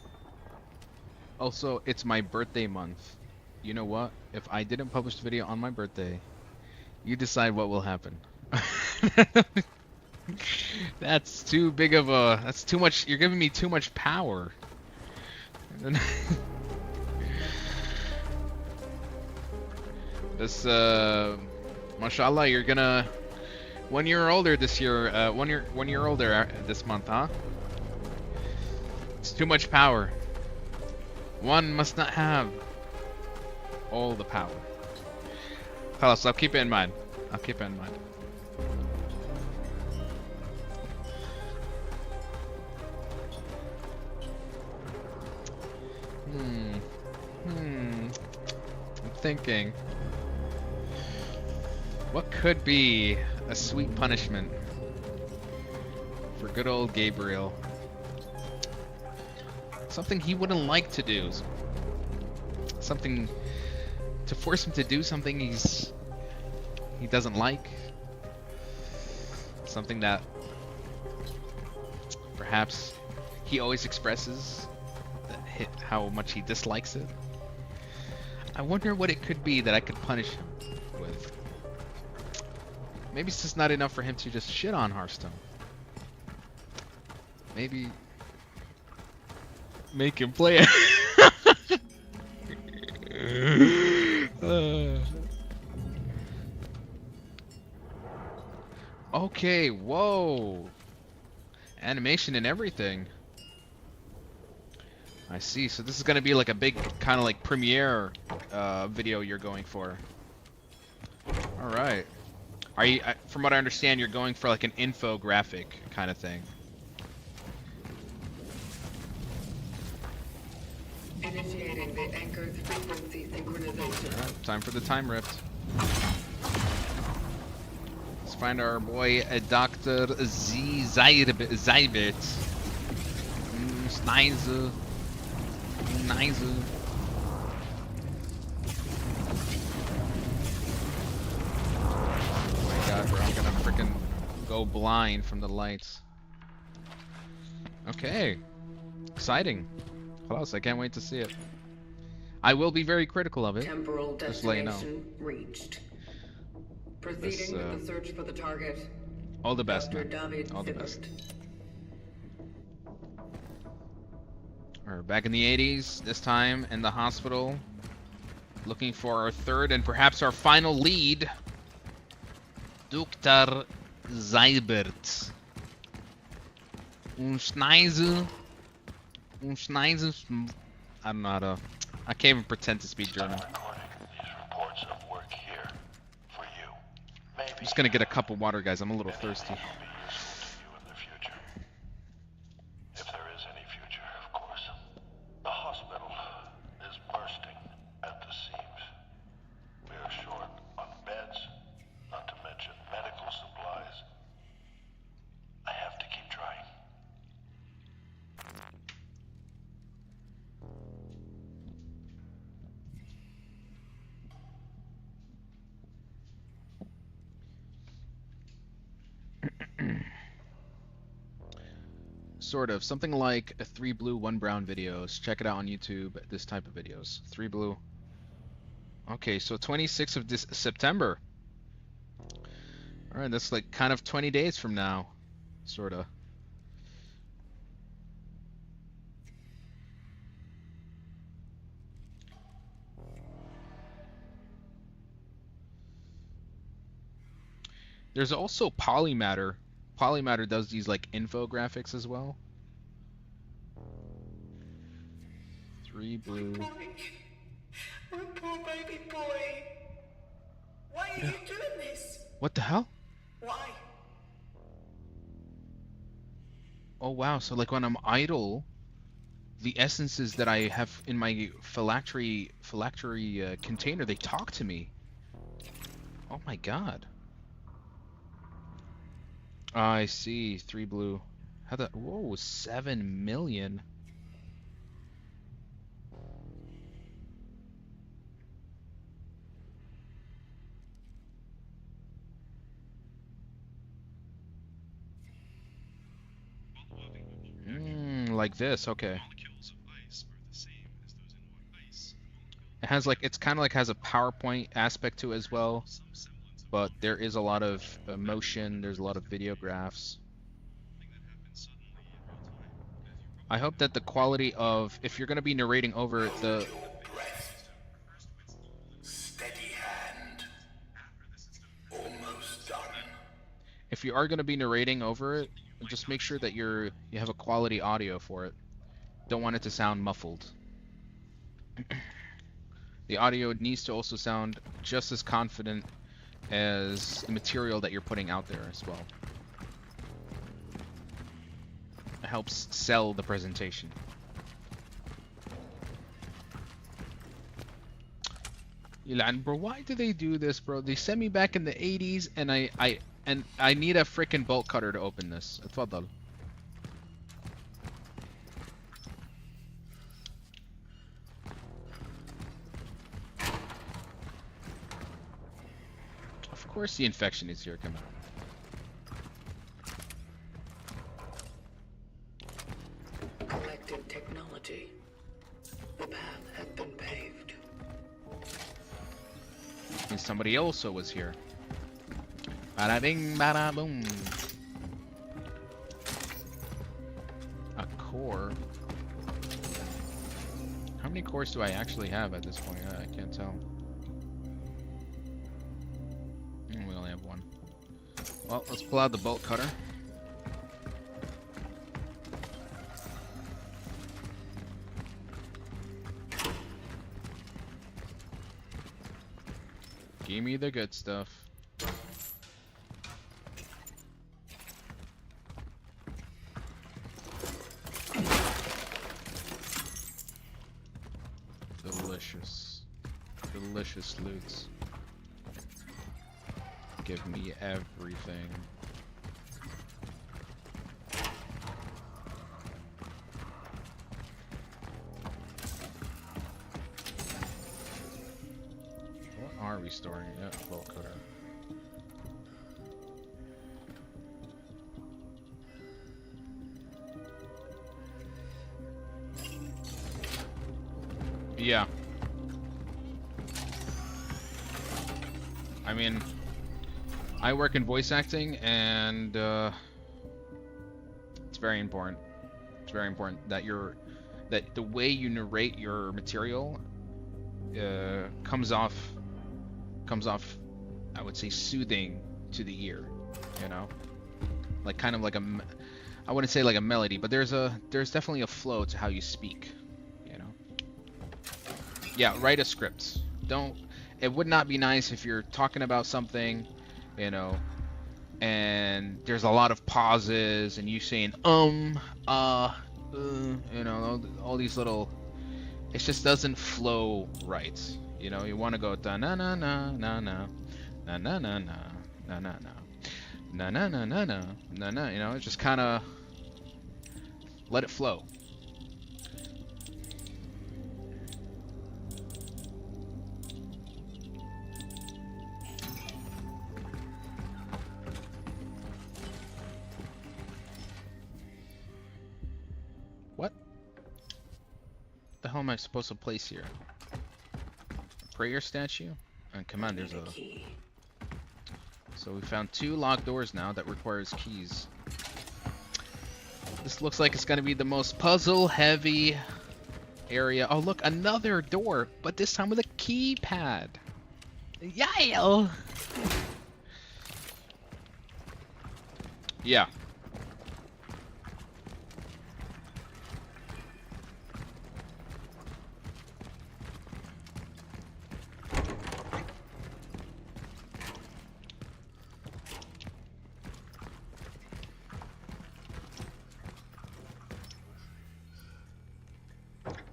Also, it's my birthday month. You know what? If I didn't publish the video on my birthday, you decide what will happen. That's too big of a... That's too much... You're giving me too much power. This, mashallah, you're gonna... 1 year older this year, 1 year older this month, huh? It's too much power. One must not have all the power. Carlos, I'll keep it in mind. I'll keep it in mind. I'm thinking. What could be a sweet punishment for good old Gabriel? Something he wouldn't like to do. Something to force him to do something he doesn't like. Something that perhaps he always expresses how much he dislikes it. I wonder what it could be that I could punish him with. Maybe it's just not enough for him to just shit on Hearthstone. Maybe make him play it. Okay, whoa. Animation and everything. I see. So this is going to be like a big kind of like premiere video you're going for. All right. Are you, from what I understand, you're going for like an infographic kind of thing. Initiating the anchored frequency synchronization. Alright, time for the time rift. Let's find our boy Dr. Zybert. Snizer. Oh my god, bro, I'm gonna freaking go blind from the lights. Okay. Exciting. Close, I can't wait to see it. I will be very critical of it. Temporal Just to let you know. destination reached. Proceeding with the search for the target. All the best, Dr. man. David All the Zippert. best. We're back in the 80s, this time in the hospital, looking for our third and perhaps our final lead, Dr. Zybert. I don't know how to... I can't even pretend to speak German. Recording these reports of work here for you. Maybe I'm just gonna get a cup of water, guys. I'm a little thirsty. will be useful to you in the future. If there is any future, of course. The hospital is bursting at the seams. We are short on beds, not to mention medical supplies. I have to keep trying. Sort of. Something like a 3 blue, 1 brown videos. Check it out on YouTube, this type of videos. 3 blue. Okay, so 26th of this September. Alright, that's like kind of 20 days from now. Sorta. There's also Polymatter. Polymatter does these like infographics as well. 3 blue. My poor baby boy. Why are you doing this? What the hell? Why? Oh wow, so like when I'm idle, the essences that I have in my phylactery container, they talk to me. Oh my god. I see. 3 blue. How the... Whoa, 7 million. Like this, okay. It has like, it's kind of like has a PowerPoint aspect to it as well, but there is a lot of motion, there's a lot of videographs. I hope that the quality of, if you're going to be narrating over the... Steady hand. Almost done. If you are going to be narrating over it, just make sure that you have a quality audio for it. Don't want it to sound muffled. The audio needs to also sound just as confident as the material that you're putting out there as well. It helps sell the presentation. Ilan, bro, why do they do this, bro? They sent me back in the 80s and I need a freaking bolt cutter to open this. اتفضل. Of course the infection is here, come on. Collective technology. The path has been paved. And somebody also was here. Bada bing, bada boom. A core. How many cores do I actually have at this point? I can't tell. We only have one. Well, let's pull out the bolt cutter. Give me the good stuff. Delicious. Delicious loots. Give me everything. What are we storing? Yeah, bolt cutter. Yeah. I mean, I work in voice acting, and it's very important. It's very important that that the way you narrate your material comes off, I would say, soothing to the ear. You know, like kind of like I wouldn't say like a melody, but there's definitely a flow to how you speak. You know. Yeah, write a script. Don't. It would not be nice if you're talking about something, you know, and there's a lot of pauses and you saying you know, all these little. It just doesn't flow right. You know, you want to go da na na na na na na na na na na na na na na na na na na. You know, just kind of let it flow. What the hell am I supposed to place here? Prayer statue? And come on, there's a... So we found 2 locked doors now that requires keys. This looks like it's gonna be the most puzzle-heavy area. Oh look, another door, but this time with a keypad. Yeah. Yeah.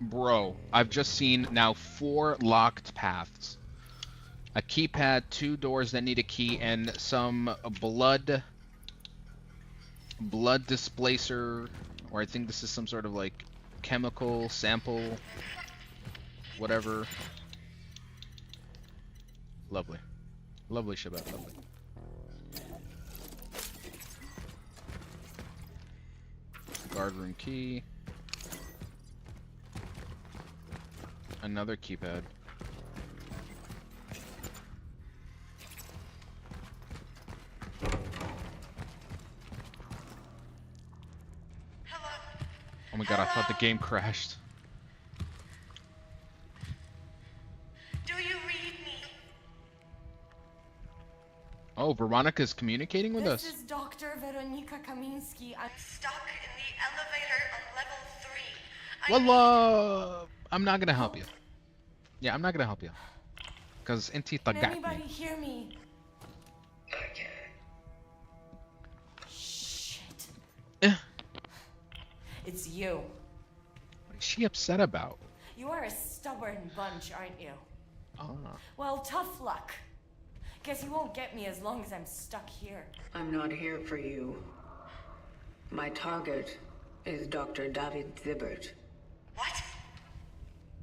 Bro, I've just seen now 4 locked paths. A keypad, 2 doors that need a key, and some blood displacer, or I think this is some sort of like chemical sample, whatever. Lovely. Lovely, Shabbat, lovely. Guard room key. Another keypad. Oh my god, I thought the game crashed. Do you read me? Oh, Veronica's communicating with us. This is Dr. Veronika Kaminsky. I'm stuck in the elevator on level 3. Well, I'm not gonna help you. Yeah, I'm not gonna help you. Cause Intita Can got anybody me. hear me? Okay. Shit. Eh. It's you. What is she upset about? You are a stubborn bunch, aren't you? Oh. Well, tough luck. Guess you won't get me as long as I'm stuck here. I'm not here for you. My target is Dr. David Zibbert. What?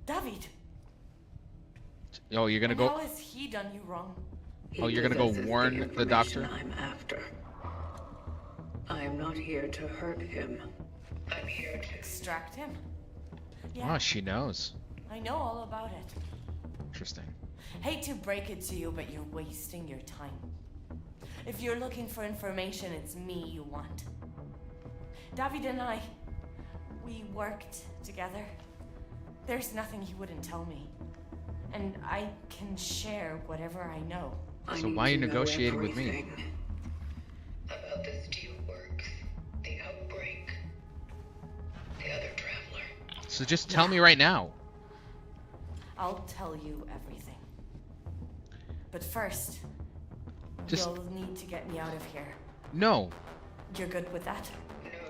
David? Oh, you're gonna And go. how has he done you wrong? He Oh, you're gonna go possesses warn the information doctor? I'm after. I am not here to hurt him. I'm here to Extract him? Yeah, Oh, she knows. I know all about it. Interesting. Hate to break it to you, but you're wasting your time. If you're looking for information, it's me you want. David and I, we worked together. There's nothing he wouldn't tell me. And I can share whatever I know. I So need why are you to know negotiating with me? everything. About the steelworks, the outbreak, the other traveler. So just tell me right now. I'll tell you everything. But first, Just you'll need to get me out of here. no, You're good with that?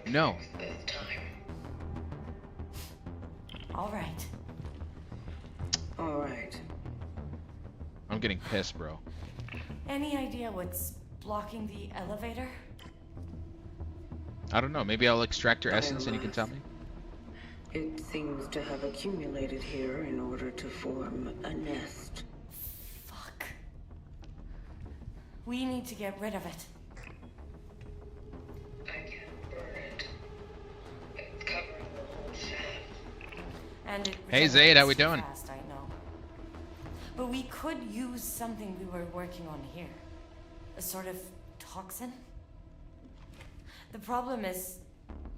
no. This time. All right. All right. I'm getting pissed, bro. Any idea what's blocking the elevator? I don't know. Maybe I'll extract your essence and you can tell me. It seems to have accumulated here in order to form a nest. Fuck. We need to get rid of it. I can't burn it. It's covering the whole shaft. And it Hey, Zayd, how we regenerates too doing? fast, I know. But we could use something we were working on here. A sort of toxin. The problem is,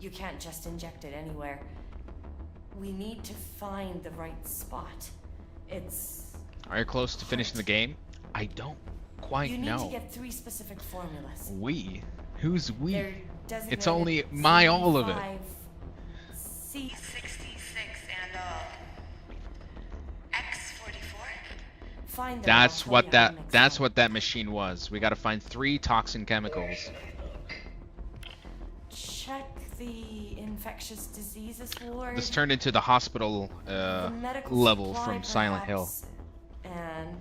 you can't just inject it anywhere. We need to find the right spot. It's... Are you close to finishing the game? I don't quite You need know. to get 3 specific formulas. We? Who's we? They're designated It's only my all of it. C66 and X44. Find them. That's I'll tell what you that. next That's time. what that machine was. We got to find 3 toxin chemicals. Check the infectious diseases ward. This turned into the hospital the medical level supply, from Silent Hill. perhaps, and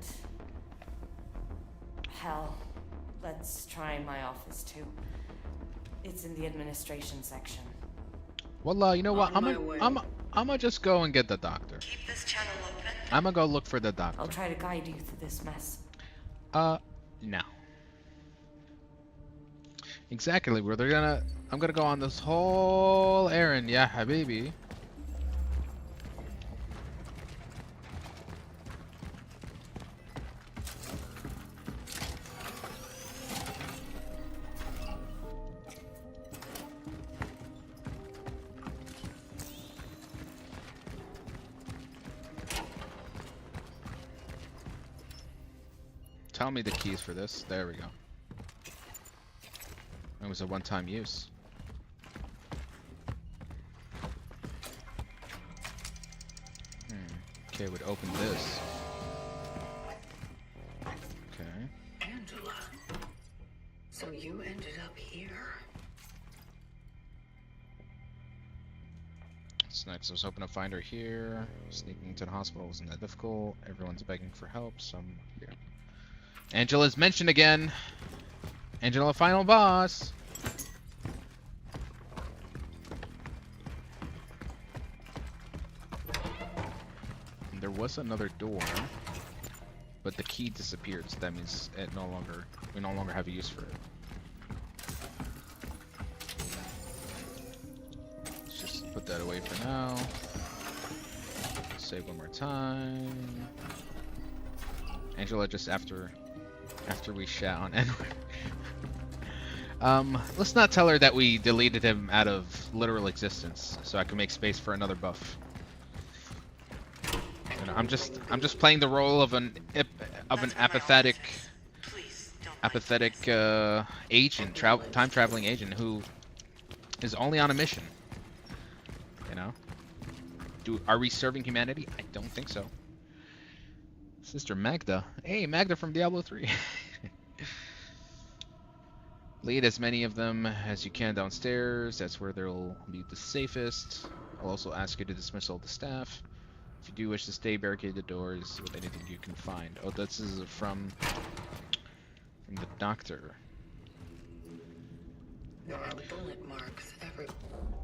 hell, let's try my office too. It's in the administration section. Well, you know what? On my way. I'm gonna just go and get the doctor. Keep this channel open. I'm gonna go look for the doctor. I'll try to guide you through this mess. No. Exactly. I'm gonna go on this whole errand. Yeah, habibi. Tell me the keys for this. There we go. was a one-time use. Okay, would open this. Okay. Angela. So you ended up here? What's next? I was hoping to find her here. Sneaking to the hospital wasn't that difficult. Everyone's begging for help, so I'm here. Angela's mentioned again. Angela, final boss. And there was another door, but the key disappeared, so that means we no longer have a use for it. Let's just put that away for now. Save one more time. Angela, just after we shat on Edward. Let's not tell her that we deleted him out of literal existence, so I can make space for another buff. You know, I'm just playing the role of an apathetic agent, time traveling agent who is only on a mission. You know, are we serving humanity? I don't think so. Sister Magda. Hey, Magda from Diablo 3. Lead as many of them as you can downstairs. That's where they'll be the safest. I'll also ask you to dismiss all the staff. If you do wish to stay, barricade the doors with anything you can find. Oh, this is from the doctor. There are bullet marks everywhere.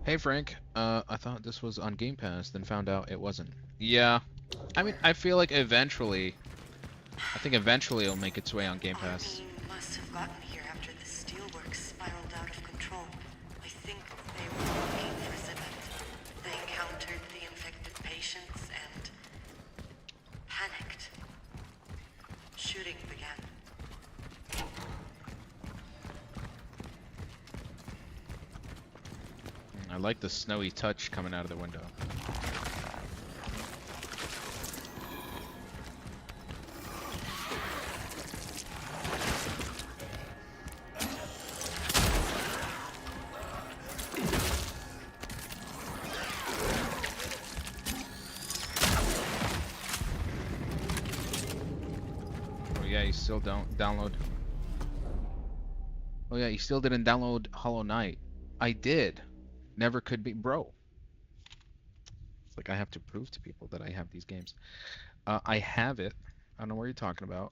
Hey, Frank. I thought this was on Game Pass, then found out it wasn't. Yeah. I mean, I feel like eventually it'll make its way on Game Pass. Must have gotten here after the steelworks spiraled out of control. I think they were looking for Zibet. They encountered the infected patients and panicked. Shooting began. I like the snowy touch coming out of the window. Still don't download. Oh yeah, you still didn't download Hollow Knight. I did. Never could be, bro. It's like I have to prove to people that I have these games. I have it. I don't know what you're talking about.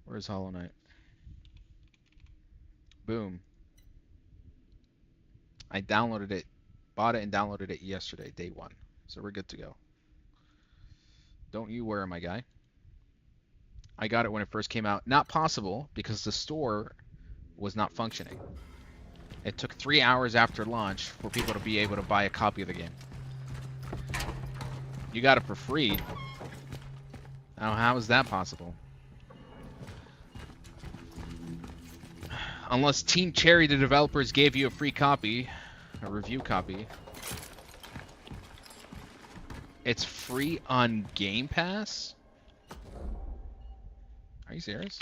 Where's Hollow Knight? Boom. I downloaded it, bought it and downloaded it yesterday, day one. So we're good to go. Don't you worry, my guy. I got it when it first came out. Not possible because the store was not functioning. It took 3 hours after launch for people to be able to buy a copy of the game. You got it for free. Now, how is that possible? Unless Team Cherry, the developers, gave you a free copy, a review copy. It's free on Game Pass? Are you serious?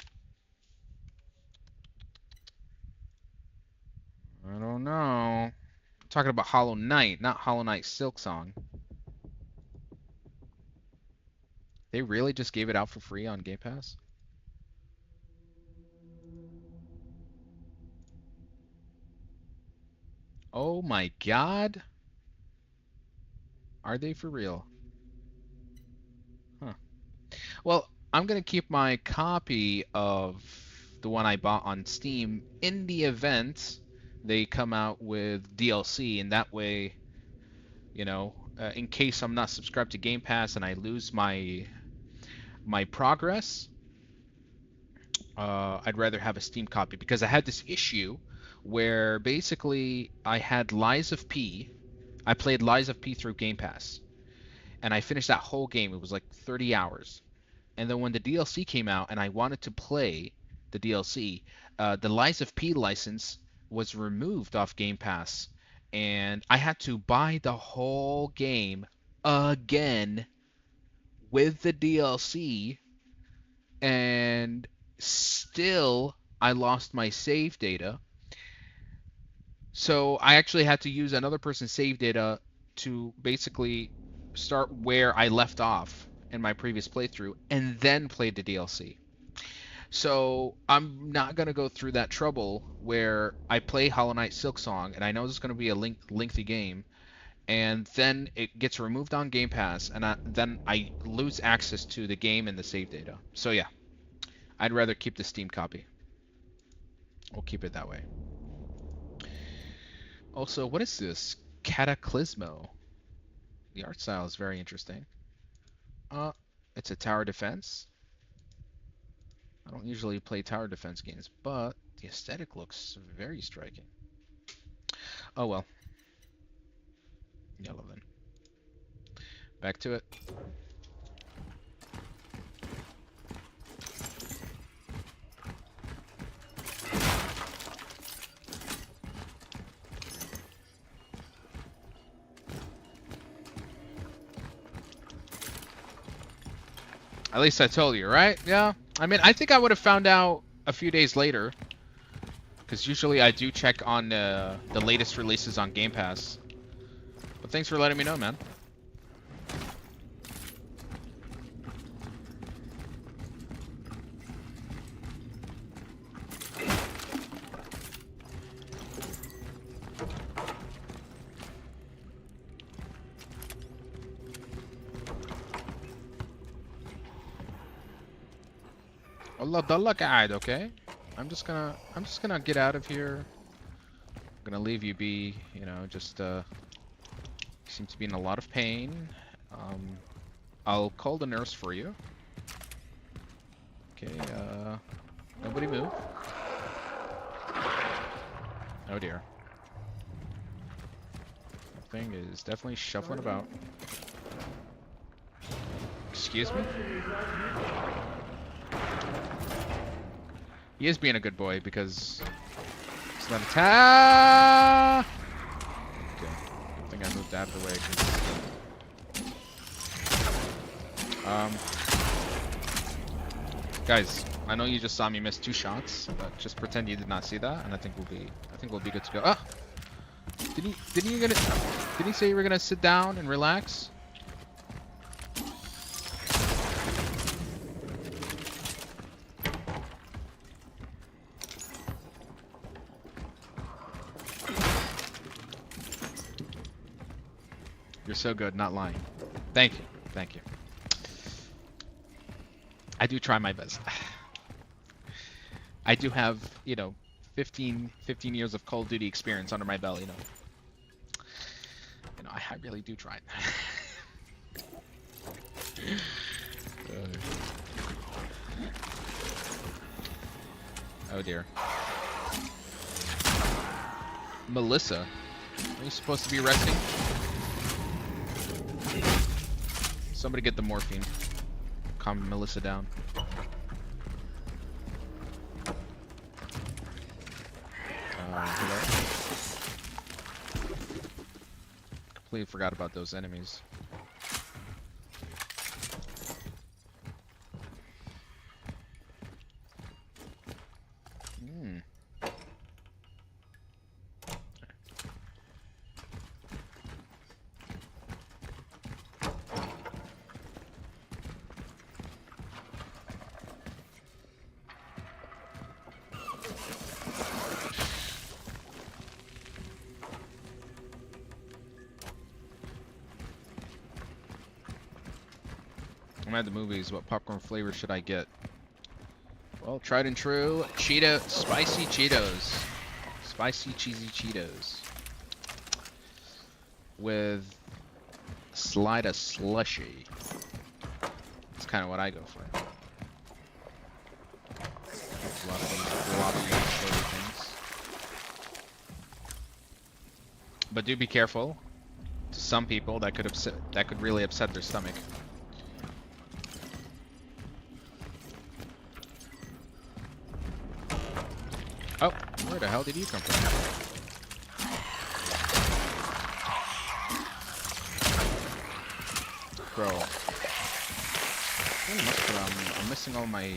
I don't know. I'm talking about Hollow Knight, not Hollow Knight Silksong. They really just gave it out for free on Game Pass? Oh my god. Are they for real? Huh. Well, I'm going to keep my copy of the one I bought on Steam in the event they come out with DLC, and that way, you know, in case I'm not subscribed to Game Pass and I lose my progress, I'd rather have a Steam copy, because I had this issue where basically I had Lies of P. I played Lies of P through Game Pass, and I finished that whole game. It was like 30 hours. And then when the DLC came out and I wanted to play the DLC, the Lies of P license was removed off Game Pass, and I had to buy the whole game again with the DLC, and still I lost my save data. So I actually had to use another person's save data to basically start where I left off in my previous playthrough and then play the DLC. So I'm not gonna go through that trouble where I play Hollow Knight Silksong and I know this is gonna be a lengthy game, and then it gets removed on Game Pass, and then I lose access to the game and the save data. So yeah, I'd rather keep the Steam copy. We'll keep it that way. Also, what is this? Cataclysmo. The art style is very interesting. It's a tower defense. I don't usually play tower defense games, but the aesthetic looks very striking. Oh well. Yellow then. Back to it. At least I told you, right? Yeah. I mean, I think I would have found out a few days later, because usually I do check on the latest releases on Game Pass. But thanks for letting me know, man. Allah Dalla guide, okay? I'm just gonna get out of here. I'm gonna leave you be, you know, just seem to be in a lot of pain. I'll call the nurse for you. Okay, nobody move. Oh dear. That thing is definitely shuffling about. Excuse me? He is being a good boy because it's not attack. Okay, I think I moved out of the way. Guys, I know you just saw me miss 2 shots, but just pretend you did not see that, and I think we'll be good to go. Ah, didn't he say you were gonna sit down and relax? You're so good, not lying. Thank you. Thank you. I do try my best. I do have, you know, 15 years of Call of Duty experience under my belt, you know. I really do try. Oh dear. Melissa, are you supposed to be resting? Somebody get the morphine. Calm Melissa down. Hello? Completely forgot about those enemies. I'm at the movies. What popcorn flavor should I get? Well, tried and true. Spicy Cheetos. Spicy cheesy Cheetos. With a slide of slushy. That's kind of what I go for. A lot of these blobby things. But do be careful. To some people, that could really upset their stomach. Oh, where the hell did you come from? Bro. I'm missing all my,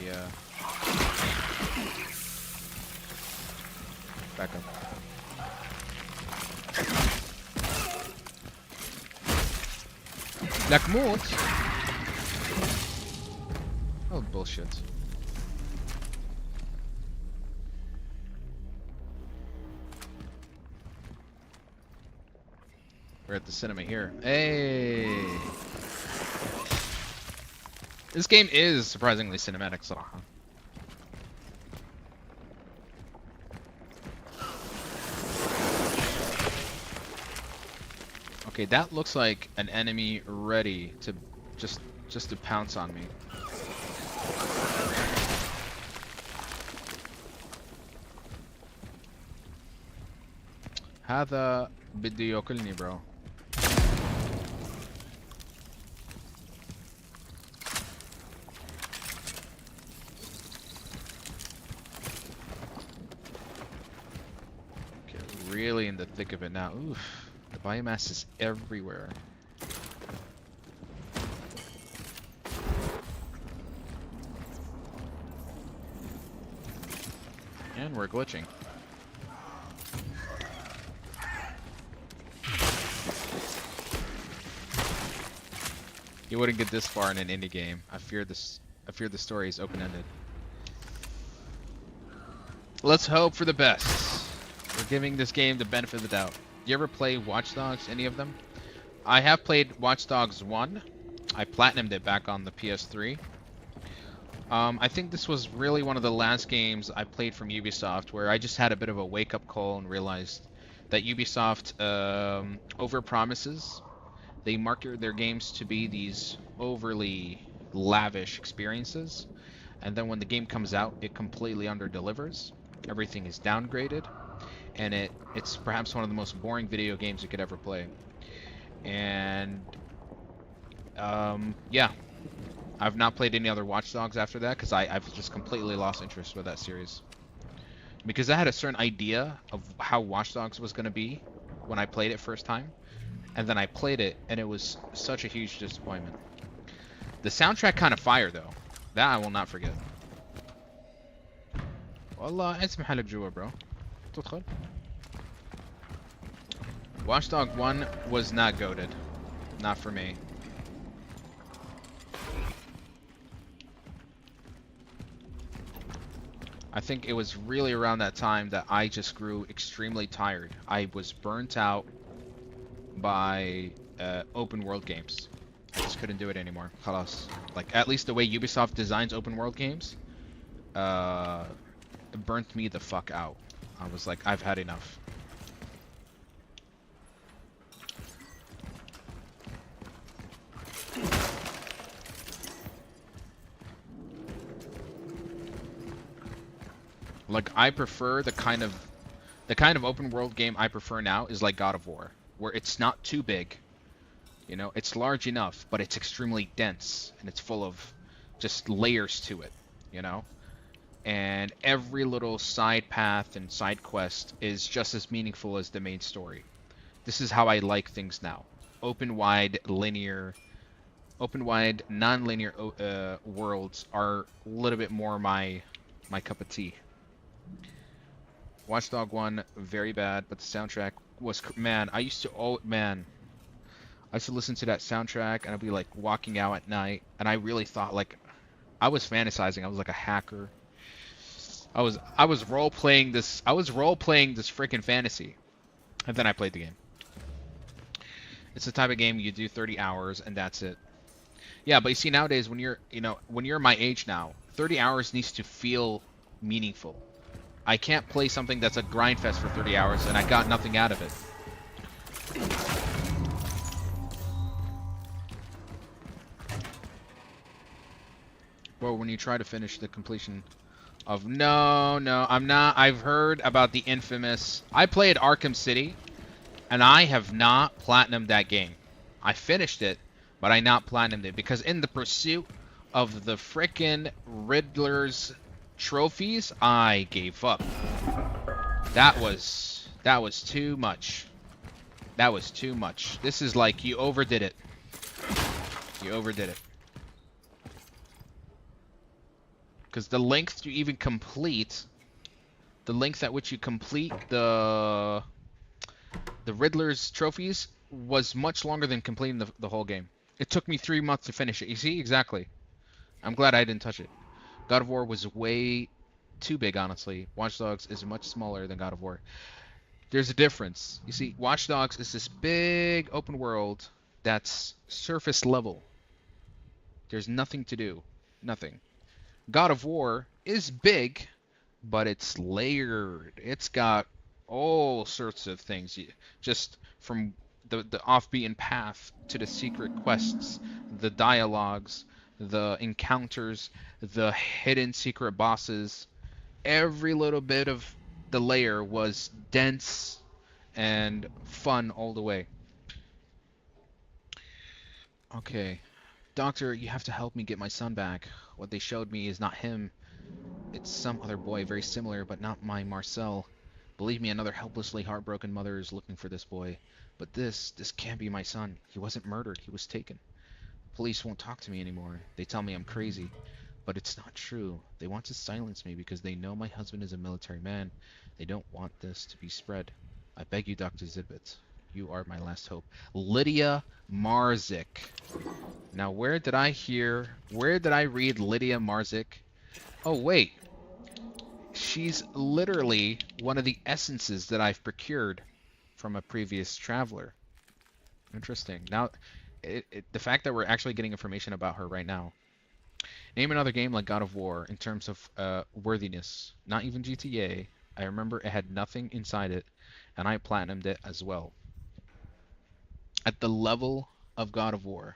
Back up. لك موت. Oh bullshit. We're at the cinema here. Hey. This game is surprisingly cinematic, صراحة. Okay, that looks like an enemy ready to just to pounce on me. هذا بده ياكلني bro. Really in the thick of it now. Oof, the biomass is everywhere. And we're glitching. You wouldn't get this far in an indie game. I fear the story is open-ended. Let's hope for the best. We're giving this game the benefit of the doubt. You ever play Watch Dogs, any of them? I have played Watch Dogs 1. I platinumed it back on the PS3. I think this was really one of the last games I played from Ubisoft where I just had a bit of a wake-up call and realized that Ubisoft overpromises. They market their games to be these overly lavish experiences, and then when the game comes out, it completely underdelivers. Everything is downgraded, and it's perhaps one of the most boring video games you could ever play. And yeah, I've not played any other Watch Dogs after that because I've just completely lost interest with that series. Because I had a certain idea of how Watch Dogs was going to be when I played it first time, and then I played it and it was such a huge disappointment. The soundtrack kind of fire though. That I will not forget. والله اسم حالك جوا bro. تدخل. Watch Dogs 1 was not goated. Not for me. I think it was really around that time that I just grew extremely tired. I was burnt out by open world games. I just couldn't do it anymore. خلاص. Like, at least the way Ubisoft designs open world games, it burnt me the fuck out. I was like, I've had enough. Like, I prefer the kind of open world game I prefer now is like God of War, where it's not too big. You know, it's large enough, but it's extremely dense and it's full of just layers to it, you know? And every little side path and side quest is just as meaningful as the main story. This is how I like things now. Open wide, non-linear worlds are a little bit more my cup of tea. Watch Dogs 1, very bad, but the soundtrack was, man, I used to listen to that soundtrack and I'd be like walking out at night and I really thought like I was fantasizing. I was like a hacker. I was role playing this freaking fantasy. And then I played the game. It's the type of game you do 30 hours and that's it. Yeah, but you see nowadays when you're my age now, 30 hours needs to feel meaningful. I can't play something that's a grind fest for 30 hours and I got nothing out of it. Well, when you try to finish the completion of... No, I'm not. I've heard about the infamous... I played Arkham City, and I have not platinumed that game. I finished it, but I not platinumed it, because in the pursuit of the frickin' Riddler's trophies, I gave up. That was too much. That was too much. This is like, you overdid it. You overdid it. Because the length to even complete, the length at which you complete the Riddler's trophies was much longer than completing the whole game. It took me 3 months to finish it. You see? Exactly. I'm glad I didn't touch it. God of War was way too big, honestly. Watch Dogs is much smaller than God of War. There's a difference. You see, Watch Dogs is this big open world that's surface level. There's nothing to do. Nothing. God of War is big, but it's layered. It's got all sorts of things. Just from the off-beaten path to the secret quests, the dialogues, the encounters, the hidden secret bosses. Every little bit of the layer was dense and fun all the way. Okay. Doctor, you have to help me get my son back. What they showed me is not him. It's some other boy very similar, but not my Marcel. Believe me, another helplessly heartbroken mother is looking for this boy. But this can't be my son. He wasn't murdered. He was taken. Police won't talk to me anymore. They tell me I'm crazy. But it's not true. They want to silence me because they know my husband is a military man. They don't want this to be spread. I beg you, Dr. Zibbet. You are my last hope. Lydia Marzik. Now, where did I read Lydia Marzik? Oh, wait. She's literally one of the essences that I've procured from a previous traveler. Interesting. Now, the fact that we're actually getting information about her right now. Name another game like God of War in terms of worthiness. Not even GTA. I remember it had nothing inside it, and I platinumed it as well. At the level of God of War.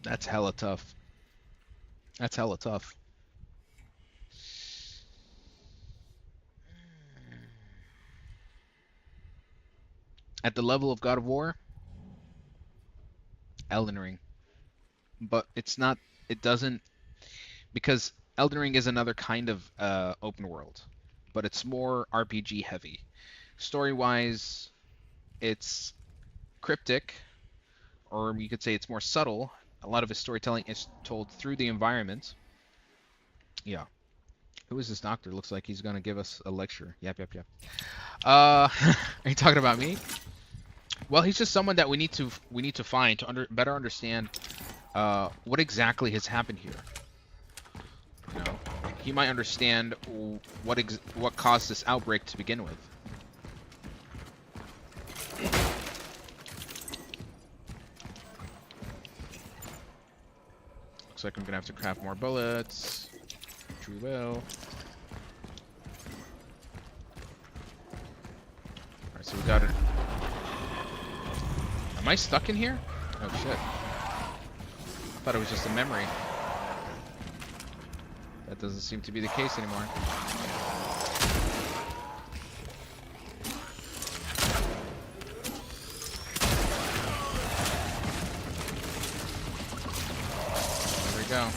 That's hella tough. That's hella tough. At the level of God of War, Elden Ring. But it's not, it doesn't, because Elden Ring is another kind of open world, but it's more RPG heavy. Story-wise, it's cryptic, or you could say it's more subtle. A lot of his storytelling is told through the environment. Yeah. Who is this doctor? Looks like he's gonna give us a lecture. Yep. Are you talking about me? Well, he's just someone that we need to find to better understand what exactly has happened here. You know, he might understand what caused this outbreak to begin with. Looks like I'm gonna have to craft more bullets. Which we will. Alright, so we got it. Am I stuck in here? Oh shit. I thought it was just a memory. That doesn't seem to be the case anymore. There we go.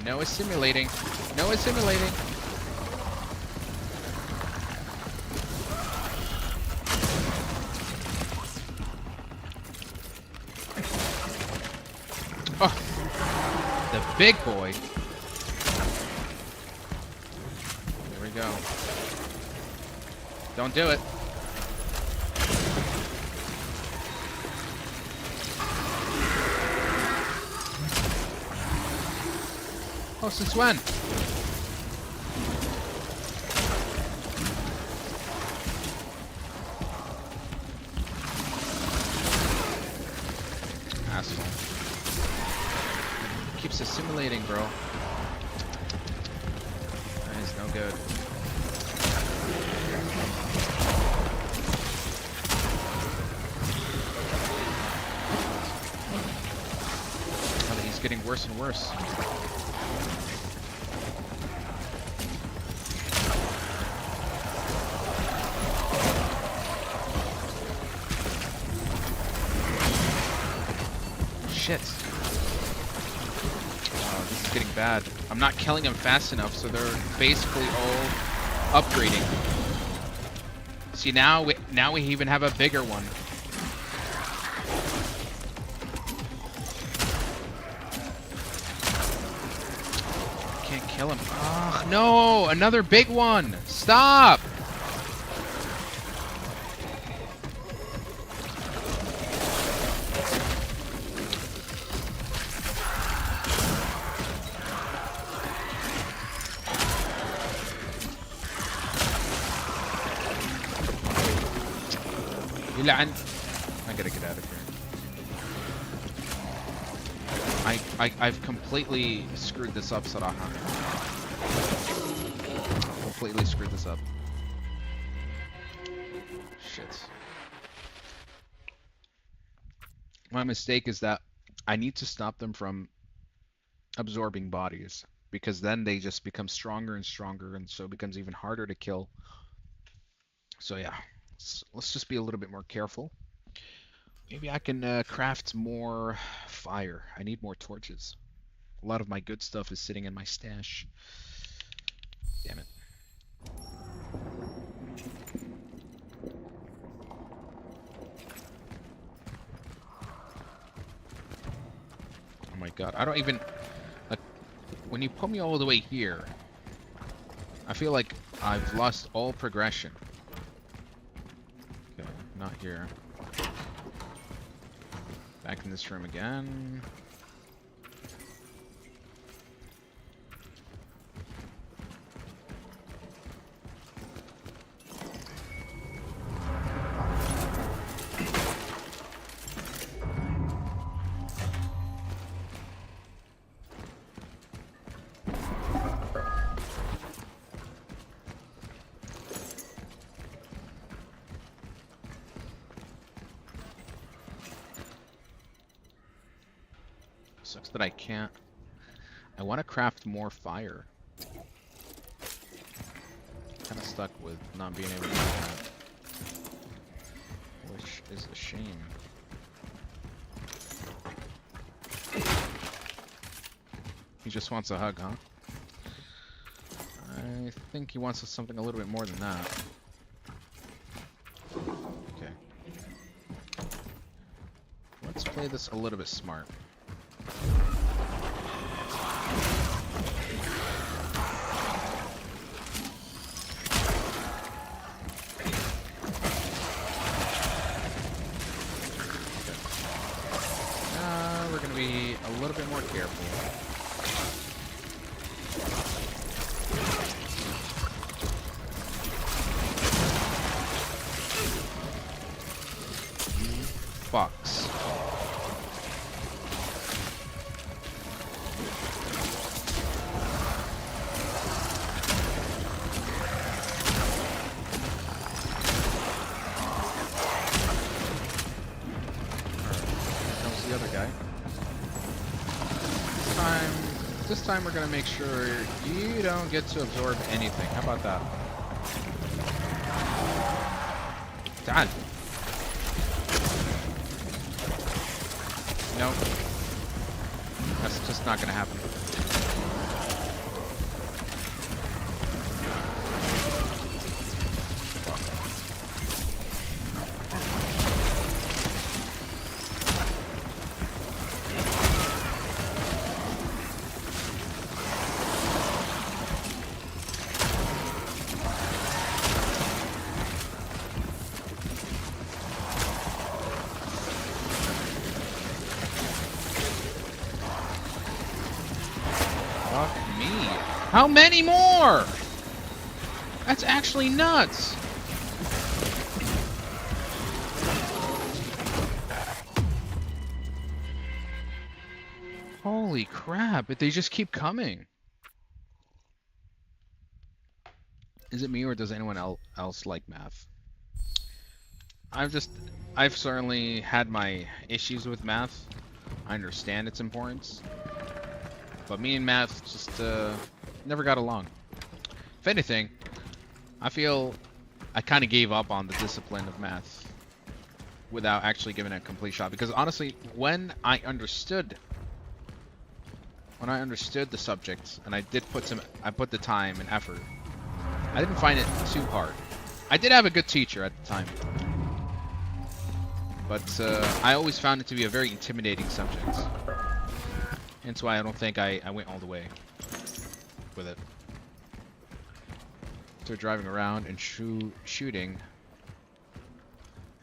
No assimilating. No assimilating. Oh, the big boy. There we go. Don't do it. Oh, since when? Asshole. Keeps assimilating, bro. That is no good. Oh, he's getting worse and worse. Shit. Oh, this is getting bad. I'm not killing them fast enough, so they're basically all upgrading. See, now we even have a bigger one. Can't kill him. Oh, no! Another big one! Stop! يلعن. I gotta get out of here. I've completely screwed this up, Saraha. Completely screwed this up. Shit. My mistake is that I need to stop them from absorbing bodies, because then they just become stronger and stronger, and so it becomes even harder to kill. So yeah, let's just be a little bit more careful. Maybe I can craft more fire. I need more torches. A lot of my good stuff is sitting in my stash. Damn it. Oh my god, I don't even... Like, when you put me all the way here, I feel like I've lost all progression. Okay, not here. Back in this room again. Sucks that I can't. I want to craft more fire. Kind of stuck with not being able to do that, which is a shame. He just wants a hug, huh? I think he wants something a little bit more than that. Okay. Let's play this a little bit smart. We're going to be a little bit more careful. Fucks. The other guy. This time we're gonna make sure you don't get to absorb anything. How about that? Dad. Nope. That's just not gonna happen. How many more? That's actually nuts. Holy crap, but they just keep coming. Is it me or does anyone else like math? I've certainly had my issues with math. I understand its importance. But me and math just never got along. If anything, I feel I kind of gave up on the discipline of math without actually giving it a complete shot. Because honestly, when I understood the subject and I put the time and effort, I didn't find it too hard. I did have a good teacher at the time, but I always found it to be a very intimidating subject. That's why I don't think I went all the way with it. So driving around and shooting.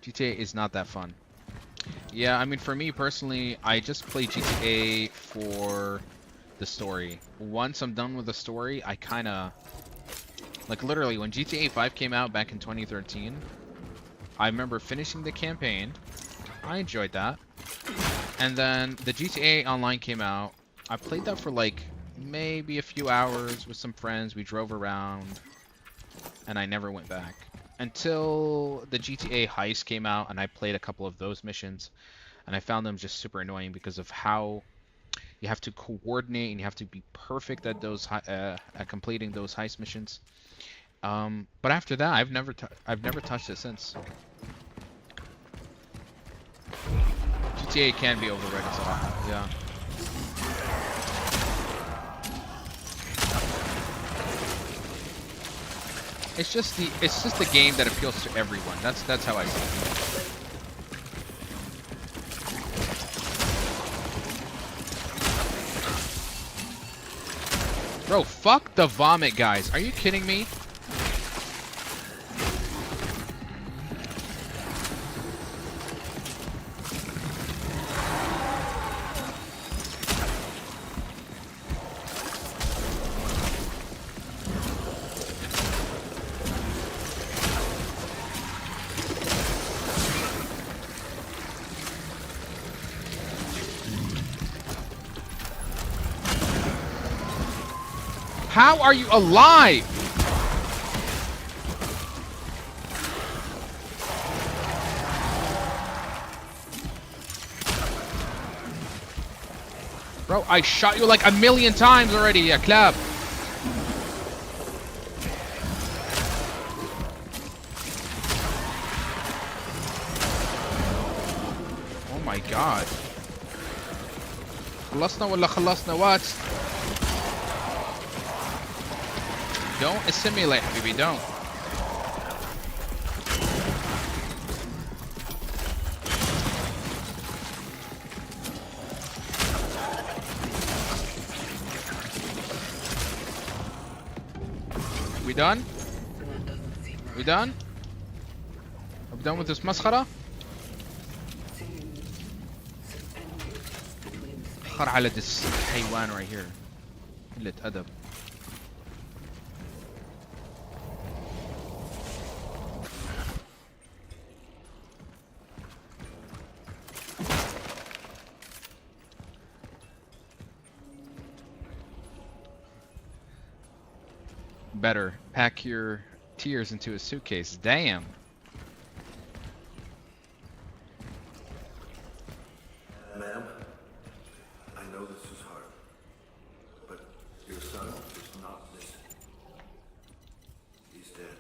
GTA is not that fun. Yeah, I mean, for me personally, I just play GTA for the story. Once I'm done with the story, I kind of... Like, literally, when GTA 5 came out back in 2013, I remember finishing the campaign. I enjoyed that. And then the GTA Online came out. I played that for, like, maybe a few hours with some friends. We drove around. And I never went back. Until the GTA Heist came out, and I played a couple of those missions. And I found them just super annoying because of how you have to coordinate and you have to be perfect at those at completing those heist missions. But after that, I've never touched it since. GTA can be overrated, so yeah. It's just the game that appeals to everyone. That's how I see it. Bro, fuck the vomit guys. Are you kidding me? How are you alive? Bro, I shot you like a million times already, yeah, club. Oh my god. خلصنا ولا خلصنا what? Don't assimilate, baby, don't. We done? We done? Are we done with this maskhara? خر على this حيوان right here. قلة أدب. Better pack your tears into a suitcase. Damn. Ma'am, I know this is hard, but your son is not missing. He's dead.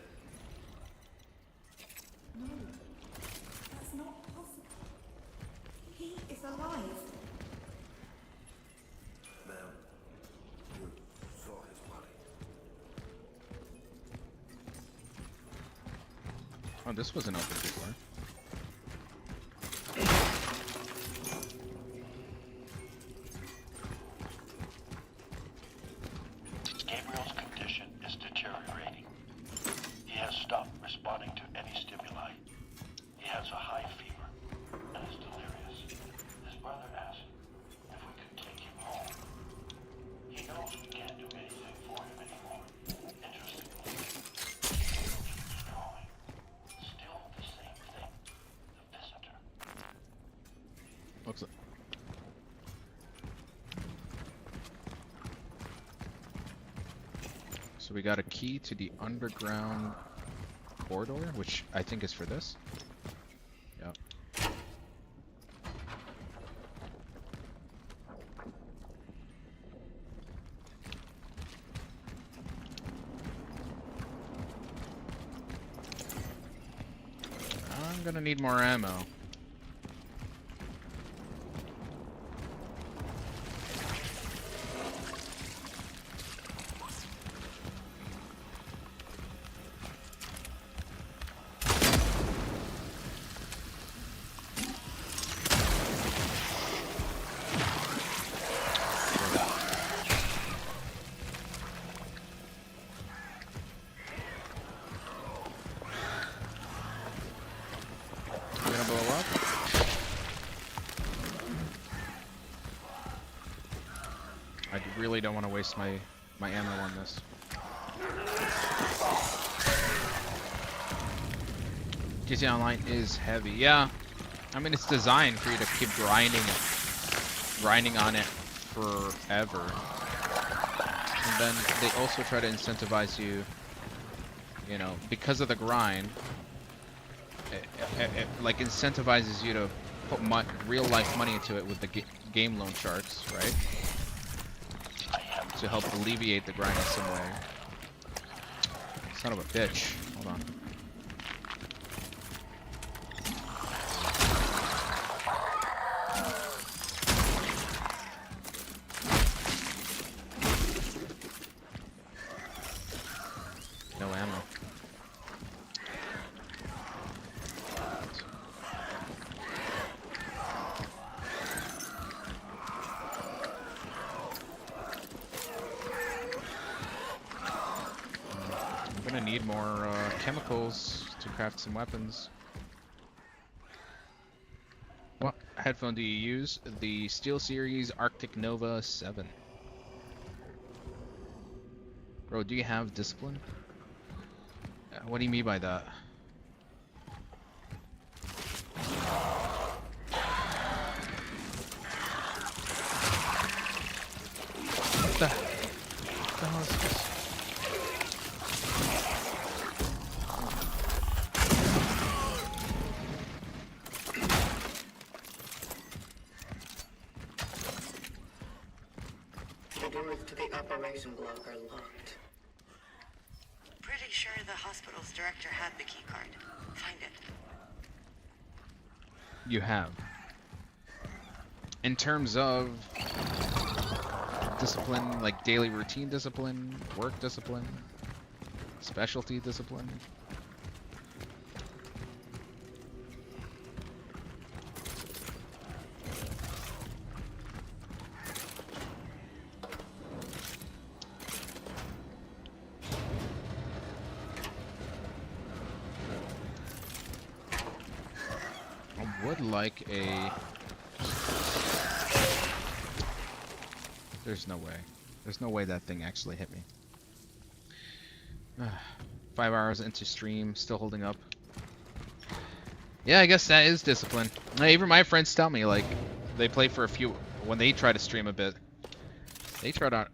No, that's not possible. He is alive. Ma'am, you saw his body. Oh, this wasn't open before. Gabriel's condition is deteriorating. He has stopped responding to any stimuli. He has a high fever and is delirious. His brother asked if we could take him home. He knows we can't do anything for him anymore. Interestingly, he keeps drawing. Still the same thing. The visitor. Looks like. So we got a key to the underground corridor, which I think is for this. Yep. I'm gonna need more ammo. really don't want to waste my ammo on this. GTA Online is heavy. Yeah, I mean it's designed for you to keep grinding on it forever. And then they also try to incentivize you, you know, because of the grind. It like incentivizes you to put real life money into it with the game loan sharks, right? To help alleviate the grind in some way. Son of a bitch. Hold on. No ammo. I'm gonna need more chemicals to craft some weapons. What headphone do you use? The SteelSeries Arctic Nova 7. Bro, do you have discipline? What do you mean by that? What the hell is this? The doors to the operation block are locked. Pretty sure the hospital's director had the key card. Find it. You have. In terms of discipline, like daily routine discipline, work discipline, specialty discipline. I would like a... There's no way. There's no way that thing actually hit me. 5 hours into stream, still holding up. Yeah, I guess that is discipline. Even my friends tell me, like, they play for a few... When they try to stream a bit, they try to...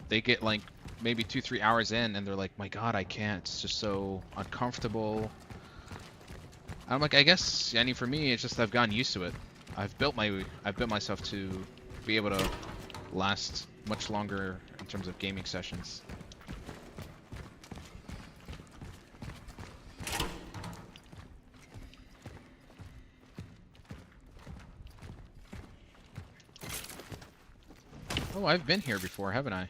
They get, like, maybe 2-3 hours in, and they're like, my god, I can't. It's just so uncomfortable. I'm like, I guess, I mean, for me, it's just I've gotten used to it. I've built myself to be able to last much longer in terms of gaming sessions. Oh, I've been here before, haven't I?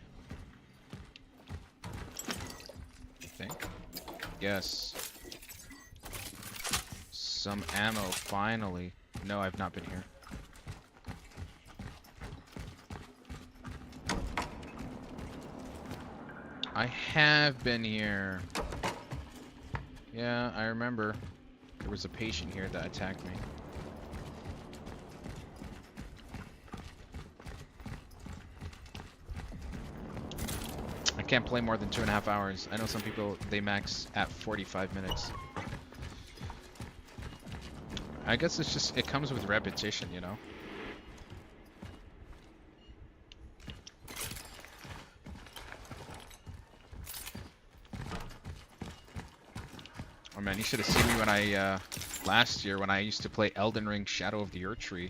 I think. Yes. Some ammo, finally. No, I've not been here. I have been here. Yeah, I remember. There was a patient here that attacked me. I can't play more than 2.5 hours. I know some people, they max at 45 minutes. I guess it's just, it comes with repetition, you know? Oh man, you should have seen me when I, last year when I used to play Elden Ring Shadow of the Erdtree.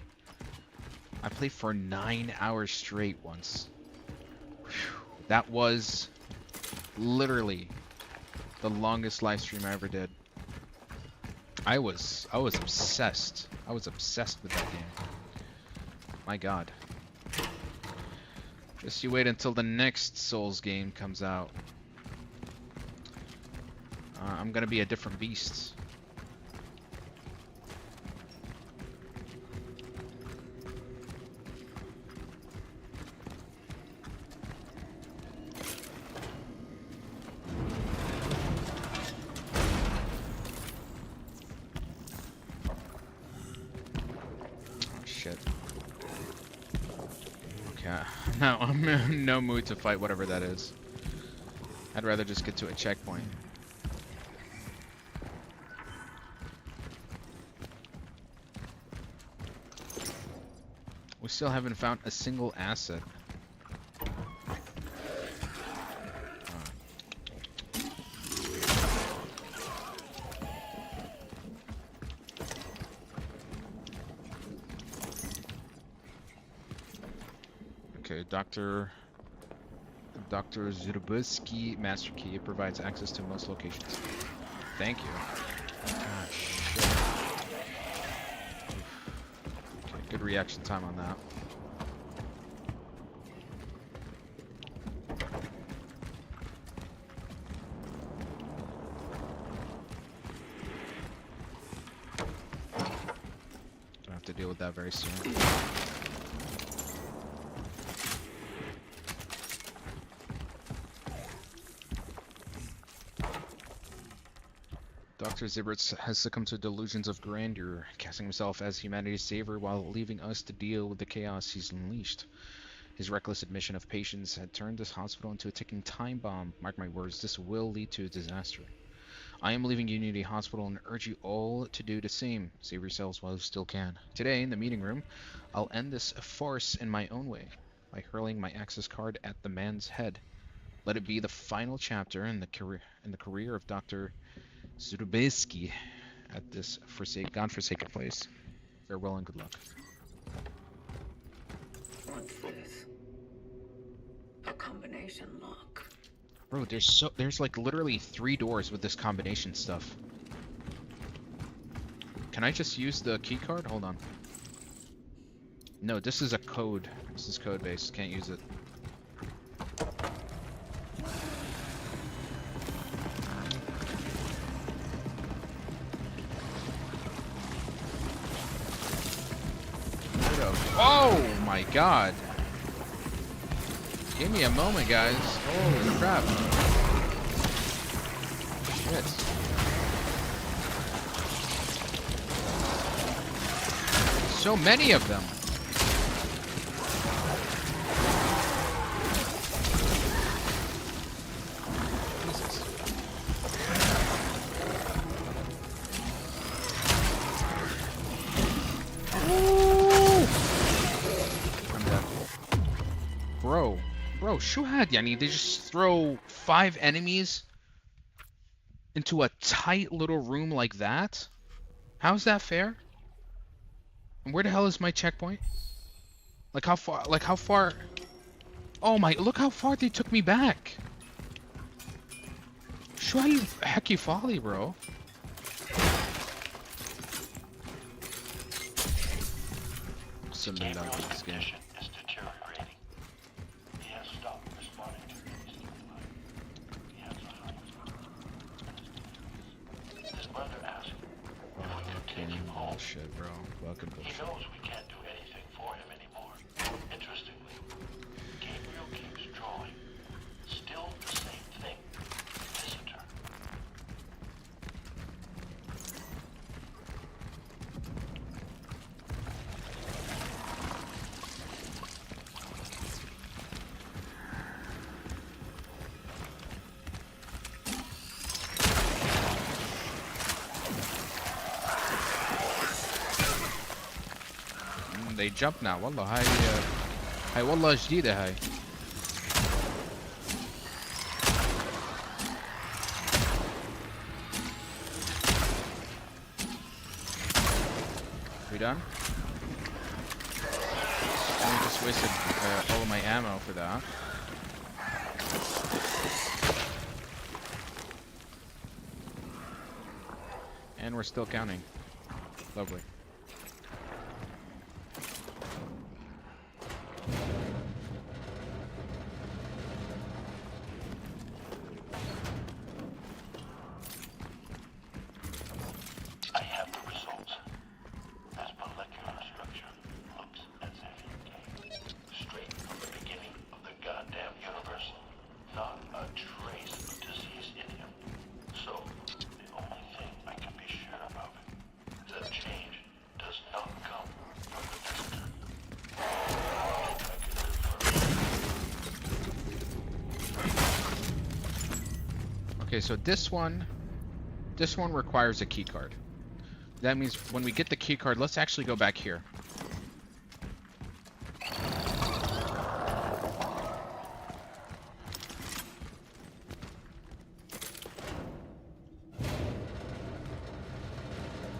I played for 9 hours straight once. Whew. That was literally the longest live stream I ever did. I was obsessed. I was obsessed with that game. My god. Just you wait until the next Souls game comes out. I'm gonna be a different beast. Yeah, no, I'm in no mood to fight whatever that is. I'd rather just get to a checkpoint. We still haven't found a single asset. Okay, Dr. Zurbuski Master Key. It provides access to most locations. Thank you. Ah, shit. Okay, good reaction time on that. Gonna have to deal with that very soon. Dr. Zibritz has succumbed to delusions of grandeur, casting himself as humanity's savior while leaving us to deal with the chaos he's unleashed. His reckless admission of patience had turned this hospital into a ticking time bomb. Mark my words, this will lead to a disaster. I am leaving Unity Hospital and urge you all to do the same. Save yourselves while you still can. Today, in the meeting room, I'll end this farce in my own way, by hurling my access card at the man's head. Let it be the final chapter in the career of Dr. Zurbuski at this godforsaken place. Farewell and good luck. What's this? A combination lock. Bro, there's like literally 3 doors with this combination stuff. Can I just use the key card? Hold on. No, this is a code. This is code based. Can't use it. Oh my god. Give me a moment, guys. Holy crap. Shit. So many of them. Jesus. Bro, Shuhad, yani, they just throw 5 enemies into a tight little room like that? How's that fair? And where the hell is my checkpoint? Like how far? Oh my, look how far they took me back. Shuhad, hecky folly, bro. Something about this game. Oh shit, bro. Welcome to He knows we can't do anything for him anymore. Interestingly, Gabriel keeps drawing. Still the same thing. Visitor. They jump now. والله هاي والله جديدة هاي. We done? I just wasted all of my ammo for that. And we're still counting. Lovely. So, the only thing I can be sure about is that change Okay, so this one requires a key card. That means when we get the key card, let's actually go back here.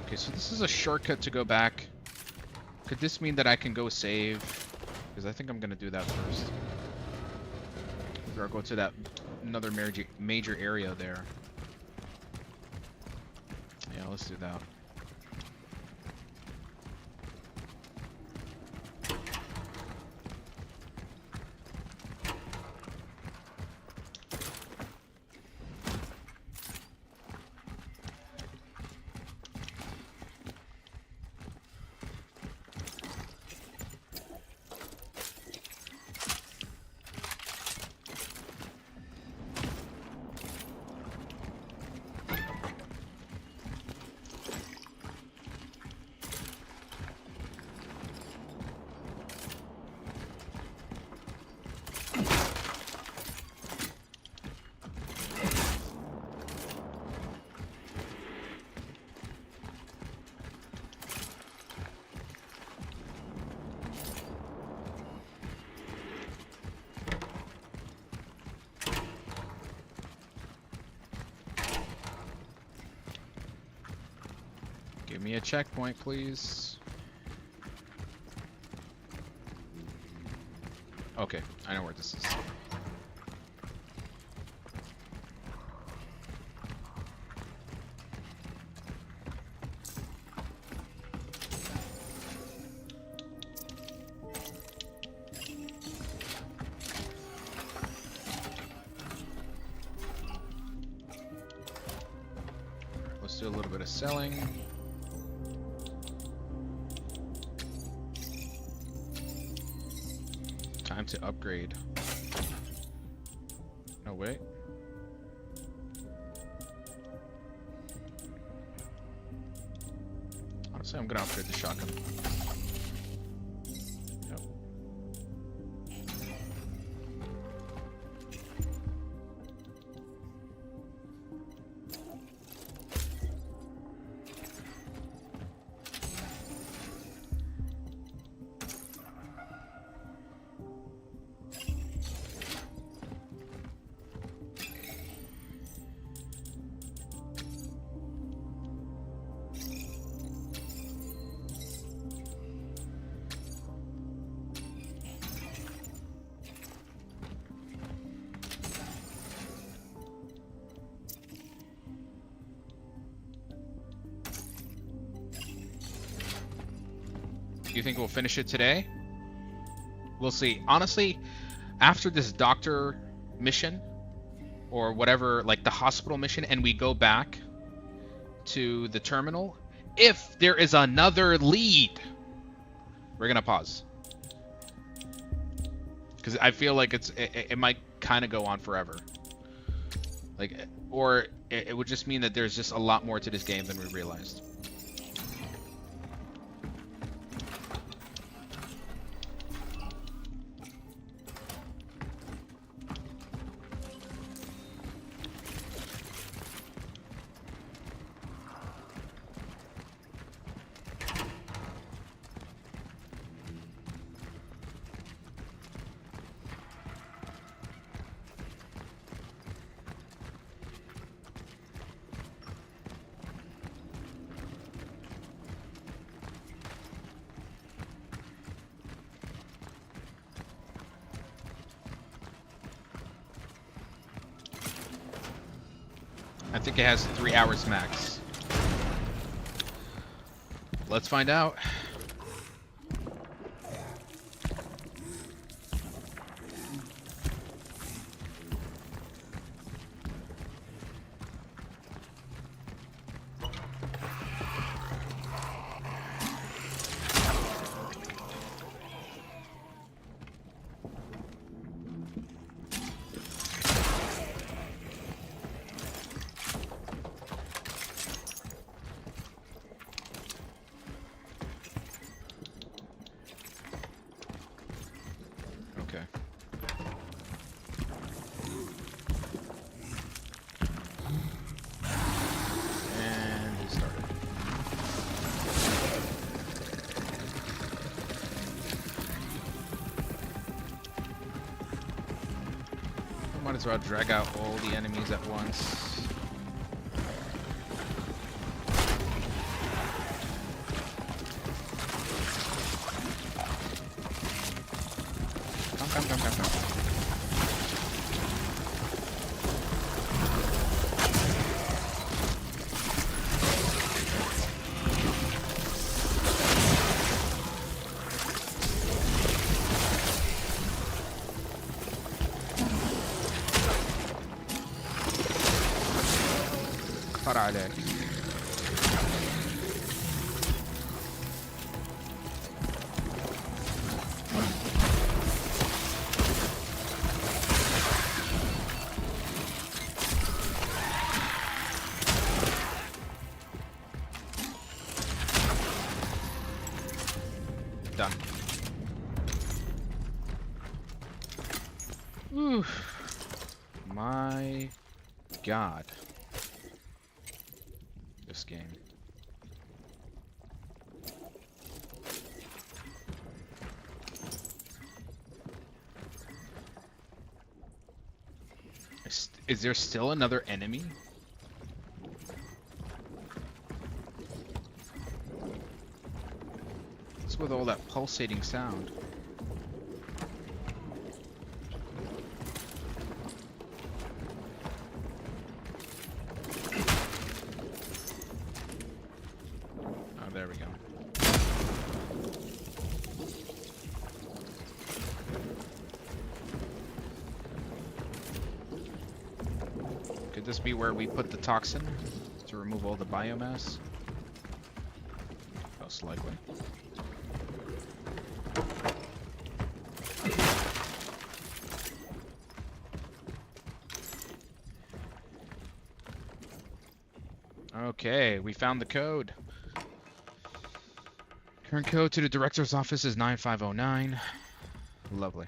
Okay, so this is a shortcut to go back. Could this mean that I can go save? Because I think I'm gonna do that first. Or go to that another major area there. Yeah, let's do that. Give me a checkpoint, please. Okay, I know where this is. Let's do a little bit of selling. Time to upgrade. No, wait. Honestly, I'm gonna upgrade the shotgun. Yep. Do you think we'll finish it today? We'll see. Honestly, after this doctor mission, or whatever, like the hospital mission, and we go back to the terminal, if there is another lead, we're gonna pause. Because I feel like it might kind of go on forever. Like, or it would just mean that there's just a lot more to this game than we realized. I think it has 3 hours max. Let's find out. as well drag out all the enemies at once. Come. عليك. Done. My God. This game. Is there still another enemy? What's with all that pulsating sound? There we go. Could this be where we put the toxin to remove all the biomass? Most likely. Okay, we found the code. Current code to the director's office is 9509. Lovely.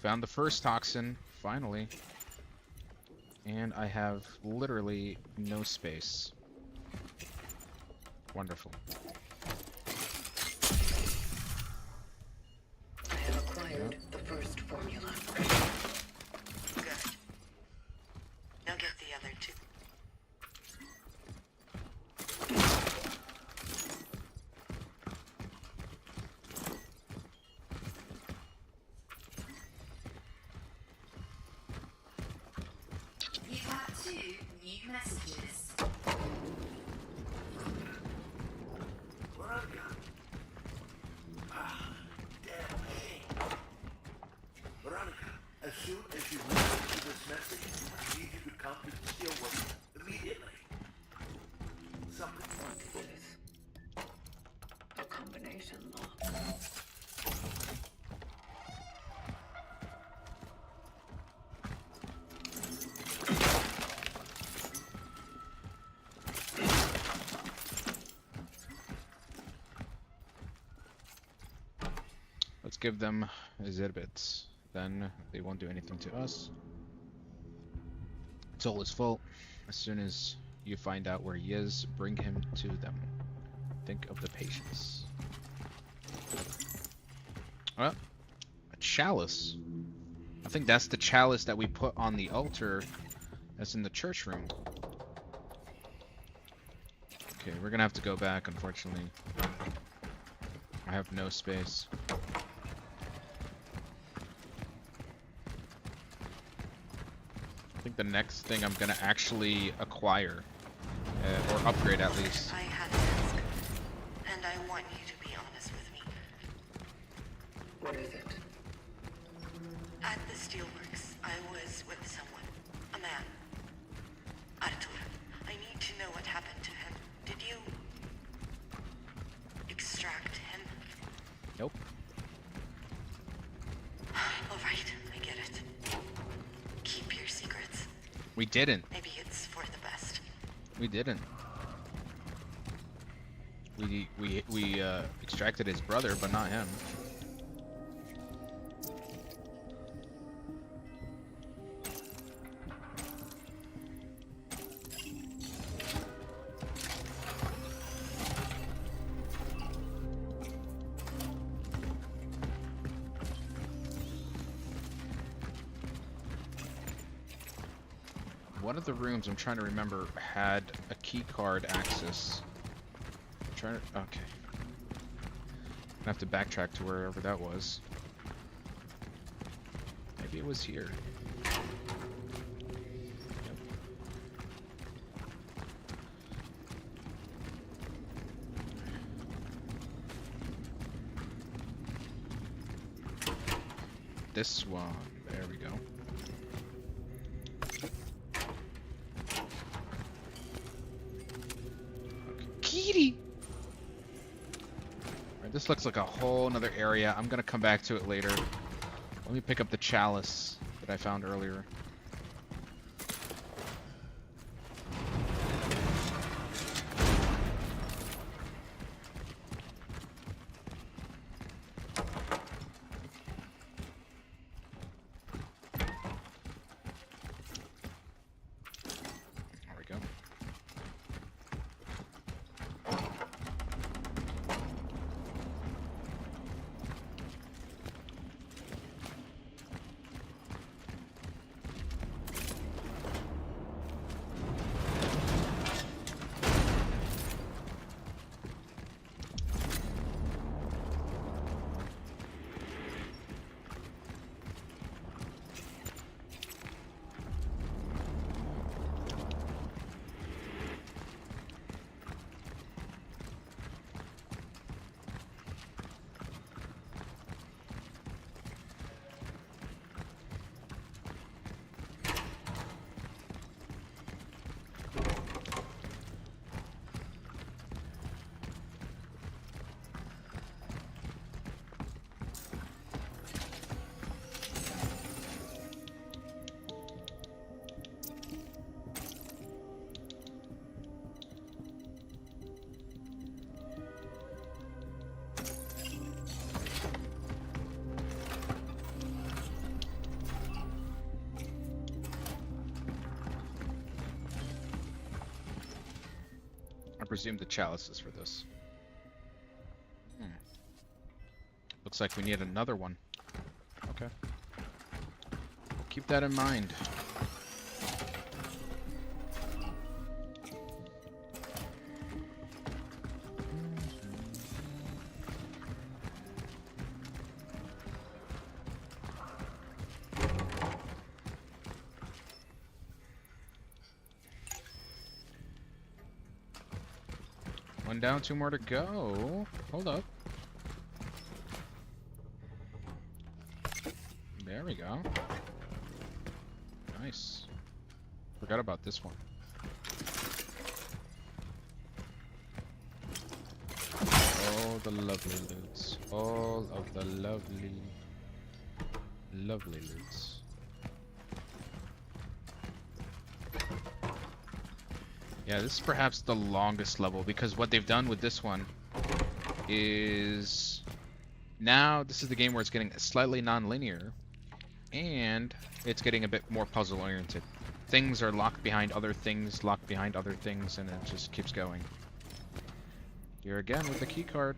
Found the first toxin, finally. And I have literally no space. Wonderful. I have acquired the first formula. Good. Now get the other two. You have 2 new messages. Veronica. Damn pain. Veronica, as soon as you listen to this message, I need you to come to the steelworks immediately. Something What's this? A combination lock. Let's give them Zerbits. Then they won't do anything to us. It's all his fault. As soon as you find out where he is, bring him to them. Think of the patients. Well, a chalice. I think that's the chalice that we put on the altar that's in the church room. Okay, we're gonna have to go back, unfortunately. I have no space. I think the next thing I'm gonna actually acquire, or upgrade at least. I had a task, and I want you to be honest with me. What is it? At the steelworks, I was with someone, a man. Artur, I need to know what happened to him. Did you extract him? Nope. All right, I get it. Keep your secrets. We didn't. Maybe it's for the best. We didn't. We extracted his brother, but not him. One of the rooms, I'm trying to remember, had a key card access. I'm trying to, okay. I have to backtrack to wherever that was. Maybe it was here. Yep. This one. There we go. Kitty! Alright, this looks like a whole nother area. I'm gonna come back to it later. Let me pick up the chalice that I found earlier. There we go. I presume the chalice is for this. Looks like we need another one. Okay. Keep that in mind. One down, two more to go. Hold up. There we go. Nice. Forgot about this one. All the lovely loots. All of the lovely, lovely loots. Yeah, this is perhaps the longest level because what they've done with this one is now this is the game where it's getting slightly non-linear and it's getting a bit more puzzle oriented. Things are locked behind other things, locked behind other things, and it just keeps going. Here again with the key card.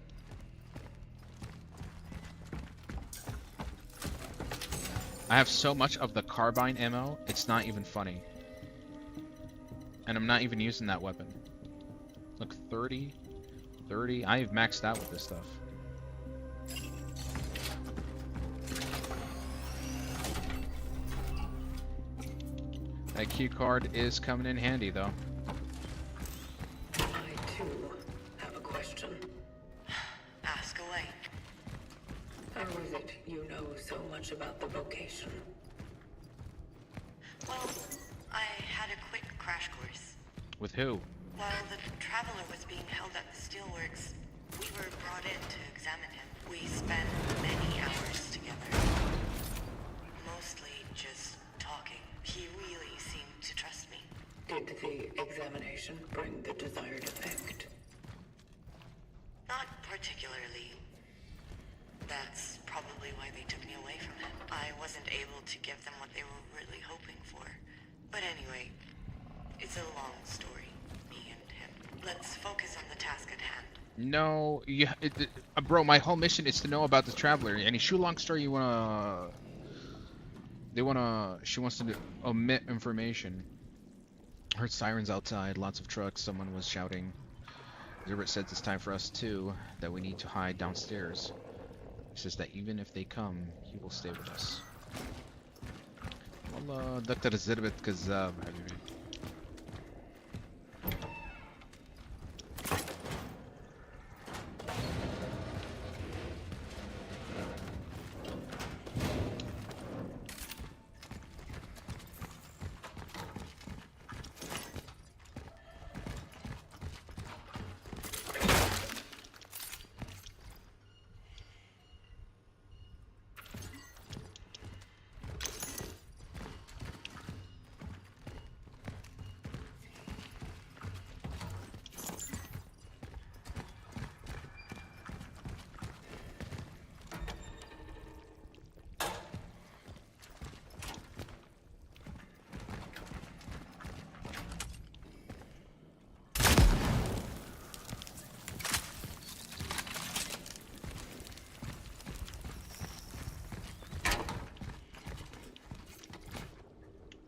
I have so much of the carbine ammo, it's not even funny. And I'm not even using that weapon. Look, 30, 30. I've maxed out with this stuff. That key card is coming in handy, though. I, too, have a question. Ask away. How is it you know so much about the vocation? Well, I had a quick crash course. With who? While the Traveler was being held at the steelworks, we were brought in to examine him. We spent many hours together. Mostly just talking. He really seemed to trust me. Did the examination bring the desired effect? I wasn't able to give them what they were really hoping for. But anyway, it's a long story, me and him. Let's focus on the task at hand. No, bro, my whole mission is to know about the Traveler. Any shoe long story you wanna... She wants to omit information. Heard sirens outside, lots of trucks, someone was shouting. Zerbert says it's time for us too, that we need to hide downstairs. He says that even if they come, he will stay with us. والله دكتور زربت كذاب حبيبي.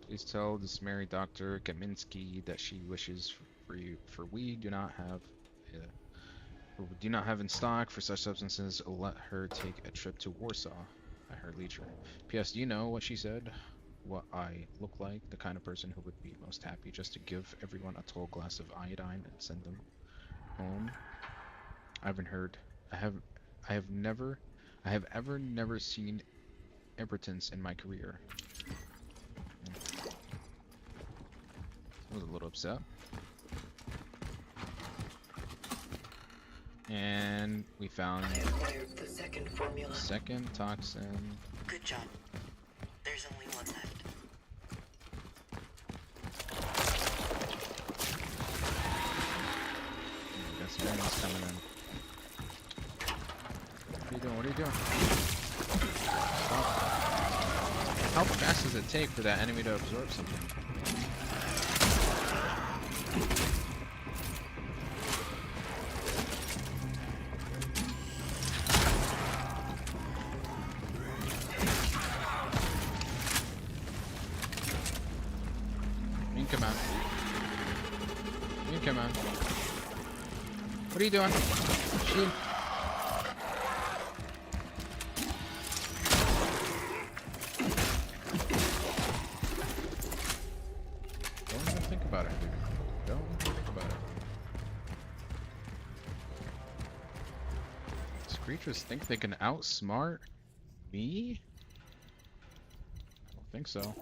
Please tell this married Dr. Kaminsky that she wishes for you, for we do not have in stock for such substances. Let her take a trip to Warsaw at her leisure. P.S. Do you know what she said? What I look like? The kind of person who would be most happy just to give everyone a tall glass of iodine and send them home. I haven't heard. I have ever never seen impotence in my career. I was a little upset. And we found the second formula. Second toxin. Good job. There's only one left. Got some enemies coming in. What are you doing? What are you doing? Stop. How fast does it take for that enemy to absorb something? Come on. You come on. What are you doing? Shoot. Don't even think about it, dude. Don't even think about it. These creatures think they can outsmart me? I don't think so.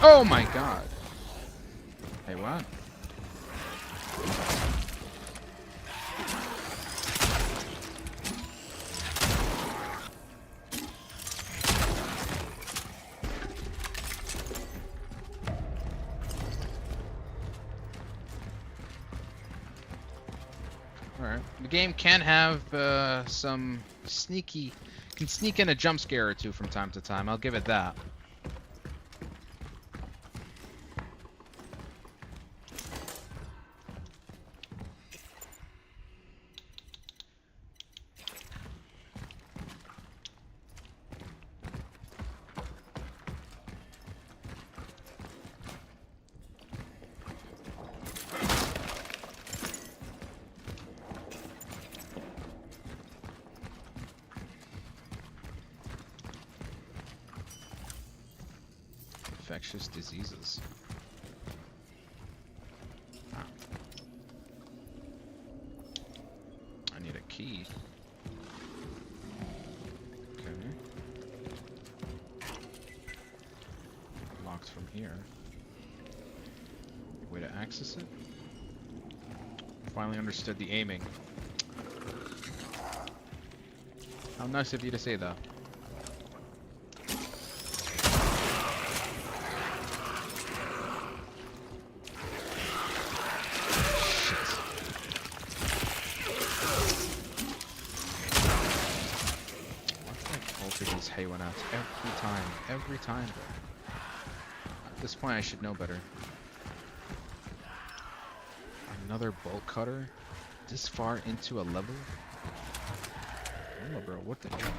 Oh my god. Hey, what? Alright. The game can have some sneaky... can sneak in a jump scare or two from time to time. I'll give it that. Infectious diseases. Ah. I need a key. Okay. Locked from here. Way to access it? Finally understood the aiming. How nice of you to say that. every time. Every time, bro. At this point, I should know better. Another bolt cutter? This far into a level? Oh, bro, what the hell?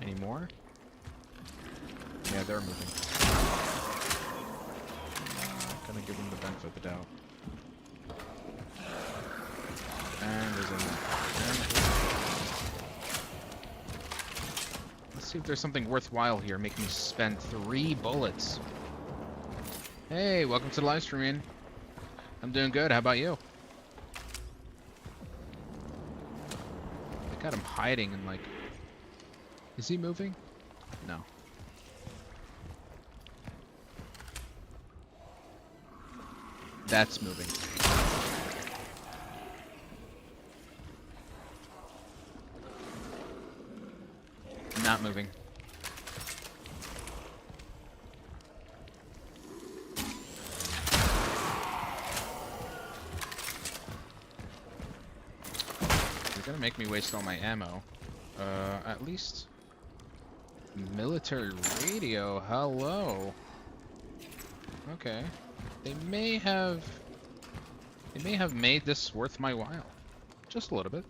Any more? Yeah, they're moving. Gonna give them the benefit of the doubt. And there's a... Let's see if there's something worthwhile here. Make me spend 3 bullets. Hey, welcome to the live stream. I'm doing good. How about you? They got him hiding and like... Is he moving? No. That's moving. Not moving. You're gonna make me waste all my ammo. At least... Military radio, hello. Okay. They may have made this worth my while. Just a little bit.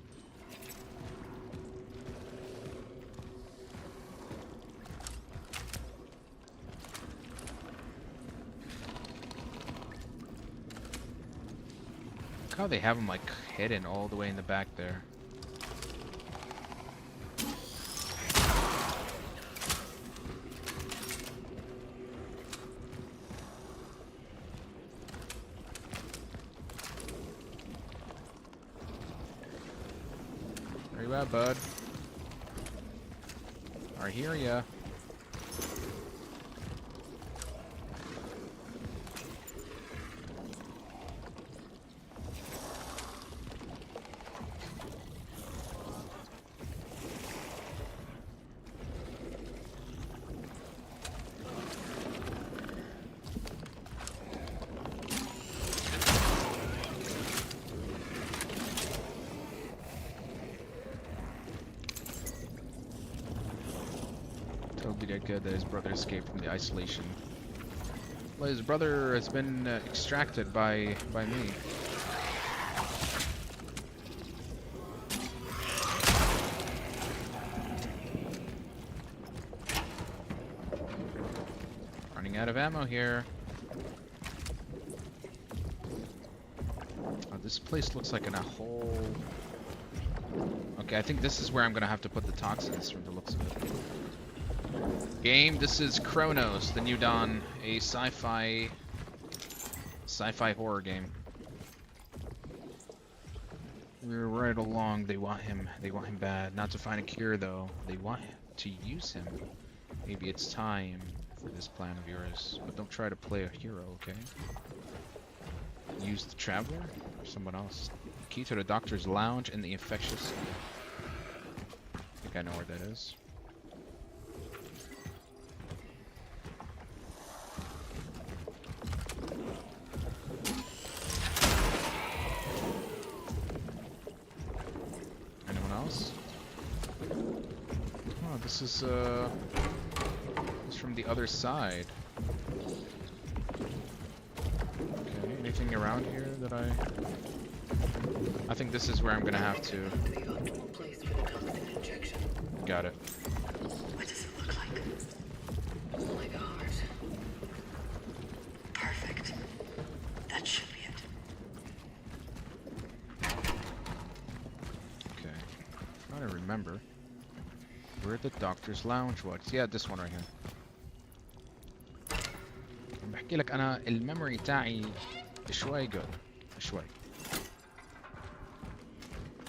Look how they have them like hidden all the way in the back there. Where you at, bud? I hear ya. Totally did good that his brother escaped from the isolation. Well, his brother has been extracted by me. Running out of ammo here. Oh, this place looks like in a hole. Okay, I think this is where I'm gonna have to put the toxins from the looks of it. Game, this is Cronos, the New Dawn, a sci-fi horror game. We're right along. They want him bad. Not to find a cure though. They want to use him. Maybe it's time for this plan of yours. But don't try to play a hero, okay? Use the Traveler or someone else. Key to the doctor's lounge in the infectious. I think I know where that is. Oh, this is from the other side. Okay, anything around here that I think this is where I'm gonna have to. Got it. What does it look like? Like a heart. Perfect. That should be it. Okay. I'm trying to remember where the doctor's lounge was. Yeah, this one right here. بحكي لك أنا الميموري تاعي شوي good. شوي.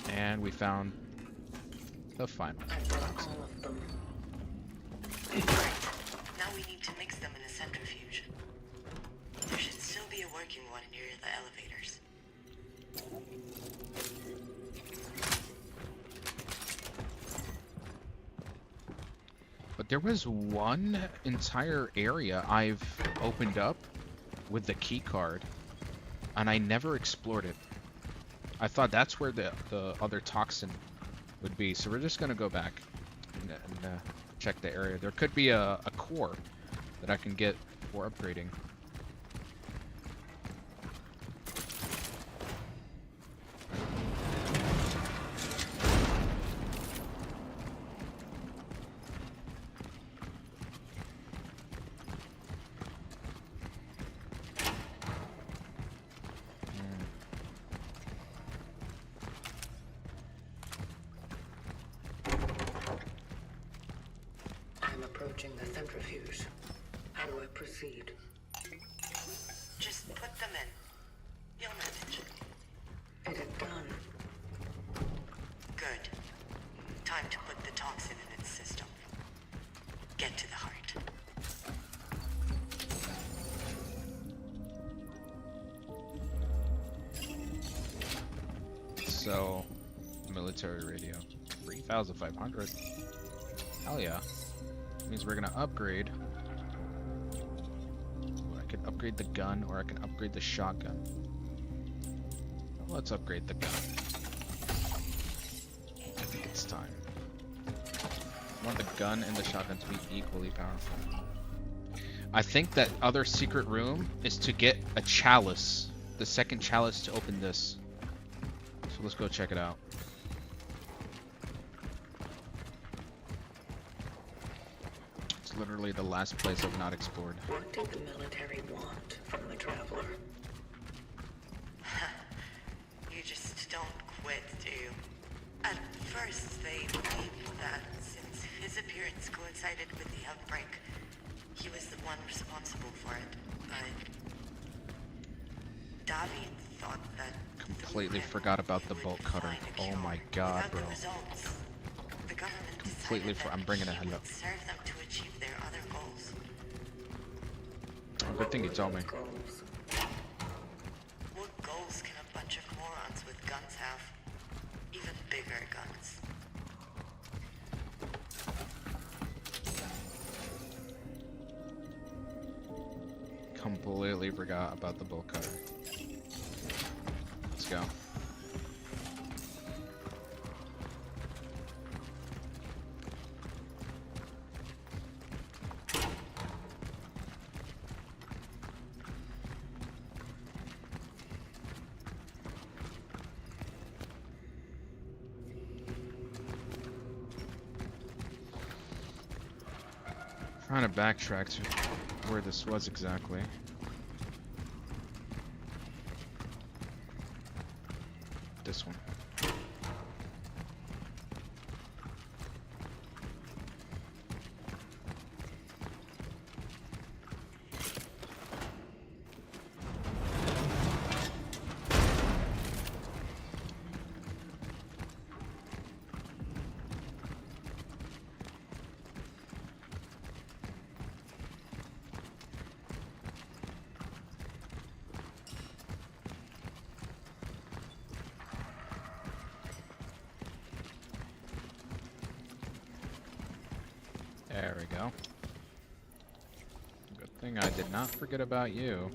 And we found the final. Now we need to mix them in a centrifuge. There should still be a working one near the elevators. But there was one entire area I've opened up with the key card, and I never explored it. I thought that's where the other toxin would be. So we're just gonna go back and check the area. There could be a core that I can get for upgrading. I'm approaching the centrifuge. How do I proceed? Just put them in. You'll manage. Is it done? Good. Time to put the toxin in its system. Get to the heart. So, military radio. 3,500. Hell yeah. Means we're gonna upgrade. Ooh, I could upgrade the gun, or I can upgrade the shotgun. Let's upgrade the gun. I think it's time. I want the gun and the shotgun to be equally powerful. I think that other secret room is to get a chalice. The second chalice to open this. So let's go check it out. It's literally the last place I've not explored. What did the military want from the traveler? You just don't quit, do you? At first, they believed that since his appearance coincided with the outbreak, he was the one responsible for it. But Davi thought that Completely forgot about the bolt cutter. Oh my god, bro. Completely I'm bringing it hello. Serve them to achieve their other goals. Oh, good thing you told me. What goals can a bunch of morons with guns have? Even bigger guns. Completely forgot about the bolt cutter. Let's go. Trying to backtrack to where this was exactly. This one. There we go. Good thing I did not forget about you.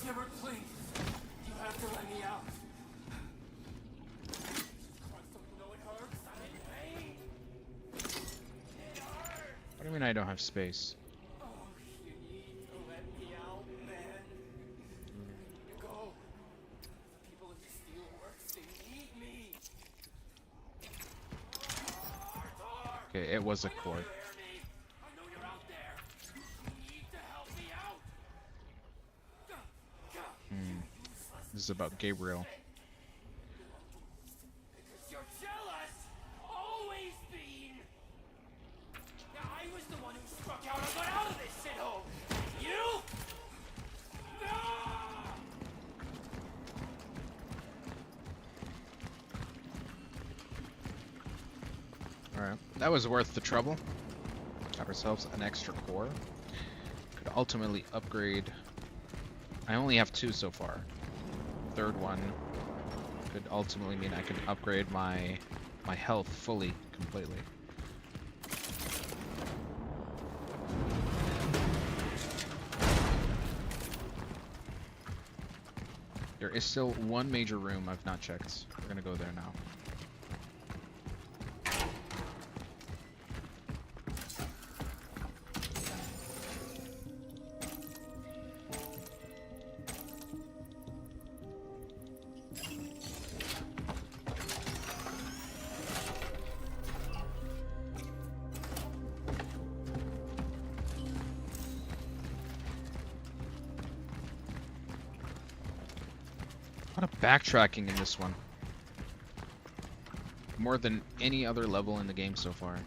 Shepard, please. You have to let me out. What do you mean I don't have space? Oh, you need to let me out, man. You go. The people at the steelworks, they need me. Okay, it was a core. I know you're out there. You need to help me out. This is about Gabriel. Because you're jealous. Always been. Now, I was the one who struck out and got out of this shithole. You? No! Alright, that was worth the trouble. Got ourselves an extra core. Could ultimately upgrade. I only have 2 so far. Third one could ultimately mean I can upgrade my health fully, completely. is still one major room I've not checked. We're gonna go there now. A lot of backtracking in this one. More than any other level in the game so far.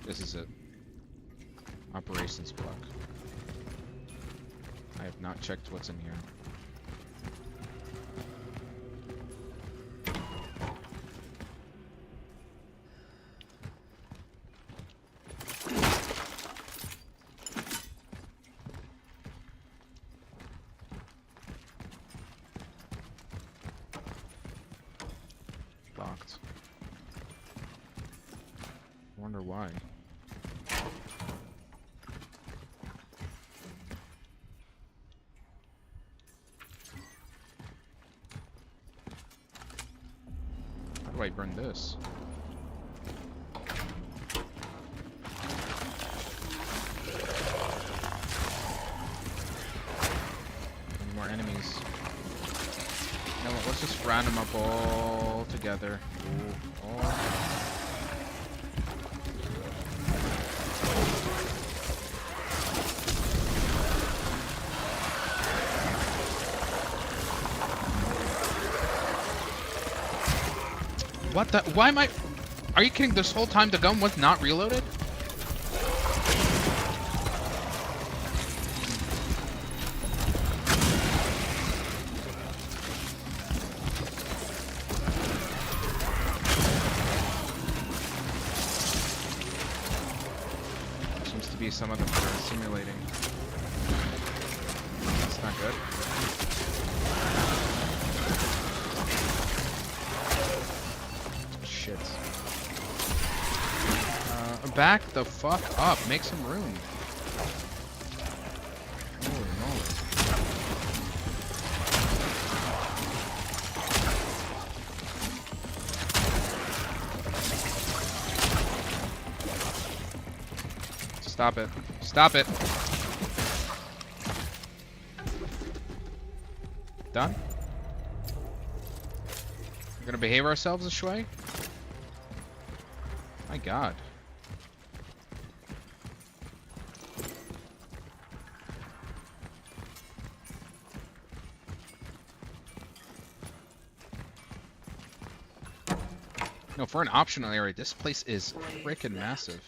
This is it. Operations block. I have not checked what's in here. Locked. Wonder why. How do I burn this? Any more enemies? You know what, let's just round them up all together. Ooh, all. What the? Why am I? Are you kidding? This whole time the gun was not reloaded? Seems to be some of them that are simulating. That's not good. Shit. Back the fuck up. Make some room. Holy moly. Stop it. Stop it. Done? We're gonna behave ourselves this way? My god. No, for an optional area, this place is freaking massive.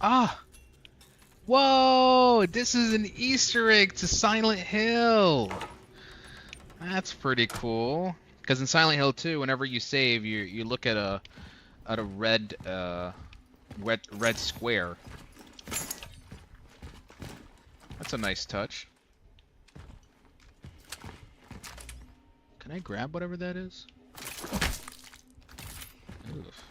Ah! Whoa! This is an Easter egg to Silent Hill! That's pretty cool. Because in Silent Hill 2, whenever you save, you look at a red red square. That's a nice touch. Can I grab whatever that is? Oof.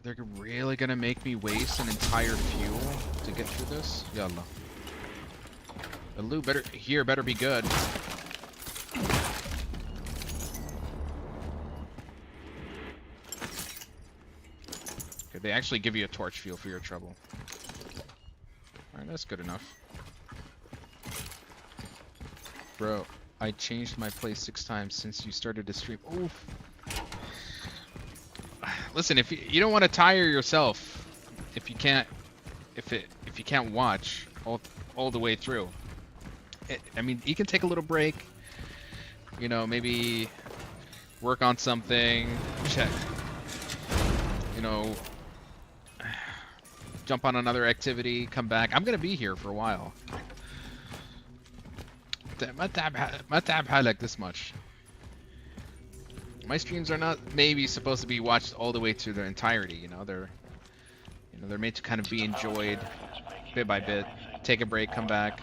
They're really gonna make me waste an entire fuel to get through this? Yalla. The loot better be good. Okay, they actually give you a torch fuel for your trouble. Alright, that's good enough. Bro, I changed my place 6 times since you started to stream. Oof. Listen, if you don't want to tire yourself, if you can't watch all the way through, I mean, you can take a little break. You know, maybe work on something. Check. You know, jump on another activity, come back. I'm gonna be here for a while. ما تعب حالك this much. My streams are not maybe supposed to be watched all the way through their entirety. You know, they're made to kind of be enjoyed bit by bit. Take a break, come back.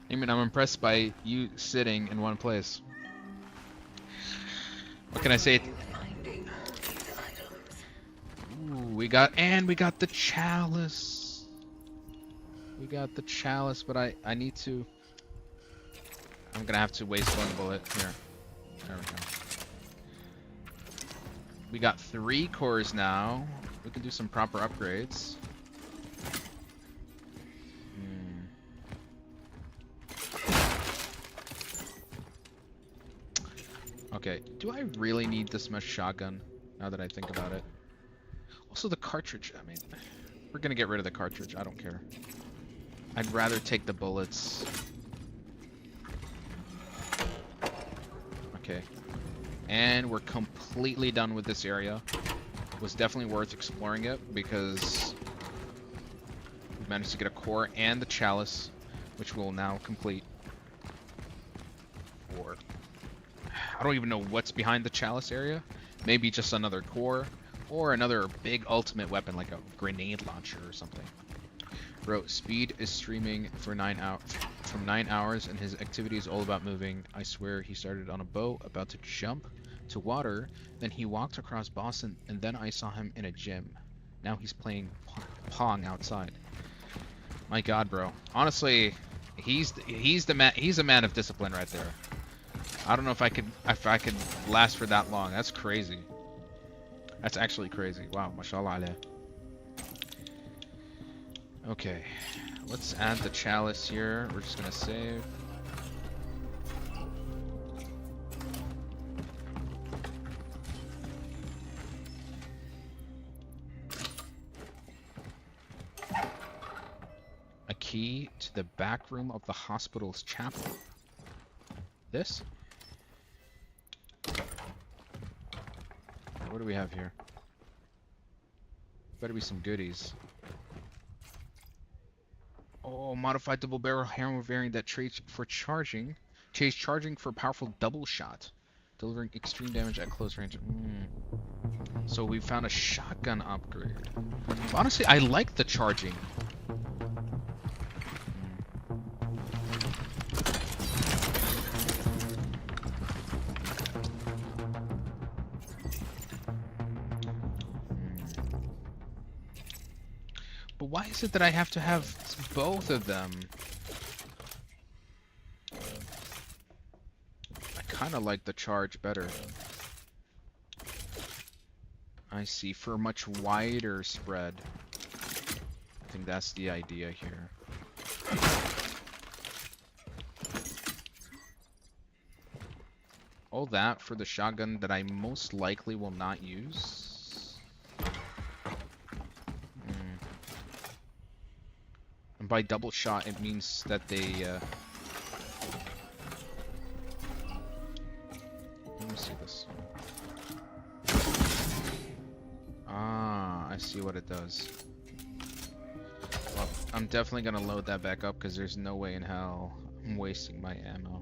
I mean, I'm impressed by you sitting in one place. What can I say? Ooh, we got the chalice. We got the chalice, but I need to. I'm gonna have to waste one bullet here. There we go. We got 3 cores now. We can do some proper upgrades. Okay, do I really need this much shotgun, now that I think about it? Also the cartridge, I mean, we're gonna get rid of the cartridge, I don't care. I'd rather take the bullets. Okay. And we're completely done with this area. It was definitely worth exploring it, because we managed to get a core and the chalice, which we'll now complete. For... I don't even know what's behind the chalice area. Maybe just another core or another big ultimate weapon like a grenade launcher or something. Bro, Speed is streaming for 9 hours and his activity is all about moving. I swear he started on a boat about to jump to water, then he walked across Boston, and then I saw him in a gym. Now he's playing Pong outside. My God, bro. Honestly, he's a man of discipline right there. I don't know if I could last for that long. That's crazy. That's actually crazy. Wow, mashallah alayh. Okay, let's add the chalice here. We're just gonna save. A key to the back room of the hospital's chapel. This? What do we have here? Better be some goodies. Oh, modified double barrel hammer variant that trades for charging. Charging for powerful double shot. Delivering extreme damage at close range. So we found a shotgun upgrade. Honestly, I like the charging. But why is it that I have to have both of them? I kind of like the charge better. I see, for a much wider spread. I think that's the idea here. All that for the shotgun that I most likely will not use. And by double shot, it means that they... Let me see this. Ah, I see what it does. Well, I'm definitely gonna load that back up because there's no way in hell I'm wasting my ammo.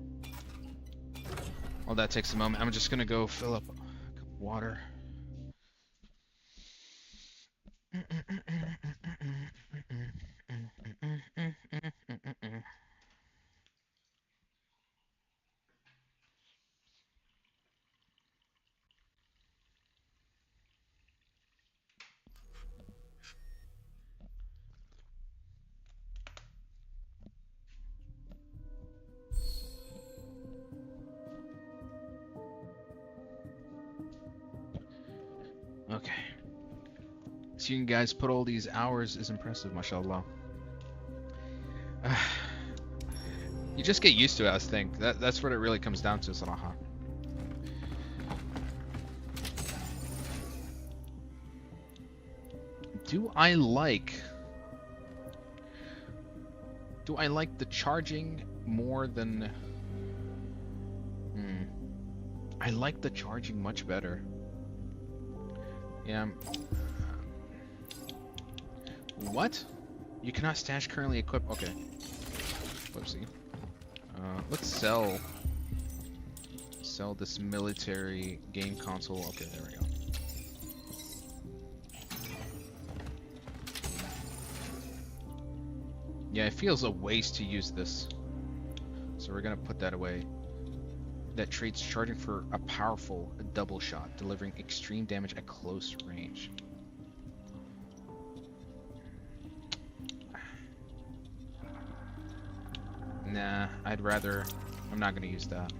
Well, that takes a moment. I'm just gonna go fill up a cup of water. Okay. Seeing you guys put all these hours is impressive, mashallah. You just get used to it, I think. That's what it really comes down to, Saraha. Do I like the charging more than... I like the charging much better. Yeah. What? You cannot stash currently equipped. Okay. Whoopsie. Let's sell this military game console. Okay, there we go. Yeah, it feels a waste to use this. So we're gonna put that away. That trades charging for a powerful double shot, delivering extreme damage at close range. Nah, I'd rather... I'm not gonna use that.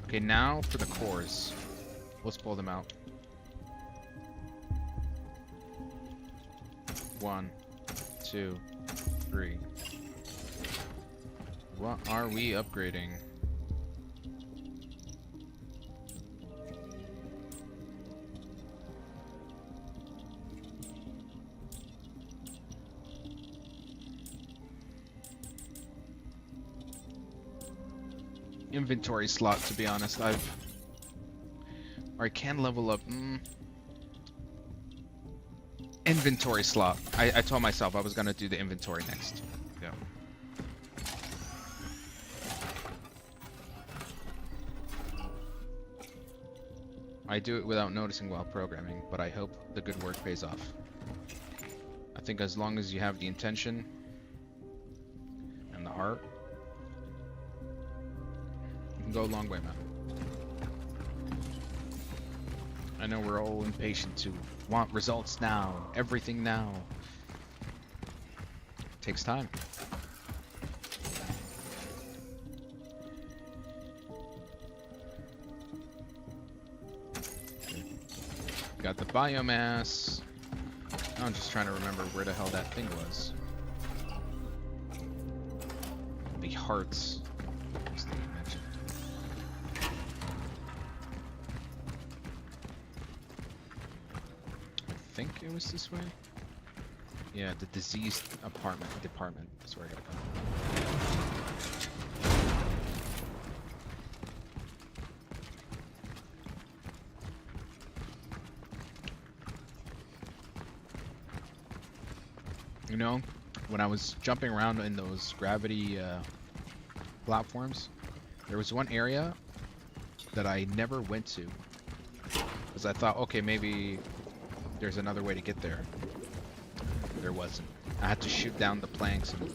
Okay, now for the cores. Let's pull them out. 1, 2, 3. What are we upgrading? Inventory slot, to be honest. Or I can level up. Inventory slot. I told myself I was gonna do the inventory next. Yeah. I do it without noticing while programming, but I hope the good work pays off. I think as long as you have the intention and the heart, you can go a long way, man. I know we're all impatient to want results now, everything now. It takes time. Okay. Got the biomass. I'm just trying to remember where the hell that thing was. The hearts. What's the thing you mentioned? I think it was this way. Yeah, the diseased department. That's where I gotta go. You know, when I was jumping around in those gravity platforms, there was one area that I never went to because I thought, okay, maybe there's another way to get there. There wasn't. I had to shoot down the planks and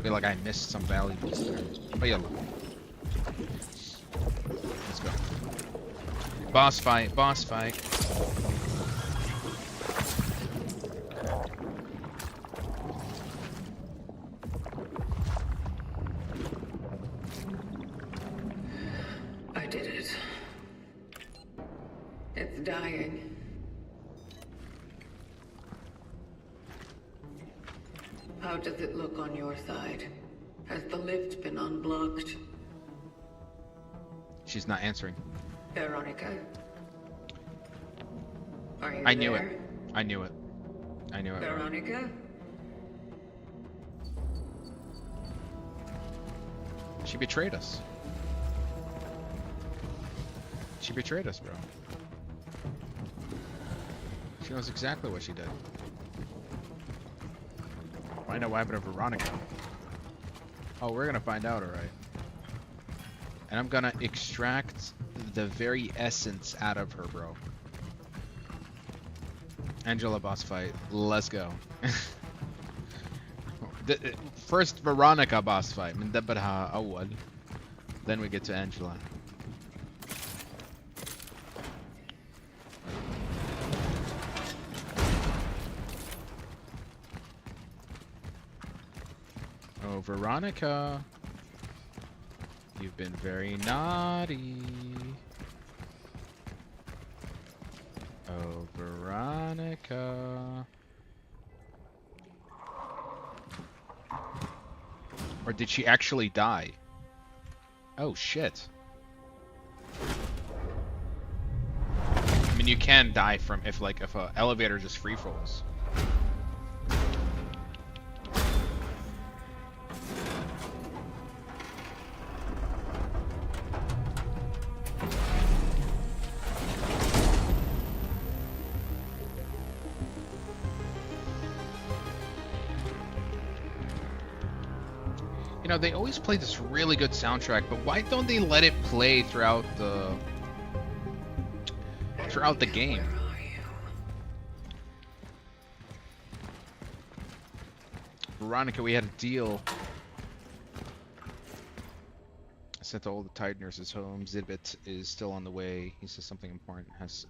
feel like I missed some valuables there. But yeah, look. Let's go. Boss fight, boss fight. I did it. It's dying. How does it look on your side? Has the lift been unblocked? She's not answering. Veronica? Are you I knew there? it. I knew it. I knew it. Veronica? She betrayed us. She betrayed us, bro. She knows exactly what she did. Find out what happened to Veronica. Oh, we're gonna find out, alright. And I'm gonna extract the very essence out of her, bro. Angela boss fight. Let's go. First Veronica boss fight. من دبرها أول. Then we get to Angela. Oh, Veronica. You've been very naughty. Oh, Veronica. Or did she actually die? Oh, shit. I mean, you can die from if a elevator just free falls. You know, they always play this really good soundtrack, but why don't they let it play throughout the game? Veronica, we had a deal. I sent all the Tide nurses home. Zidbit is still on the way. He says something important has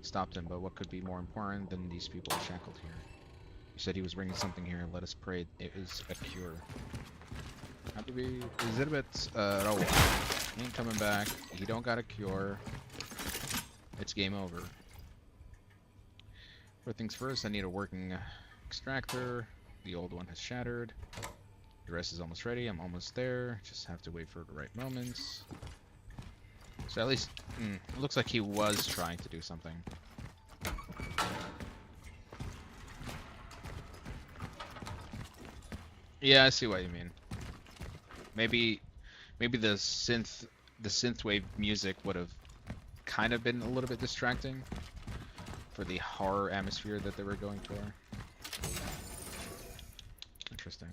stopped him, but what could be more important than these people shackled here? He said he was bringing something here. Let us pray it is a cure. How do we... Zidbit, oh, he ain't coming back. He don't got a cure. It's game over. First things first, I need a working extractor. The old one has shattered. The rest is almost ready. I'm almost there. Just have to wait for the right moments. So at least, it looks like he was trying to do something. Yeah, I see what you mean. Maybe the synthwave music would have kind of been a little bit distracting for the horror atmosphere that they were going for. Interesting.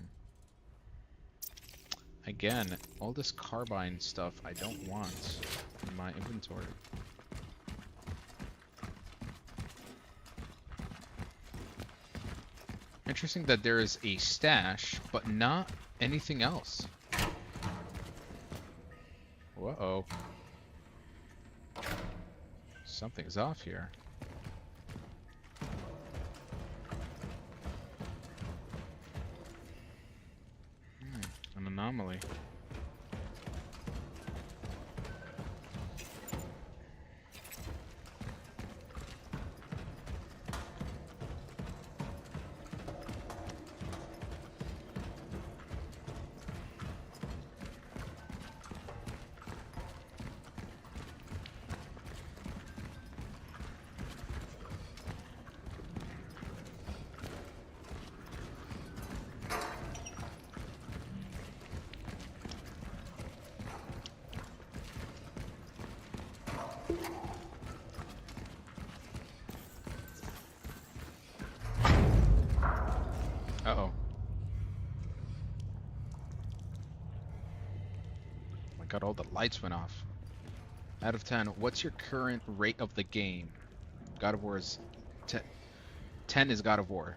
Again, all this carbine stuff I don't want in my inventory. Interesting that there is a stash, but not anything else. Whoa. Something's off here. An anomaly. Uh-oh. My god, all the lights went off. Out of 10, what's your current rate of the game? God of War is 10 is God of War.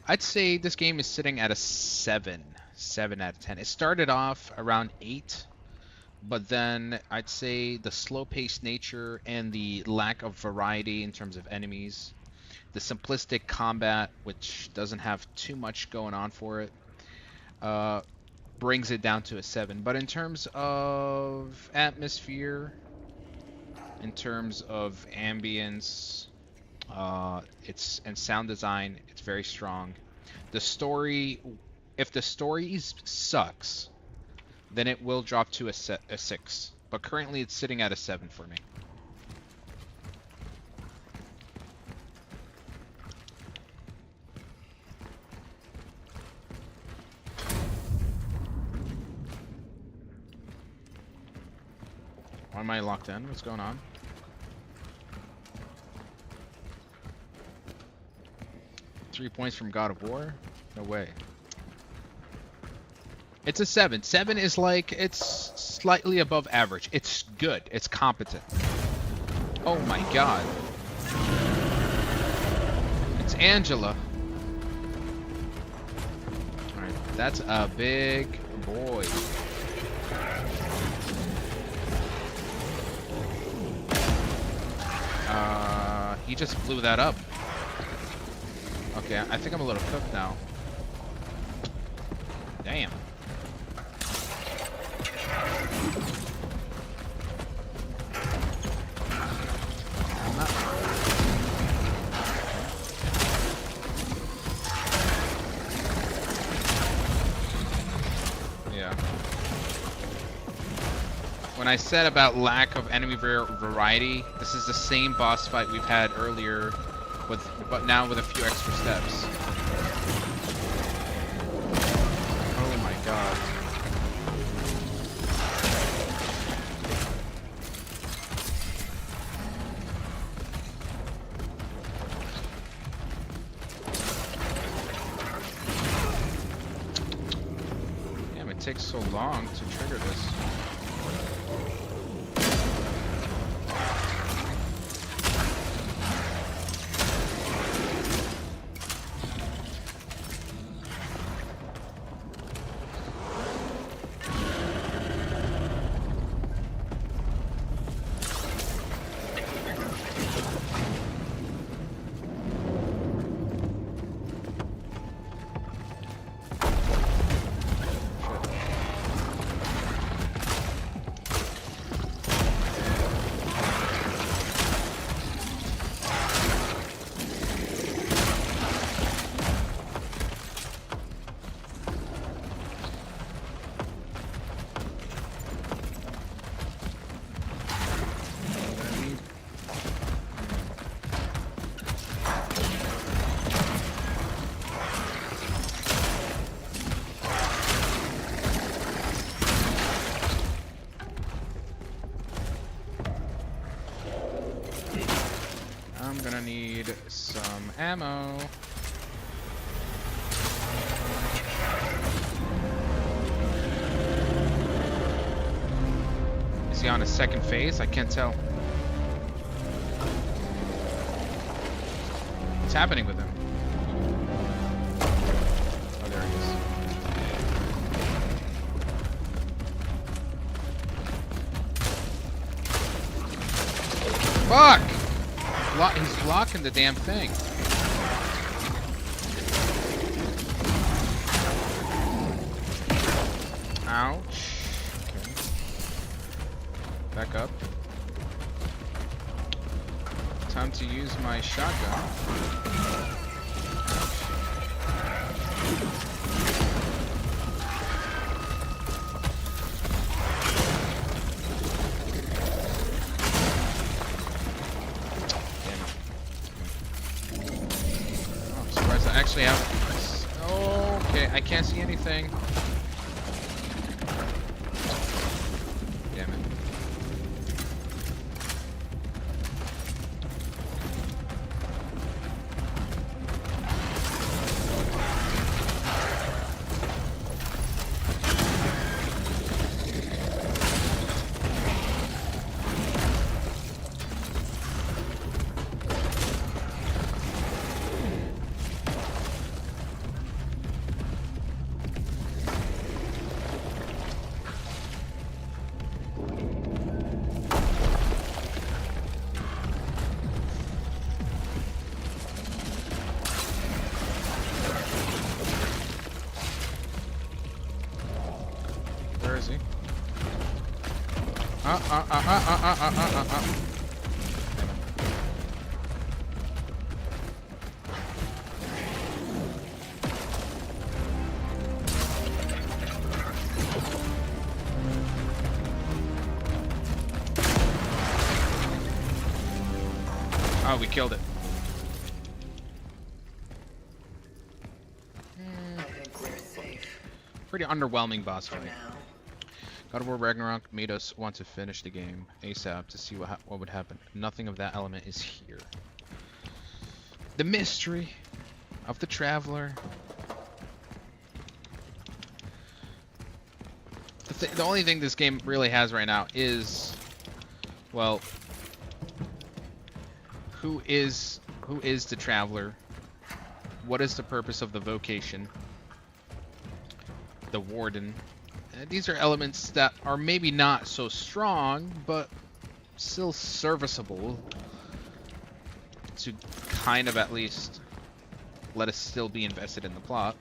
I'd say this game is sitting at a 7. 7 out of 10. It started off around 8, but then I'd say the slow-paced nature and the lack of variety in terms of enemies, the simplistic combat, which doesn't have too much going on for it, brings it down to a 7. But in terms of atmosphere, in terms of ambience, and sound design, it's very strong. The story, if the story sucks, then it will drop to a 6. But currently it's sitting at a 7 for me. Why am I locked in? What's going on? Three points from God of War? No way. It's a 7. 7 is like, it's slightly above average. It's good. It's competent. Oh my god. It's Angela. Alright, that's a big boy. He just blew that up. Okay, I think I'm a little cooked now. Damn. I'm not... When I said about lack of enemy variety, this is the same boss fight we've had earlier, but now with a few extra steps. Oh my god. Damn, it takes so long to trigger this. I'm gonna need some ammo. Is he on his second phase? I can't tell. What's happening with him? Oh, there he is. Fuck! He's blocking the damn thing. Ouch. Okay. Back up. Time to use my shotgun. Actually have... Okay, I can't see anything. Damn it. Where is he? Oh, we killed it. I think we're safe. Pretty underwhelming boss For fight. now. God of War Ragnarok made us want to finish the game ASAP to see what would happen. Nothing of that element is here. The mystery of the Traveler. The only thing this game really has right now is, well, who is the Traveler? What is the purpose of the vocation? The Warden. These are elements that are maybe not so strong, but still serviceable to kind of at least let us still be invested in the plot.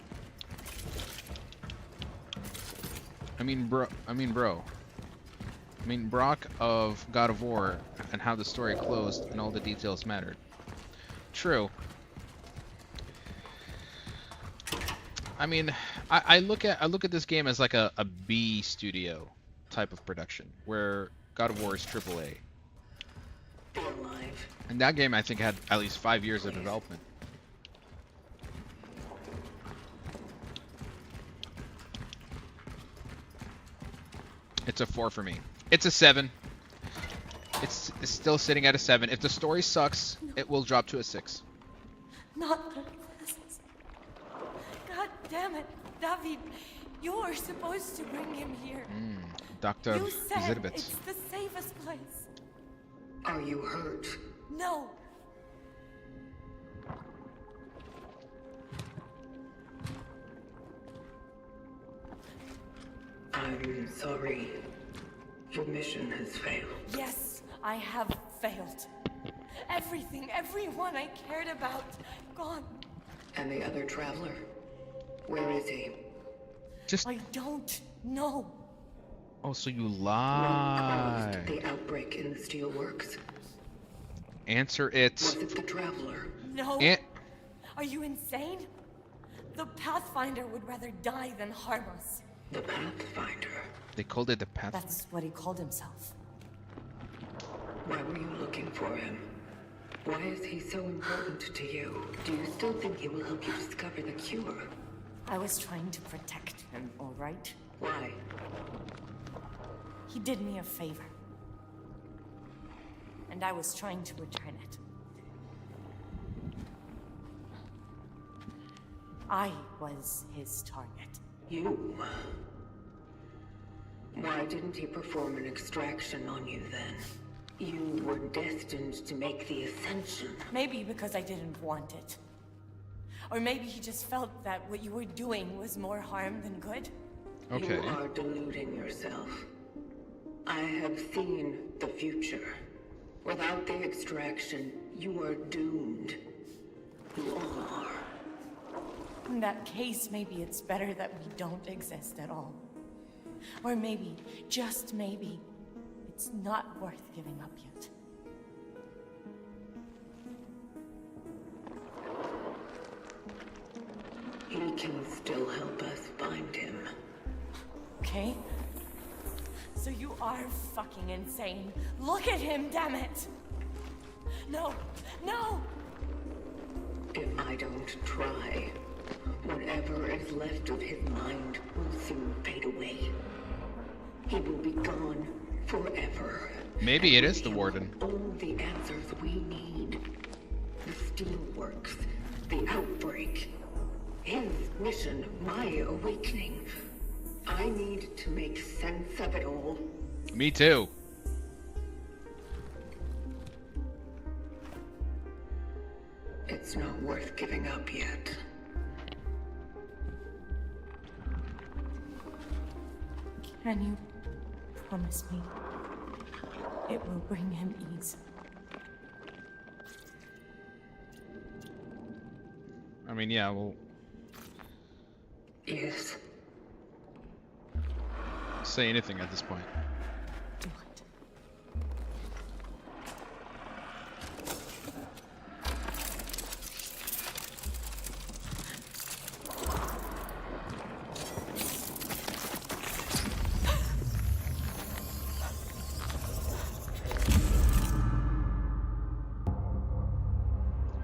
I mean, Brock of God of War and how the story closed and all the details mattered. True. I mean, I look at this game as like a B studio type of production, where God of War is AAA. Be alive. And that game, I think, had at least 5 years of development. It's a 4 for me. It's a 7. It's still sitting at a 7. If the story sucks, it will drop to a 6. Not like this. God damn it, David. You were supposed to bring him here. Dr. You said Zidovitz. it's the safest place. Are you hurt? No. I'm sorry. Your mission has failed. Yes, I have failed. Everything, everyone I cared about, gone. And the other traveler? Where is he? Just. I don't know. Oh, so you What lied. caused the outbreak in the steelworks? Answer it. Was it the traveler? No. An- Are you insane? The Pathfinder would rather die than harm us. The Pathfinder. They called it the Path. That's what he called himself. Why were you looking for him? Why is he so important to you? Do you still think he will help you discover the cure? I was trying to protect him, all right? Why? He did me a favor. And I was trying to return it. I was his target. You? Why didn't he perform an extraction on you then? You were destined to make the ascension. Maybe because I didn't want it. Or maybe he just felt that what you were doing was more harm than good. Okay. You are deluding yourself. I have seen the future. Without the extraction, you are doomed. You all are. In that case, maybe it's better that we don't exist at all. Or maybe, just maybe, it's not worth giving up yet. He can still help us find him. Okay? So you are fucking insane. Look at him, damn it! No! No! If I don't try, whatever is left of his mind will soon fade away. He will be gone forever. Maybe it is the We Warden. have all the answers we need. The steelworks, the outbreak, his mission, my awakening. I need to make sense of it all. Me too. It's not worth giving up yet. Can you promise me it will bring him ease? I mean, yeah, we'll Yes. say anything at this point. Do it.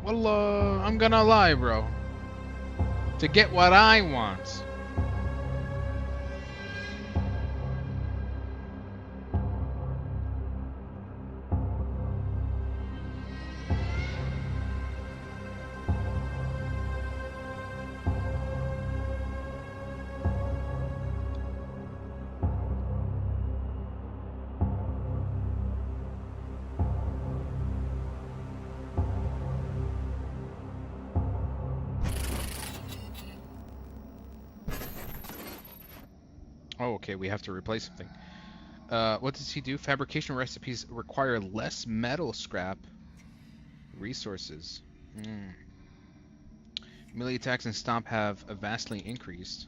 Well, I'm gonna lie, bro. To get what I want. Oh, okay, we have to replace something. What does he do? Fabrication recipes require less metal scrap resources. Melee attacks and stomp have vastly increased.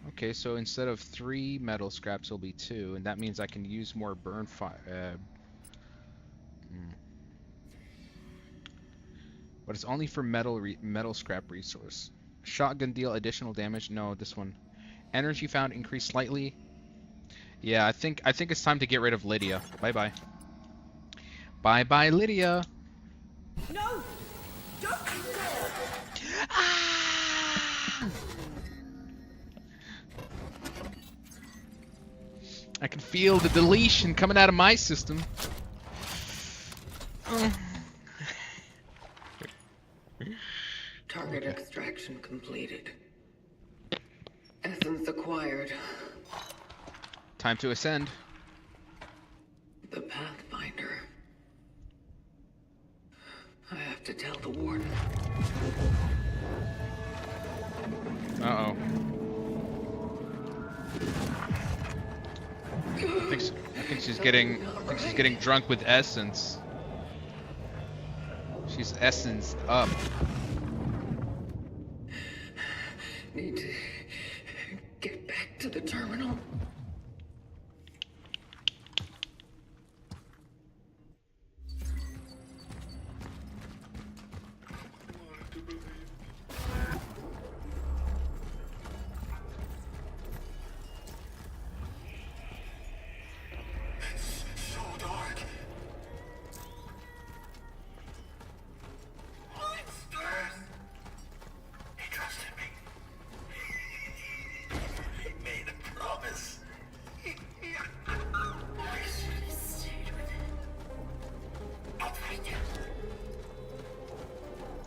Okay, so instead of 3 metal scraps, it'll be 2, and that means I can use more burn fire. But it's only for metal scrap resource. Shotgun deal additional damage. No, this one. Energy found increased slightly. Yeah, I think it's time to get rid of Lydia. Bye bye. Bye bye, Lydia. No! Don't you dare! I can feel the deletion coming out of my system. Target extraction completed. Essence acquired. Time to ascend. The Pathfinder. I have to tell the warden. Uh-oh. I think she's getting drunk with essence. She's essenced up. Need to get back to the terminal.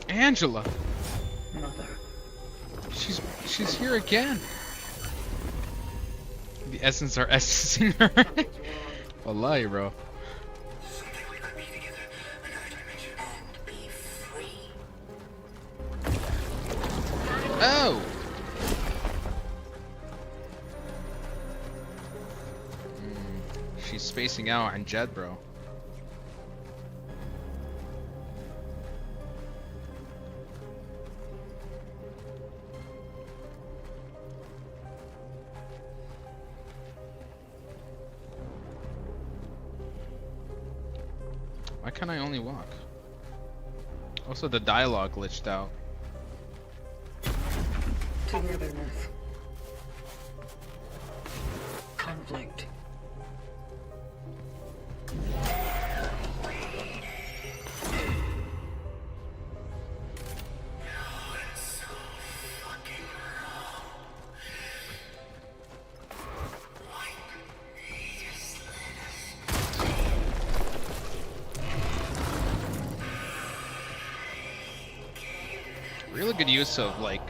Angela. Mother. She's here again. The essence are essencing her. Wallahi, bro. Something we could be together another dimension and be free. Oh. She's spacing out on Jed, bro. Why can't I only walk? Also, the dialogue glitched out. Togetherness. Conflict. Really good use of like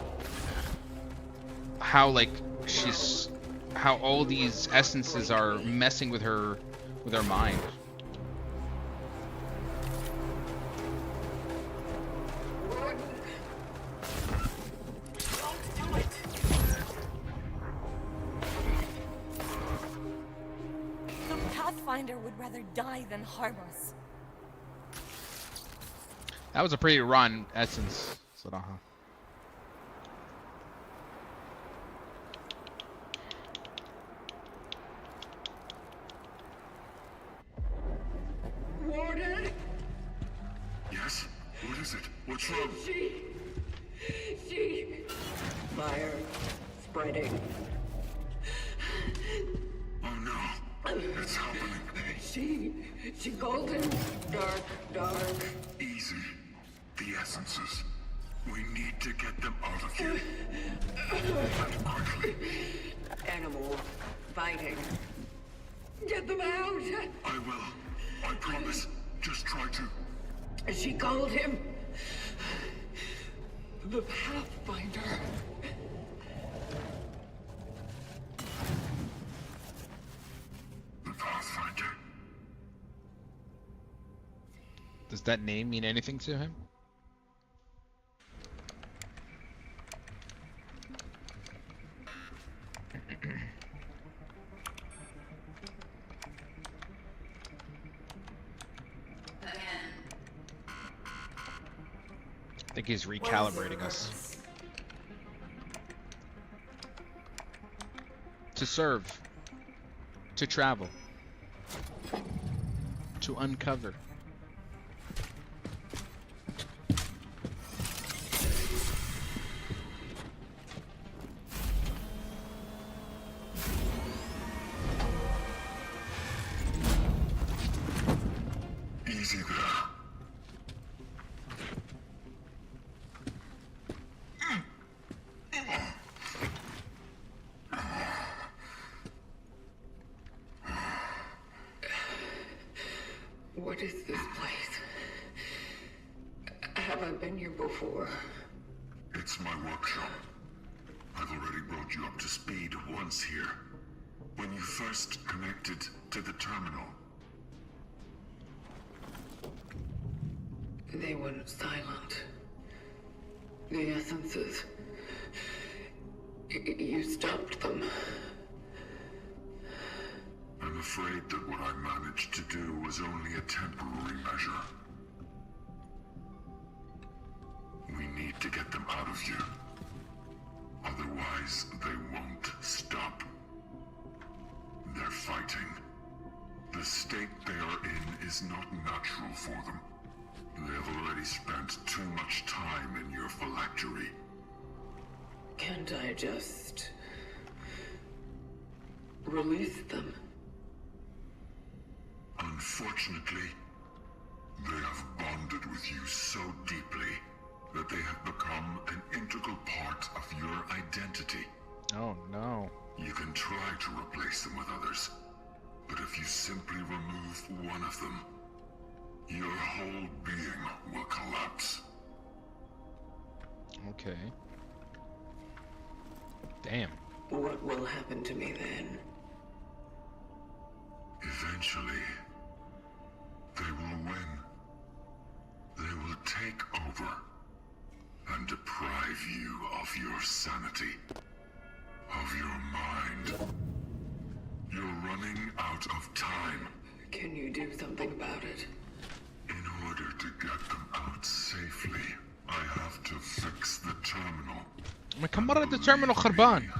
how how all these essences are messing with her mind. The Pathfinder would rather die than harm us. That was a pretty rotten essence, Sadaha. Warden! Yes? What is it? What's wrong? She... Fire. Spreading. Oh no. It's happening. She golden. Dark. Easy. The essences. We need to get them out of here. And quickly. Animal. Fighting. Get them out! I will. I promise. Just try to. She called him the Pathfinder. The Pathfinder. Does that name mean anything to him? I think he's recalibrating us. To serve. To travel. To uncover. is this place? Have I been here before? It's my workshop. I've already brought you up to speed once here. When you first connected to the terminal. They went silent. The essences. You stopped them. I'm afraid that what I managed to do was only a temporary measure. We need to get them out of you. Otherwise, they won't stop. They're fighting. The state they are in is not natural for them. They have already spent too much time in your phylactery. Can't I just release them? Unfortunately, they have bonded with you so deeply that they have become an integral part of your identity. Oh no. You can try to replace them with others, but if you simply remove one of them, your whole being will collapse. Okay. Damn. What will happen to me then? Eventually, they will win. They will take over and deprive you of your sanity, of your mind. You're running out of time. Can you do something about it? In order to get them out safely, I have to fix the terminal. ما كم مرة التيرمينال خربان.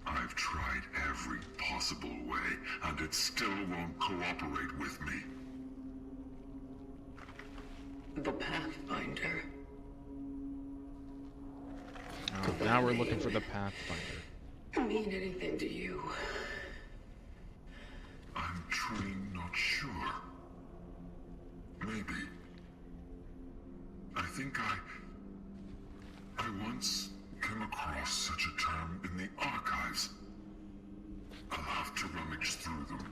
I've tried every possible way, and it still won't cooperate with me. The Pathfinder. Oh, now we're looking for the Pathfinder. Mean anything to you? I'm truly not sure. Maybe. I think I once came across such a term in the archives. I'll have to rummage through them.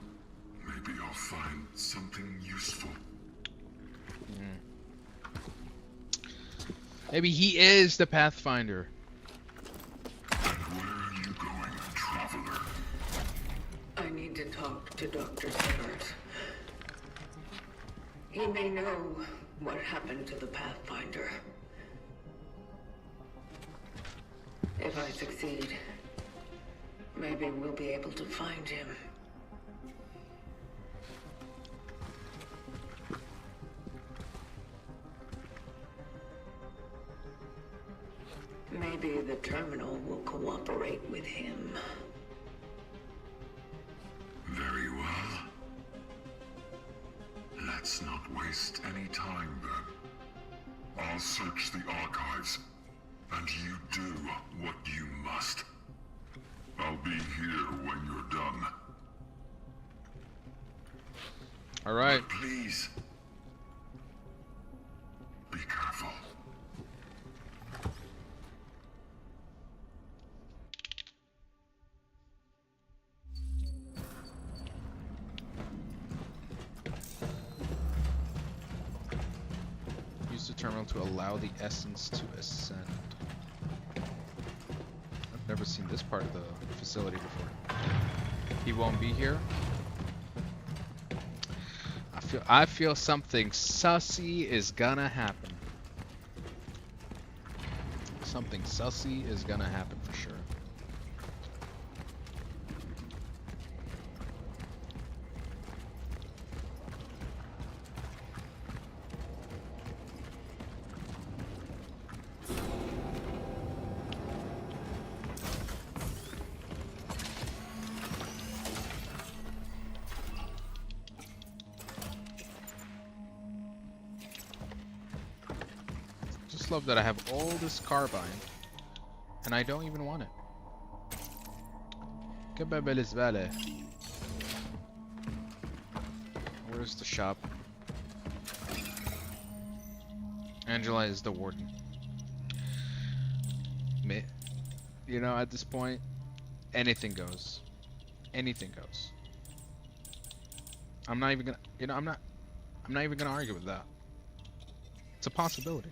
Maybe I'll find something useful. Maybe he is the Pathfinder. And where are you going, traveler? I need to talk to Dr. Simmert. He may know what happened to the Pathfinder. If I succeed, maybe we'll be able to find him. Maybe the terminal will cooperate with him. Very well. Let's not waste any time then. I'll search the archives, and you do what you must. I'll be here when you're done. All right. But please, be careful. Use the terminal to allow the essence to ascend. I've never seen this part of the facility before. He won't be here. I feel something sussy is gonna happen. Something sussy is gonna happen for sure. Love that I have all this carbine and I don't even want it. كباب الزبالة. Where's the shop? Angela is the warden. You know, at this point, anything goes. Anything goes. I'm not even gonna, you know, I'm not I'm not even gonna argue with that. It's a possibility.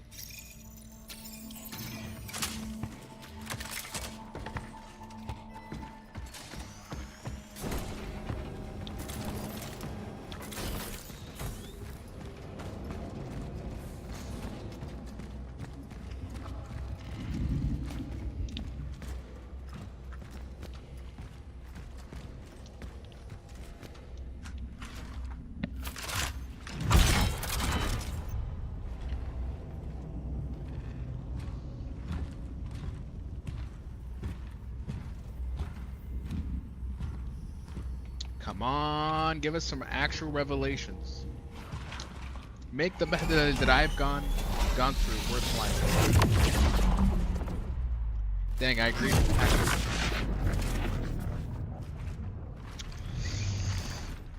Come on, give us some actual revelations. Make the method that I've gone through worthwhile. Dang, I agree.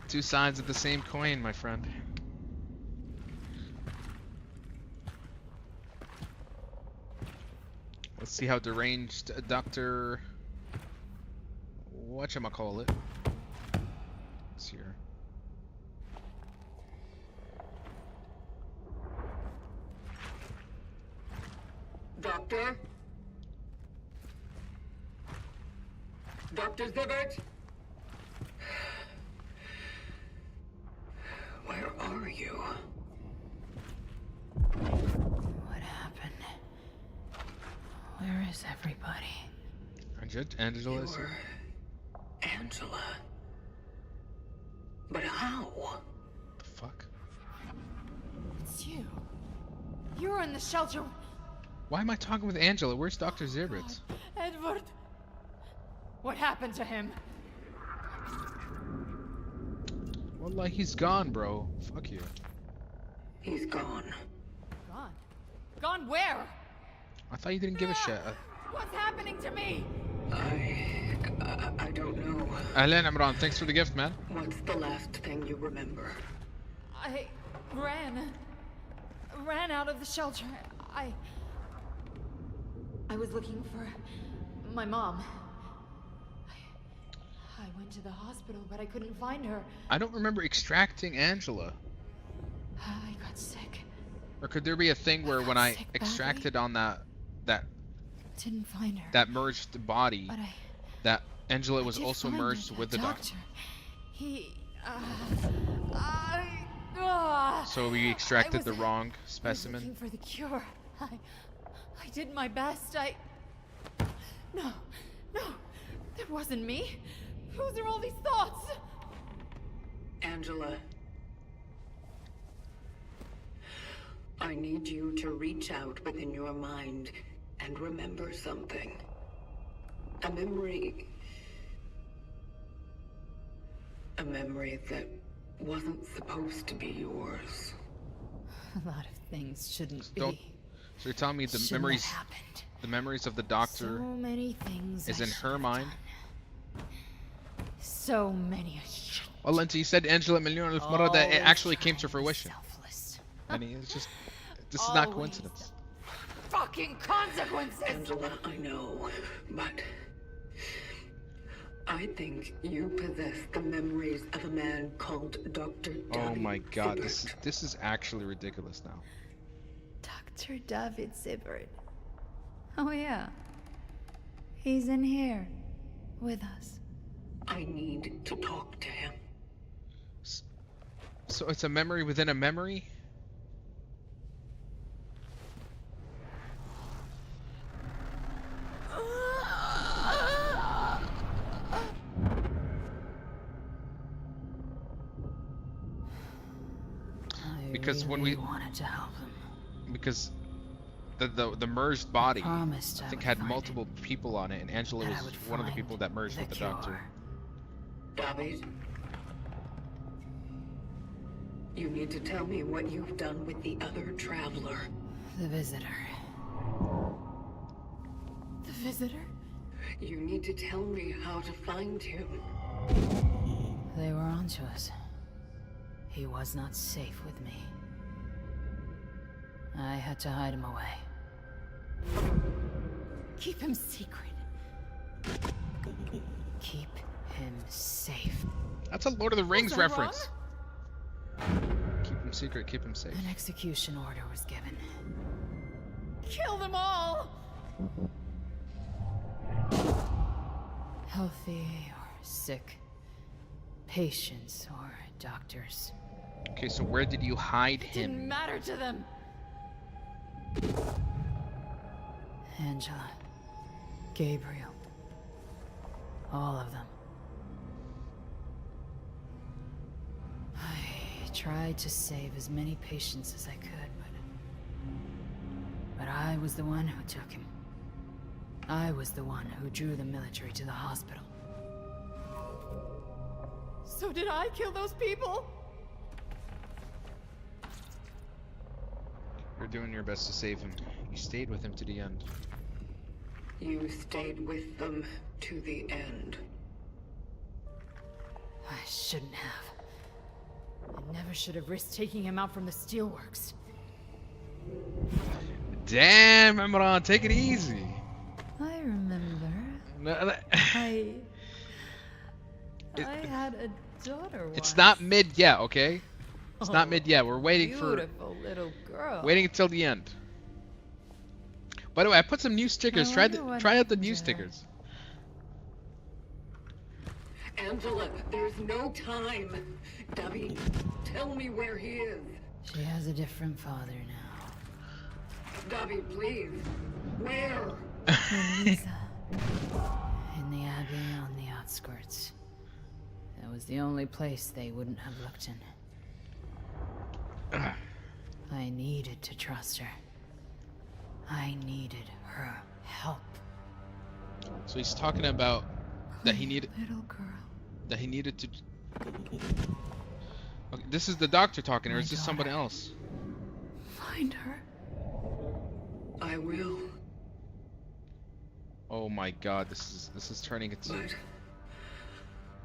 Two sides of the same coin, my friend. Let's see how deranged Dr. Whatchamacallit is here. Doctor? Dr. Zibbert? Where are you? What happened? Where is everybody? Angela is here. Angela? But how? The fuck? It's you. You were in the shelter. Why am I talking with Angela? Where's Dr. Zibbert? Edward. What happened to him? Well, like, he's gone, bro. Fuck you. He's gone. Gone. Gone where? I thought you didn't give a shit. What's happening to me? I don't know. Ahlan Imran, thanks for the gift, man. What's the last thing you remember? I ran out of the shelter. I was looking for my mom. I went to the hospital, but I couldn't find her. I don't remember extracting Angela. I got sick. Or could there be a thing where when I extracted on that Didn't find her. that merged body, But that Angela was did also find merged that with the doctor? He So we extracted the wrong I was specimen. looking for the cure. I did my best. No, that wasn't me. Whose are all these thoughts? Angela. I need you to reach out within your mind and remember something. A memory. A memory that wasn't supposed to be yours. A lot of things shouldn't be. So you're telling me the Shouldn't memories, have happened. the memories of the doctor So many things is I in should her have mind? done. So many. Well, انت said Angela مليون ألف مرة that it actually came to fruition. Selfless. And it's just, this is not Always coincidence. Fucking consequences. Angela, I know, but I think you possess the memories of a man called Dr. Oh my god, Zibbert. this is actually ridiculous now. Dr. David Zibbert. Oh yeah. He's in here. With us. I need to talk to him. So it's a memory within a memory? Because when we wanted to help him. Because the merged body, Promised I think, would had find multiple people on it, and Angela that I was would one of the find people that merged the with the doctor. David, you need to tell me what you've done with the other traveler. The visitor. The visitor? You need to tell me how to find him. They were onto us. He was not safe with me. I had to hide him away. Keep him secret. Keep him safe. That's a Lord of the Rings Was I reference. Keep him secret, keep him safe. An execution order was given. Kill them all! Healthy or sick. Patients or doctors. Okay, so where did you hide It didn't him? matter to them. Angela. Gabriel. All of them. I tried to save as many patients as I could, but I was the one who took him. I was the one who drew the military to the hospital. So did I kill those people? You're doing your best to save him. You stayed with him to the end. You stayed with them to the end. I shouldn't have. I never should have risked taking him out from the steelworks. Damn, Imran, take it easy. I remember. I had a daughter once. It's not mid yet, okay? It's not mid yet. We're waiting Beautiful little girl. waiting until the end. By the way, I put some new stickers. Try out the new stickers. Angela, there's no time. Debbie, tell me where he is. She has a different father now. Debbie, please. Where? In Lisa. In the abbey on the outskirts. That was the only place they wouldn't have looked in. I needed to trust her. I needed her help. So he's talking about that he needed Little girl. that he needed to. Okay, this is the doctor talking, or is this somebody else? Find her. I will. Oh my God, this is turning into. But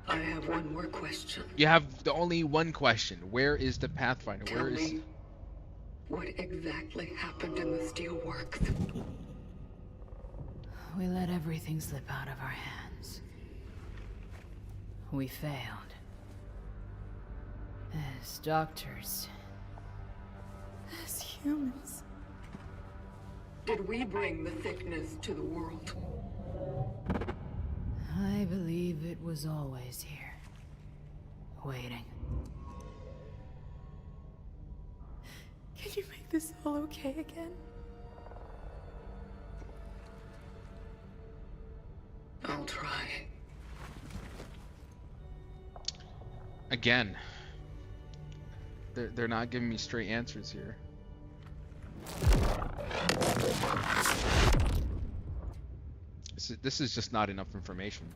I have one more question. You have the only one question. Where is the Pathfinder? Tell Where is? me what exactly happened in the steelworks. We let everything slip out of our hands. We failed. As doctors. As humans. Did we bring the thickness to the world? I believe it was always here. Waiting. Can you make this all okay again? I'll try. Again. They're not giving me straight answers here. This is just not enough information.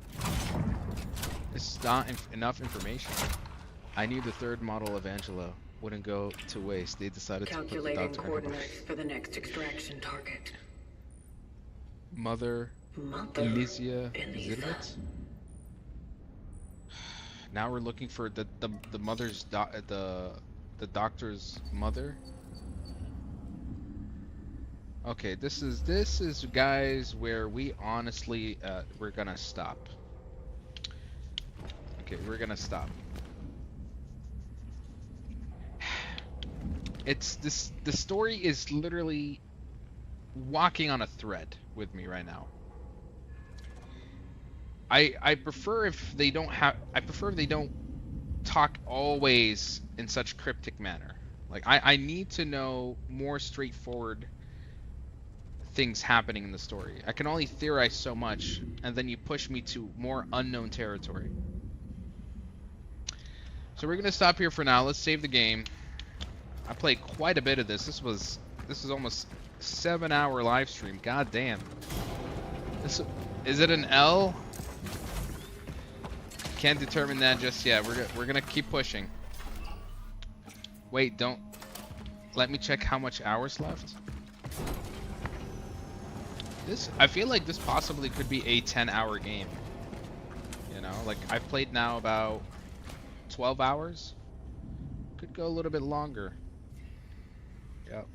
This is not enough information. I knew the third model of Angela wouldn't go to waste. They decided to put the Calculating doctor in her coordinates for the next extraction target. Mother Elysia Zidowitz? Now we're looking for the mother's the doctor's mother. Okay, this is guys where we honestly we're gonna stop. Okay, we're gonna stop. It's the story is literally walking on a thread with me right now. I prefer if they don't talk always in such cryptic manner. Like I need to know more straightforward things happening in the story. I can only theorize so much, and then you push me to more unknown territory. So we're gonna stop here for now. Let's save the game. I played quite a bit of this. This is almost 7-hour live stream. God damn. Is it an L? Can't determine that just yet. We're gonna keep pushing. Wait, don't let me check how much hours left. I feel like this possibly could be a 10-hour game. You know, like I've played now about 12 hours. Could go a little bit longer. Yep.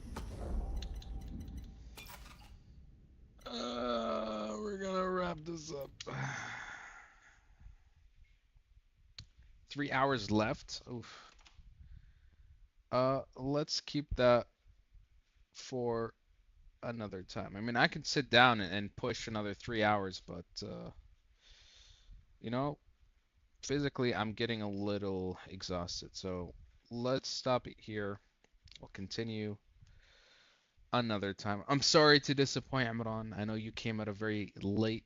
We're gonna wrap this up. 3 hours left. Oof. let's keep that for another time. I mean, I could sit down and push another 3 hours, but you know, physically I'm getting a little exhausted. So let's stop it here. We'll continue another time. I'm sorry to disappoint, Amron. I know you came at a very late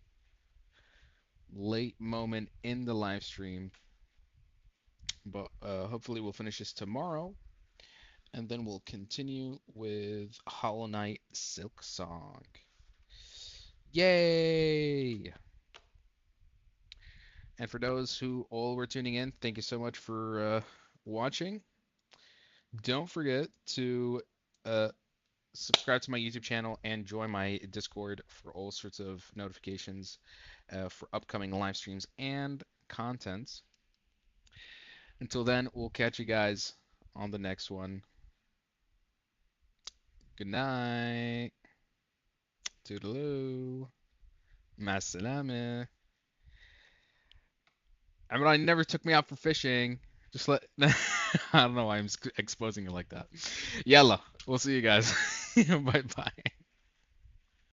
moment in the live stream, but hopefully we'll finish this tomorrow, and then we'll continue with Hollow Knight Silk Song. Yay! And for those who all were tuning in, thank you so much for watching. Don't forget to uh, subscribe to my YouTube channel and join my Discord for all sorts of notifications for upcoming live streams and contents. Until then, we'll catch you guys on the next one. Good night. Toodaloo. Masalame. I mean, I never took me out for fishing. Just let. I don't know why I'm exposing it like that. Yalla. We'll see you guys. Bye bye.